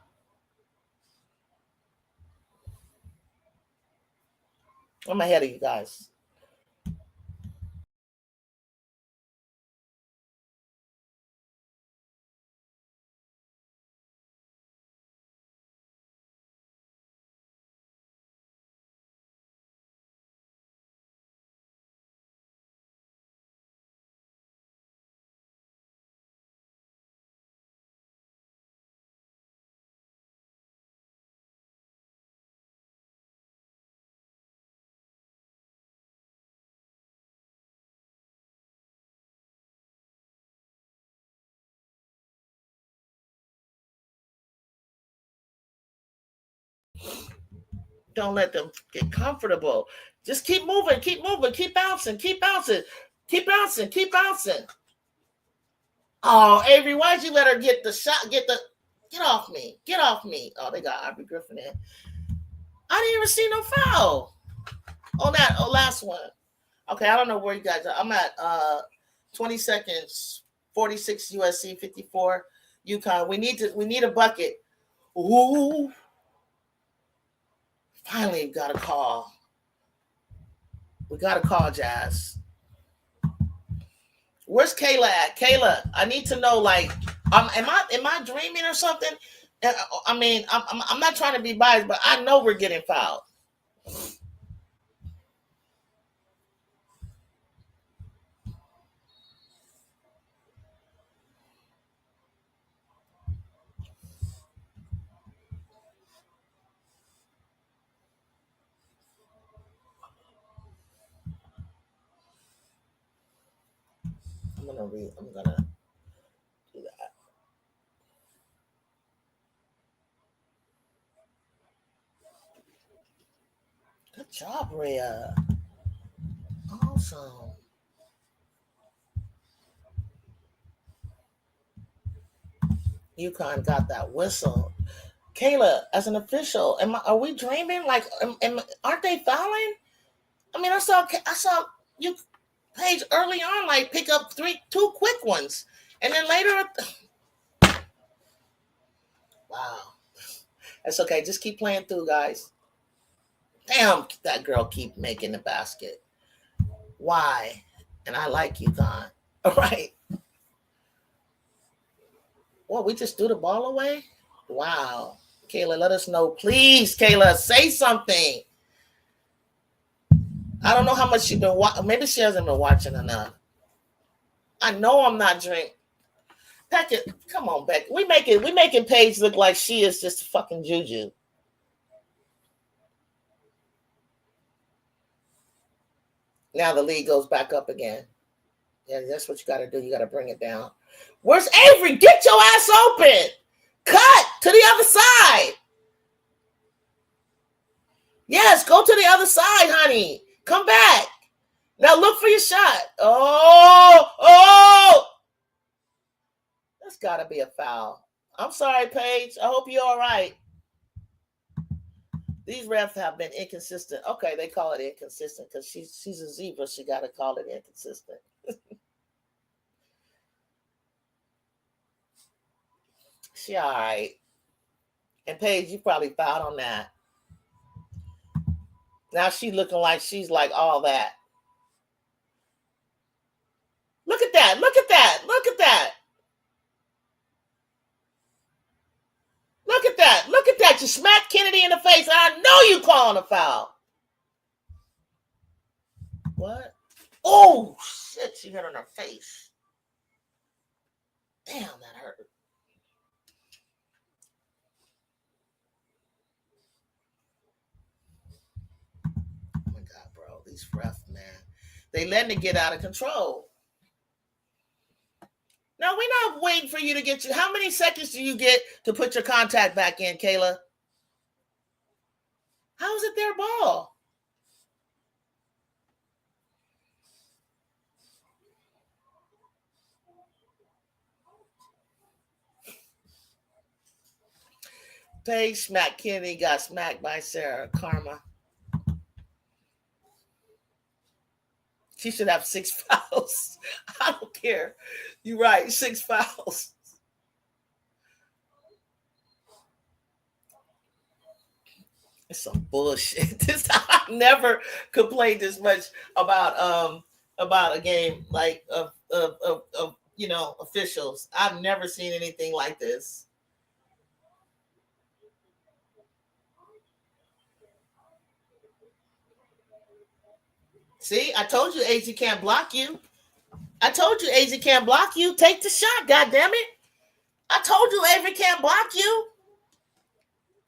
I'm ahead of you guys. Don't let them get comfortable. Just keep moving, keep moving, keep bouncing, keep bouncing, keep bouncing, keep bouncing. Oh, Avery, why'd you let her get the shot? Get off me. Get off me. Oh, they got Aubrey Griffin in. I didn't even see no foul on that last one. Okay, I don't know where you guys are. I'm at 20 seconds, 46 USC, 54 UConn. We need a bucket. Ooh. Finally got a call. We got a call, Jazz. Where's Kayla at? Kayla, I need to know, like, am I dreaming or something? I mean, I'm not trying to be biased, but I know we're getting fouled. I'm gonna do that. Good job, Rhea. Awesome. UConn got that whistle. Kayla, as an official, are we dreaming? Like, aren't they fouling? I mean, I saw you, Paige, early on, like, pick up two quick ones, and then later, wow, that's okay. Just keep playing through, guys. Damn, that girl keep making the basket. Why? And I like UConn. All right. Well, we just threw the ball away. Wow. Kayla, let us know. Please, Kayla, say something. I don't know how much you've been watching. Maybe she hasn't been watching enough. I know I'm not drinking. Beckett, come on, Beckett. We making Paige look like she is just fucking JuJu. Now the lead goes back up again. Yeah, that's what you got to do. You got to bring it down. Where's Avery? Get your ass open. Cut to the other side. Yes, go to the other side, honey. Come back. Now look for your shot. Oh. That's got to be a foul. I'm sorry, Paige. I hope you're all right. These refs have been inconsistent. Okay, they call it inconsistent because she's a zebra. She got to call it inconsistent. She all right. And Paige, you probably fouled on that. Now she looking like she's like all that. Look at that. Look at that. Look at that. Look at that. Look at that. You smacked Kennedy in the face. I know you calling a foul. What? Oh, shit. She hit her in her face. Damn, that hurt. Oh, my God, bro. These refs, man. They letting it get out of control. No, we're not waiting for you to get you. How many seconds do you get to put your contact back in, Kayla? How is it their ball? Paige smacked Kennedy, got smacked by Sarah Karma. She should have 6 fouls. I don't care. You're right, 6 fouls. It's some bullshit. I've never complained this much about a game like of officials. I've never seen anything like this. See, I told you AZ can't block you. I told you AZ can't block you. Take the shot, goddammit. I told you Avery can't block you.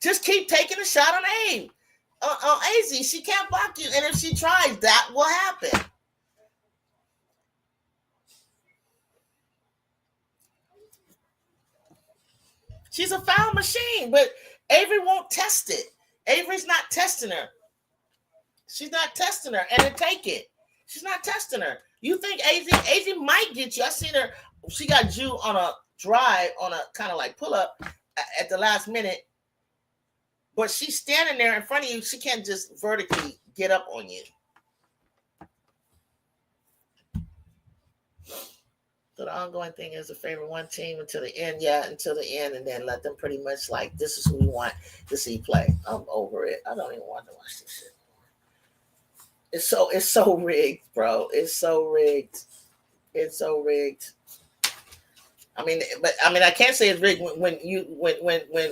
Just keep taking a shot on Abe. On AZ, she can't block you. And if she tries, that will happen. She's a foul machine, but Avery won't test it. Avery's not testing her. She's not testing her, and to take it. She's not testing her. You think AZ might get you. I seen her. She got Ju on a drive, on a kind of like pull up at the last minute. But she's standing there in front of you. She can't just vertically get up on you. So the ongoing thing is to favor one team until the end. Yeah, until the end, and then let them pretty much like, this is who we want to see play. I'm over it. I don't even want to watch this shit. It's so rigged, bro. It's so rigged. It's so rigged. I mean, I can't say it's rigged when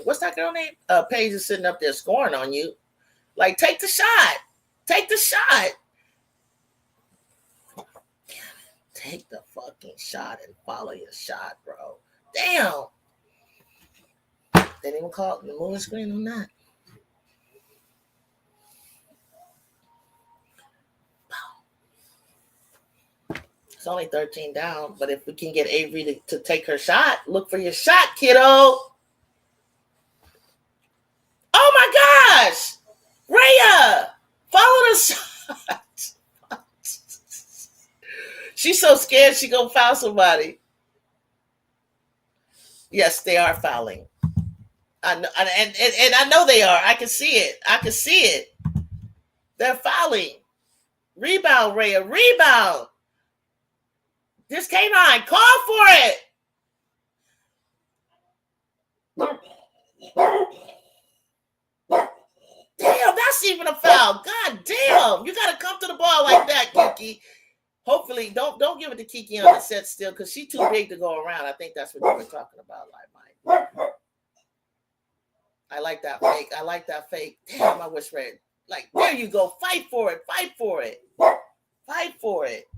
what's that girl name? Paige is sitting up there scoring on you. Like, take the shot. Take the shot. Take the fucking shot and follow your shot, bro. Damn. They didn't even call it the moving screen on that. It's only 13 down, but if we can get Avery to take her shot, look for your shot, kiddo. Oh my gosh! Rhea! Follow the shot. She's so scared she gonna foul somebody. Yes, they are fouling. I know, and I know they are. I can see it. I can see it. They're fouling. Rebound, Rhea. Rebound. This K9, call for it. Damn, that's even a foul. God damn. You got to come to the ball like that, Kiki. Hopefully, don't give it to Kiki on the set still, because she's too big to go around. I think that's what you were talking about, like Mike. I like that fake. I like that fake. Damn, I wish Red. Like, there you go. Fight for it. Fight for it. Fight for it.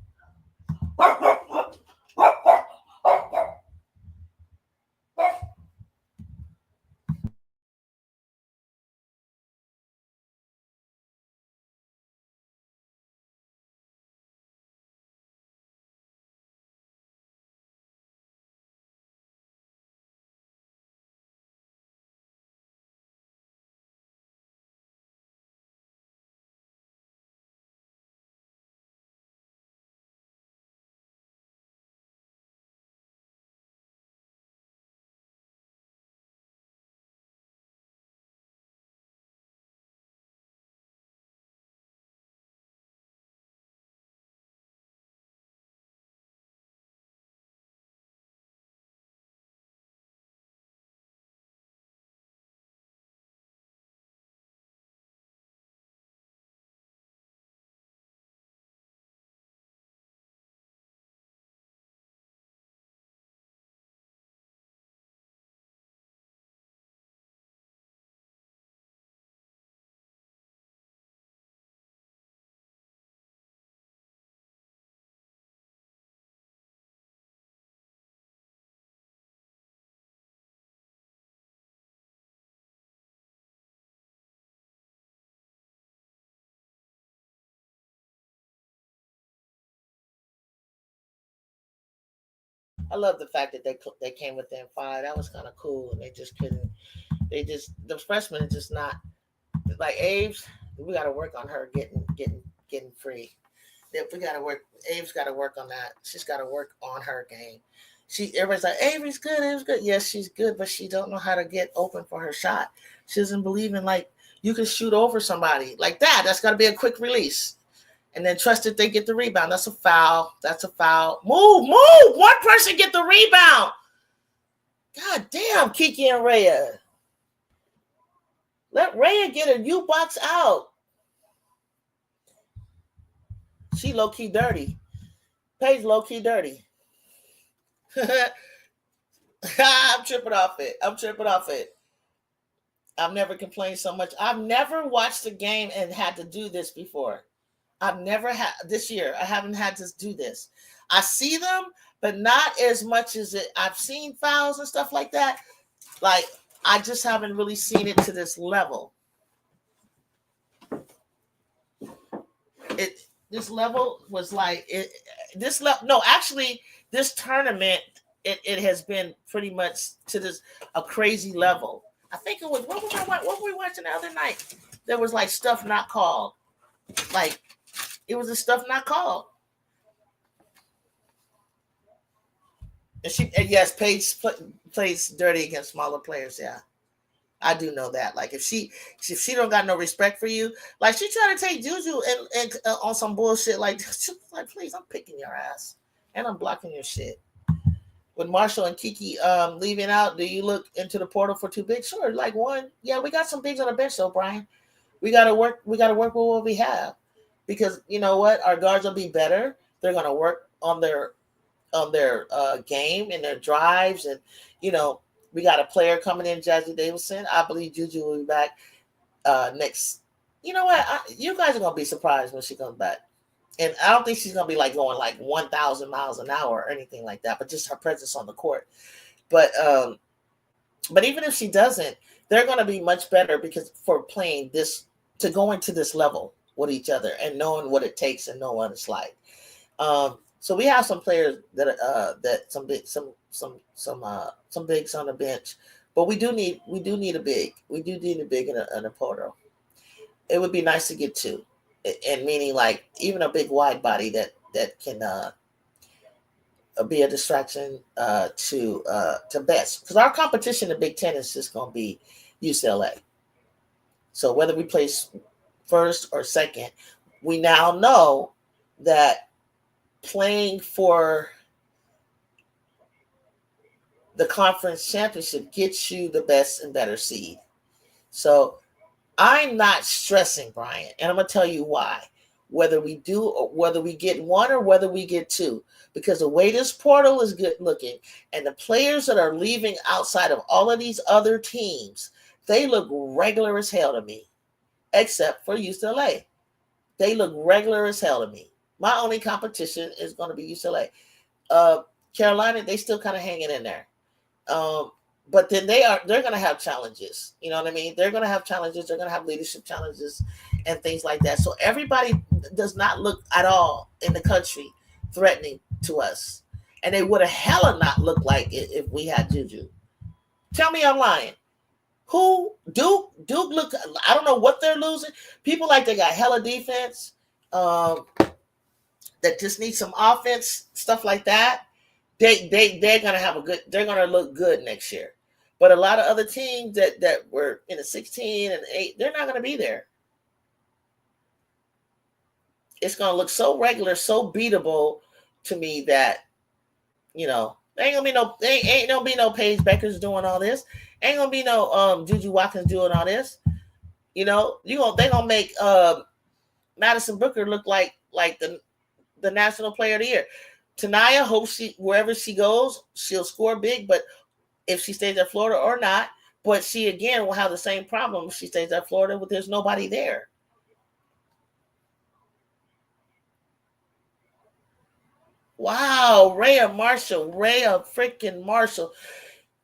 I love the fact that they came within 5. That was kind of cool, and they just couldn't. They just the freshmen are just not like Aves. We got to work on her getting free. If we got to work, Aves got to work on that. She's got to work on her game. Everybody's like, Avery's good, Avery's good. Yes, she's good, but she don't know how to get open for her shot. She doesn't believe in like you can shoot over somebody like that. That's got to be a quick release. And then trust that they get the rebound. That's a foul. That's a foul. Move. One person get the rebound. God damn, Kiki and Rhea. Let Rhea get a U-box out. She low-key dirty. Paige low-key dirty. I'm tripping off it. I've never complained so much. I've never watched a game and had to do this before. I've never had this year. I haven't had to do this. I see them, but not as much as it. I've seen fouls and stuff like that. Like, I just haven't really seen it to this level. This level was like this level. No, actually, this tournament it has been pretty much to this a crazy level. I think it was what were we watching the other night? There was like stuff not called. Like it was the stuff not called. And yes, Paige plays dirty against smaller players. Yeah, I do know that. Like if she don't got no respect for you, like she tried to take JuJu and on some bullshit. Like please, I'm picking your ass and I'm blocking your shit. With Marshall and Kiki leaving out, do you look into the portal for 2 bigs? Sure, like one. Yeah, we got some bigs on the bench though, Brian. We gotta work with what we have. Because you know what? Our guards will be better. They're gonna work on their game and their drives. And you know, we got a player coming in, Jazzy Davidson. I believe JuJu will be back next. You know what? You guys are gonna be surprised when she comes back. And I don't think she's going to be like going like 1,000 miles an hour or anything like that, but just her presence on the court. But even if she doesn't, they're going to be much better because for playing this to go into this level with each other and knowing what it takes and knowing what it's like. So we have some players that some bigs on the bench, but we do need a big. We do need a big in a portal. It would be nice to get 2. And meaning like even a big wide body that can be a distraction to best, because our competition in Big Ten is just going to be UCLA. So whether we place first or second, we now know that playing for the conference championship gets you the best and better seed. So I'm not stressing, Brian, and I'm going to tell you why. Whether we do or whether we get 1 or whether we get 2, because the way this portal is good looking and the players that are leaving outside of all of these other teams, They look regular as hell to me, except for UCLA. They look regular as hell to me. My only competition is going to be UCLA. Carolina, they still kind of hanging in there. But then they're going to have challenges. You know what I mean? They're going to have challenges. They're going to have leadership challenges and things like that. So everybody does not look at all in the country threatening to us. And they would have hella not looked like it if we had JuJu. Tell me I'm lying. Who? Duke look, I don't know what they're losing. People like they got hella defense, that just need some offense, stuff like that. They're gonna have they're gonna look good next year. But a lot of other teams that were in the 16 and 8, they're not gonna be there. It's gonna look so regular, so beatable to me that, there ain't gonna be no Paige Buckets doing all this. Ain't gonna be no JuJu Watkins doing all this. They gonna make Madison Booker look like the national player of the year. Tanaya, hope wherever she goes, she'll score big, but if she stays at Florida or not, but she again will have the same problem if she stays at Florida, but there's nobody there. Wow, Rhea freaking Marshall.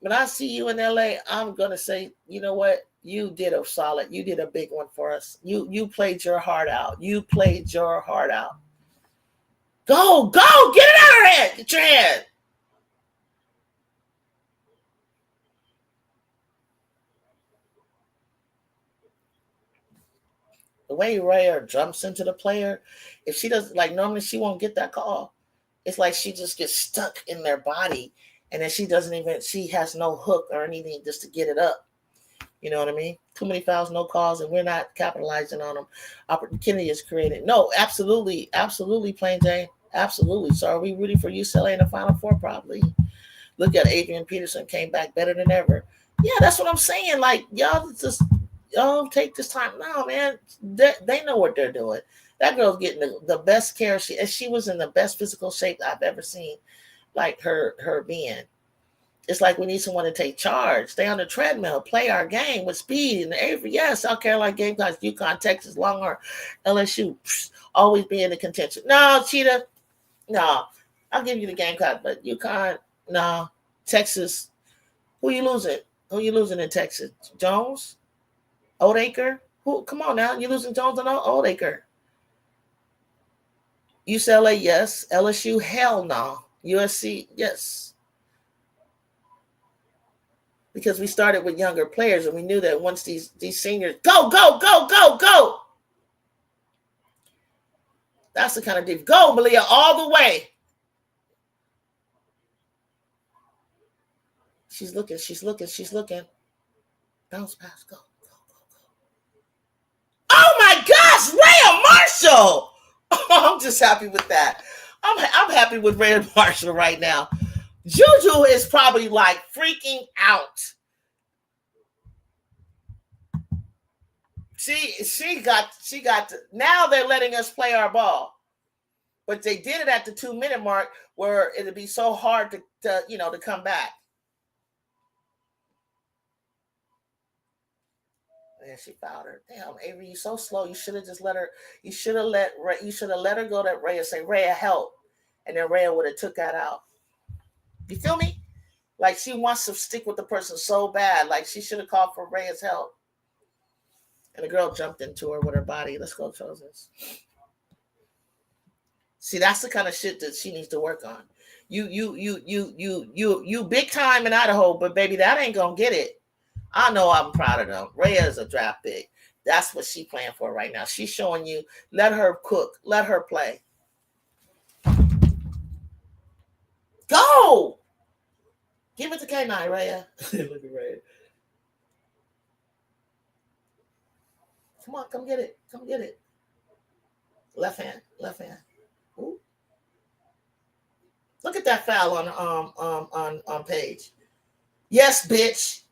When I see you in LA, I'm gonna say, you know what? You did a solid. You did a big one for us. You played your heart out. You played your heart out. Go, get it out of her head. Get your head. The way Rhea jumps into the player, if she doesn't, normally she won't get that call. It's like she just gets stuck in their body, and then she has no hook or anything just to get it up. You know what I mean? Too many fouls, no calls, and we're not capitalizing on them. Opportunity is created. No, absolutely, Plain Jane. Absolutely. So are we rooting for UCLA in the Final Four? Probably. Look at Adrian Peterson, came back better than ever. Yeah, that's what I'm saying. Y'all take this time. No, man, they know what they're doing. That girl's getting the best care. She was in the best physical shape I've ever seen, like her being. It's like we need someone to take charge, stay on the treadmill, play our game with speed. And Avery, South Carolina Gamecocks, UConn, Texas, Longhorn, LSU, always be in the contention. No, Cheetah, no. I'll give you the Gamecock, but UConn, no. Texas, who you losing? Who you losing in Texas? Jones? Oldacre? Who? Come on now, you losing Jones and Oldacre. UCLA, yes. LSU, hell no. USC, yes. Because we started with younger players and we knew that once these seniors go. That's the kind of deep. Go, Malia, all the way. She's looking. Bounce pass, go. Oh my gosh, Rhea Marshall. I'm just happy with that. I'm happy with Rhea Marshall right now. JuJu is probably freaking out. She got now they're letting us play our ball. But they did it at the 2-minute mark where it'd be so hard to come back. And she fouled her. Damn, Avery, you so slow. You should have just let her. You should have let her go to Rhea, say, Rhea, help. And then Rhea would have took that out. You feel me? Like she wants to stick with the person so bad. Like she should have called for Rhea's help. And the girl jumped into her with her body. Let's go, Trojans. See, that's the kind of shit that she needs to work on. You big time in Idaho, but baby, that ain't gonna get it. I know I'm proud of them. Rhea is a draft pick. That's what she's playing for right now. She's showing you, let her cook, let her play. Go! Give it to K9, Rhea. Look at Rhea. Come on, come get it. Left hand. Ooh. Look at that foul on Paige. Yes, bitch.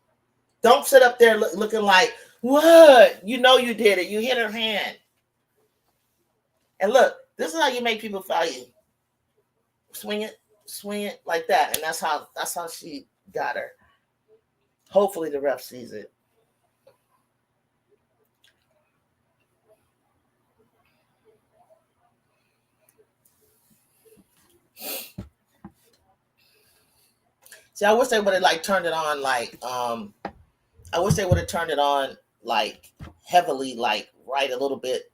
Don't sit up there looking like, what? You know you did it. You hit her hand. And look, this is how you make people foul you. Swing it like that. And that's how she got her. Hopefully the ref sees it. See, I wish they would have like turned it on like I wish they would have turned it on like heavily, like right a little bit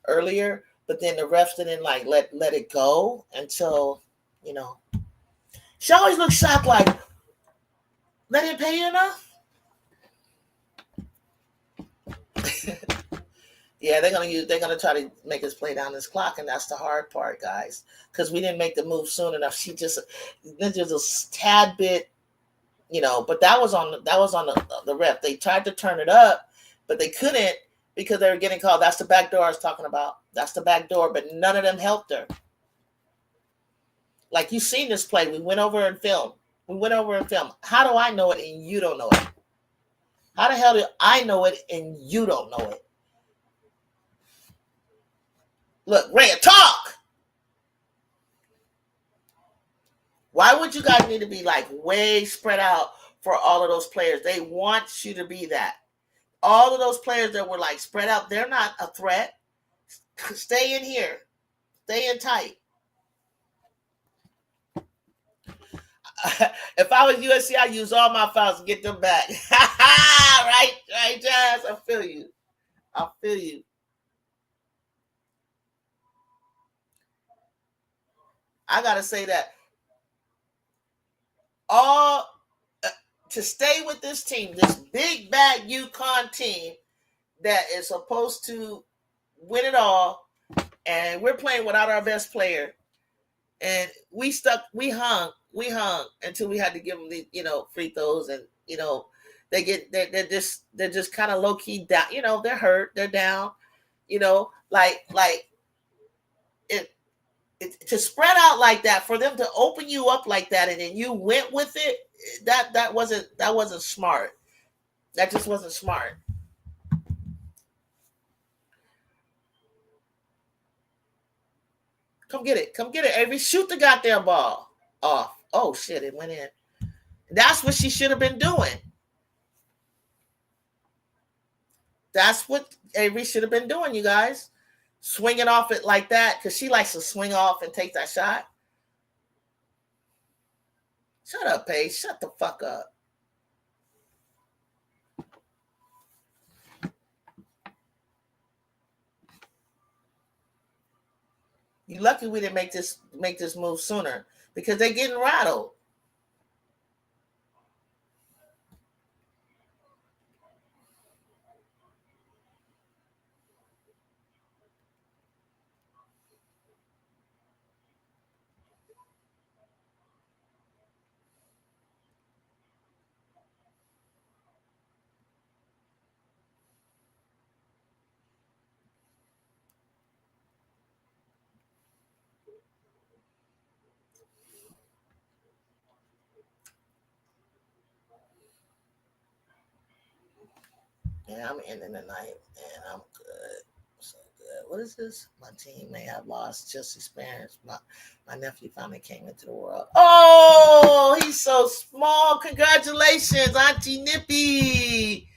earlier. But then the refs didn't like let it go until, you know. She always looks shocked, like they didn't pay you enough. Yeah, they're gonna try to make us play down this clock, and that's the hard part, guys, because we didn't make the move soon enough. She just a tad bit, you know, but that was on the ref. They tried to turn it up, but they couldn't because they were getting called. That's the back door I was talking about. That's the back door, but none of them helped her. Like, you've seen this play. We went over and filmed. How do I know it and you don't know it? How the hell do I know it and you don't know it? Look, Rhea, talk! Why would you guys need to be like way spread out for all of those players? They want you to be that. All of those players that were like spread out, they're not a threat. Stay in here. Stay in tight. If I was USC, I'd use all my fouls to get them back. Right, Jazz? I feel you. I gotta say that all to stay with this team, this big bad UConn team that is supposed to win it all, and we're playing without our best player, and we hung until we had to give them the, you know, free throws, and you know they're just kind of low key down, you know, they're hurt, they're down, you know, like it to spread out like that, for them to open you up like that, and then you went with it. That wasn't smart. That just wasn't smart. Come get it, Avery. Shoot the goddamn ball off. Oh shit, it went in. That's what she should have been doing. That's what Avery should have been doing, you guys. Swinging off it like that, because she likes to swing off and take that shot. Shut up, Paige. Shut the fuck up. You lucky we didn't make this move sooner, because they're getting rattled. Yeah, I'm ending the night, and I'm good. So good. What is this? My team may have lost just experience. My nephew finally came into the world. Oh, he's so small. Congratulations, Auntie Nippy.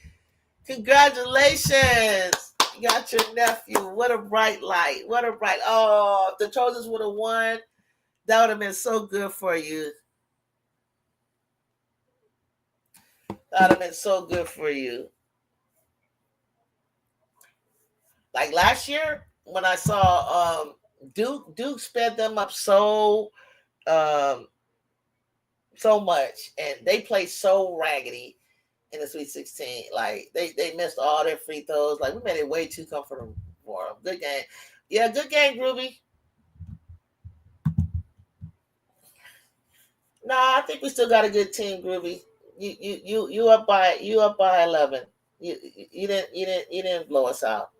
Congratulations. You got your nephew. What a bright light. Oh, if the Trojans would have won, that would have been so good for you. That would have been so good for you. Like last year, when I saw Duke sped them up so much, and they played so raggedy in the Sweet 16. Like they missed all their free throws. Like, we made it way too comfortable for them. Good game. Yeah, good game, Groovy. Nah, I think we still got a good team, Groovy. You up by 11. You didn't blow us out.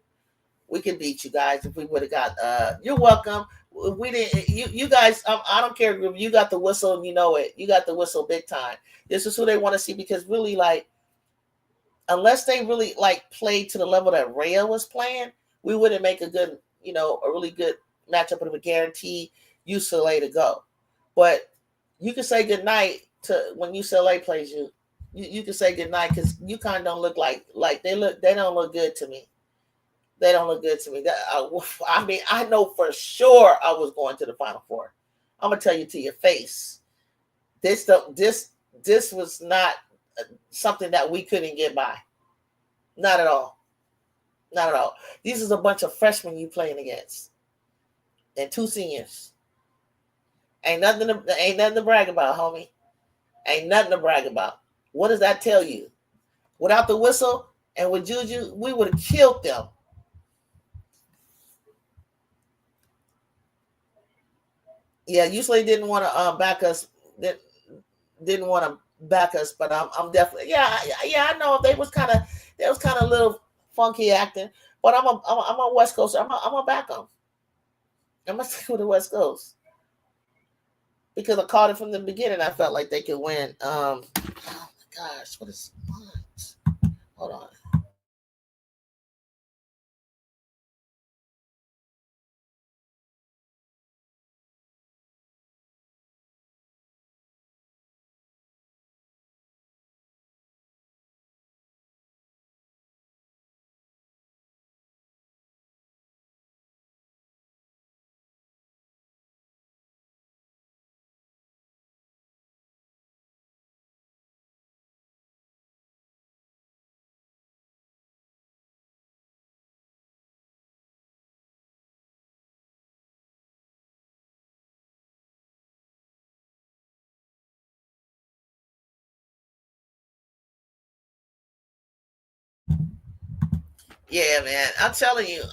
We could beat you guys if we would have got. You're welcome. We didn't. You guys. I don't care, Groovy. You got the whistle, and you know it. You got the whistle big time. This is who they want to see, because really, like, unless they really like played to the level that Rhea was playing, we wouldn't make a really good matchup that would guarantee UCLA to go. But you can say goodnight to when UCLA plays you. You can say goodnight, because UConn don't look like they don't look good to me. They don't look good to me. I mean, I know for sure I was going to the Final Four. I'm gonna tell you to your face. This This was not something that we couldn't get by. Not at all. Not at all. These is a bunch of freshmen you playing against, and 2 seniors. Ain't nothing to brag about, homie. Ain't nothing to brag about. What does that tell you? Without the whistle and with JuJu, we would have killed them. Yeah, usually didn't want to back us. Didn't want to back us, but I'm definitely I know they was kind of a little funky acting, but I'm a West Coast. I'm a back them. I'm gonna stick with the West Coast because I called it from the beginning. I felt like they could win. Oh my gosh, what is what? Hold on. Yeah, man. I'm telling you,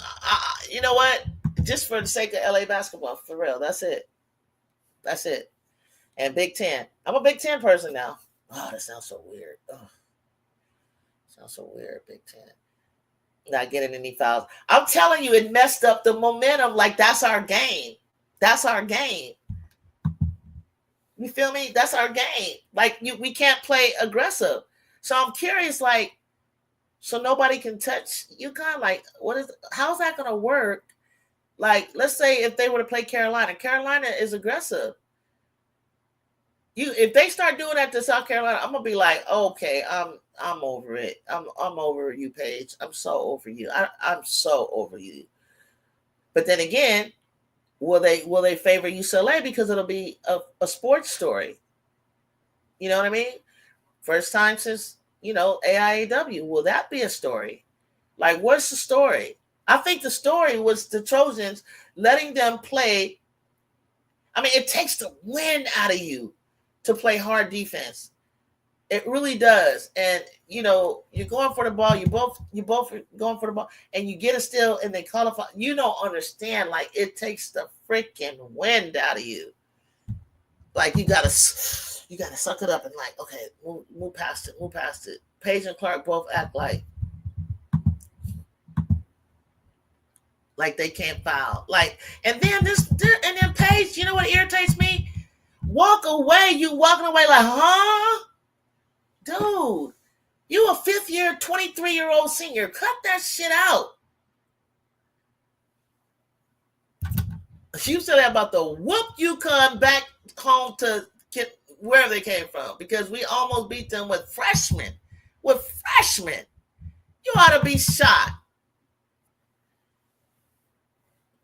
you know what? Just for the sake of LA basketball, for real. That's it. That's it. And Big Ten. I'm a Big Ten person now. Oh, that sounds so weird. Oh, sounds so weird, Big Ten. Not getting any fouls. I'm telling you, it messed up the momentum. Like, that's our game. That's our game. You feel me? That's our game. Like, we can't play aggressive. So I'm curious, like, so nobody can touch UConn? Like, how's that going to work? Like, let's say if they were to play Carolina. Carolina is aggressive. If they start doing that to South Carolina, I'm gonna be like, okay, I'm over it. I'm over you, Paige. I'm so over you. I'm so over you. But then again, will they favor UCLA because it'll be a sports story? You know what I mean? First time since AIAW. Will that be a story? Like, what's the story? I think the story was the Trojans letting them play. I mean, it takes the wind out of you to play hard defense. It really does. And you're going for the ball. You both going for the ball, and you get a steal, and they qualify. You don't understand. Like, it takes the freaking wind out of you. Like, you gotta suck it up and like, okay, move past it. Paige and Clark both act like they can't foul. Like, and then Paige, you know what irritates me? Walk away. You walking away like, huh? Dude, you a 5th year, 23-year-old senior. Cut that shit out. You said that about the whoop UConn back home to get where they came from, because we almost beat them with freshmen. You ought to be shot.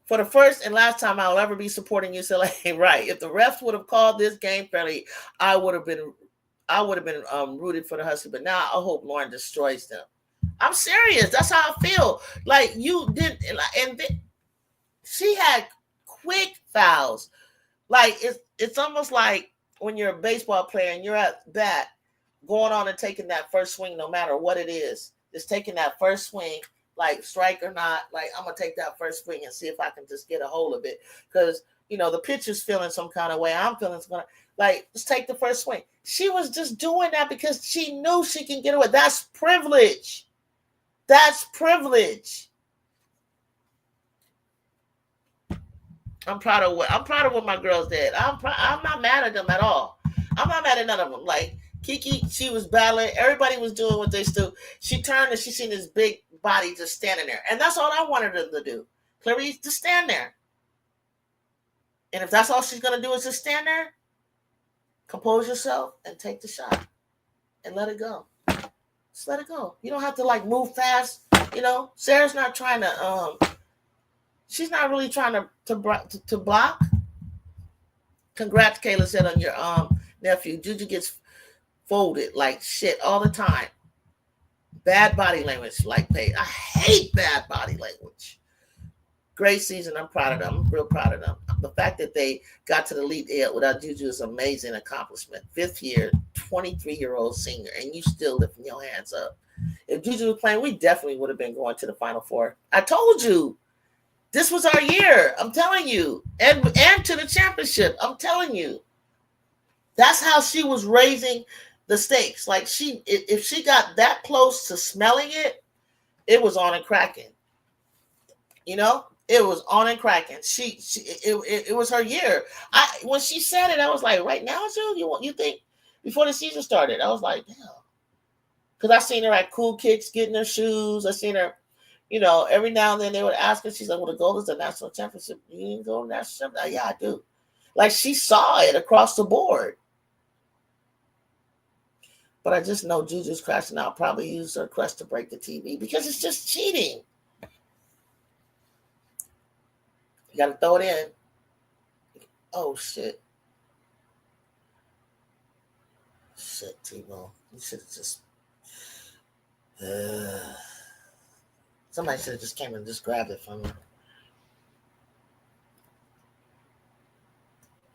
For the first and last time I'll ever be supporting UCLA, right? If the refs would have called this game fairly, I would have been rooted for the Huskies. But now I hope Lauren destroys them. I'm serious. That's how I feel. Like, you did, and she had quick fouls. Like, it's almost like when you're a baseball player and you're at bat, going on and taking that first swing, no matter what it is, just taking that first swing. Like, strike or not, like, I'm going to take that first swing and see if I can just get a hold of it. Because, the pitcher's feeling some kind of way. I'm feeling some kind of, like, just take the first swing. She was just doing that because she knew she can get away. That's privilege. That's privilege. I'm proud of what my girls did. I'm not mad at them at all. I'm not mad at none of them. Like, Kiki, she was battling. Everybody was doing what they do. She turned and she seen this big body just standing there. And that's all I wanted her to do. Clarice, just stand there. And if that's all she's going to do is just stand there, compose yourself and take the shot and let it go. Just let it go. You don't have to, like, move fast. Sarah's not trying to, she's not really trying to block. Congrats, Kayla said, on your nephew. JuJu gets folded like shit all the time. Bad body language like Paige. I hate bad body language. Great season. I'm proud of them. I'm real proud of them. The fact that they got to the Elite Eight without JuJu is an amazing accomplishment. 5th year, 23-year-old senior, and you still lifting your hands up. If JuJu was playing, we definitely would have been going to the Final Four. I told you. This was our year. I'm telling you. And to the championship. I'm telling you. That's how she was raising the stakes. Like if she got that close to smelling it, it was on and cracking. You know, it was on and cracking. It was her year. When she said it, I was like, right now, Jill, you think before the season started? I was like, damn, because I seen her at Cool Kicks getting her shoes. I seen her, every now and then they would ask her. She's like, well, the goal is the national championship. You didn't go to the national championship? Yeah, I do. Like she saw it across the board. But I just know JuJu's crashing out. Probably used her crush to break the TV because it's just cheating. You got to throw it in. Oh, shit. Shit, T-Bone. You should have just... somebody should have just came and just grabbed it from me.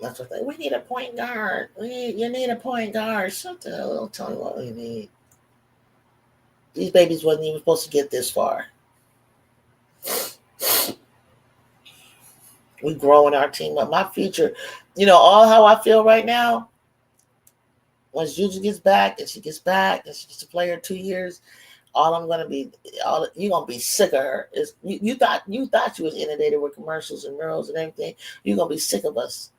That's what we need a point guard. You need a point guard. Shut the hell. Don't tell me what we need. These babies wasn't even supposed to get this far. We growing our team up. My future, all how I feel right now. Once JuJu gets back, and she gets to play her 2 years, you're gonna be sick of her. You thought you was inundated with commercials and murals and everything. You're gonna be sick of us.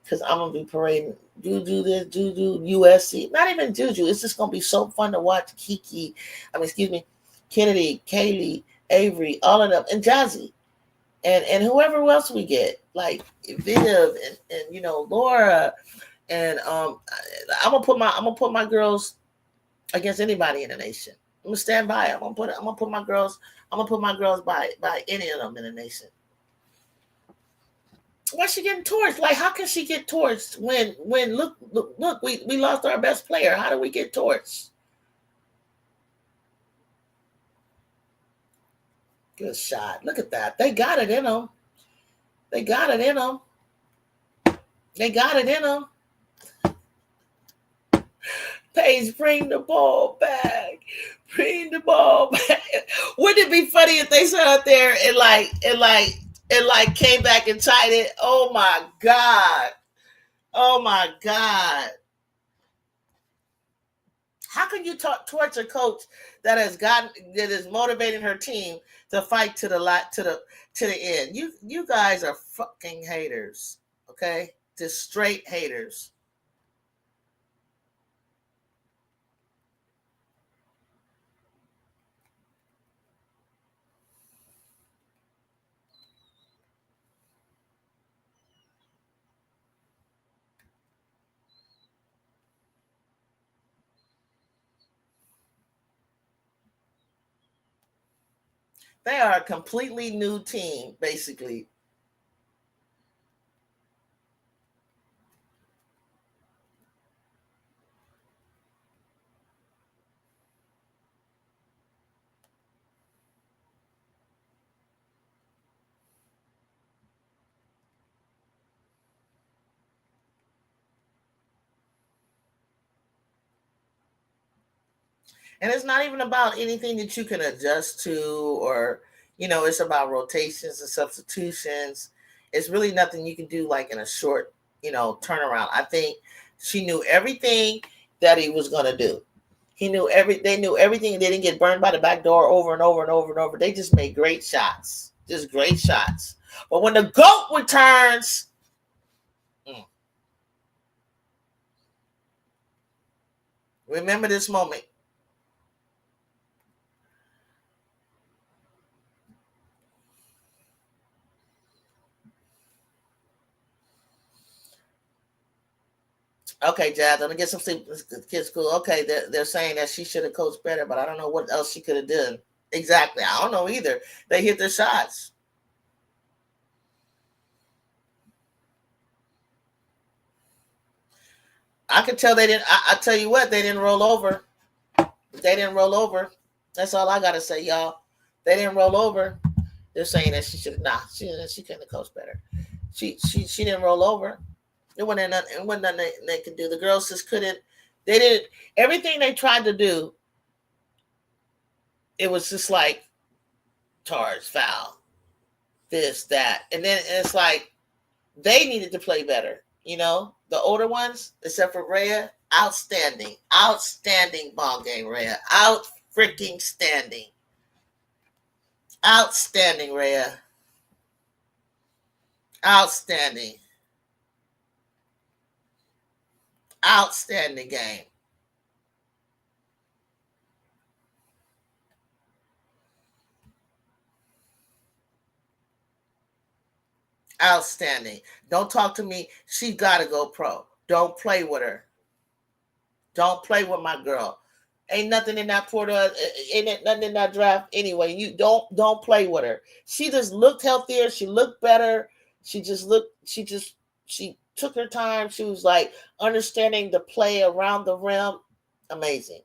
Because I'm going to be parading JuJu this, JuJu, USC. Not even JuJu. It's just going to be so fun to watch Kennedy, Kaylee, Avery, all of them, and Jazzy. And whoever else we get. Like Viv and Laura. And I'm gonna put my girls against anybody in the nation. I'm gonna stand by them. I'm gonna put my girls by any of them in the nation. Why is she getting torched? Like, how can she get torched when look, we lost our best player? How do we get torched? Good shot. Look at that. They got it in them. Paige, bring the ball back. Wouldn't it be funny if they sat out there and came back and tied it? Oh my God. How can you torch a coach that is motivating her team to fight to the end? You guys are fucking haters, okay? Just straight haters. They are a completely new team, basically. And it's not even about anything that you can adjust to or, it's about rotations and substitutions. It's really nothing you can do like in a short, turnaround. I think she knew everything that he was going to do. They knew everything. They didn't get burned by the back door over and over and over and over. They just made great shots. Just great shots. But when the GOAT returns, remember this moment. Okay, Jazz, let me get some sleep. Kids school. Okay, they're saying that she should have coached better, but I don't know what else she could have done. Exactly. I don't know either. They hit their shots. I can tell they didn't. I tell you what, they didn't roll over. They didn't roll over. That's all I gotta say, y'all. They didn't roll over. They're saying that she should. Nah, she couldn't have coached better. She didn't roll over. It wasn't nothing. It wasn't nothing they could do. The girls just couldn't. They didn't. Everything they tried to do, it was just like charge, foul, this, that, and then it's like they needed to play better. You know, the older ones, except for Rhea, outstanding ball game, Rhea, freaking standing, outstanding, Rhea, outstanding game. Outstanding. Don't talk to me. She got to go pro. Don't play with her. Don't play with my girl. Ain't nothing in that portal. Ain't nothing in that draft anyway. You don't play with her. She just looked healthier. She looked better. She took her time. She was like understanding the play around the rim. Amazing.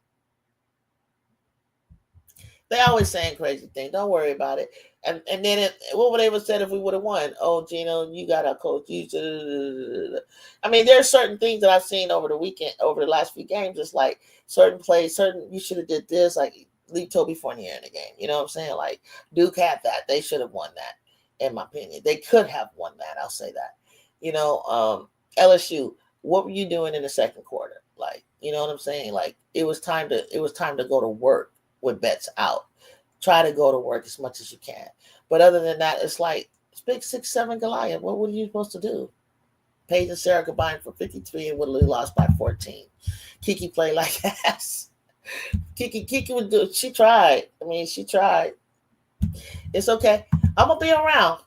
They always saying crazy things. Don't worry about it. And then what would they have said if we would have won? Oh, Gino, you got our coach. I mean, there's certain things that I've seen over the weekend, over the last few games. It's like certain plays, you should have did this. Like leave Toby Fournier in the game. You know what I'm saying? Like Duke had that. They should have won that, in my opinion. They could have won that. I'll say that. You know, LSU. What were you doing in the second quarter? Like, you know what I'm saying? Like it was time to go to work with bets out. Try to go to work as much as you can. But other than that, it's like it's big 6'7" Goliath. What were you supposed to do? Paige and Sarah combined for 53 and Woodley lost by 14. Kiki played like ass. Kiki would do it. She tried. I mean, she tried. It's okay. I'm gonna be around.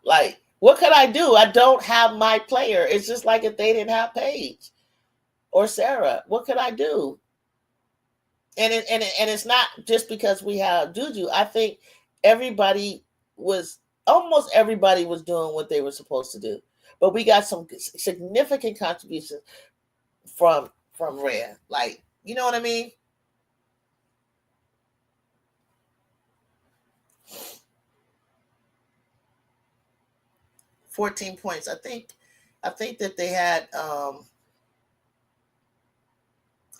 Like, what could I do? I don't have my player. It's just like if they didn't have Paige or Sarah. What could I do? And it's not just because we have JuJu. I think almost everybody was doing what they were supposed to do. But we got some significant contributions from Rhea. Like, you know what I mean? $14 points. I think that they had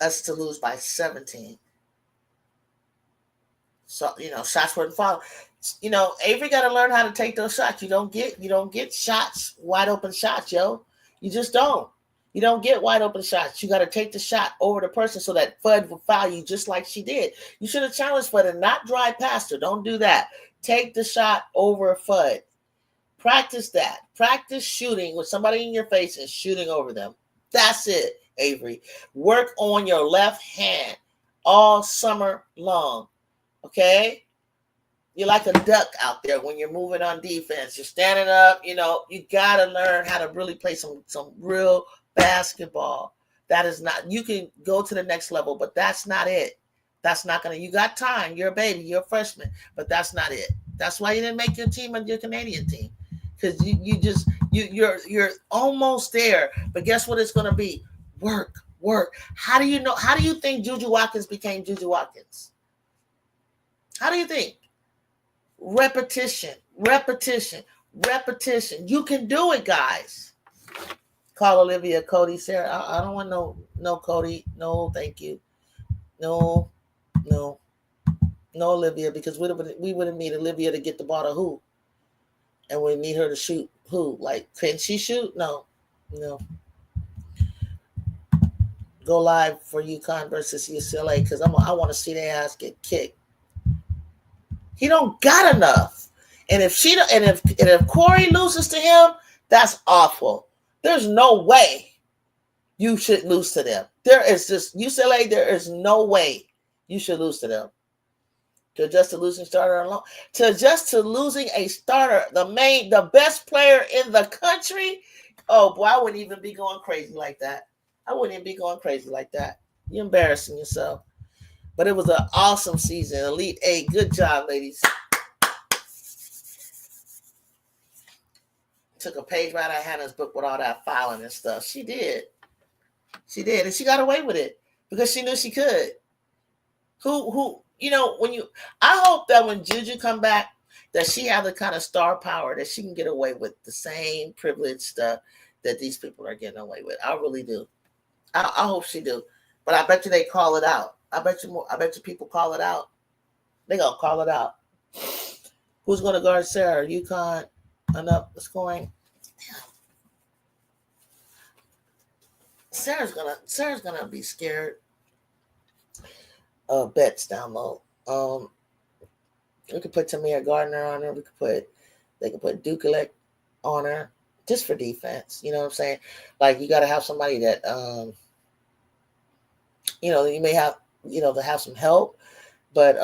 us to lose by 17. So, you know, shots weren't falling. You know, Avery got to learn how to take those shots. You don't get shots, wide open shots, yo. You just don't. You don't get wide open shots. You got to take the shot over the person so that Fudd will foul you just like she did. You should have challenged Fudd and not drive past her. Don't do that. Take the shot over Fudd. Practice that. Practice shooting with somebody in your face and shooting over them. That's it, Avery. Work on your left hand all summer long. Okay? You're like a duck out there when you're moving on defense. You're standing up, you know, you got to learn how to really play some real basketball. That is not, you can go to the next level, but that's not it. That's not going to, you got time. You're a baby. You're a freshman, but that's not it. That's why you didn't make your team and your Canadian team. Because you're almost there. But guess what it's going to be? Work. How do you think JuJu Watkins became JuJu Watkins? How do you think? Repetition. You can do it, guys. Call Olivia, Cody, Sarah. I don't want no Cody. No, thank you. No, Olivia, because we would have need Olivia to get the ball to who? And we need her to shoot who? Like, can she shoot? No. Go live for UConn versus UCLA because I want to see their ass get kicked. He don't got enough. And if Corey loses to him, that's awful. There's no way you should lose to them. There is just UCLA, there is no way you should lose to them. To adjust to losing starter alone. To adjust to losing a starter, the best player in the country. Oh boy, I wouldn't even be going crazy like that. You're embarrassing yourself. But it was an awesome season. Elite Eight. Good job, ladies. took a page right out of Hannah's book with all that filing and stuff. She did. She did. And she got away with it because she knew she could. I hope that when JuJu come back, that she have the kind of star power that she can get away with the same privilege stuff that these people are getting away with. I really do. I hope she do. But I bet you they call it out. I bet you people call it out. They gonna call it out. Who's gonna guard Sarah? UConn enough scoring. Sarah's gonna be scared of bets down low. We could put Tamir Gardner on her. They could put Dukelec on her just for defense. You know what I'm saying? Like, you got to have somebody that, you may have, to have some help, but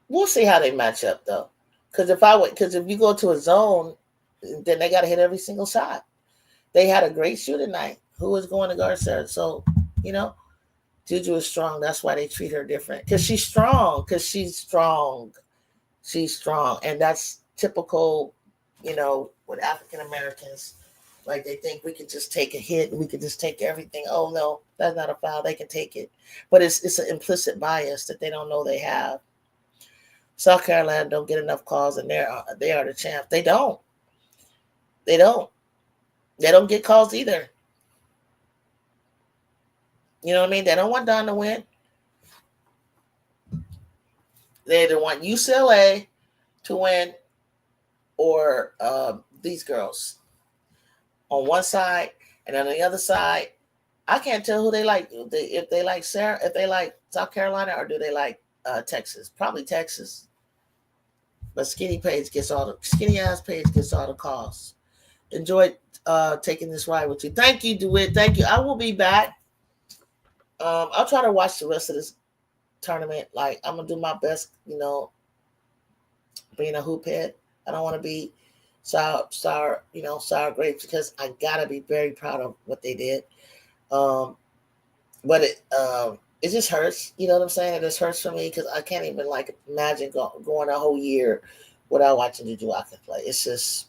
we'll see how they match up though. Because if you go to a zone, then they got to hit every single shot. They had a great shooting night. Who is going to guard Sarah? So, JuJu is strong. That's why they treat her different. Because she's strong. She's strong. And that's typical, with African Americans. Like, they think we could just take a hit and we could just take everything. Oh, no, that's not a foul. They can take it. But it's an implicit bias that they don't know they have. South Carolina don't get enough calls, and they are the champ. They don't. They don't get calls either. You know what I mean? They don't want Don to win. They either want UCLA to win or these girls on one side, and on the other side, I can't tell who they like. If they like Sarah, if they like South Carolina, or do they like Texas? Probably Texas. But skinny ass Paige gets all the calls. Enjoyed taking this ride with you. Thank you, DeWitt. Thank you. I will be back. I'll try to watch the rest of this tournament. Like, I'm gonna do my best, being a hoop head. I don't want to be sour grapes, because I gotta be very proud of what they did. But it just hurts. You know what I'm saying? It just hurts for me because I can't even imagine going a whole year without watching JuJu Watkins play. It's just.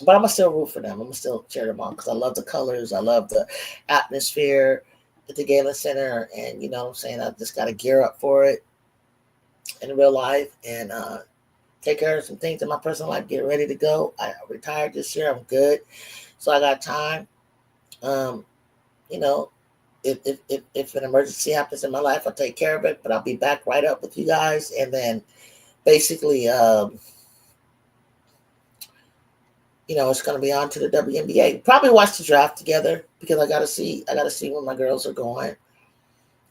But I'm gonna still root for them. I'm gonna still cheer them on because I love the colors. I love the atmosphere at the Galen Center, and you know what I'm saying, I just got to gear up for it in real life and take care of some things in my personal life, get ready to go. I retired this year. I'm good, so I got time. If an emergency happens in my life, I'll take care of it, but I'll be back right up with you guys, and then basically it's going to be on to the WNBA. Probably watch the draft together because I got to see where my girls are going.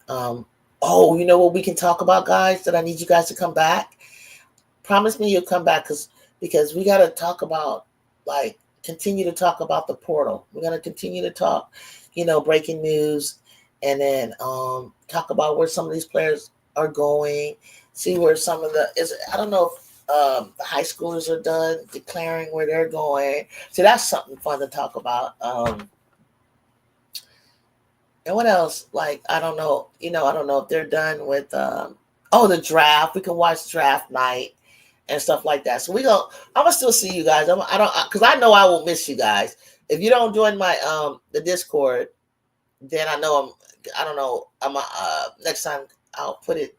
You know what we can talk about, guys, that I need you guys to come back? Promise me you'll come back because we got to talk about, continue to talk about the portal. We're going to continue to talk, breaking news, and then talk about where some of these players are going, see where some of I don't know if the high schoolers are done declaring where they're going. So that's something fun to talk about. And what else? I don't know. I don't know if they're done with the draft. We can watch draft night and stuff like that. So I'm gonna still see you guys. Because I know I will miss you guys. If you don't join my the Discord, then I know next time I'll put it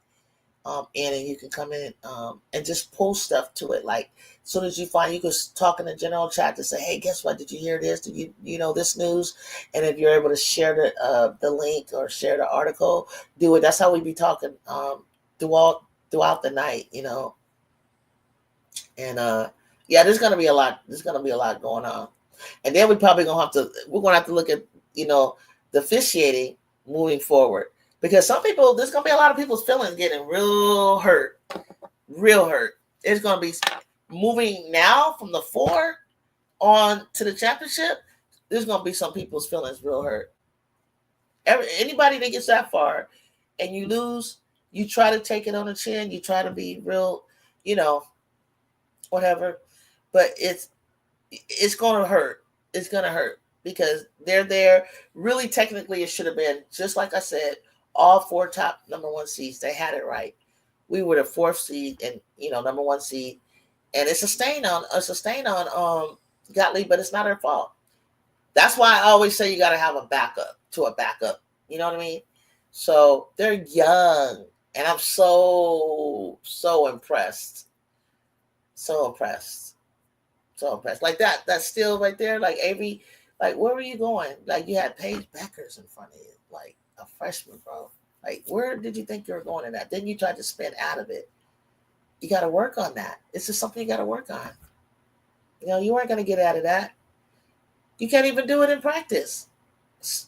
in, and you can come in and just post stuff to it. As soon as you find, you can talk in the general chat to say, hey, guess what? Did you hear this? Did you know this news? And if you're able to share the link or share the article, do it. That's how we be talking throughout the night, And there's gonna be a lot. There's gonna be a lot going on, and then we're gonna have to look at the officiating moving forward. Because some people, there's going to be a lot of people's feelings getting real hurt. It's going to be moving now from the 4 on to the championship. There's going to be some people's feelings real hurt. Anybody that gets that far and you lose, you try to take it on the chin. You try to be real, whatever. But it's going to hurt. It's going to hurt because they're there. Really, technically, it should have been, just like I said, all 4 top number 1 seeds. They had it right. We were the 4th seed and number 1 seed, and it's a stain on Gottlieb, but it's not her fault. That's why I always say you got to have a backup to a backup. You know what I mean? So they're young, and I'm so impressed. So impressed. So impressed. Like that still right there, like Avery, like where were you going? Like you had Paige Buckets in front of you, like a freshman, bro. Like where did you think you were going in that? Then you tried to spin out of it. You got to work on that. It's just something you got to work on. You know, you weren't going to get out of that. You can't even do it in practice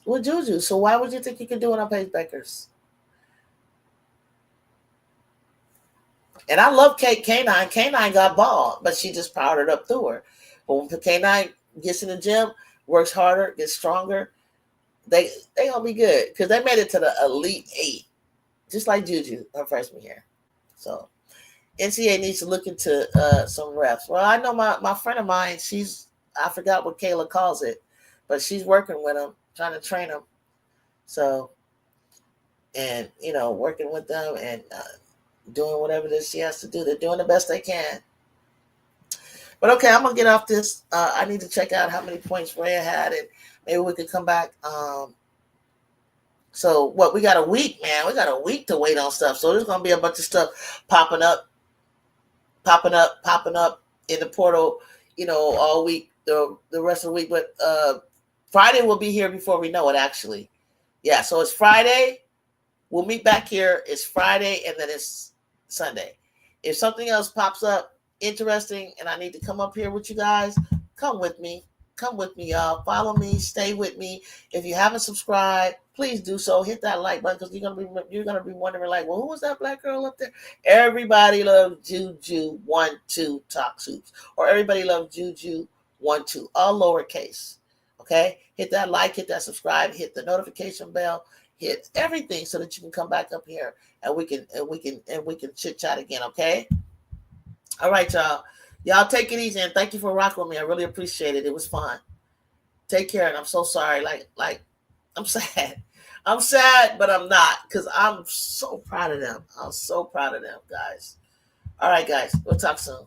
with JuJu. So why would you think you can do it on Paige Buckets? And I love K9. K9 got ball, but she just powdered up through her. But when K9 gets in the gym, works harder, gets stronger, they gonna be good because they made it to the Elite Eight, just like JuJu her freshman year. So NCAA needs to look into some refs. Well, I know my friend of mine, I forgot what Kayla calls it, but she's working with them, trying to train them. So, and working with them and doing whatever this she has to do. They're doing the best they can. But okay, I'm gonna get off this. I need to check out how many points Rhea had, and maybe we could come back. So what? We got a week, man. We got a week to wait on stuff. So there's gonna be a bunch of stuff popping up in the portal. All week, the rest of the week. But Friday will be here before we know it. Actually, yeah. So it's Friday. We'll meet back here. It's Friday, and then it's Sunday. If something else pops up interesting and I need to come up here with you guys, come with me. Come with me, y'all. Follow me. Stay with me. If you haven't subscribed, please do so. Hit that like button because you're gonna be wondering, like, well, who was that black girl up there? Everybody loves JuJu 1-2 Talk Hoops, or everybody loves JuJu 1-2, all lowercase. Okay, hit that like, hit that subscribe, hit the notification bell, hit everything so that you can come back up here and we can chit chat again. Okay. All right, y'all. Y'all take it easy and thank you for rocking with me. I really appreciate it. It was fun. Take care, and I'm so sorry. Like I'm sad. I'm sad, but I'm not because I'm so proud of them. I'm so proud of them, guys. All right, guys. We'll talk soon.